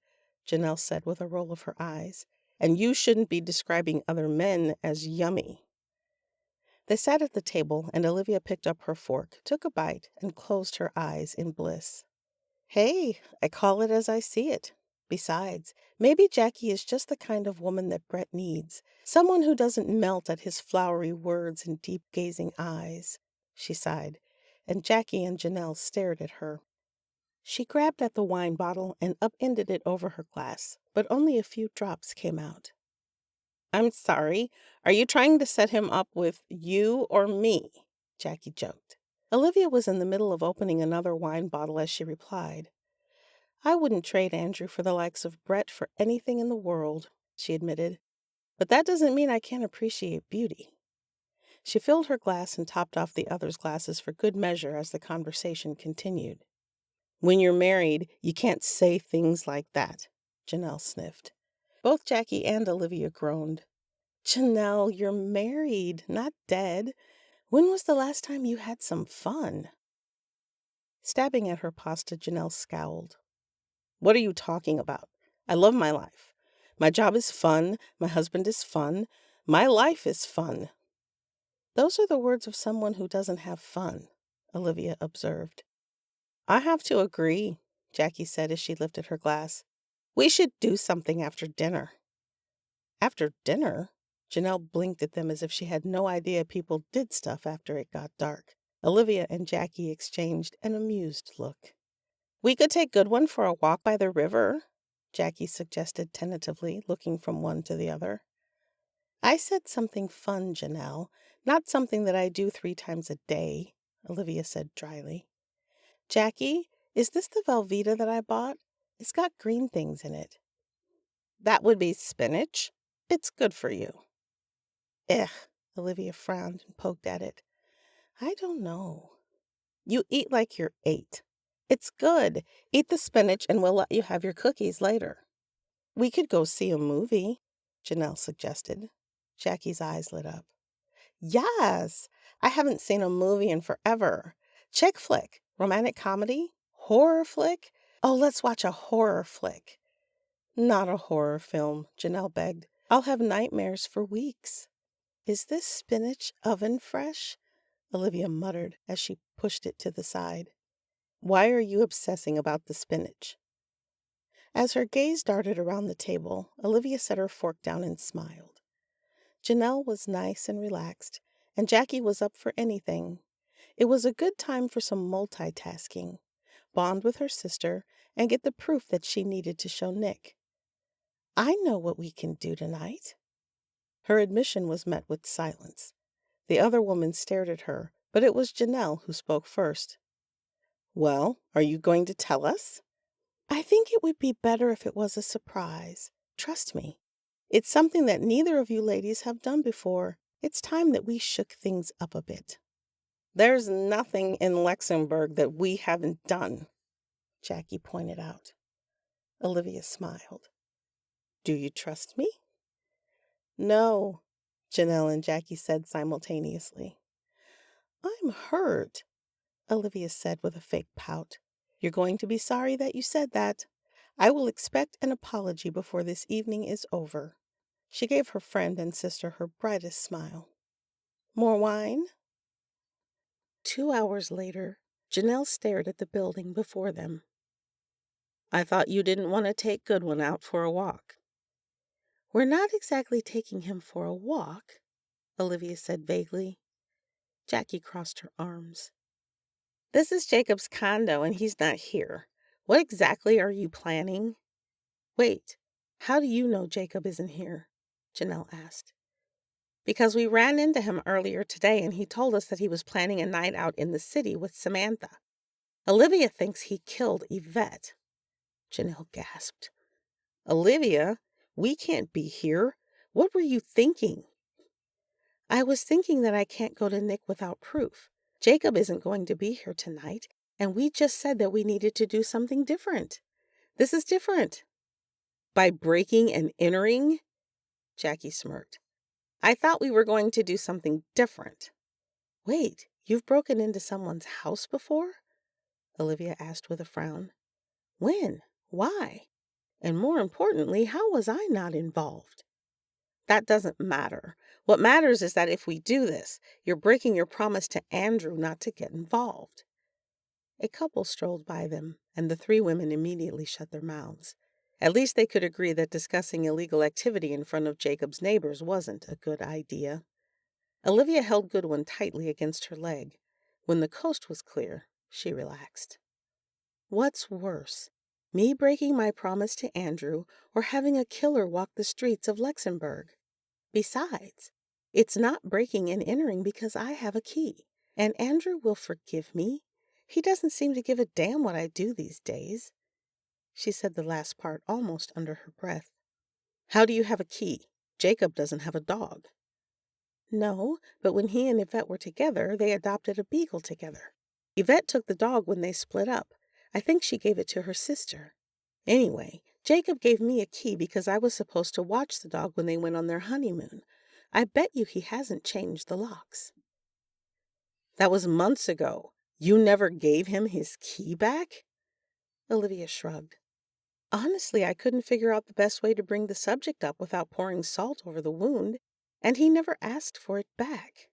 Janelle said with a roll of her eyes. "And you shouldn't be describing other men as yummy." They sat at the table, and Olivia picked up her fork, took a bite, and closed her eyes in bliss. "Hey, I call it as I see it. Besides, maybe Jackie is just the kind of woman that Brett needs. Someone who doesn't melt at his flowery words and deep-gazing eyes." She sighed, and Jackie and Janelle stared at her. She grabbed at the wine bottle and upended it over her glass, but only a few drops came out. "I'm sorry. Are you trying to set him up with you or me?" Jackie joked. Olivia was in the middle of opening another wine bottle as she replied. "I wouldn't trade Andrew for the likes of Brett for anything in the world," she admitted. "But that doesn't mean I can't appreciate beauty." She filled her glass and topped off the others' glasses for good measure as the conversation continued. "When you're married, you can't say things like that," Janelle sniffed. Both Jackie and Olivia groaned. "Janelle, you're married, not dead. When was the last time you had some fun?" Stabbing at her pasta, Janelle scowled. "What are you talking about? I love my life. My job is fun. My husband is fun. My life is fun." "Those are the words of someone who doesn't have fun," Olivia observed. "I have to agree," Jackie said as she lifted her glass. "We should do something after dinner." "After dinner?" Janelle blinked at them as if she had no idea people did stuff after it got dark. Olivia and Jackie exchanged an amused look. "We could take Goodwin for a walk by the river," Jackie suggested tentatively, looking from one to the other. "I said something fun, Janelle, not something that I do 3 times a day," Olivia said dryly. "Jackie, is this the Velveeta that I bought? It's got green things in it." "That would be spinach," It's good for you. Ugh, Olivia frowned and poked at it. I don't know. You eat like you're 8. It's good. Eat the spinach and we'll let you have your cookies later. We could go see a movie, Janelle suggested. Jackie's eyes lit up. Yes, I haven't seen a movie in forever. Chick flick, romantic comedy, horror flick. Oh, let's watch a horror flick. Not a horror film, Janelle begged. I'll have nightmares for weeks. Is this spinach oven fresh? Olivia muttered as she pushed it to the side. Why are you obsessing about the spinach? As her gaze darted around the table, Olivia set her fork down and smiled. Janelle was nice and relaxed, and Jackie was up for anything. It was a good time for some multitasking, bond with her sister, and get the proof that she needed to show Nick. I know what we can do tonight. Her admission was met with silence. The other woman stared at her, but it was Janelle who spoke first. Well, are you going to tell us? I think it would be better if it was a surprise. Trust me. It's something that neither of you ladies have done before. It's time that we shook things up a bit. There's nothing in Luxembourg that we haven't done, Jackie pointed out. Olivia smiled. Do you trust me? No, Janelle and Jackie said simultaneously. I'm hurt, Olivia said with a fake pout. You're going to be sorry that you said that. I will expect an apology before this evening is over. She gave her friend and sister her brightest smile. More wine? 2 hours later, Janelle stared at the building before them. I thought you didn't want to take Goodwin out for a walk. We're not exactly taking him for a walk, Olivia said vaguely. Jackie crossed her arms. This is Jacob's condo and he's not here. What exactly are you planning? Wait, how do you know Jacob isn't here? Janelle asked. Because we ran into him earlier today and he told us that he was planning a night out in the city with Samantha. Olivia thinks he killed Yvette. Janelle gasped. Olivia, we can't be here. What were you thinking? I was thinking that I can't go to Nick without proof. Jacob isn't going to be here tonight, and we just said that we needed to do something different. This is different. By breaking and entering? Jackie smirked. I thought we were going to do something different. Wait, you've broken into someone's house before? Olivia asked with a frown. When? Why? And more importantly, how was I not involved? That doesn't matter. What matters is that if we do this, you're breaking your promise to Andrew not to get involved. A couple strolled by them, and the 3 women immediately shut their mouths. At least they could agree that discussing illegal activity in front of Jacob's neighbors wasn't a good idea. Olivia held Goodwin tightly against her leg. When the coast was clear, she relaxed. What's worse, me breaking my promise to Andrew or having a killer walk the streets of Luxembourg? Besides, it's not breaking and entering because I have a key, and Andrew will forgive me. He doesn't seem to give a damn what I do these days. She said the last part almost under her breath. How do you have a key? Jacob doesn't have a dog. No, but when he and Yvette were together, they adopted a beagle together. Yvette took the dog when they split up. I think she gave it to her sister. Anyway, Jacob gave me a key because I was supposed to watch the dog when they went on their honeymoon. I bet you he hasn't changed the locks. That was months ago. You never gave him his key back? Olivia shrugged. Honestly, I couldn't figure out the best way to bring the subject up without pouring salt over the wound, and he never asked for it back.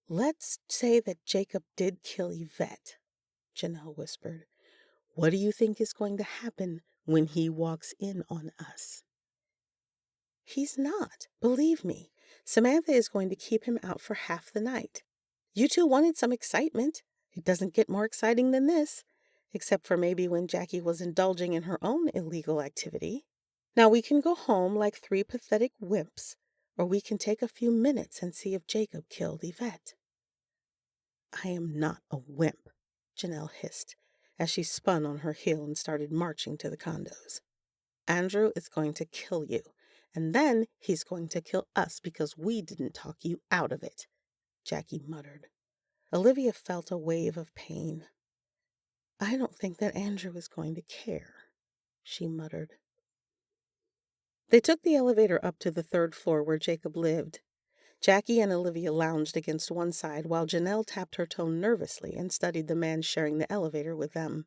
Let's say that Jacob did kill Yvette, Janelle whispered. What do you think is going to happen when he walks in on us? He's not. Believe me. Samantha is going to keep him out for half the night. You two wanted some excitement. It doesn't get more exciting than this, except for maybe when Jackie was indulging in her own illegal activity. Now we can go home like 3 pathetic wimps, or we can take a few minutes and see if Jacob killed Yvette. I am not a wimp, Janelle hissed, as she spun on her heel and started marching to the condos. Andrew is going to kill you, And then he's going to kill us because we didn't talk you out of it, Jackie muttered. Olivia felt a wave of pain. I don't think that Andrew is going to care, she muttered. They took the elevator up to the 3rd floor where Jacob lived. Jackie and Olivia lounged against one side while Janelle tapped her toe nervously and studied the man sharing the elevator with them.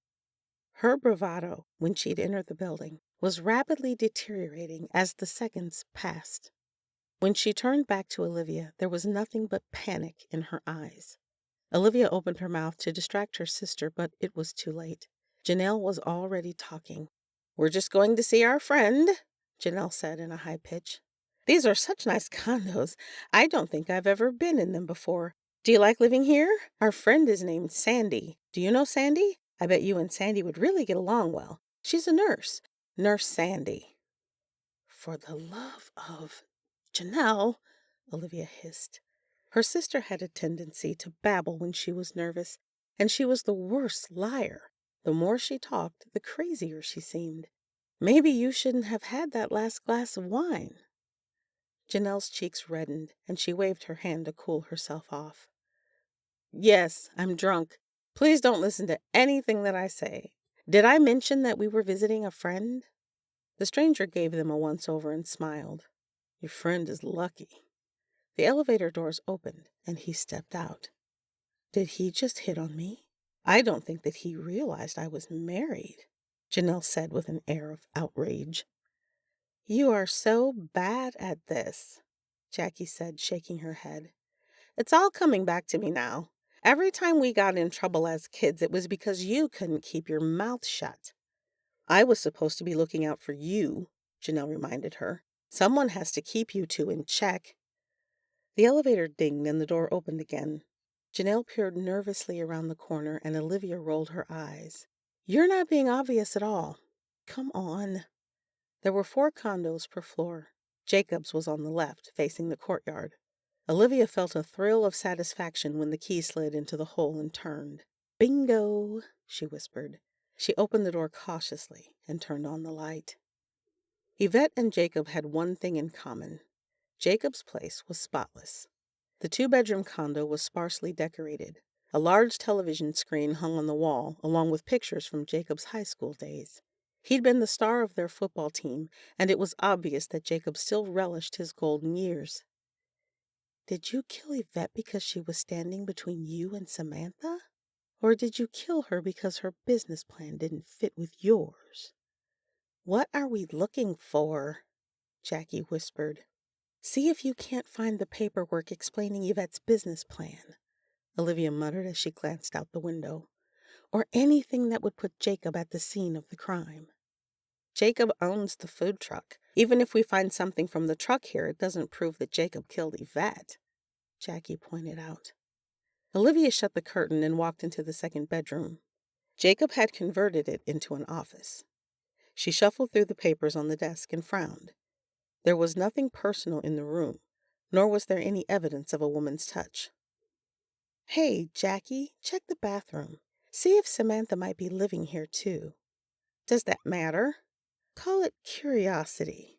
Her bravado, when she'd entered the building, was rapidly deteriorating as the seconds passed. When she turned back to Olivia, there was nothing but panic in her eyes. Olivia opened her mouth to distract her sister, but it was too late. Janelle was already talking. We're just going to see our friend, Janelle said in a high pitch. These are such nice condos. I don't think I've ever been in them before. Do you like living here? Our friend is named Sandy. Do you know Sandy? I bet you and Sandy would really get along well. She's a nurse. Nurse Sandy. For the love of Janelle, Olivia hissed. Her sister had a tendency to babble when she was nervous, and she was the worst liar. The more she talked, the crazier she seemed. Maybe you shouldn't have had that last glass of wine. Janelle's cheeks reddened, and she waved her hand to cool herself off. Yes, I'm drunk. Please don't listen to anything that I say. Did I mention that we were visiting a friend? The stranger gave them a once-over and smiled. Your friend is lucky. The elevator doors opened, and he stepped out. Did he just hit on me? I don't think that he realized I was married, Janelle said with an air of outrage. You are so bad at this, Jackie said, shaking her head. It's all coming back to me now. Every time we got in trouble as kids, it was because you couldn't keep your mouth shut. I was supposed to be looking out for you, Janelle reminded her. Someone has to keep you two in check. The elevator dinged and the door opened again. Janelle peered nervously around the corner and Olivia rolled her eyes. You're not being obvious at all. Come on. There were 4 condos per floor. Jacob's was on the left, facing the courtyard. Olivia felt a thrill of satisfaction when the key slid into the hole and turned. Bingo, she whispered. She opened the door cautiously and turned on the light. Yvette and Jacob had one thing in common. Jacob's place was spotless. The 2-bedroom condo was sparsely decorated. A large television screen hung on the wall, along with pictures from Jacob's high school days. He'd been the star of their football team, and it was obvious that Jacob still relished his golden years. Did you kill Yvette because she was standing between you and Samantha? Or did you kill her because her business plan didn't fit with yours? What are we looking for? Jackie whispered. See if you can't find the paperwork explaining Yvette's business plan, Olivia muttered as she glanced out the window. Or anything that would put Jacob at the scene of the crime. Jacob owns the food truck. Even if we find something from the truck here, it doesn't prove that Jacob killed Yvette, Jackie pointed out. Olivia shut the curtain and walked into the 2nd bedroom. Jacob had converted it into an office. She shuffled through the papers on the desk and frowned. There was nothing personal in the room, nor was there any evidence of a woman's touch. Hey, Jackie, check the bathroom. See if Samantha might be living here, too. Does that matter? Call it curiosity,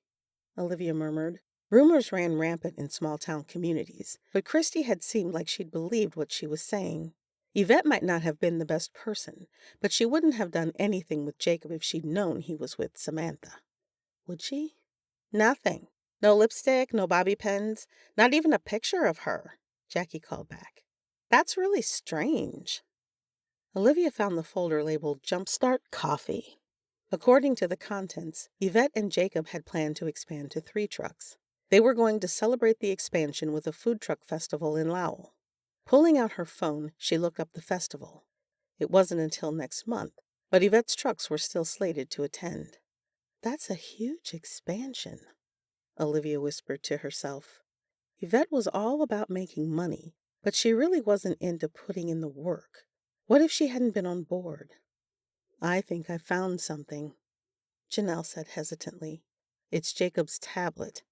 Olivia murmured. Rumors ran rampant in small-town communities, but Christy had seemed like she'd believed what she was saying. Yvette might not have been the best person, but she wouldn't have done anything with Jacob if she'd known he was with Samantha. Would she? Nothing. No lipstick, no bobby pins, not even a picture of her, Jackie called back. That's really strange. Olivia found the folder labeled Jumpstart Coffee. According to the contents, Yvette and Jacob had planned to expand to 3 trucks. They were going to celebrate the expansion with a food truck festival in Lowell. Pulling out her phone, she looked up the festival. It wasn't until next month, but Yvette's trucks were still slated to attend. That's a huge expansion, Olivia whispered to herself. Yvette was all about making money, but she really wasn't into putting in the work. What if she hadn't been on board? I think I found something, Janelle said hesitantly. It's Jacob's tablet.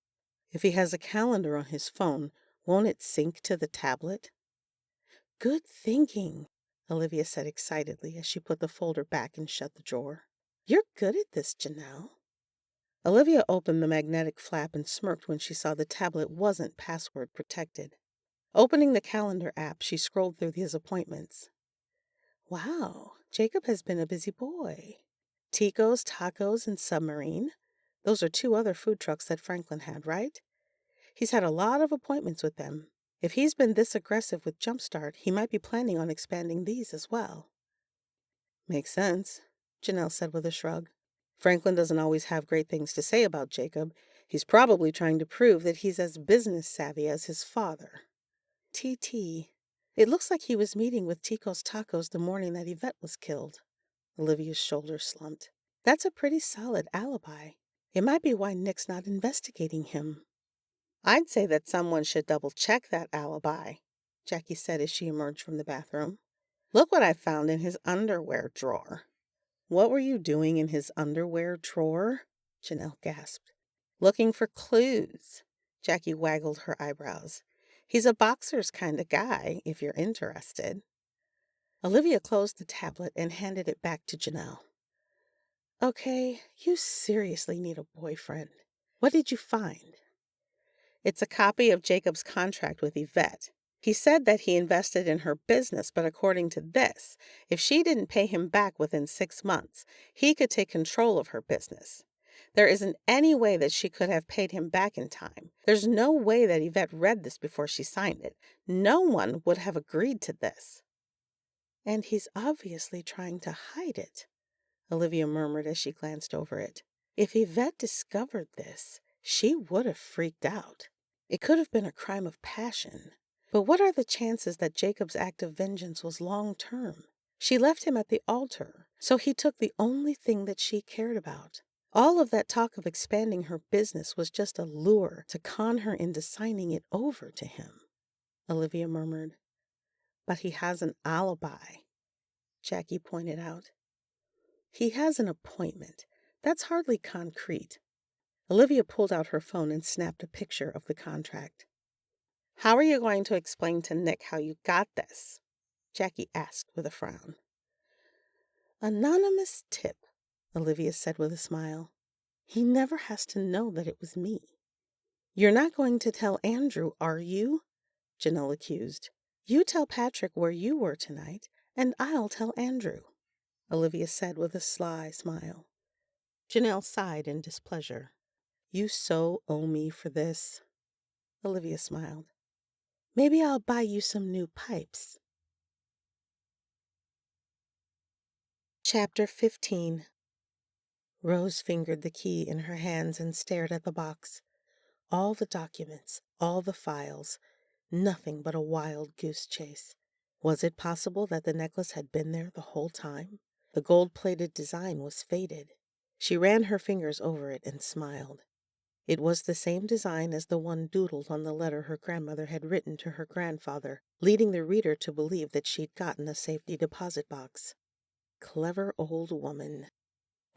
If he has a calendar on his phone, won't it sync to the tablet? Good thinking, Olivia said excitedly as she put the folder back and shut the drawer. You're good at this, Janelle. Olivia opened the magnetic flap and smirked when she saw the tablet wasn't password protected. Opening the calendar app, she scrolled through his appointments. Wow, Jacob has been a busy boy. Tico's, Tacos, and Submarine. Those are 2 other food trucks that Franklin had, right? He's had a lot of appointments with them. If he's been this aggressive with Jumpstart, he might be planning on expanding these as well. Makes sense, Janelle said with a shrug. Franklin doesn't always have great things to say about Jacob. He's probably trying to prove that he's as business savvy as his father. TT. It looks like he was meeting with Tico's Tacos the morning that Yvette was killed. Olivia's shoulders slumped. That's a pretty solid alibi. It might be why Nick's not investigating him. I'd say that someone should double-check that alibi, Jackie said as she emerged from the bathroom. Look what I found in his underwear drawer. What were you doing in his underwear drawer? Janelle gasped. Looking for clues. Jackie waggled her eyebrows. He's a boxer's kind of guy, if you're interested. Olivia closed the tablet and handed it back to Janelle. Okay, you seriously need a boyfriend. What did you find? It's a copy of Jacob's contract with Yvette. He said that he invested in her business, but according to this, if she didn't pay him back within 6 months, he could take control of her business. There isn't any way that she could have paid him back in time. There's no way that Yvette read this before she signed it. No one would have agreed to this. And he's obviously trying to hide it, Olivia murmured as she glanced over it. If Yvette discovered this, she would have freaked out. It could have been a crime of passion. But what are the chances that Jacob's act of vengeance was long-term? She left him at the altar, so he took the only thing that she cared about. All of that talk of expanding her business was just a lure to con her into signing it over to him, Olivia murmured. But he has an alibi, Jackie pointed out. He has an appointment. That's hardly concrete. Olivia pulled out her phone and snapped a picture of the contract. How are you going to explain to Nick how you got this? Jackie asked with a frown. Anonymous tip, Olivia said with a smile. He never has to know that it was me. You're not going to tell Andrew, are you? Janelle accused. You tell Patrick where you were tonight, and I'll tell Andrew, Olivia said with a sly smile. Janelle sighed in displeasure. You so owe me for this. Olivia smiled. Maybe I'll buy you some new pipes. Chapter 15. Rose fingered the key in her hands and stared at the box. All the documents, all the files, nothing but a wild goose chase. Was it possible that the necklace had been there the whole time? The gold-plated design was faded. She ran her fingers over it and smiled. It was the same design as the one doodled on the letter her grandmother had written to her grandfather, leading the reader to believe that she'd gotten a safety deposit box. Clever old woman.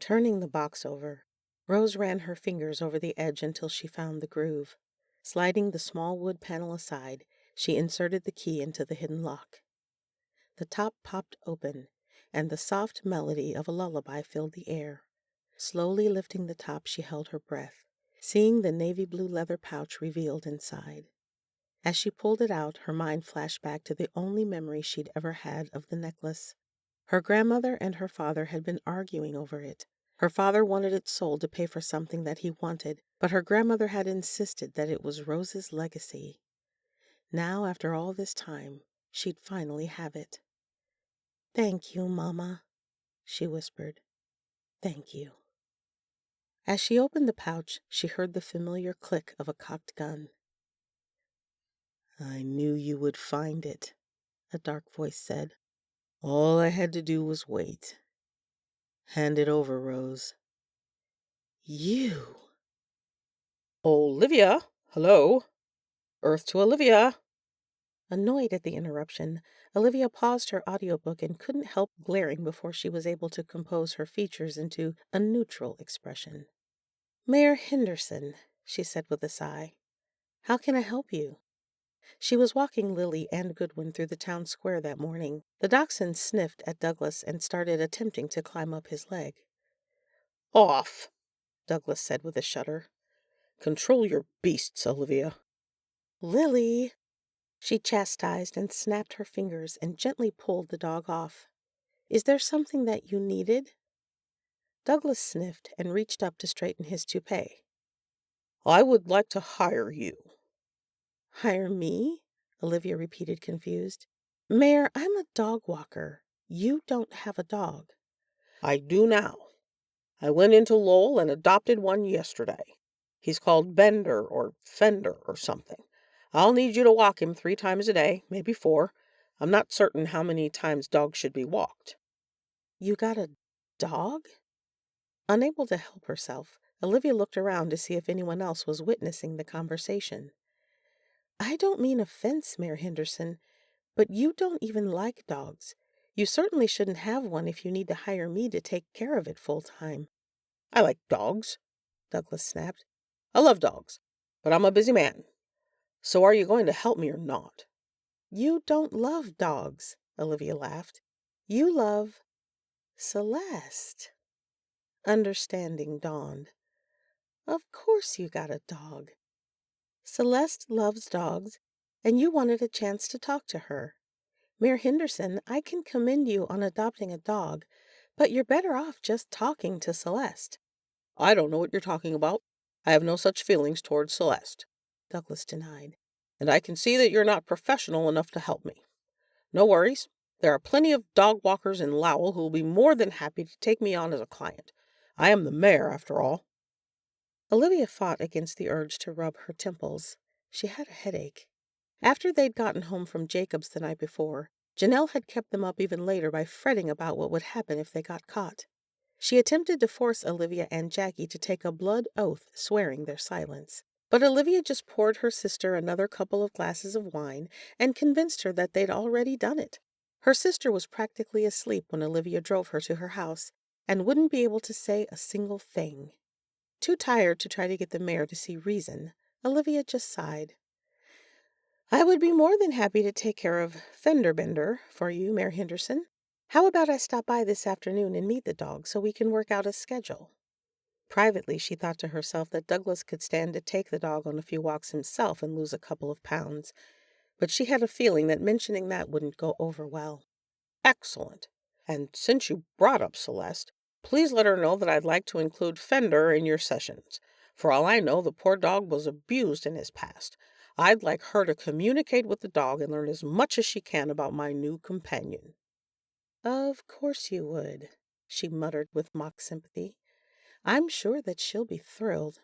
Turning the box over, Rose ran her fingers over the edge until she found the groove. Sliding the small wood panel aside, she inserted the key into the hidden lock. The top popped open, and the soft melody of a lullaby filled the air. Slowly lifting the top, she held her breath, seeing the navy blue leather pouch revealed inside. As she pulled it out, her mind flashed back to the only memory she'd ever had of the necklace. Her grandmother and her father had been arguing over it. Her father wanted it sold to pay for something that he wanted, but her grandmother had insisted that it was Rose's legacy. Now, after all this time, she'd finally have it. "Thank you, Mama," she whispered. "Thank you." As she opened the pouch, she heard the familiar click of a cocked gun. "I knew you would find it," a dark voice said. "All I had to do was wait. Hand it over, Rose." "You!" Olivia? Hello? Earth to Olivia. Annoyed at the interruption, Olivia paused her audiobook and couldn't help glaring before she was able to compose her features into a neutral expression. "Mayor Henderson," she said with a sigh. "How can I help you?" She was walking Lily and Goodwin through the town square that morning. The dachshund sniffed at Douglas and started attempting to climb up his leg. Off, Douglas said with a shudder. Control your beasts, Olivia. Lily! She chastised and snapped her fingers and gently pulled the dog off. Is there something that you needed? Douglas sniffed and reached up to straighten his toupee. I would like to hire you. Hire me? Olivia repeated, confused. Mayor, I'm a dog walker. You don't have a dog. I do now. I went into Lowell and adopted one yesterday. He's called Bender or Fender or something. I'll need you to walk him 3 times a day, maybe 4. I'm not certain how many times dogs should be walked. You got a dog? Unable to help herself, Olivia looked around to see if anyone else was witnessing the conversation. I don't mean offense, Mayor Henderson, but you don't even like dogs. You certainly shouldn't have one if you need to hire me to take care of it full time. I like dogs, Douglas snapped. I love dogs, but I'm a busy man. So are you going to help me or not? You don't love dogs, Olivia laughed. You love Celeste. Understanding dawned. Of course you got a dog. Celeste loves dogs, and you wanted a chance to talk to her. Mayor Henderson, I can commend you on adopting a dog, but you're better off just talking to Celeste. I don't know what you're talking about. I have no such feelings towards Celeste, Douglas denied. And I can see that you're not professional enough to help me. No worries. There are plenty of dog walkers in Lowell who will be more than happy to take me on as a client. I am the mayor, after all. Olivia fought against the urge to rub her temples. She had a headache. After they'd gotten home from Jacob's the night before, Janelle had kept them up even later by fretting about what would happen if they got caught. She attempted to force Olivia and Jackie to take a blood oath, swearing their silence. But Olivia just poured her sister another couple of glasses of wine and convinced her that they'd already done it. Her sister was practically asleep when Olivia drove her to her house and wouldn't be able to say a single thing. Too tired to try to get the mayor to see reason, Olivia just sighed. I would be more than happy to take care of Fender Bender for you, Mayor Henderson. How about I stop by this afternoon and meet the dog so we can work out a schedule? Privately, she thought to herself that Douglas could stand to take the dog on a few walks himself and lose a couple of pounds, but she had a feeling that mentioning that wouldn't go over well. Excellent. And since you brought up Celeste, please let her know that I'd like to include Fender in your sessions. For all I know, the poor dog was abused in his past. I'd like her to communicate with the dog and learn as much as she can about my new companion. Of course you would, she muttered with mock sympathy. I'm sure that she'll be thrilled.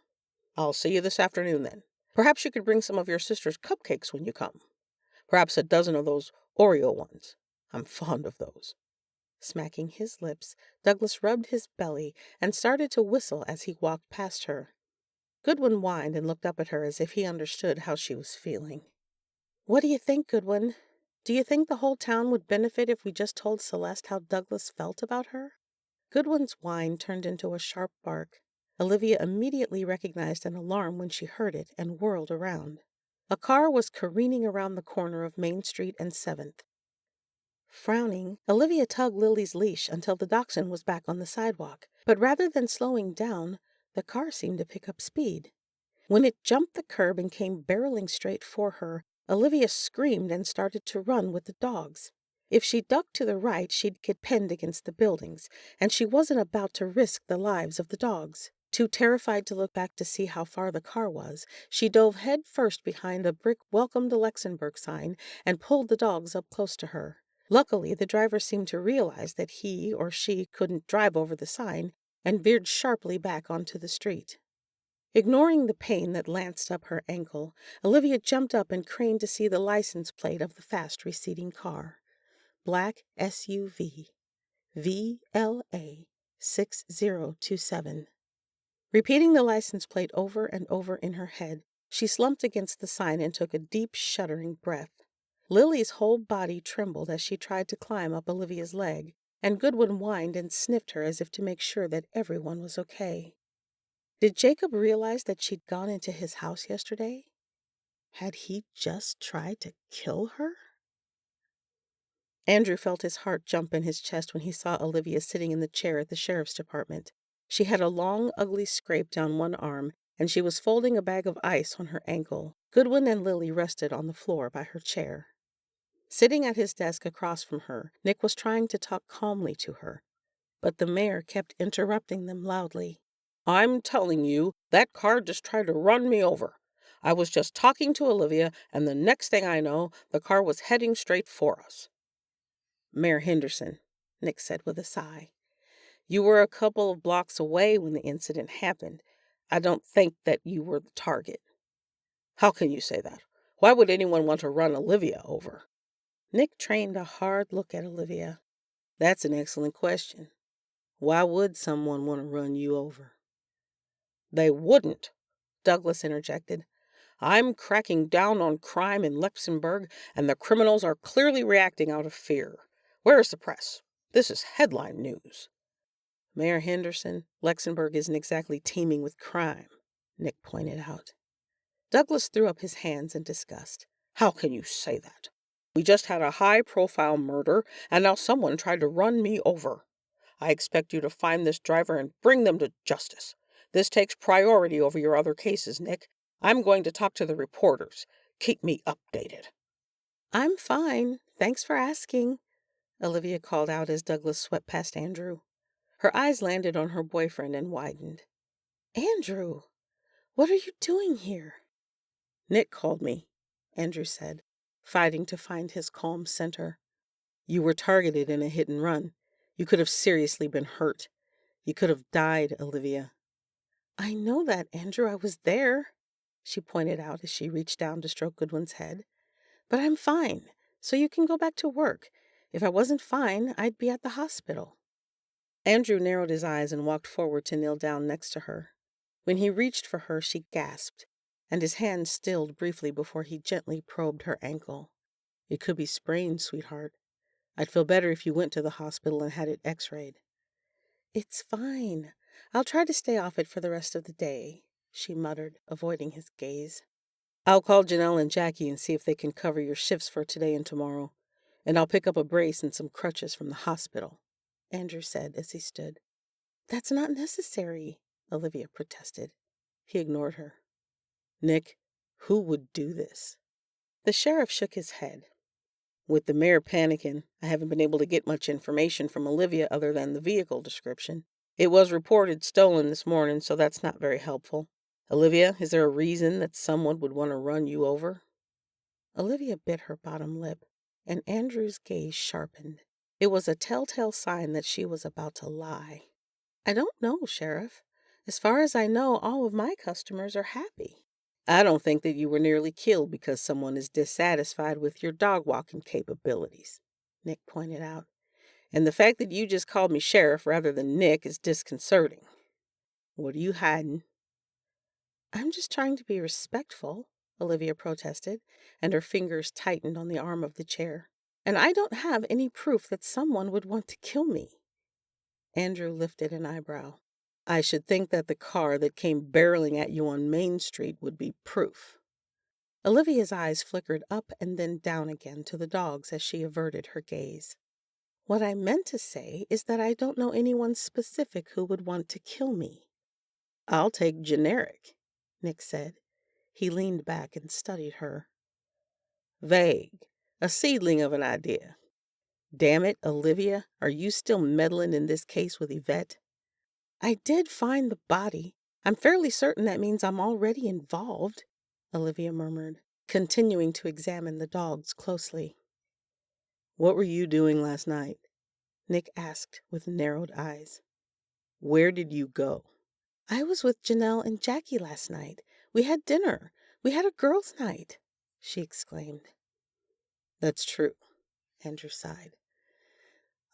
I'll see you this afternoon, then. Perhaps you could bring some of your sister's cupcakes when you come. Perhaps a dozen of those Oreo ones. I'm fond of those. Smacking his lips, Douglas rubbed his belly and started to whistle as he walked past her. Goodwin whined and looked up at her as if he understood how she was feeling. What do you think, Goodwin? Do you think the whole town would benefit if we just told Celeste how Douglas felt about her? Goodwin's whine turned into a sharp bark. Olivia immediately recognized an alarm when she heard it and whirled around. A car was careening around the corner of Main Street and 7th. Frowning, Olivia tugged Lily's leash until the dachshund was back on the sidewalk, but rather than slowing down, the car seemed to pick up speed. When it jumped the curb and came barreling straight for her, Olivia screamed and started to run with the dogs. If she ducked to the right, she'd get pinned against the buildings, and she wasn't about to risk the lives of the dogs. Too terrified to look back to see how far the car was, she dove head first behind a brick "Welcome to Luxembourg" sign and pulled the dogs up close to her. Luckily, the driver seemed to realize that he or she couldn't drive over the sign and veered sharply back onto the street. Ignoring the pain that lanced up her ankle, Olivia jumped up and craned to see the license plate of the fast receding car. Black SUV, VLA 6027. Repeating the license plate over and over in her head, she slumped against the sign and took a deep, shuddering breath. Lily's whole body trembled as she tried to climb up Olivia's leg, and Goodwin whined and sniffed her as if to make sure that everyone was okay. Did Jacob realize that she'd gone into his house yesterday? Had he just tried to kill her? Andrew felt his heart jump in his chest when he saw Olivia sitting in the chair at the sheriff's department. She had a long, ugly scrape down one arm, and she was folding a bag of ice on her ankle. Goodwin and Lily rested on the floor by her chair. Sitting at his desk across from her, Nick was trying to talk calmly to her, but the mayor kept interrupting them loudly. I'm telling you, that car just tried to run me over. I was just talking to Olivia, and the next thing I know, the car was heading straight for us. Mayor Henderson, Nick said with a sigh. You were a couple of blocks away when the incident happened. I don't think that you were the target. How can you say that? Why would anyone want to run Olivia over? Nick trained a hard look at Olivia. That's an excellent question. Why would someone want to run you over? They wouldn't, Douglas interjected. I'm cracking down on crime in Luxembourg, and the criminals are clearly reacting out of fear. Where's the press? This is headline news. Mayor Henderson, Luxembourg isn't exactly teeming with crime, Nick pointed out. Douglas threw up his hands in disgust. How can you say that? We just had a high-profile murder, and now someone tried to run me over. I expect you to find this driver and bring them to justice. This takes priority over your other cases, Nick. I'm going to talk to the reporters. Keep me updated. I'm fine. Thanks for asking, Olivia called out as Douglas swept past Andrew. Her eyes landed on her boyfriend and widened. Andrew, what are you doing here? Nick called me, Andrew said, fighting to find his calm center. You were targeted in a hit and run. You could have seriously been hurt. You could have died, Olivia. I know that, Andrew. I was there, she pointed out as she reached down to stroke Goodwin's head. But I'm fine, so you can go back to work. If I wasn't fine, I'd be at the hospital. Andrew narrowed his eyes and walked forward to kneel down next to her. When he reached for her, she gasped, and his hand stilled briefly before he gently probed her ankle. It could be sprained, sweetheart. I'd feel better if you went to the hospital and had it x-rayed. It's fine. I'll try to stay off it for the rest of the day, she muttered, avoiding his gaze. I'll call Janelle and Jackie and see if they can cover your shifts for today and tomorrow. And I'll pick up a brace and some crutches from the hospital, Andrew said as he stood. That's not necessary, Olivia protested. He ignored her. Nick, who would do this? The sheriff shook his head. With the mayor panicking, I haven't been able to get much information from Olivia other than the vehicle description. It was reported stolen this morning, so that's not very helpful. Olivia, is there a reason that someone would want to run you over? Olivia bit her bottom lip, and Andrew's gaze sharpened. It was a telltale sign that she was about to lie. I don't know, Sheriff. As far as I know, all of my customers are happy. I don't think that you were nearly killed because someone is dissatisfied with your dog-walking capabilities, Nick pointed out. And the fact that you just called me Sheriff rather than Nick is disconcerting. What are you hiding? I'm just trying to be respectful, Olivia protested, and her fingers tightened on the arm of the chair. And I don't have any proof that someone would want to kill me. Andrew lifted an eyebrow. I should think that the car that came barreling at you on Main Street would be proof. Olivia's eyes flickered up and then down again to the dogs as she averted her gaze. What I meant to say is that I don't know anyone specific who would want to kill me. I'll take generic, Nick said. He leaned back and studied her. Vague, a seedling of an idea. Damn it, Olivia, are you still meddling in this case with Yvette? I did find the body. I'm fairly certain that means I'm already involved, Olivia murmured, continuing to examine the dogs closely. What were you doing last night? Nick asked with narrowed eyes. Where did you go? I was with Janelle and Jackie last night. We had dinner. We had a girls' night, she exclaimed. That's true, Andrew sighed.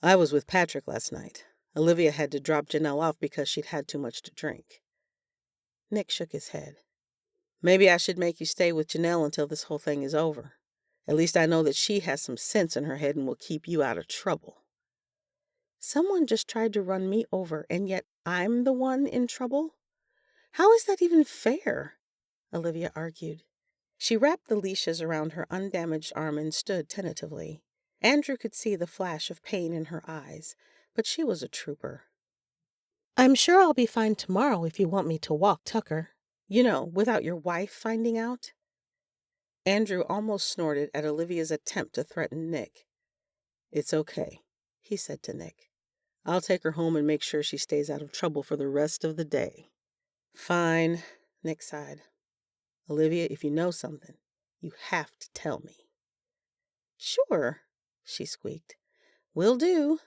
I was with Patrick last night. Olivia had to drop Janelle off because she'd had too much to drink. Nick shook his head. Maybe I should make you stay with Janelle until this whole thing is over. At least I know that she has some sense in her head and will keep you out of trouble. Someone just tried to run me over, and yet I'm the one in trouble? How is that even fair? Olivia argued. She wrapped the leashes around her undamaged arm and stood tentatively. Andrew could see the flash of pain in her eyes, but she was a trooper. I'm sure I'll be fine tomorrow if you want me to walk Tucker. Without your wife finding out? Andrew almost snorted at Olivia's attempt to threaten Nick. It's okay, he said to Nick. I'll take her home and make sure she stays out of trouble for the rest of the day. Fine, Nick sighed. Olivia, if you know something, you have to tell me. Sure, she squeaked. Will do.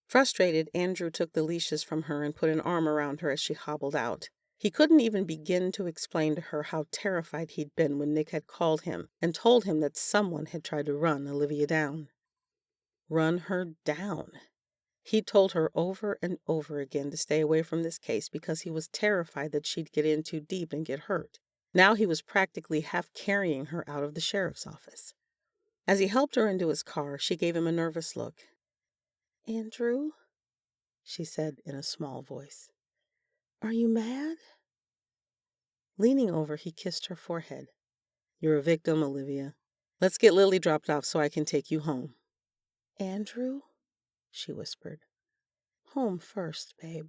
Frustrated, Andrew took the leashes from her and put an arm around her as she hobbled out. He couldn't even begin to explain to her how terrified he'd been when Nick had called him and told him that someone had tried to run Olivia down. Run her down. He'd told her over and over again to stay away from this case because he was terrified that she'd get in too deep and get hurt. Now he was practically half carrying her out of the sheriff's office. As he helped her into his car, she gave him a nervous look. Andrew, she said in a small voice, are you mad? Leaning over, he kissed her forehead. You're a victim, Olivia. Let's get Lily dropped off so I can take you home. Andrew, she whispered. Home first, babe.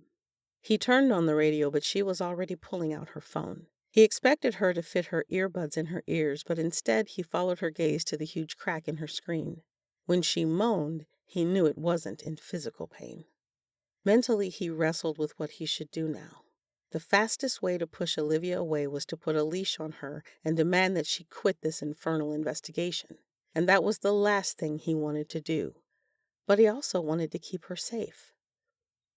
He turned on the radio, but she was already pulling out her phone. He expected her to fit her earbuds in her ears, but instead he followed her gaze to the huge crack in her screen. When she moaned, he knew it wasn't in physical pain. Mentally, he wrestled with what he should do now. The fastest way to push Olivia away was to put a leash on her and demand that she quit this infernal investigation. And that was the last thing he wanted to do. But he also wanted to keep her safe.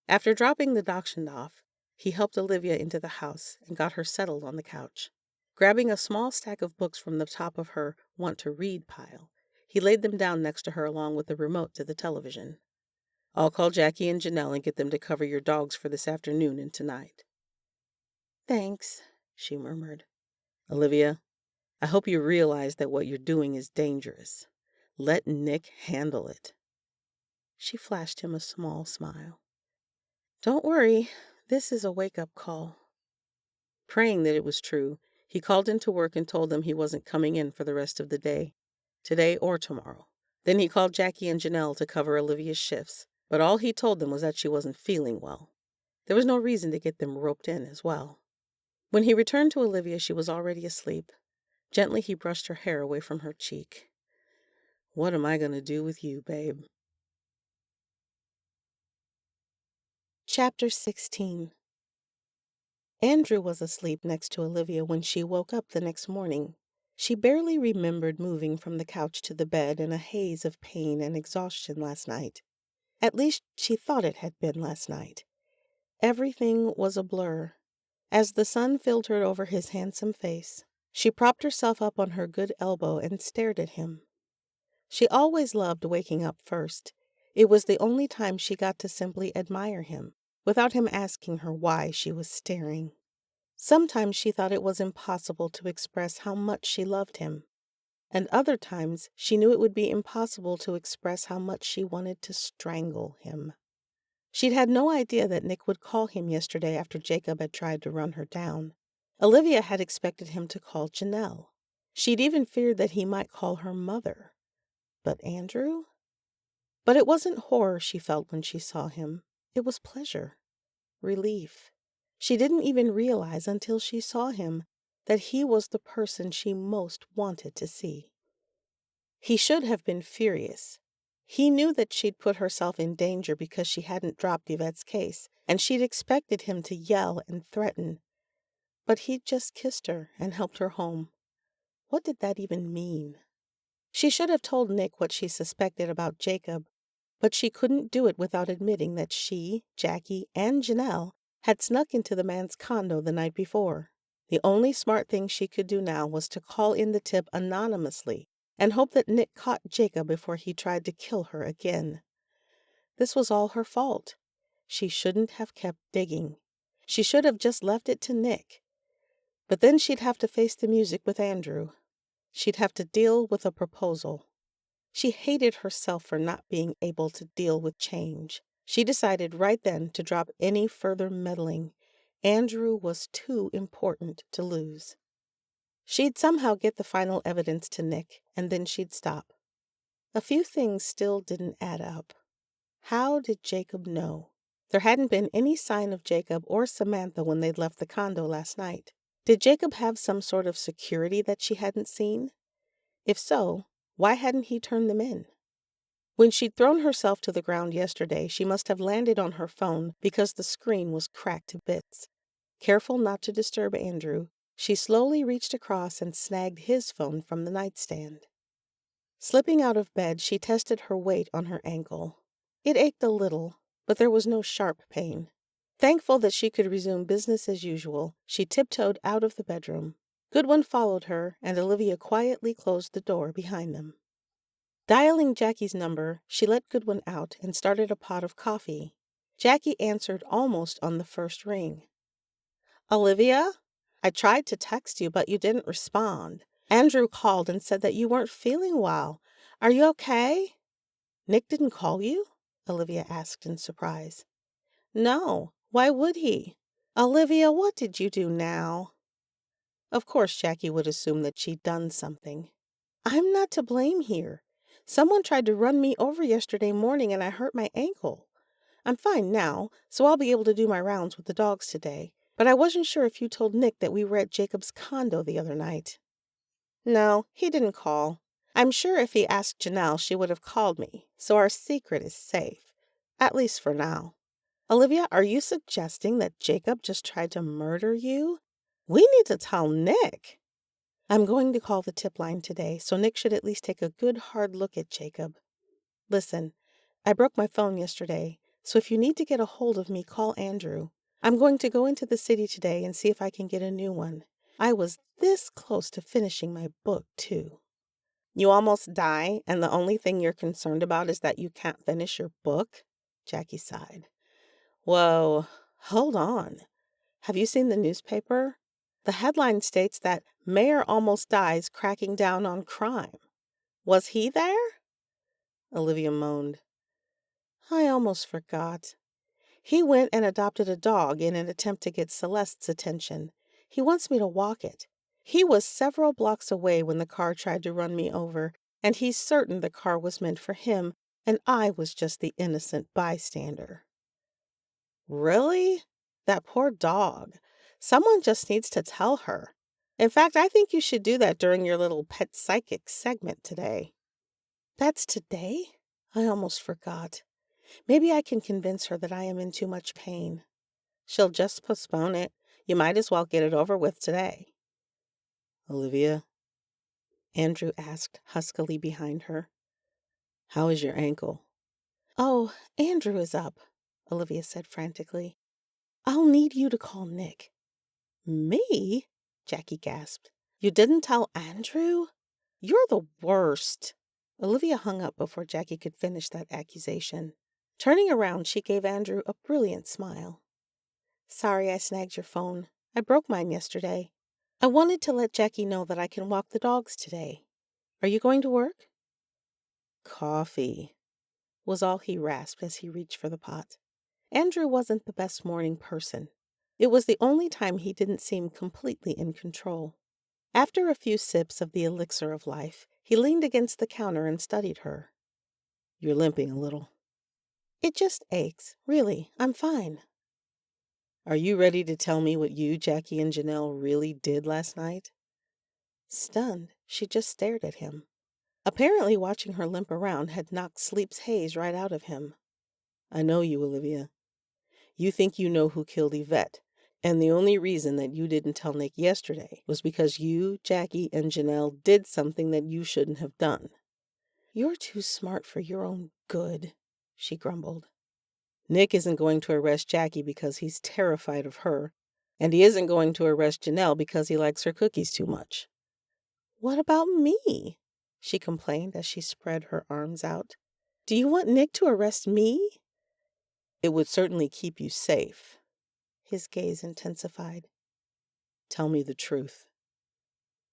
After dropping the dachshund off, he helped Olivia into the house and got her settled on the couch. Grabbing a small stack of books from the top of her want-to-read pile, he laid them down next to her along with the remote to the television. I'll call Jackie and Janelle and get them to cover your dogs for this afternoon and tonight. Thanks, she murmured. Olivia, I hope you realize that what you're doing is dangerous. Let Nick handle it. She flashed him a small smile. Don't worry, this is a wake-up call. Praying that it was true, he called into work and told them he wasn't coming in for the rest of the day, today or tomorrow. Then he called Jackie and Janelle to cover Olivia's shifts, but all he told them was that she wasn't feeling well. There was no reason to get them roped in as well. When he returned to Olivia, she was already asleep. Gently, he brushed her hair away from her cheek. What am I going to do with you, babe? Chapter 16. Andrew was asleep next to Olivia when she woke up the next morning. She barely remembered moving from the couch to the bed in a haze of pain and exhaustion last night. At least she thought it had been last night. Everything was a blur. As the sun filtered over his handsome face, she propped herself up on her good elbow and stared at him. She always loved waking up first. It was the only time she got to simply admire him, without him asking her why she was staring. Sometimes she thought it was impossible to express how much she loved him, and other times she knew it would be impossible to express how much she wanted to strangle him. She'd had no idea that Nick would call him yesterday after Jacob had tried to run her down. Olivia had expected him to call Janelle. She'd even feared that he might call her mother. But Andrew? But it wasn't horror she felt when she saw him. It was pleasure, relief. She didn't even realize until she saw him that he was the person she most wanted to see. He should have been furious. He knew that she'd put herself in danger because she hadn't dropped Yvette's case, and she'd expected him to yell and threaten. But he'd just kissed her and helped her home. What did that even mean? She should have told Nick what she suspected about Jacob, but she couldn't do it without admitting that she, Jackie, and Janelle had snuck into the man's condo the night before. The only smart thing she could do now was to call in the tip anonymously and hope that Nick caught Jacob before he tried to kill her again. This was all her fault. She shouldn't have kept digging. She should have just left it to Nick. But then she'd have to face the music with Andrew. She'd have to deal with a proposal. She hated herself for not being able to deal with change. She decided right then to drop any further meddling. Andrew was too important to lose. She'd somehow get the final evidence to Nick, and then she'd stop. A few things still didn't add up. How did Jacob know? There hadn't been any sign of Jacob or Samantha when they'd left the condo last night. Did Jacob have some sort of security that she hadn't seen? If so, why hadn't he turned them in? When she'd thrown herself to the ground yesterday, she must have landed on her phone because the screen was cracked to bits. Careful not to disturb Andrew, she slowly reached across and snagged his phone from the nightstand. Slipping out of bed, she tested her weight on her ankle. It ached a little, but there was no sharp pain. Thankful that she could resume business as usual, she tiptoed out of the bedroom. Goodwin followed her, and Olivia quietly closed the door behind them. Dialing Jackie's number, she let Goodwin out and started a pot of coffee. Jackie answered almost on the first ring. "Olivia? I tried to text you, but you didn't respond. Andrew called and said that you weren't feeling well. Are you okay?" "Nick didn't call you?" Olivia asked in surprise. "No. Why would he?" "Olivia, what did you do now?" Of course, Jackie would assume that she'd done something. "I'm not to blame here. Someone tried to run me over yesterday morning and I hurt my ankle. I'm fine now, so I'll be able to do my rounds with the dogs today. But I wasn't sure if you told Nick that we were at Jacob's condo the other night." "No, he didn't call. I'm sure if he asked Janelle, she would have called me, so our secret is safe. At least for now." "Olivia, are you suggesting that Jacob just tried to murder you? We need to tell Nick." "I'm going to call the tip line today, so Nick should at least take a good hard look at Jacob. Listen, I broke my phone yesterday, so if you need to get a hold of me, call Andrew. I'm going to go into the city today and see if I can get a new one. I was this close to finishing my book, too." "You almost die, and the only thing you're concerned about is that you can't finish your book?" Jackie sighed. "Whoa, hold on. Have you seen the newspaper? The headline states that mayor almost dies cracking down on crime. Was he there?" Olivia moaned. "I almost forgot. He went and adopted a dog in an attempt to get Celeste's attention. He wants me to walk it. He was several blocks away when the car tried to run me over, and he's certain the car was meant for him, and I was just the innocent bystander." "Really? That poor dog. Someone just needs to tell her. In fact, I think you should do that during your little pet psychic segment today." "That's today? I almost forgot. Maybe I can convince her that I am in too much pain." "She'll just postpone it. You might as well get it over with today." "Olivia?" Andrew asked huskily behind her. "How is your ankle?" "Oh, Andrew is up," Olivia said frantically. "I'll need you to call Nick." "Me?" Jackie gasped. "You didn't tell Andrew? You're the worst." Olivia hung up before Jackie could finish that accusation. Turning around, she gave Andrew a brilliant smile. "Sorry I snagged your phone. I broke mine yesterday. I wanted to let Jackie know that I can walk the dogs today. Are you going to work?" "Coffee," was all he rasped as he reached for the pot. Andrew wasn't the best morning person. It was the only time he didn't seem completely in control. After a few sips of the elixir of life, he leaned against the counter and studied her. "You're limping a little." "It just aches. Really, I'm fine." "Are you ready to tell me what you, Jackie, and Janelle really did last night?" Stunned, she just stared at him. Apparently watching her limp around had knocked sleep's haze right out of him. "I know you, Olivia. You think you know who killed Yvette, and the only reason that you didn't tell Nick yesterday was because you, Jackie, and Janelle did something that you shouldn't have done." "You're too smart for your own good," she grumbled. "Nick isn't going to arrest Jackie because he's terrified of her, and he isn't going to arrest Janelle because he likes her cookies too much." "What about me?" she complained as she spread her arms out. "Do you want Nick to arrest me?" "It would certainly keep you safe." His gaze intensified. "Tell me the truth."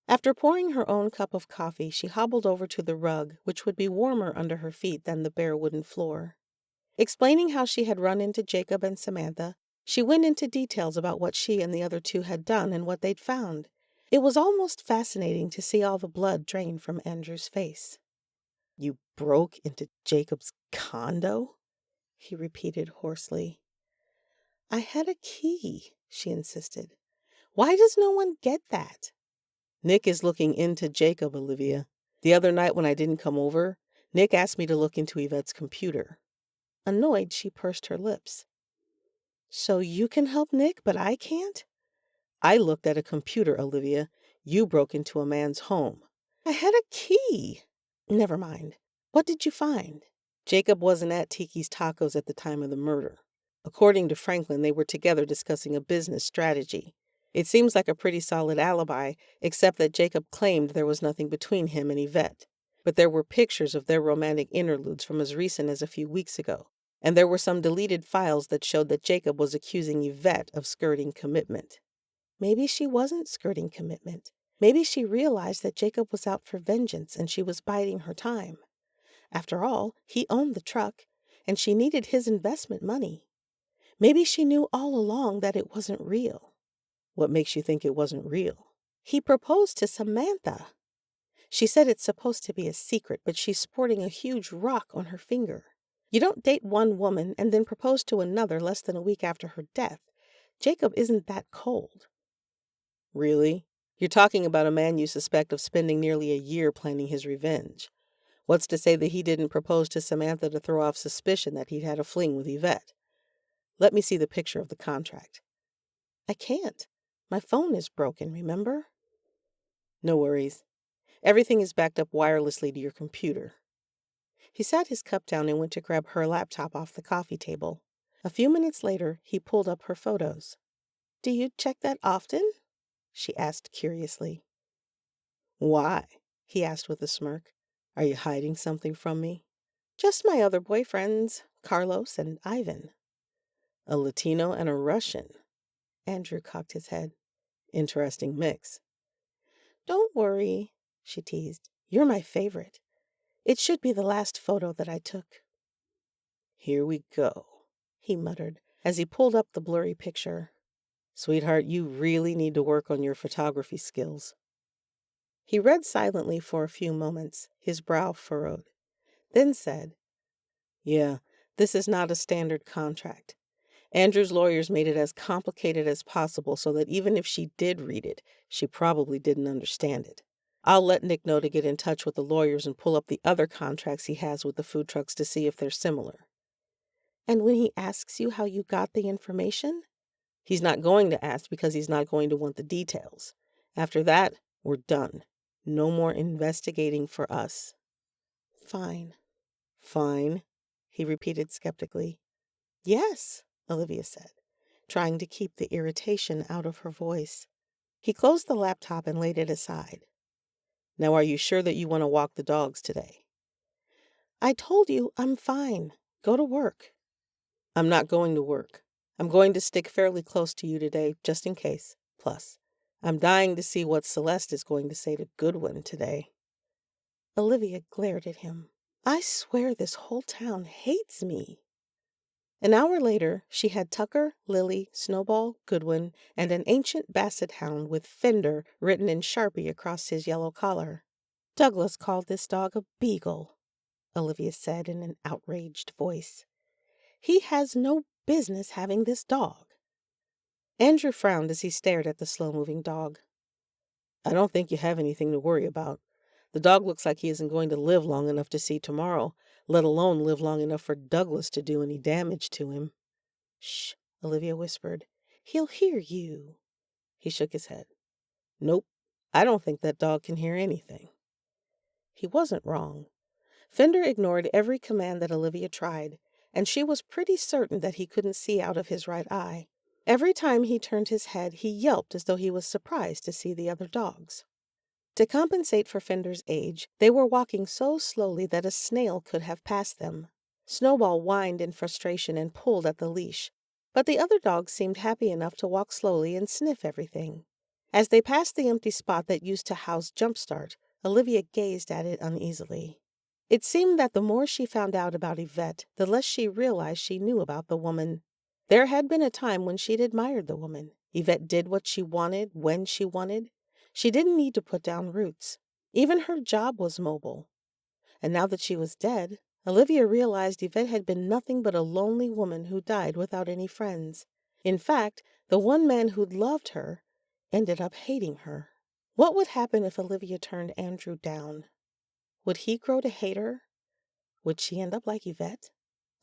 After pouring her own cup of coffee, she hobbled over to the rug, which would be warmer under her feet than the bare wooden floor. Explaining how she had run into Jacob and Samantha, she went into details about what she and the other two had done and what they'd found. It was almost fascinating to see all the blood drain from Andrew's face. "You broke into Jacob's condo?" he repeated hoarsely. I had a key, she insisted. Why does no one get that? Nick is looking into Jacob, Olivia. The other night when I didn't come over, Nick asked me to look into Yvette's computer. Annoyed, she pursed her lips. So you can help Nick, but I can't? I looked at a computer, Olivia. You broke into a man's home. I had a key. Never mind. What did you find? Jacob wasn't at Tiki's Tacos at the time of the murder. According to Franklin, they were together discussing a business strategy. It seems like a pretty solid alibi, except that Jacob claimed there was nothing between him and Yvette. But there were pictures of their romantic interludes from as recent as a few weeks ago, and there were some deleted files that showed that Jacob was accusing Yvette of skirting commitment. Maybe she wasn't skirting commitment. Maybe she realized that Jacob was out for vengeance and she was biding her time. After all, he owned the truck, and she needed his investment money. Maybe she knew all along that it wasn't real. What makes you think it wasn't real? He proposed to Samantha. She said it's supposed to be a secret, but she's sporting a huge rock on her finger. You don't date one woman and then propose to another less than a week after her death. Jacob isn't that cold. Really? You're talking about a man you suspect of spending nearly a year planning his revenge. What's to say that he didn't propose to Samantha to throw off suspicion that he'd had a fling with Yvette? Let me see the picture of the contract. I can't. My phone is broken, remember? No worries. Everything is backed up wirelessly to your computer. He sat his cup down and went to grab her laptop off the coffee table. A few minutes later, he pulled up her photos. Do you check that often? She asked curiously. Why? He asked with a smirk. Are you hiding something from me? Just my other boyfriends, Carlos and Ivan. A Latino and a Russian. Andrew cocked his head. Interesting mix. Don't worry, she teased. You're my favorite. It should be the last photo that I took. Here we go, he muttered as he pulled up the blurry picture. Sweetheart, you really need to work on your photography skills. He read silently for a few moments, his brow furrowed, then said, Yeah, this is not a standard contract. Andrew's lawyers made it as complicated as possible so that even if she did read it, she probably didn't understand it. I'll let Nick know to get in touch with the lawyers and pull up the other contracts he has with the food trucks to see if they're similar. And when he asks you how you got the information? He's not going to ask because he's not going to want the details. After that, we're done. No more investigating for us. Fine. Fine, he repeated skeptically. Yes, Olivia said, trying to keep the irritation out of her voice. He closed the laptop and laid it aside. Now, are you sure that you want to walk the dogs today? I told you I'm fine. Go to work. I'm not going to work. I'm going to stick fairly close to you today, just in case. Plus, I'm dying to see what Celeste is going to say to Goodwin today. Olivia glared at him. I swear this whole town hates me. An hour later, she had Tucker, Lily, Snowball, Goodwin, and an ancient basset hound with Fender written in Sharpie across his yellow collar. Douglas called this dog a beagle, Olivia said in an outraged voice. He has no business having this dog. Andrew frowned as he stared at the slow-moving dog. I don't think you have anything to worry about. The dog looks like he isn't going to live long enough to see tomorrow, let alone live long enough for Douglas to do any damage to him. Shh, Olivia whispered. He'll hear you. He shook his head. Nope, I don't think that dog can hear anything. He wasn't wrong. Fender ignored every command that Olivia tried, and she was pretty certain that he couldn't see out of his right eye. Every time he turned his head, he yelped as though he was surprised to see the other dogs. To compensate for Fender's age, they were walking so slowly that a snail could have passed them. Snowball whined in frustration and pulled at the leash, but the other dogs seemed happy enough to walk slowly and sniff everything. As they passed the empty spot that used to house Jumpstart, Olivia gazed at it uneasily. It seemed that the more she found out about Yvette, the less she realized she knew about the woman. There had been a time when she'd admired the woman. Yvette did what she wanted, when she wanted. She didn't need to put down roots. Even her job was mobile. And now that she was dead, Olivia realized Yvette had been nothing but a lonely woman who died without any friends. In fact, the one man who'd loved her ended up hating her. What would happen if Olivia turned Andrew down? Would he grow to hate her? Would she end up like Yvette?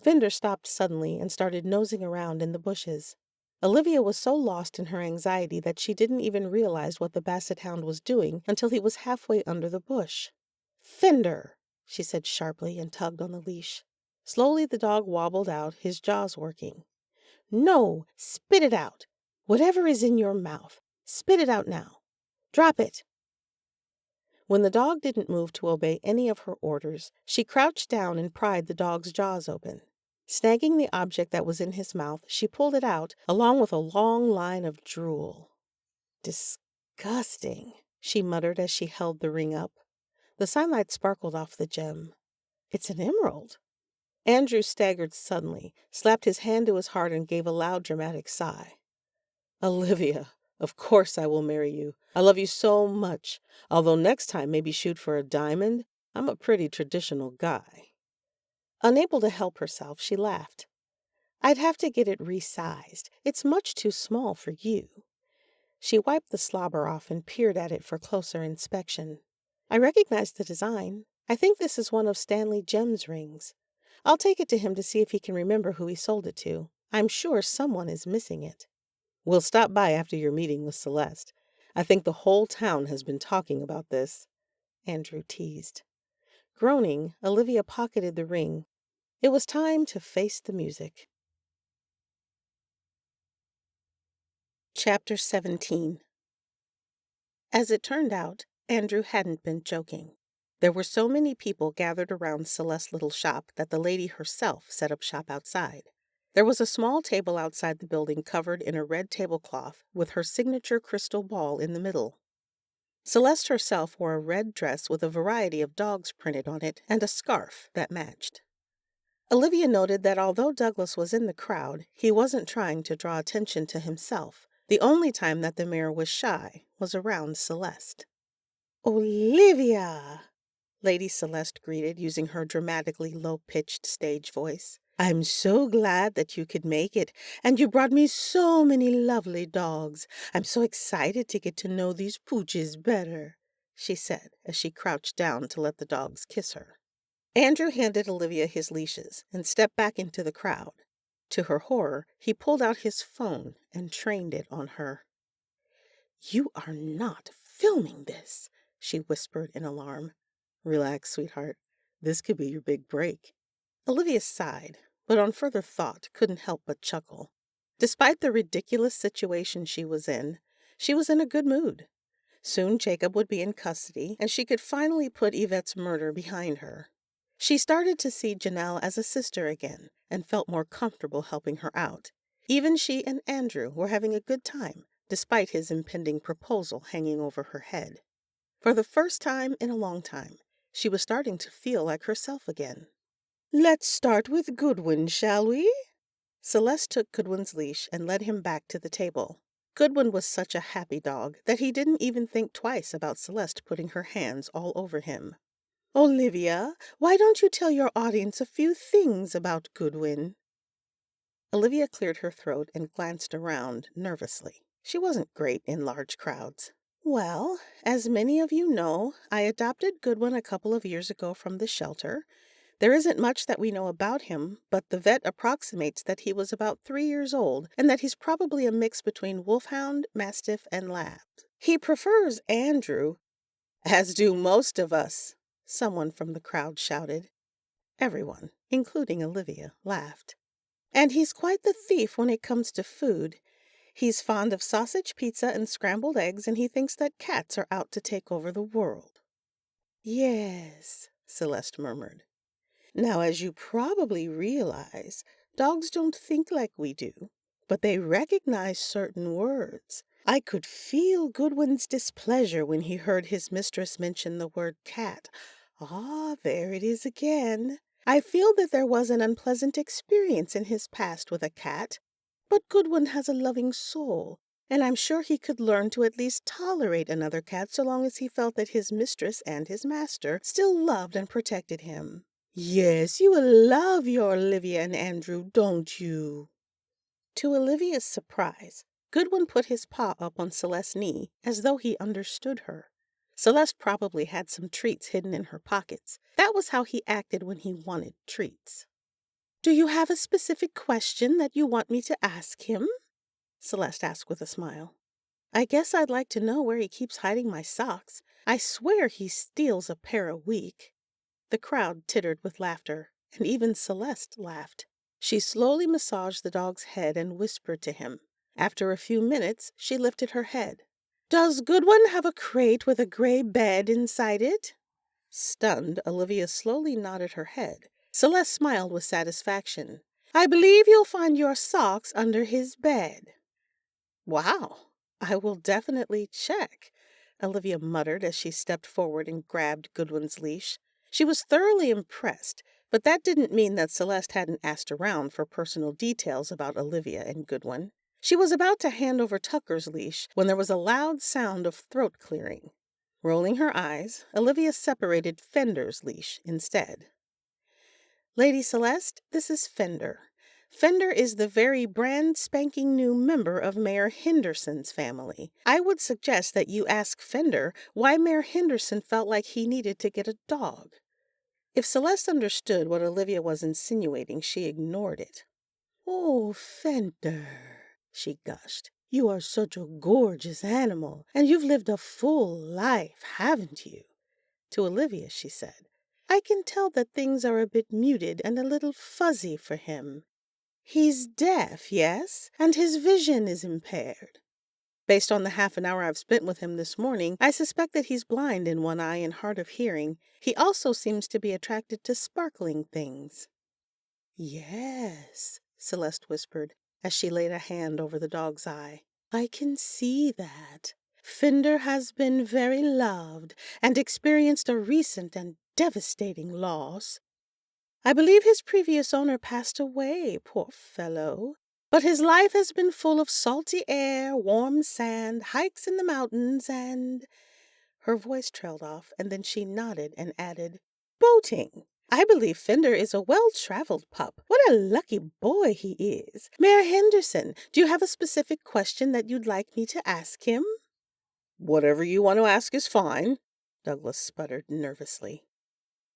Fender stopped suddenly and started nosing around in the bushes. Olivia was so lost in her anxiety that she didn't even realize what the basset hound was doing until he was halfway under the bush. "Fender!" she said sharply and tugged on the leash. Slowly the dog wobbled out, his jaws working. "No! Spit it out! Whatever is in your mouth, spit it out now! Drop it!" When the dog didn't move to obey any of her orders, she crouched down and pried the dog's jaws open. Snagging the object that was in his mouth, she pulled it out, along with a long line of drool. "Disgusting," she muttered as she held the ring up. The sunlight sparkled off the gem. "It's an emerald." Andrew staggered suddenly, slapped his hand to his heart, and gave a loud, dramatic sigh. "Olivia, of course I will marry you. I love you so much. Although next time maybe shoot for a diamond. I'm a pretty traditional guy." Unable to help herself, she laughed. "I'd have to get it resized. It's much too small for you." She wiped the slobber off and peered at it for closer inspection. "I recognize the design. I think this is one of Stanley Gem's rings. I'll take it to him to see if he can remember who he sold it to. I'm sure someone is missing it." "We'll stop by after your meeting with Celeste. I think the whole town has been talking about this," Andrew teased. Groaning, Olivia pocketed the ring. It was time to face the music. Chapter 17. As it turned out, Andrew hadn't been joking. There were so many people gathered around Celeste's little shop that the lady herself set up shop outside. There was a small table outside the building covered in a red tablecloth with her signature crystal ball in the middle. Celeste herself wore a red dress with a variety of dogs printed on it and a scarf that matched. Olivia noted that although Douglas was in the crowd, he wasn't trying to draw attention to himself. The only time that the mayor was shy was around Celeste. "Olivia!" Lady Celeste greeted, using her dramatically low-pitched stage voice. "I'm so glad that you could make it, and you brought me so many lovely dogs. I'm so excited to get to know these pooches better," she said as she crouched down to let the dogs kiss her. Andrew handed Olivia his leashes and stepped back into the crowd. To her horror, he pulled out his phone and trained it on her. "You are not filming this," she whispered in alarm. "Relax, sweetheart. This could be your big break." Olivia sighed, but on further thought couldn't help but chuckle. Despite the ridiculous situation she was in a good mood. Soon Jacob would be in custody, and she could finally put Yvette's murder behind her. She started to see Janelle as a sister again, and felt more comfortable helping her out. Even she and Andrew were having a good time, despite his impending proposal hanging over her head. For the first time in a long time, she was starting to feel like herself again. "Let's start with Goodwin, shall we?" Celeste took Goodwin's leash and led him back to the table. Goodwin was such a happy dog that he didn't even think twice about Celeste putting her hands all over him. "Olivia, why don't you tell your audience a few things about Goodwin?" Olivia cleared her throat and glanced around nervously. She wasn't great in large crowds. "Well, as many of you know, I adopted Goodwin a couple of years ago from the shelter. There isn't much that we know about him, but the vet approximates that he was about 3 years old and that he's probably a mix between wolfhound, mastiff, and lab. He prefers Andrew." "As do most of us," someone from the crowd shouted. Everyone, including Olivia, laughed. "And he's quite the thief when it comes to food. He's fond of sausage pizza and scrambled eggs, and he thinks that cats are out to take over the world." "Yes," Celeste murmured. "Now, as you probably realize, dogs don't think like we do, but they recognize certain words. I could feel Goodwin's displeasure when he heard his mistress mention the word cat. Ah, there it is again. I feel that there was an unpleasant experience in his past with a cat, but Goodwin has a loving soul, and I'm sure he could learn to at least tolerate another cat so long as he felt that his mistress and his master still loved and protected him. Yes, you will love your Olivia and Andrew, don't you?" To Olivia's surprise, Goodwin put his paw up on Celeste's knee as though he understood her. Celeste probably had some treats hidden in her pockets. That was how he acted when he wanted treats. "Do you have a specific question that you want me to ask him?" Celeste asked with a smile. "I guess I'd like to know where he keeps hiding my socks. I swear he steals a pair a week." The crowd tittered with laughter, and even Celeste laughed. She slowly massaged the dog's head and whispered to him. After a few minutes, she lifted her head. "Does Goodwin have a crate with a gray bed inside it?" Stunned, Olivia slowly nodded her head. Celeste smiled with satisfaction. "I believe you'll find your socks under his bed." "Wow, I will definitely check," Olivia muttered as she stepped forward and grabbed Goodwin's leash. She was thoroughly impressed, but that didn't mean that Celeste hadn't asked around for personal details about Olivia and Goodwin. She was about to hand over Tucker's leash when there was a loud sound of throat clearing. Rolling her eyes, Olivia separated Fender's leash instead. "Lady Celeste, this is Fender. Fender is the very brand spanking new member of Mayor Henderson's family. I would suggest that you ask Fender why Mayor Henderson felt like he needed to get a dog." If Celeste understood what Olivia was insinuating, she ignored it. "Oh, Fender," she gushed. "You are such a gorgeous animal, and you've lived a full life, haven't you?" To Olivia, she said, "I can tell that things are a bit muted and a little fuzzy for him. He's deaf, yes, and his vision is impaired. Based on the half an hour I've spent with him this morning, I suspect that he's blind in one eye and hard of hearing. He also seems to be attracted to sparkling things." "Yes," Celeste whispered, as she laid a hand over the dog's eye. "I can see that. Fender has been very loved and experienced a recent and devastating loss. I believe his previous owner passed away, poor fellow. But his life has been full of salty air, warm sand, hikes in the mountains, and—" Her voice trailed off, and then she nodded and added, "boating. I believe Fender is a well-traveled pup. What a lucky boy he is. Mayor Henderson, do you have a specific question that you'd like me to ask him?" "Whatever you want to ask is fine," Douglas sputtered nervously.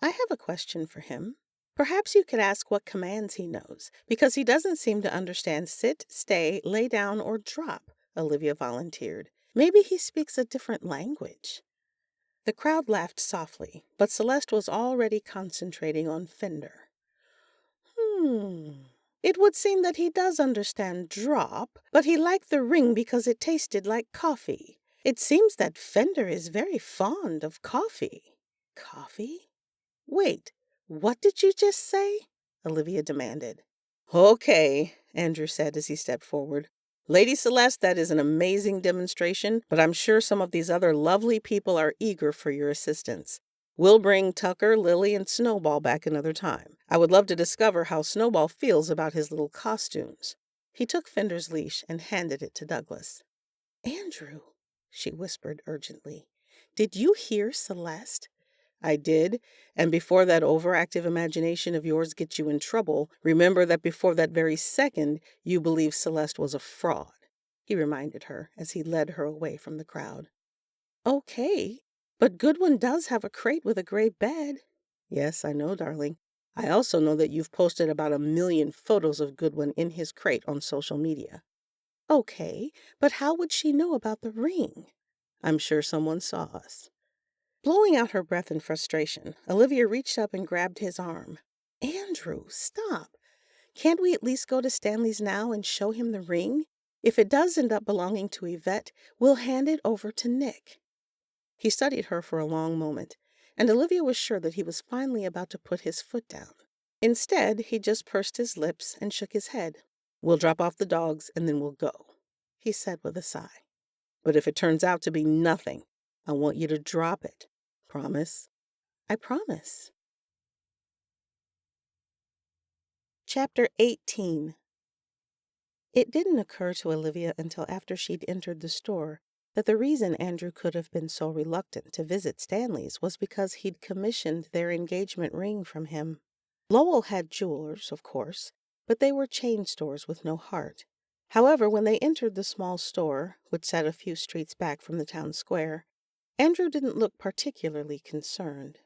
"I have a question for him. Perhaps you could ask what commands he knows, because he doesn't seem to understand sit, stay, lay down, or drop," Olivia volunteered. "Maybe he speaks a different language." The crowd laughed softly, but Celeste was already concentrating on Fender. It would seem that he does understand drop, but he liked the ring because it tasted like coffee. It seems that Fender is very fond of coffee." "Coffee? Wait, what did you just say?" Olivia demanded. "Okay," Andrew said as he stepped forward. "Lady Celeste, that is an amazing demonstration, but I'm sure some of these other lovely people are eager for your assistance. We'll bring Tucker, Lily, and Snowball back another time. I would love to discover how Snowball feels about his little costumes." He took Fender's leash and handed it to Douglas. "Andrew," she whispered urgently, "did you hear Celeste?" "I did, and before that overactive imagination of yours gets you in trouble, remember that before that very second, you believed Celeste was a fraud," he reminded her as he led her away from the crowd. "Okay, but Goodwin does have a crate with a gray bed." "Yes, I know, darling. I also know that you've posted about 1,000,000 photos of Goodwin in his crate on social media." "Okay, but how would she know about the ring?" "I'm sure someone saw us." Blowing out her breath in frustration, Olivia reached up and grabbed his arm. "Andrew, stop. Can't we at least go to Stanley's now and show him the ring? If it does end up belonging to Yvette, we'll hand it over to Nick." He studied her for a long moment, and Olivia was sure that he was finally about to put his foot down. Instead, he just pursed his lips and shook his head. "We'll drop off the dogs and then we'll go," he said with a sigh. "But if it turns out to be nothing, I want you to drop it. Promise?" "I promise." Chapter 18. It didn't occur to Olivia until after she'd entered the store that the reason Andrew could have been so reluctant to visit Stanley's was because he'd commissioned their engagement ring from him. Lowell had jewelers, of course, but they were chain stores with no heart. However, when they entered the small store, which sat a few streets back from the town square, Andrew didn't look particularly concerned.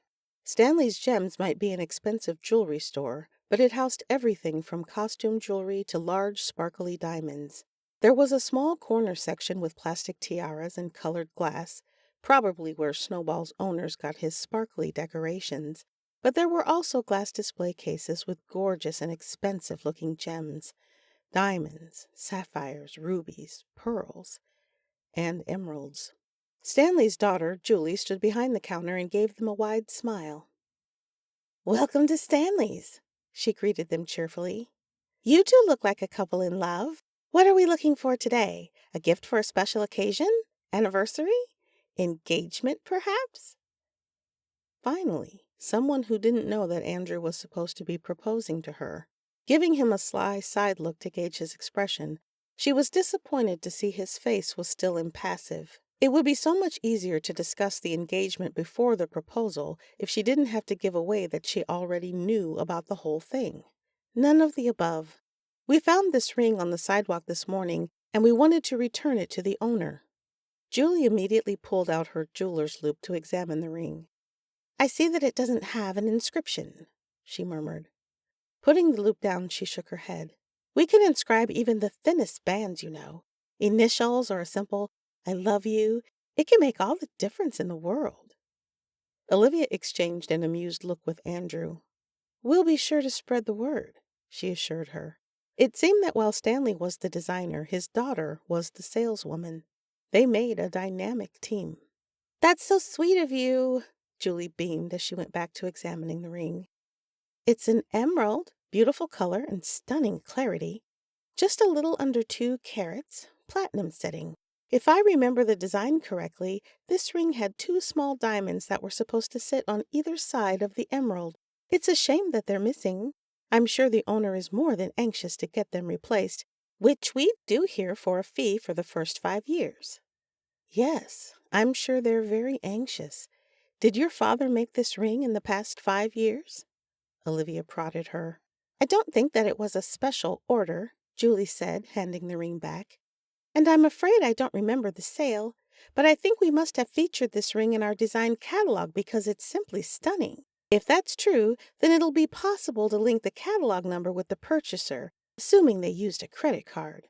Stanley's Gems might be an expensive jewelry store, but it housed everything from costume jewelry to large, sparkly diamonds. There was a small corner section with plastic tiaras and colored glass, probably where Snowball's owners got his sparkly decorations, but there were also glass display cases with gorgeous and expensive-looking gems, diamonds, sapphires, rubies, pearls, and emeralds. Stanley's daughter, Julie, stood behind the counter and gave them a wide smile. "Welcome to Stanley's," she greeted them cheerfully. "You two look like a couple in love. What are we looking for today? A gift for a special occasion? Anniversary? Engagement, perhaps?" Finally, someone who didn't know that Andrew was supposed to be proposing to her, giving him a sly side look to gauge his expression, she was disappointed to see his face was still impassive. It would be so much easier to discuss the engagement before the proposal if she didn't have to give away that she already knew about the whole thing. None of the above. "We found this ring on the sidewalk this morning, and we wanted to return it to the owner." Julie immediately pulled out her jeweler's loop to examine the ring. "I see that it doesn't have an inscription," she murmured. Putting the loop down, she shook her head. "We can inscribe even the thinnest bands, you know. Initials or a simple 'I love you.' It can make all the difference in the world." Olivia exchanged an amused look with Andrew. "We'll be sure to spread the word," she assured her. It seemed that while Stanley was the designer, his daughter was the saleswoman. They made a dynamic team. "That's so sweet of you," Julie beamed as she went back to examining the ring. "It's an emerald, beautiful color and stunning clarity. Just a little under 2 carats, platinum setting. If I remember the design correctly, this ring had 2 small diamonds that were supposed to sit on either side of the emerald. It's a shame that they're missing. I'm sure the owner is more than anxious to get them replaced, which we do here for a fee for the first 5 years." "Yes, I'm sure they're very anxious. Did your father make this ring in the past 5 years?" Olivia prodded her. "I don't think that it was a special order," Julie said, handing the ring back. "And I'm afraid I don't remember the sale, but I think we must have featured this ring in our design catalog because it's simply stunning. If that's true, then it'll be possible to link the catalog number with the purchaser, assuming they used a credit card."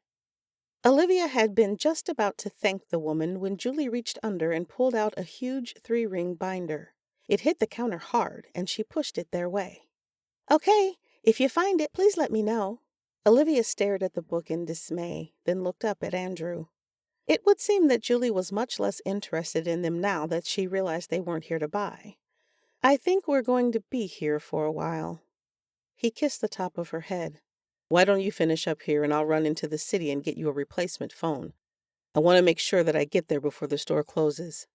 Olivia had been just about to thank the woman when Julie reached under and pulled out a huge 3-ring binder. It hit the counter hard, and she pushed it their way. "Okay, if you find it, please let me know." Olivia stared at the book in dismay, then looked up at Andrew. It would seem that Julie was much less interested in them now that she realized they weren't here to buy. "I think we're going to be here for a while." He kissed the top of her head. "Why don't you finish up here and I'll run into the city and get you a replacement phone. I want to make sure that I get there before the store closes."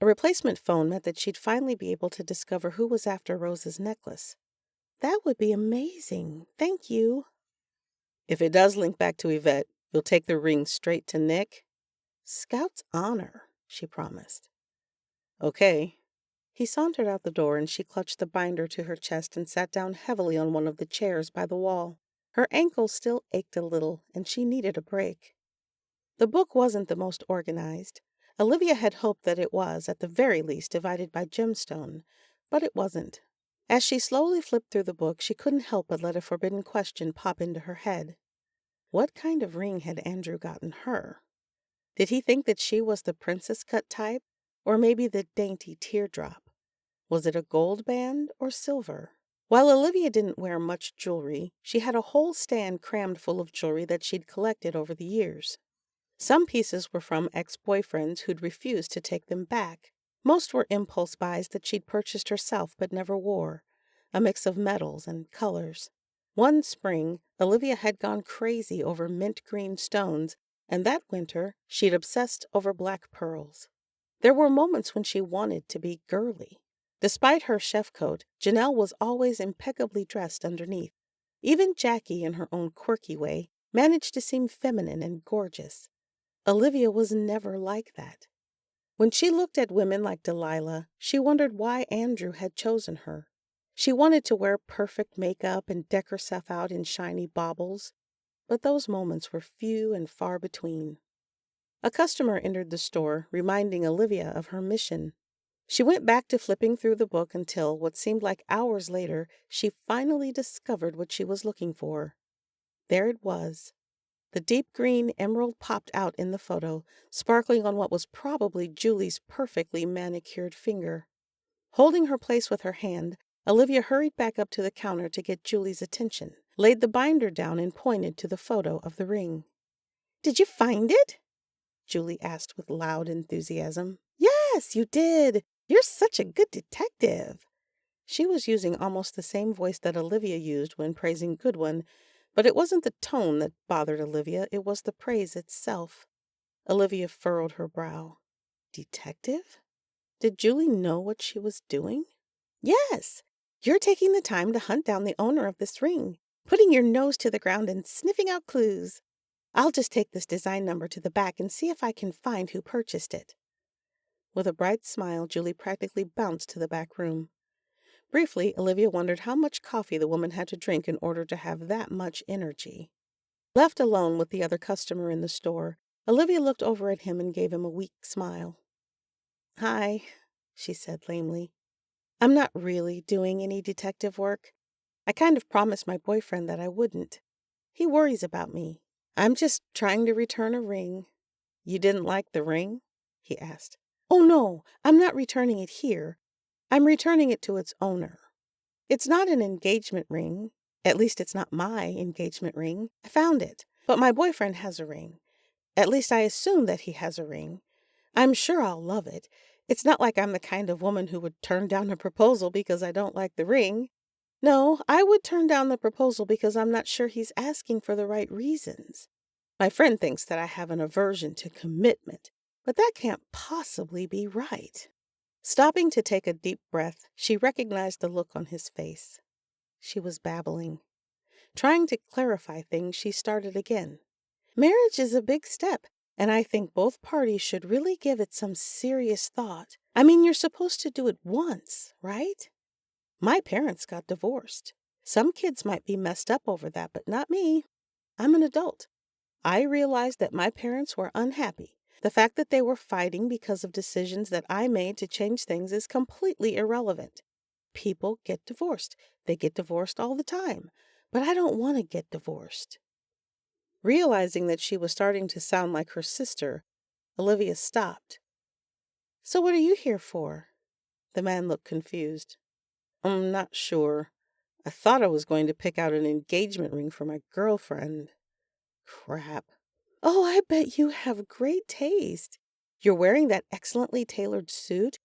A replacement phone meant that she'd finally be able to discover who was after Rose's necklace. "That would be amazing. Thank you." "If it does link back to Yvette, you'll take the ring straight to Nick?" "Scout's honor," she promised. "Okay." He sauntered out the door and she clutched the binder to her chest and sat down heavily on one of the chairs by the wall. Her ankles still ached a little and she needed a break. The book wasn't the most organized. Olivia had hoped that it was, at the very least, divided by gemstone, but it wasn't. As she slowly flipped through the book, she couldn't help but let a forbidden question pop into her head. What kind of ring had Andrew gotten her? Did he think that she was the princess-cut type, or maybe the dainty teardrop? Was it a gold band or silver? While Olivia didn't wear much jewelry, she had a whole stand crammed full of jewelry that she'd collected over the years. Some pieces were from ex-boyfriends who'd refused to take them back. Most were impulse buys that she'd purchased herself but never wore, a mix of metals and colors. One spring, Olivia had gone crazy over mint green stones, and that winter she'd obsessed over black pearls. There were moments when she wanted to be girly. Despite her chef coat, Janelle was always impeccably dressed underneath. Even Jackie, in her own quirky way, managed to seem feminine and gorgeous. Olivia was never like that. When she looked at women like Delilah, she wondered why Andrew had chosen her. She wanted to wear perfect makeup and deck herself out in shiny baubles. but those moments were few and far between. A customer entered the store, reminding Olivia of her mission. She went back to flipping through the book until, what seemed like hours later, she finally discovered what she was looking for. There it was. The deep green emerald popped out in the photo, sparkling on what was probably Julie's perfectly manicured finger. Holding her place with her hand, Olivia hurried back up to the counter to get Julie's attention, laid the binder down and pointed to the photo of the ring. "Did you find it?" Julie asked with loud enthusiasm. "Yes, you did. You're such a good detective." She was using almost the same voice that Olivia used when praising Goodwin, but it wasn't the tone that bothered Olivia, it was the praise itself. Olivia furrowed her brow. Detective? Did Julie know what she was doing? "Yes, you're taking the time to hunt down the owner of this ring, putting your nose to the ground and sniffing out clues. I'll just take this design number to the back and see if I can find who purchased it." With a bright smile, Julie practically bounced to the back room. Briefly, Olivia wondered how much coffee the woman had to drink in order to have that much energy. Left alone with the other customer in the store, Olivia looked over at him and gave him a weak smile. "Hi," she said lamely. "I'm not really doing any detective work. I kind of promised my boyfriend that I wouldn't. He worries about me. I'm just trying to return a ring." "You didn't like the ring?" he asked. "Oh no, I'm not returning it here. I'm returning it to its owner. It's not an engagement ring. At least it's not my engagement ring. I found it. But my boyfriend has a ring. At least I assume that he has a ring. I'm sure I'll love it. It's not like I'm the kind of woman who would turn down a proposal because I don't like the ring. No, I would turn down the proposal because I'm not sure he's asking for the right reasons. My friend thinks that I have an aversion to commitment, but that can't possibly be right." Stopping to take a deep breath, she recognized the look on his face. She was babbling. Trying to clarify things, she started again. "Marriage is a big step, and I think both parties should really give it some serious thought. I mean, you're supposed to do it once, right? My parents got divorced. Some kids might be messed up over that, but not me. I'm an adult. I realized that my parents were unhappy. The fact that they were fighting because of decisions that I made to change things is completely irrelevant. People get divorced. They get divorced all the time. But I don't want to get divorced." Realizing that she was starting to sound like her sister, Olivia stopped. "So what are you here for?" The man looked confused. "I'm not sure. I thought I was going to pick out an engagement ring for my girlfriend." Crap. "Oh, I bet you have great taste. You're wearing that excellently tailored suit,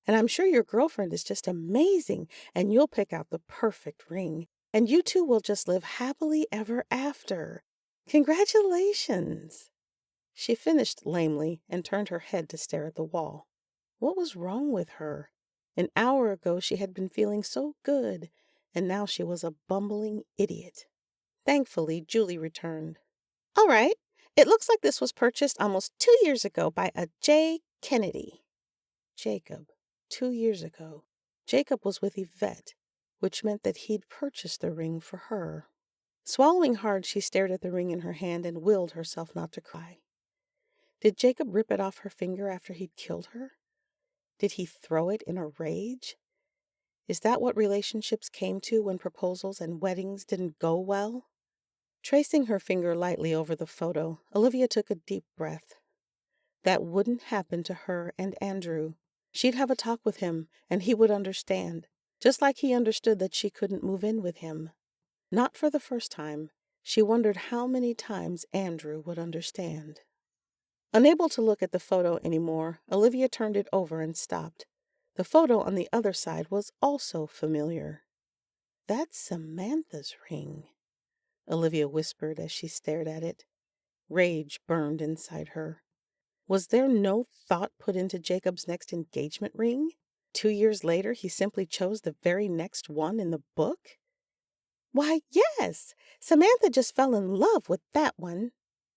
and I'm sure your girlfriend is just amazing, and you'll pick out the perfect ring, and you two will just live happily ever after. Congratulations." She finished lamely and turned her head to stare at the wall. What was wrong with her? An hour ago she had been feeling so good, and now she was a bumbling idiot. Thankfully, Julie returned. "All right. It looks like this was purchased almost 2 years ago by a J. Kennedy." Jacob. 2 years ago. Jacob was with Yvette, which meant that he'd purchased the ring for her. Swallowing hard, she stared at the ring in her hand and willed herself not to cry. Did Jacob rip it off her finger after he'd killed her? Did he throw it in a rage? Is that what relationships came to when proposals and weddings didn't go well? Tracing her finger lightly over the photo, Olivia took a deep breath. That wouldn't happen to her and Andrew. She'd have a talk with him, and he would understand, just like he understood that she couldn't move in with him. Not for the first time. She wondered how many times Andrew would understand. Unable to look at the photo anymore, Olivia turned it over and stopped. The photo on the other side was also familiar. "That's Samantha's ring," Olivia whispered as she stared at it. Rage burned inside her. Was there no thought put into Jacob's next engagement ring? 2 years later, he simply chose the very next one in the book? "Why, yes, Samantha just fell in love with that one,"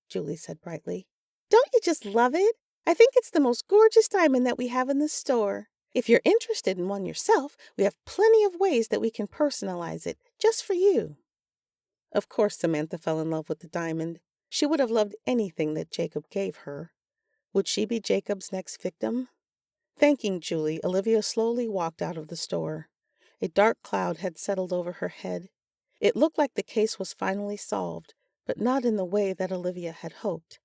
Julie said brightly. "Don't you just love it? I think it's the most gorgeous diamond that we have in the store. If you're interested in one yourself, we have plenty of ways that we can personalize it just for you." Of course Samantha fell in love with the diamond. She would have loved anything that Jacob gave her. Would she be Jacob's next victim? Thanking Julie, Olivia slowly walked out of the store. A dark cloud had settled over her head. It looked like the case was finally solved, but not in the way that Olivia had hoped.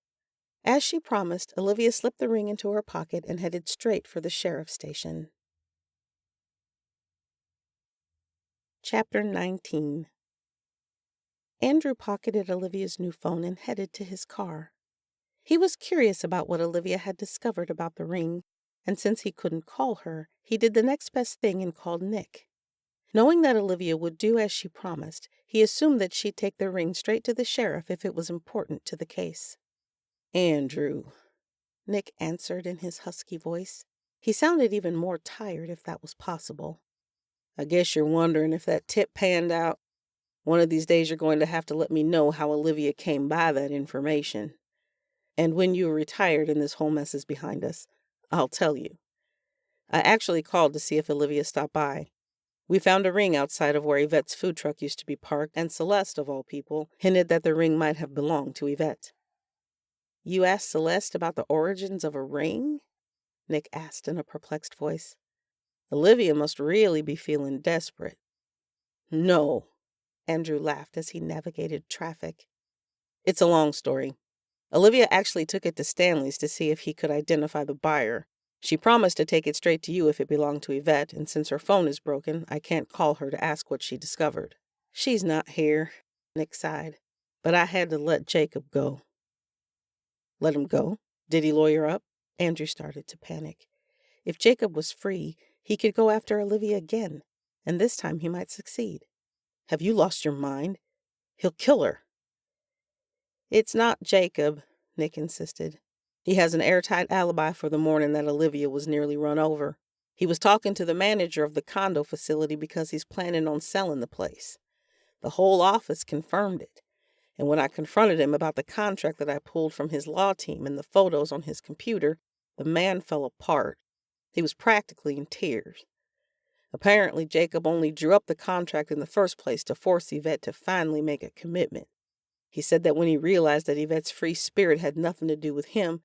As she promised, Olivia slipped the ring into her pocket and headed straight for the sheriff's station. Chapter 19. Andrew pocketed Olivia's new phone and headed to his car. He was curious about what Olivia had discovered about the ring, and since he couldn't call her, he did the next best thing and called Nick. Knowing that Olivia would do as she promised, he assumed that she'd take the ring straight to the sheriff if it was important to the case. Andrew, Nick answered in his husky voice. He sounded even more tired, if that was possible. I guess you're wondering if that tip panned out. One of these days you're going to have to let me know how Olivia came by that information. And when you're retired and this whole mess is behind us, I'll tell you. I actually called to see if Olivia stopped by. We found a ring outside of where Yvette's food truck used to be parked, and Celeste, of all people, hinted that the ring might have belonged to Yvette. You asked Celeste about the origins of a ring? Nick asked in a perplexed voice. Olivia must really be feeling desperate. No, Andrew laughed as he navigated traffic. It's a long story. Olivia actually took it to Stanley's to see if he could identify the buyer. She promised to take it straight to you if it belonged to Yvette, and since her phone is broken, I can't call her to ask what she discovered. She's not here, Nick sighed. But I had to let Jacob go. Let him go? Did he lawyer up? Andrew started to panic. If Jacob was free, he could go after Olivia again, and this time he might succeed. Have you lost your mind? He'll kill her. It's not Jacob, Nick insisted. He has an airtight alibi for the morning that Olivia was nearly run over. He was talking to the manager of the condo facility because he's planning on selling the place. The whole office confirmed it. And when I confronted him about the contract that I pulled from his law team and the photos on his computer, the man fell apart. He was practically in tears. Apparently, Jacob only drew up the contract in the first place to force Yvette to finally make a commitment. He said that when he realized that Yvette's free spirit had nothing to do with him,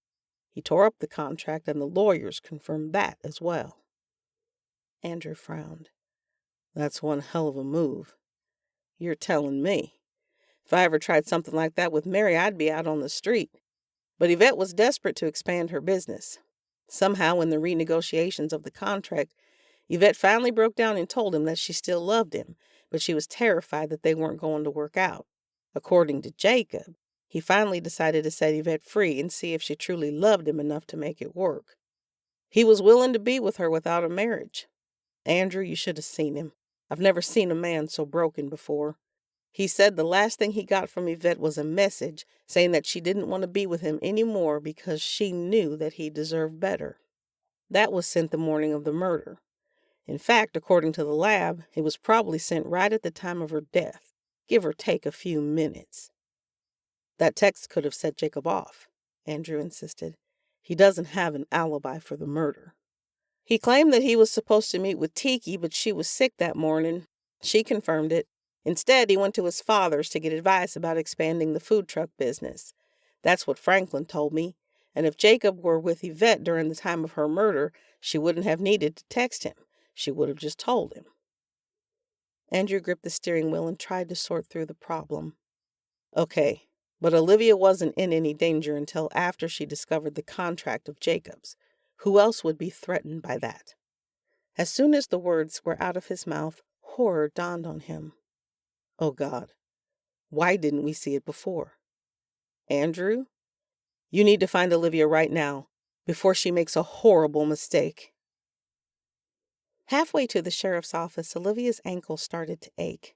he tore up the contract, and the lawyers confirmed that as well. Andrew frowned. That's one hell of a move. You're telling me. If I ever tried something like that with Mary, I'd be out on the street. But Yvette was desperate to expand her business. Somehow, in the renegotiations of the contract, Yvette finally broke down and told him that she still loved him, but she was terrified that they weren't going to work out. According to Jacob, he finally decided to set Yvette free and see if she truly loved him enough to make it work. He was willing to be with her without a marriage. Andrew, you should have seen him. I've never seen a man so broken before. He said the last thing he got from Yvette was a message saying that she didn't want to be with him anymore because she knew that he deserved better. That was sent the morning of the murder. In fact, according to the lab, it was probably sent right at the time of her death, give or take a few minutes. That text could have set Jacob off, Andrew insisted. He doesn't have an alibi for the murder. He claimed that he was supposed to meet with Tiki, but she was sick that morning. She confirmed it. Instead, he went to his father's to get advice about expanding the food truck business. That's what Franklin told me. And if Jacob were with Yvette during the time of her murder, she wouldn't have needed to text him. She would have just told him. Andrew gripped the steering wheel and tried to sort through the problem. Okay, but Olivia wasn't in any danger until after she discovered the contract of Jacob's. Who else would be threatened by that? As soon as the words were out of his mouth, horror dawned on him. Oh, God. Why didn't we see it before? Andrew, you need to find Olivia right now, before she makes a horrible mistake. Halfway to the sheriff's office, Olivia's ankle started to ache.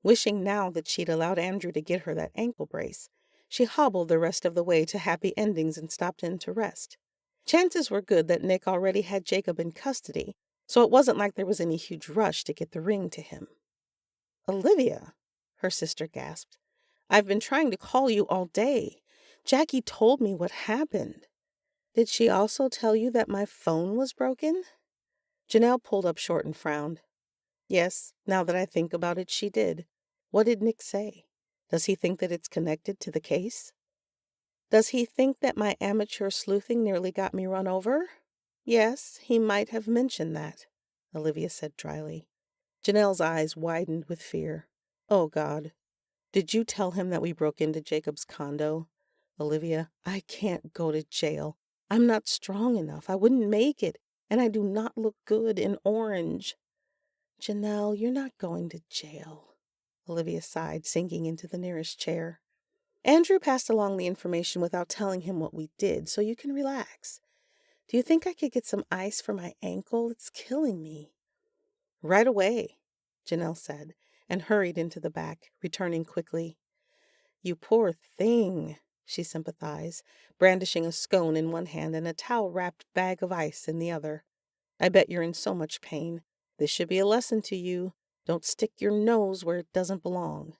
Wishing now that she'd allowed Andrew to get her that ankle brace, she hobbled the rest of the way to Happy Endings and stopped in to rest. Chances were good that Nick already had Jacob in custody, so it wasn't like there was any huge rush to get the ring to him. Olivia, her sister gasped. I've been trying to call you all day. Jackie told me what happened. Did she also tell you that my phone was broken? Janelle pulled up short and frowned. Yes, now that I think about it, she did. What did Nick say? Does he think that it's connected to the case? Does he think that my amateur sleuthing nearly got me run over? Yes, he might have mentioned that, Olivia said dryly. Janelle's eyes widened with fear. Oh, God. Did you tell him that we broke into Jacob's condo? Olivia, I can't go to jail. I'm not strong enough. I wouldn't make it, and I do not look good in orange. Janelle, you're not going to jail, Olivia sighed, sinking into the nearest chair. Andrew passed along the information without telling him what we did, so you can relax. Do you think I could get some ice for my ankle? It's killing me. Right away, Janelle said, and hurried into the back, returning quickly. You poor thing, she sympathized, brandishing a scone in one hand and a towel-wrapped bag of ice in the other. I bet you're in so much pain. This should be a lesson to you. Don't stick your nose where it doesn't belong.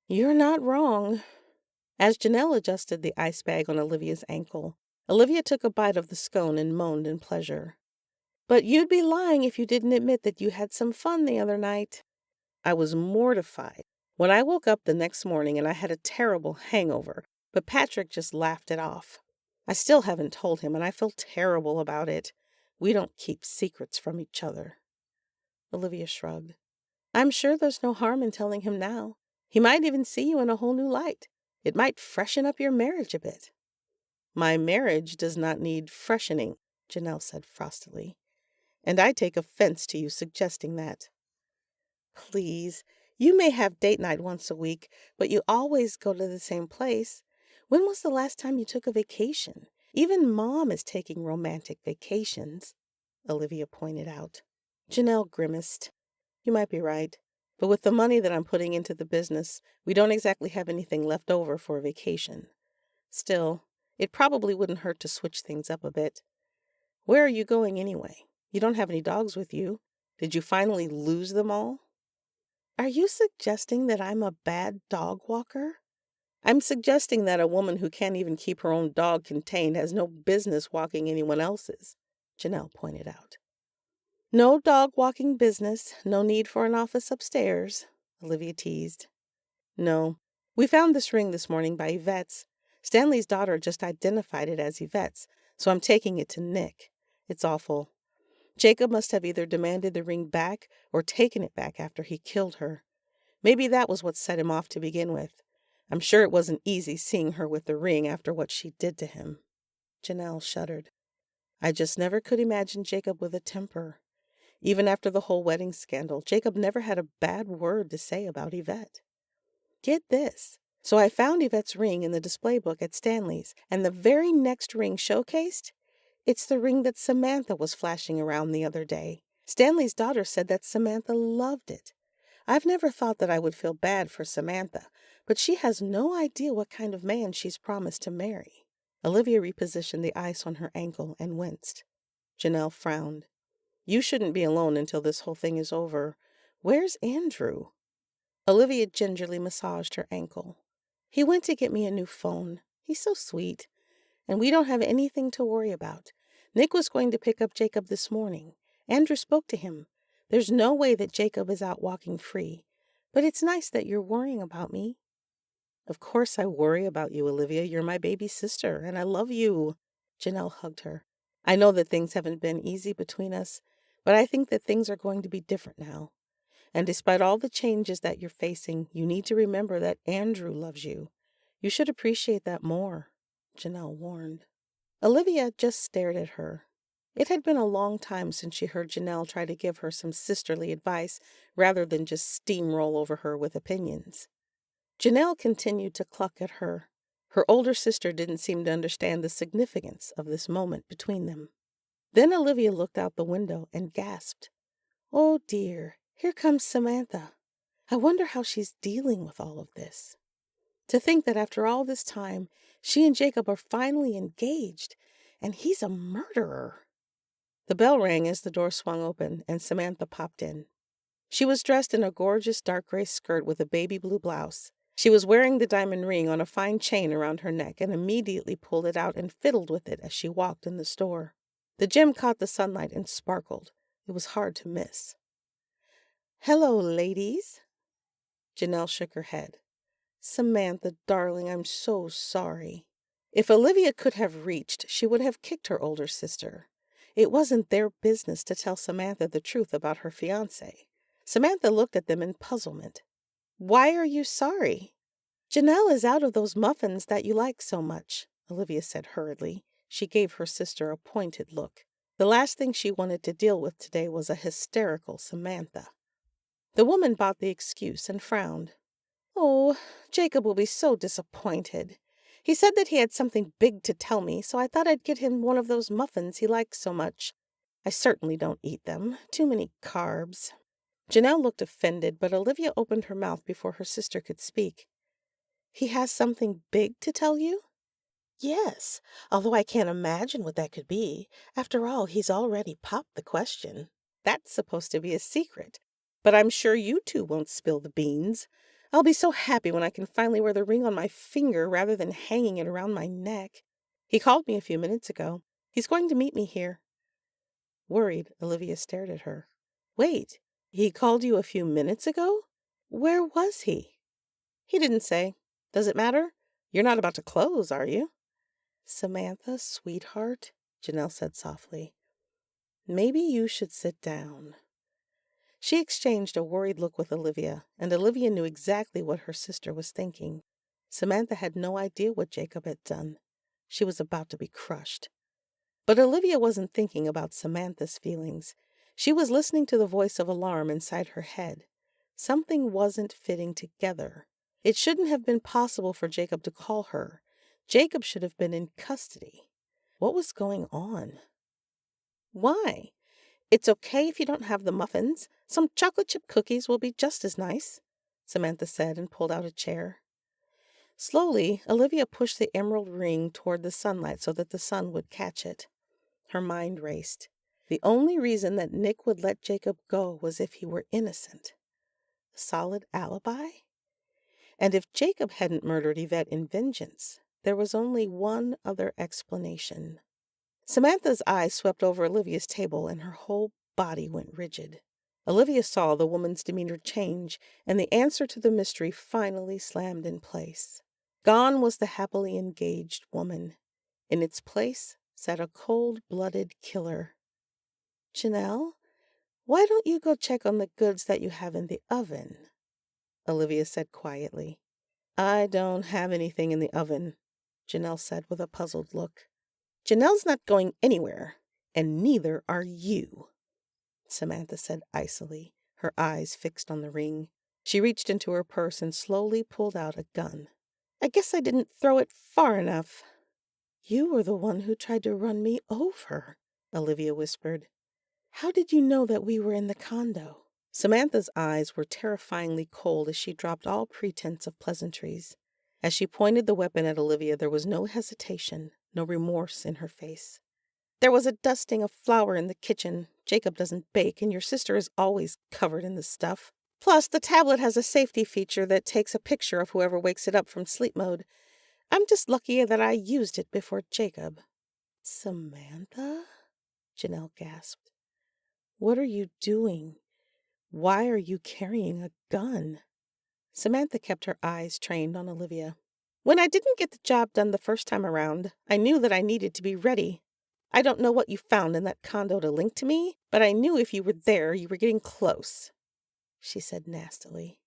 You're not wrong. As Janelle adjusted the ice bag on Olivia's ankle, Olivia took a bite of the scone and moaned in pleasure. But you'd be lying if you didn't admit that you had some fun the other night. I was mortified when I woke up the next morning and I had a terrible hangover, but Patrick just laughed it off. I still haven't told him, and I feel terrible about it. We don't keep secrets from each other. Olivia shrugged. I'm sure there's no harm in telling him now. He might even see you in a whole new light. It might freshen up your marriage a bit. My marriage does not need freshening, Janelle said frostily. And I take offense to you suggesting that. Please, you may have date night once a week, but you always go to the same place. When was the last time you took a vacation? Even Mom is taking romantic vacations, Olivia pointed out. Janelle grimaced. You might be right, but with the money that I'm putting into the business, we don't exactly have anything left over for a vacation. Still, it probably wouldn't hurt to switch things up a bit. Where are you going anyway? You don't have any dogs with you. Did you finally lose them all? Are you suggesting that I'm a bad dog walker? I'm suggesting that a woman who can't even keep her own dog contained has no business walking anyone else's, Janelle pointed out. No dog walking business, no need for an office upstairs, Olivia teased. No, we found this ring this morning by Yvette's. Stanley's daughter just identified it as Yvette's, so I'm taking it to Nick. It's awful. Jacob must have either demanded the ring back or taken it back after he killed her. Maybe that was what set him off to begin with. I'm sure it wasn't easy seeing her with the ring after what she did to him. Janelle shuddered. I just never could imagine Jacob with a temper. Even after the whole wedding scandal, Jacob never had a bad word to say about Yvette. Get this. So I found Yvette's ring in the display book at Stanley's, and the very next ring showcased, it's the ring that Samantha was flashing around the other day. Stanley's daughter said that Samantha loved it. I've never thought that I would feel bad for Samantha, but she has no idea what kind of man she's promised to marry. Olivia repositioned the ice on her ankle and winced. Janelle frowned. You shouldn't be alone until this whole thing is over. Where's Andrew? Olivia gingerly massaged her ankle. He went to get me a new phone. He's so sweet. And we don't have anything to worry about. Nick was going to pick up Jacob this morning. Andrew spoke to him. There's no way that Jacob is out walking free. But it's nice that you're worrying about me. Of course I worry about you, Olivia. You're my baby sister, and I love you. Janelle hugged her. I know that things haven't been easy between us, but I think that things are going to be different now. And despite all the changes that you're facing, you need to remember that Andrew loves you. You should appreciate that more, Janelle warned. Olivia just stared at her. It had been a long time since she heard Janelle try to give her some sisterly advice rather than just steamroll over her with opinions. Janelle continued to cluck at her. Her older sister didn't seem to understand the significance of this moment between them. Then Olivia looked out the window and gasped. Oh dear, here comes Samantha. I wonder how she's dealing with all of this. To think that after all this time, she and Jacob are finally engaged, and he's a murderer. The bell rang as the door swung open, and Samantha popped in. She was dressed in a gorgeous dark gray skirt with a baby blue blouse. She was wearing the diamond ring on a fine chain around her neck and immediately pulled it out and fiddled with it as she walked in the store. The gem caught the sunlight and sparkled. It was hard to miss. Hello, ladies. Janelle shook her head. Samantha, darling, I'm so sorry. If Olivia could have reached, she would have kicked her older sister. It wasn't their business to tell Samantha the truth about her fiancé. Samantha looked at them in puzzlement. Why are you sorry? Janelle is out of those muffins that you like so much, Olivia said hurriedly. She gave her sister a pointed look. The last thing she wanted to deal with today was a hysterical Samantha. The woman bought the excuse and frowned. Oh, Jacob will be so disappointed. He said that he had something big to tell me, so I thought I'd get him one of those muffins he likes so much. I certainly don't eat them. Too many carbs. Janelle looked offended, but Olivia opened her mouth before her sister could speak. He has something big to tell you? Yes, although I can't imagine what that could be. After all, he's already popped the question. That's supposed to be a secret. But I'm sure you two won't spill the beans. I'll be so happy when I can finally wear the ring on my finger rather than hanging it around my neck. He called me a few minutes ago. He's going to meet me here. Worried, Olivia stared at her. Wait, he called you a few minutes ago? Where was he? He didn't say. Does it matter? You're not about to close, are you? Samantha, sweetheart, Janelle said softly. Maybe you should sit down. She exchanged a worried look with Olivia, and Olivia knew exactly what her sister was thinking. Samantha had no idea what Jacob had done. She was about to be crushed. But Olivia wasn't thinking about Samantha's feelings. She was listening to the voice of alarm inside her head. Something wasn't fitting together. It shouldn't have been possible for Jacob to call her. Jacob should have been in custody. What was going on? Why? It's okay if you don't have the muffins. Some chocolate chip cookies will be just as nice, Samantha said and pulled out a chair. Slowly, Olivia pushed the emerald ring toward the sunlight so that the sun would catch it. Her mind raced. The only reason that Nick would let Jacob go was if he were innocent. A solid alibi? And if Jacob hadn't murdered Yvette in vengeance, there was only one other explanation. Samantha's eyes swept over Olivia's table, and her whole body went rigid. Olivia saw the woman's demeanor change, and the answer to the mystery finally slammed in place. Gone was the happily engaged woman. In its place sat a cold-blooded killer. Janelle, why don't you go check on the goods that you have in the oven? Olivia said quietly. I don't have anything in the oven, Janelle said with a puzzled look. Janelle's not going anywhere, and neither are you, Samantha said icily, her eyes fixed on the ring. She reached into her purse and slowly pulled out a gun. I guess I didn't throw it far enough. You were the one who tried to run me over, Olivia whispered. How did you know that we were in the condo? Samantha's eyes were terrifyingly cold as she dropped all pretense of pleasantries. As she pointed the weapon at Olivia, there was no hesitation, no remorse in her face. There was a dusting of flour in the kitchen. Jacob doesn't bake, and your sister is always covered in the stuff. Plus, the tablet has a safety feature that takes a picture of whoever wakes it up from sleep mode. I'm just lucky that I used it before Jacob. Samantha? Janelle gasped. What are you doing? Why are you carrying a gun? Samantha kept her eyes trained on Olivia. When I didn't get the job done the first time around, I knew that I needed to be ready. I don't know what you found in that condo to link to me, but I knew if you were there, you were getting close, she said nastily.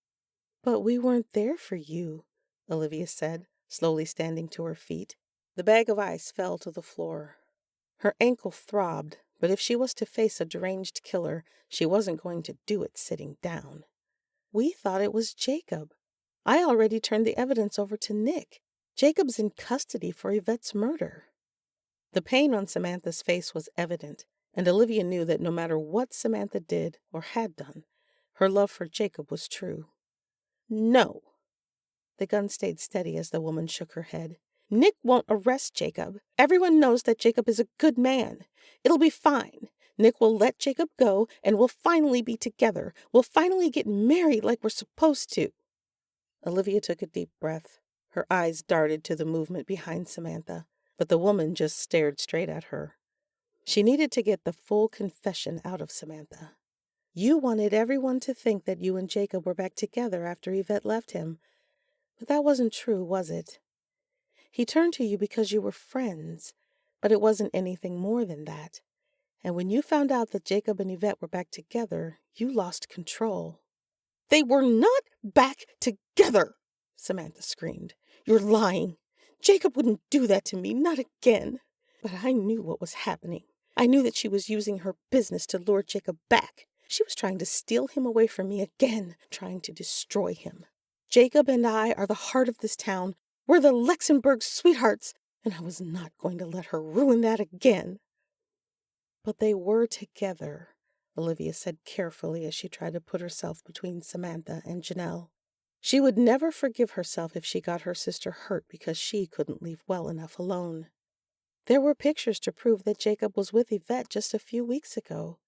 But we weren't there for you, Olivia said, slowly standing to her feet. The bag of ice fell to the floor. Her ankle throbbed, but if she was to face a deranged killer, she wasn't going to do it sitting down. We thought it was Jacob. I already turned the evidence over to Nick. Jacob's in custody for Yvette's murder. The pain on Samantha's face was evident, and Olivia knew that no matter what Samantha did or had done, her love for Jacob was true. No. The gun stayed steady as the woman shook her head. Nick won't arrest Jacob. Everyone knows that Jacob is a good man. It'll be fine. Nick will let Jacob go, and we'll finally be together. We'll finally get married like we're supposed to. Olivia took a deep breath. Her eyes darted to the movement behind Samantha, but the woman just stared straight at her. She needed to get the full confession out of Samantha. You wanted everyone to think that you and Jacob were back together after Yvette left him. But that wasn't true, was it? He turned to you because you were friends, but it wasn't anything more than that. And when you found out that Jacob and Yvette were back together, you lost control." "They were not back together!" Samantha screamed. "You're lying. Jacob wouldn't do that to me, not again." But I knew what was happening. I knew that she was using her business to lure Jacob back. She was trying to steal him away from me again, trying to destroy him. Jacob and I are the heart of this town. We're the Luxembourg sweethearts, and I was not going to let her ruin that again. "But they were together," Olivia said carefully as she tried to put herself between Samantha and Janelle. She would never forgive herself if she got her sister hurt because she couldn't leave well enough alone. There were pictures to prove that Jacob was with Yvette just a few weeks ago.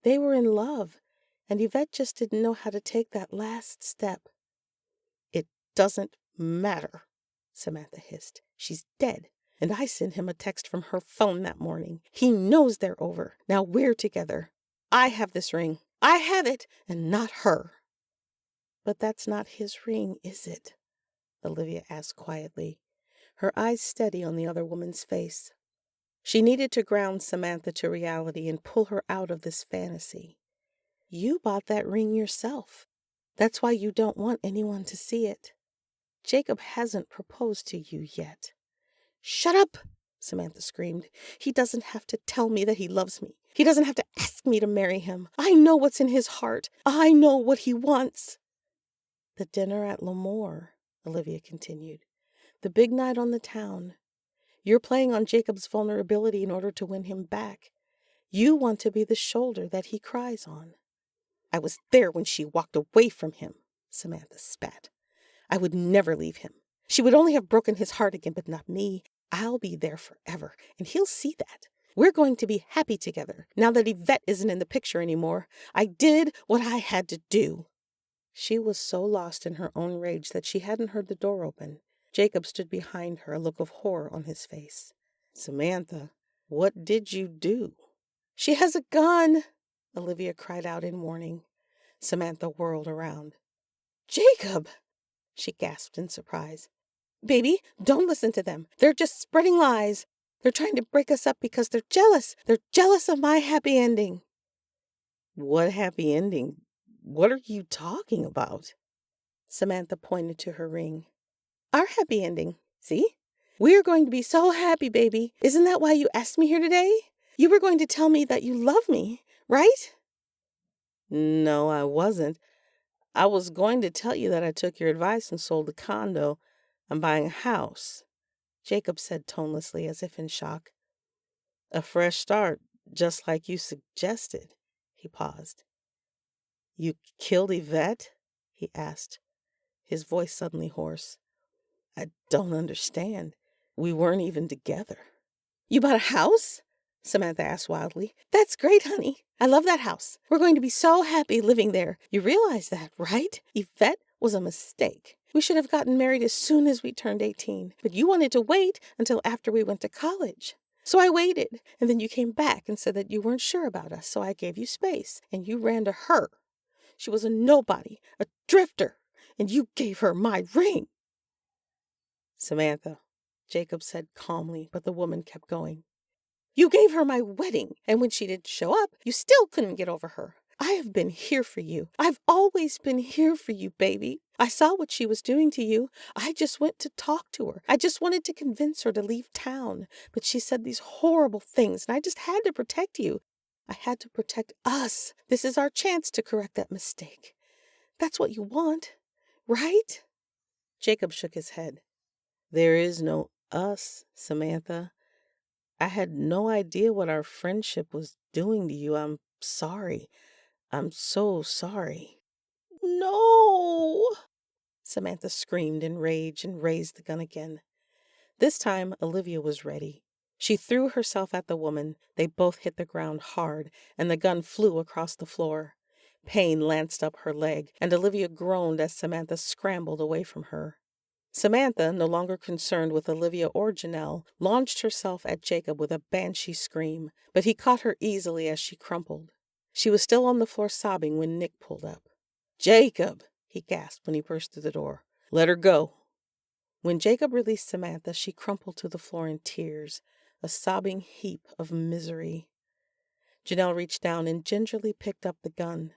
They were in love, and Yvette just didn't know how to take that last step. "It doesn't matter," Samantha hissed. "She's dead, and I sent him a text from her phone that morning. He knows they're over. Now we're together. I have this ring. I have it, and not her." "But that's not his ring, is it?" Olivia asked quietly, her eyes steady on the other woman's face. She needed to ground Samantha to reality and pull her out of this fantasy. "You bought that ring yourself. That's why you don't want anyone to see it. Jacob hasn't proposed to you yet." "Shut up!" Samantha screamed. "He doesn't have to tell me that he loves me. He doesn't have to ask me to marry him. I know what's in his heart. I know what he wants." "The dinner at Lemoore," Olivia continued. "The big night on the town. You're playing on Jacob's vulnerability in order to win him back. You want to be the shoulder that he cries on." "I was there when she walked away from him," Samantha spat. "I would never leave him. She would only have broken his heart again, but not me. I'll be there forever, and he'll see that. We're going to be happy together, now that Yvette isn't in the picture anymore. I did what I had to do." She was so lost in her own rage that she hadn't heard the door open. Jacob stood behind her, a look of horror on his face. "Samantha, what did you do?" "She has a gun!" Olivia cried out in warning. Samantha whirled around. "Jacob!" she gasped in surprise. "Baby, don't listen to them. They're just spreading lies. They're trying to break us up because they're jealous. They're jealous of my happy ending." "What happy ending? What are you talking about?" Samantha pointed to her ring. "Our happy ending. See? We're going to be so happy, baby. Isn't that why you asked me here today? You were going to tell me that you love me, right?" "No, I wasn't. I was going to tell you that I took your advice and sold the condo. I'm buying a house," Jacob said tonelessly, as if in shock. "A fresh start, just like you suggested." He paused. "You killed Yvette?" he asked, his voice suddenly hoarse. "I don't understand. We weren't even together." "You bought a house?" Samantha asked wildly. "That's great, honey. I love that house. We're going to be so happy living there. You realize that, right? Yvette was a mistake. We should have gotten married as soon as we turned 18, but you wanted to wait until after we went to college. So I waited, and then you came back and said that you weren't sure about us, so I gave you space, and you ran to her. She was a nobody, a drifter, and you gave her my ring." "Samantha," Jacob said calmly, but the woman kept going. "You gave her my wedding, and when she didn't show up, you still couldn't get over her. I have been here for you. I've always been here for you, baby. I saw what she was doing to you. I just went to talk to her. I just wanted to convince her to leave town. But she said these horrible things, and I just had to protect you. I had to protect us. This is our chance to correct that mistake. That's what you want, right?" Jacob shook his head. "There is no us, Samantha. I had no idea what our friendship was doing to you. I'm sorry. I'm so sorry." "No!" Samantha screamed in rage and raised the gun again. This time, Olivia was ready. She threw herself at the woman. They both hit the ground hard, and the gun flew across the floor. Pain lanced up her leg, and Olivia groaned as Samantha scrambled away from her. Samantha, no longer concerned with Olivia or Janelle, launched herself at Jacob with a banshee scream, but he caught her easily as she crumpled. She was still on the floor sobbing when Nick pulled up. "Jacob!" he gasped when he burst through the door. "Let her go. When Jacob released Samantha, she crumpled to the floor in tears, a sobbing heap of misery. Janelle reached down and gingerly picked up the gun.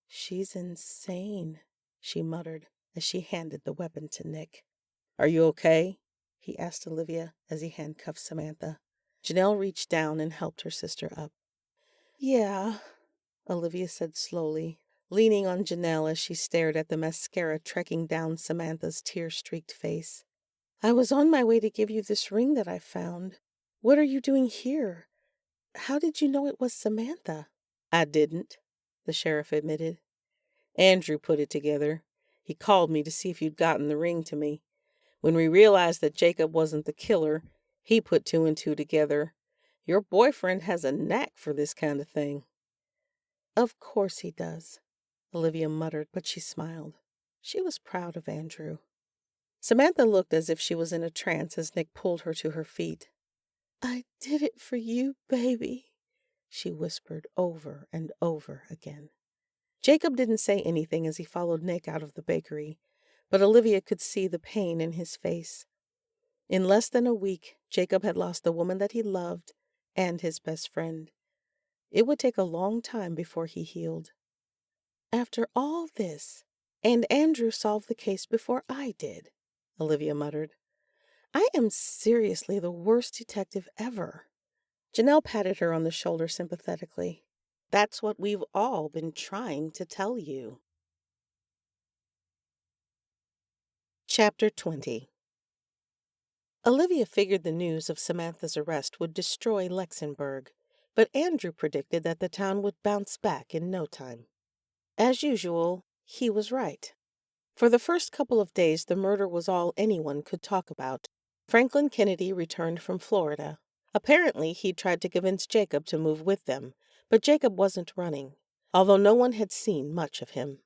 "She's insane," she muttered as she handed the weapon to Nick. "Are you okay?" he asked Olivia as he handcuffed Samantha. Janelle reached down and helped her sister up. "Yeah," Olivia said slowly, leaning on Janelle as she stared at the mascara trekking down Samantha's tear-streaked face. "I was on my way to give you this ring that I found. What are you doing here? How did you know it was Samantha?" "I didn't," the sheriff admitted. "Andrew put it together. He called me to see if you'd gotten the ring to me. When we realized that Jacob wasn't the killer, he put two and two together. Your boyfriend has a knack for this kind of thing." "Of course he does," Olivia muttered, but she smiled. She was proud of Andrew. Samantha looked as if she was in a trance as Nick pulled her to her feet. "I did it for you, baby," she whispered over and over again. Jacob didn't say anything as he followed Nick out of the bakery, but Olivia could see the pain in his face. In less than a week, Jacob had lost the woman that he loved and his best friend. It would take a long time before he healed. "After all this, and Andrew solved the case before I did," Olivia muttered. "I am seriously the worst detective ever." Janelle patted her on the shoulder sympathetically. "That's what we've all been trying to tell you." Chapter 20. Olivia figured the news of Samantha's arrest would destroy Luxembourg, but Andrew predicted that the town would bounce back in no time. As usual, he was right. For the first couple of days, the murder was all anyone could talk about. Franklin Kennedy returned from Florida. Apparently, he'd tried to convince Jacob to move with them, but Jacob wasn't running, although no one had seen much of him.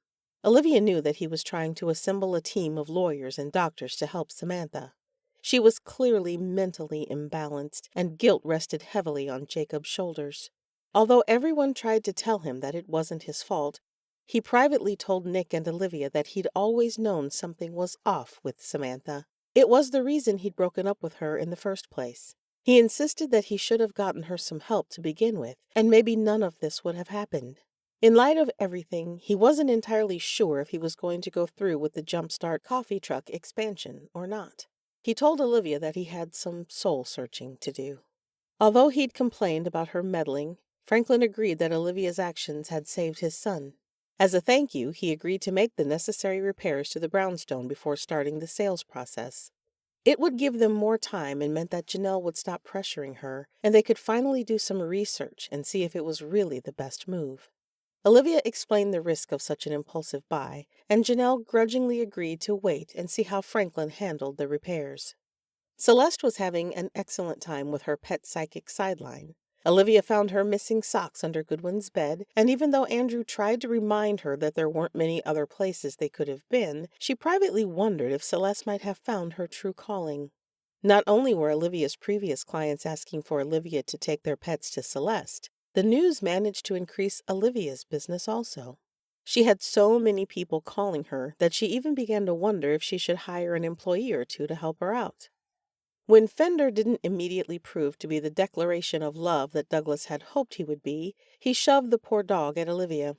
Olivia knew that he was trying to assemble a team of lawyers and doctors to help Samantha. She was clearly mentally imbalanced, and guilt rested heavily on Jacob's shoulders. Although everyone tried to tell him that it wasn't his fault, he privately told Nick and Olivia that he'd always known something was off with Samantha. It was the reason he'd broken up with her in the first place. He insisted that he should have gotten her some help to begin with, and maybe none of this would have happened. In light of everything, he wasn't entirely sure if he was going to go through with the Jumpstart coffee truck expansion or not. He told Olivia that he had some soul-searching to do. Although he'd complained about her meddling, Franklin agreed that Olivia's actions had saved his son. As a thank you, he agreed to make the necessary repairs to the brownstone before starting the sales process. It would give them more time and meant that Janelle would stop pressuring her, and they could finally do some research and see if it was really the best move. Olivia explained the risk of such an impulsive buy, and Janelle grudgingly agreed to wait and see how Franklin handled the repairs. Celeste was having an excellent time with her pet psychic sideline. Olivia found her missing socks under Goodwin's bed, and even though Andrew tried to remind her that there weren't many other places they could have been, she privately wondered if Celeste might have found her true calling. Not only were Olivia's previous clients asking for Olivia to take their pets to Celeste, the news managed to increase Olivia's business also. She had so many people calling her that she even began to wonder if she should hire an employee or two to help her out. When Fender didn't immediately prove to be the declaration of love that Douglas had hoped he would be, he shoved the poor dog at Olivia.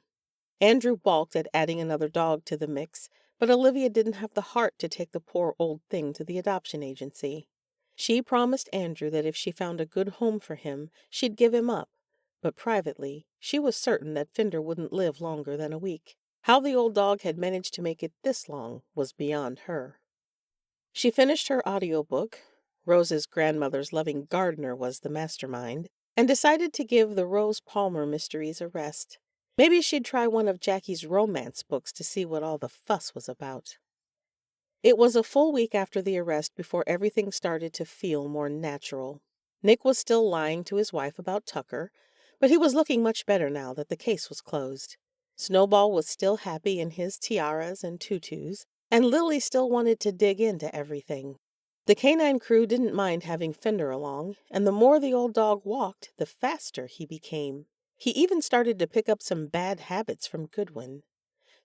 Andrew balked at adding another dog to the mix, but Olivia didn't have the heart to take the poor old thing to the adoption agency. She promised Andrew that if she found a good home for him, she'd give him up, but privately, she was certain that Fender wouldn't live longer than a week. How the old dog had managed to make it this long was beyond her. She finished her audiobook. Rose's grandmother's loving gardener was the mastermind, and decided to give the Rose Palmer mysteries a rest. Maybe she'd try one of Jackie's romance books to see what all the fuss was about. It was a full week after the arrest before everything started to feel more natural. Nick was still lying to his wife about Tucker, but he was looking much better now that the case was closed. Snowball was still happy in his tiaras and tutus, and Lily still wanted to dig into everything. The canine crew didn't mind having Fender along, and the more the old dog walked, the faster he became. He even started to pick up some bad habits from Goodwin.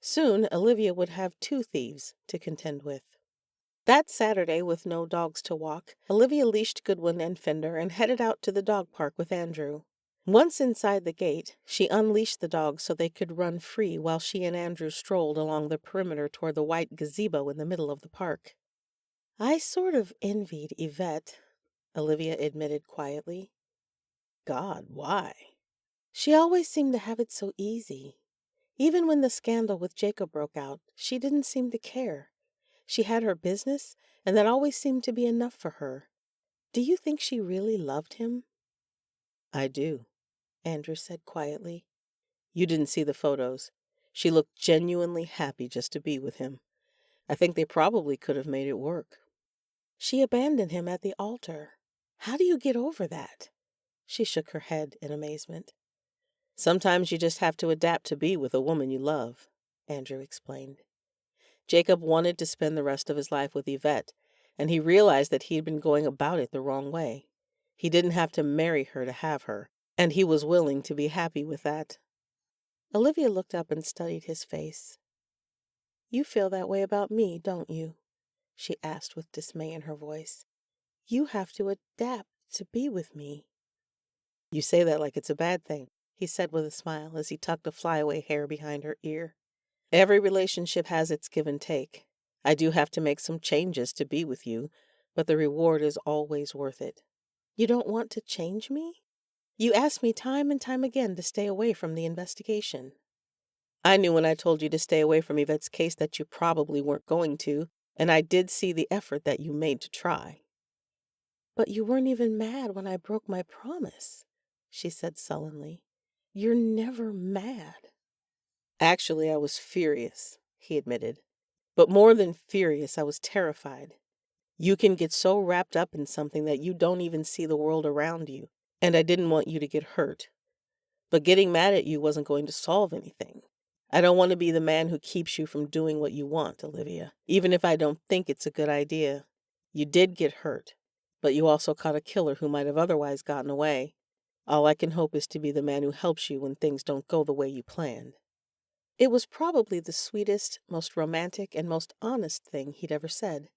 Soon, Olivia would have two thieves to contend with. That Saturday, with no dogs to walk, Olivia leashed Goodwin and Fender and headed out to the dog park with Andrew. Once inside the gate, she unleashed the dogs so they could run free while she and Andrew strolled along the perimeter toward the white gazebo in the middle of the park. "I sort of envied Yvette," Olivia admitted quietly. "God, why?" "She always seemed to have it so easy. Even when the scandal with Jacob broke out, she didn't seem to care. She had her business, and that always seemed to be enough for her. Do you think she really loved him?" "I do," Andrew said quietly. "You didn't see the photos. She looked genuinely happy just to be with him. I think they probably could have made it work." "She abandoned him at the altar. How do you get over that?" She shook her head in amazement. "Sometimes you just have to adapt to be with a woman you love," Andrew explained. Jacob wanted to spend the rest of his life with Yvette, and he realized that he'd been going about it the wrong way. He didn't have to marry her to have her, and he was willing to be happy with that. Olivia looked up and studied his face. "You feel that way about me, don't you?" she asked with dismay in her voice. "You have to adapt to be with me." "You say that like it's a bad thing," he said with a smile as he tucked a flyaway hair behind her ear. "Every relationship has its give and take. I do have to make some changes to be with you, but the reward is always worth it." "You don't want to change me? You asked me time and time again to stay away from the investigation." "I knew when I told you to stay away from Yvette's case that you probably weren't going to, and I did see the effort that you made to try." "But you weren't even mad when I broke my promise," she said sullenly. "You're never mad." "Actually, I was furious," he admitted. "But more than furious, I was terrified. You can get so wrapped up in something that you don't even see the world around you, and I didn't want you to get hurt. But getting mad at you wasn't going to solve anything. I don't want to be the man who keeps you from doing what you want, Olivia, even if I don't think it's a good idea. You did get hurt, but you also caught a killer who might have otherwise gotten away. All I can hope is to be the man who helps you when things don't go the way you planned." It was probably the sweetest, most romantic, and most honest thing he'd ever said.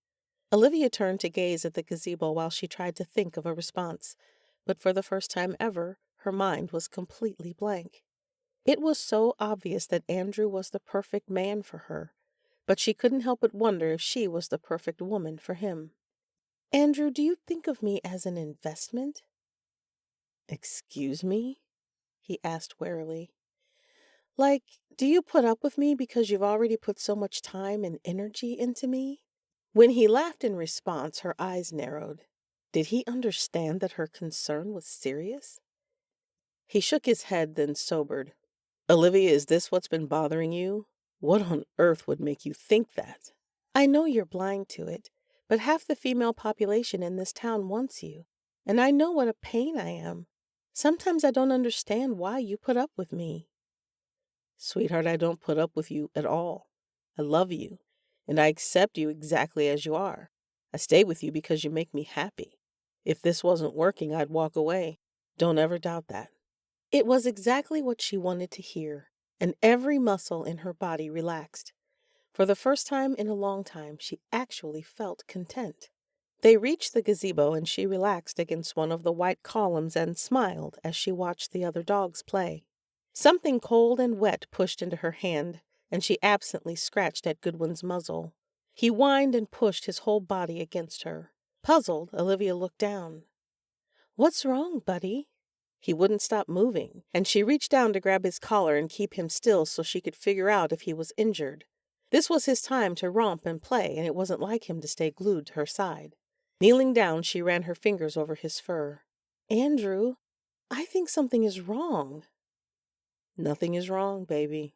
Olivia turned to gaze at the gazebo while she tried to think of a response, but for the first time ever, her mind was completely blank. It was so obvious that Andrew was the perfect man for her, but she couldn't help but wonder if she was the perfect woman for him. "Andrew, do you think of me as an investment?" "Excuse me?" he asked warily. "Like, do you put up with me because you've already put so much time and energy into me?" When he laughed in response, her eyes narrowed. Did he understand that her concern was serious? He shook his head, then sobered. "Olivia, is this what's been bothering you? What on earth would make you think that?" "I know you're blind to it, but half the female population in this town wants you, and I know what a pain I am. Sometimes I don't understand why you put up with me." "Sweetheart, I don't put up with you at all. I love you, and I accept you exactly as you are. I stay with you because you make me happy. If this wasn't working, I'd walk away. Don't ever doubt that." It was exactly what she wanted to hear, and every muscle in her body relaxed. For the first time in a long time, she actually felt content. They reached the gazebo, and she relaxed against one of the white columns and smiled as she watched the other dogs play. Something cold and wet pushed into her hand, and she absently scratched at Goodwin's muzzle. He whined and pushed his whole body against her. Puzzled, Olivia looked down. "What's wrong, buddy?" He wouldn't stop moving, and she reached down to grab his collar and keep him still so she could figure out if he was injured. This was his time to romp and play, and it wasn't like him to stay glued to her side. Kneeling down, she ran her fingers over his fur. "Andrew, I think something is wrong." "Nothing is wrong, baby,"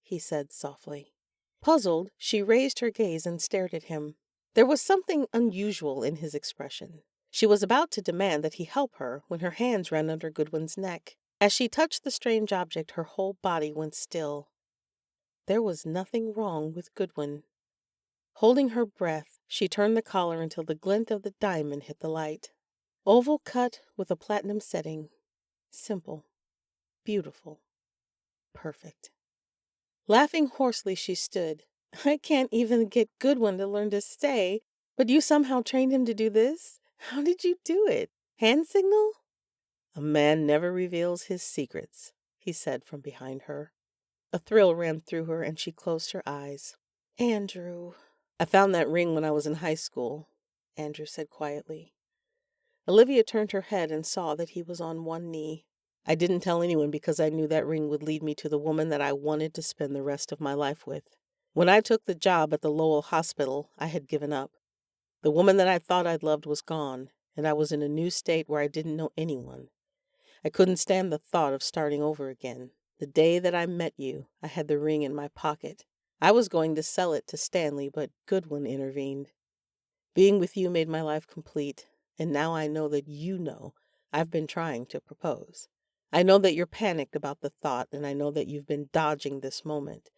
he said softly. Puzzled, she raised her gaze and stared at him. There was something unusual in his expression. She was about to demand that he help her when her hands ran under Goodwin's neck. As she touched the strange object, her whole body went still. There was nothing wrong with Goodwin. Holding her breath, she turned the collar until the glint of the diamond hit the light. Oval cut with a platinum setting. Simple. Beautiful. Perfect. Laughing hoarsely, she stood, I can't even get Goodwin to learn to stay, but you somehow trained him to do this? How did you do it? Hand signal? A man never reveals his secrets, he said from behind her. A thrill ran through her and she closed her eyes. Andrew. I found that ring when I was in high school, Andrew said quietly. Olivia turned her head and saw that he was on one knee. I didn't tell anyone because I knew that ring would lead me to the woman that I wanted to spend the rest of my life with. When I took the job at the Lowell Hospital, I had given up. The woman that I thought I'd loved was gone, and I was in a new state where I didn't know anyone. I couldn't stand the thought of starting over again. The day that I met you, I had the ring in my pocket. I was going to sell it to Stanley, but Goodwin intervened. Being with you made my life complete, and now I know that you know I've been trying to propose. I know that you're panicked about the thought, and I know that you've been dodging this moment.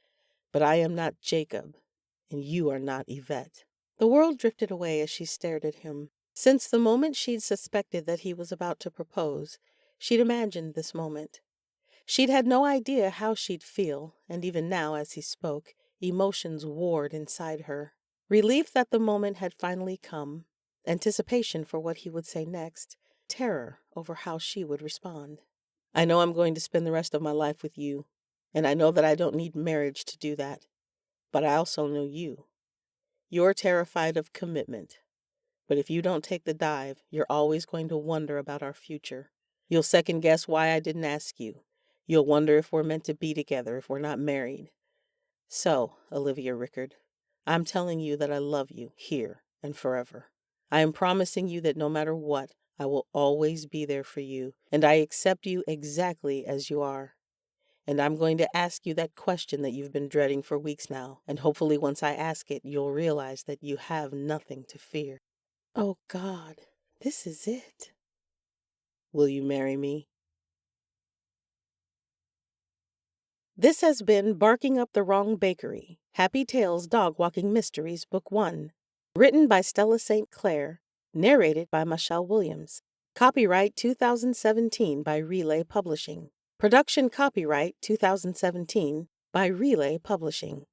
But I am not Jacob, and you are not Yvette. The world drifted away as she stared at him. Since the moment she'd suspected that he was about to propose, she'd imagined this moment. She'd had no idea how she'd feel, and even now, as he spoke, emotions warred inside her. Relief that the moment had finally come, anticipation for what he would say next, terror over how she would respond. I know I'm going to spend the rest of my life with you, and I know that I don't need marriage to do that. But I also know you. You're terrified of commitment. But if you don't take the dive, you're always going to wonder about our future. You'll second guess why I didn't ask you. You'll wonder if we're meant to be together if we're not married. So, Olivia Rickard, I'm telling you that I love you here and forever. I am promising you that no matter what, I will always be there for you, and I accept you exactly as you are. And I'm going to ask you that question that you've been dreading for weeks now, and hopefully once I ask it, you'll realize that you have nothing to fear. Oh God, this is it. Will you marry me? This has been Barking Up the Wrong Bakery, Happy Tales Dog Walking Mysteries, Book 1. Written by Stella St. Clair. Narrated by Machelle Williams. Copyright 2017 by Relay Publishing. Production copyright 2017 by Relay Publishing.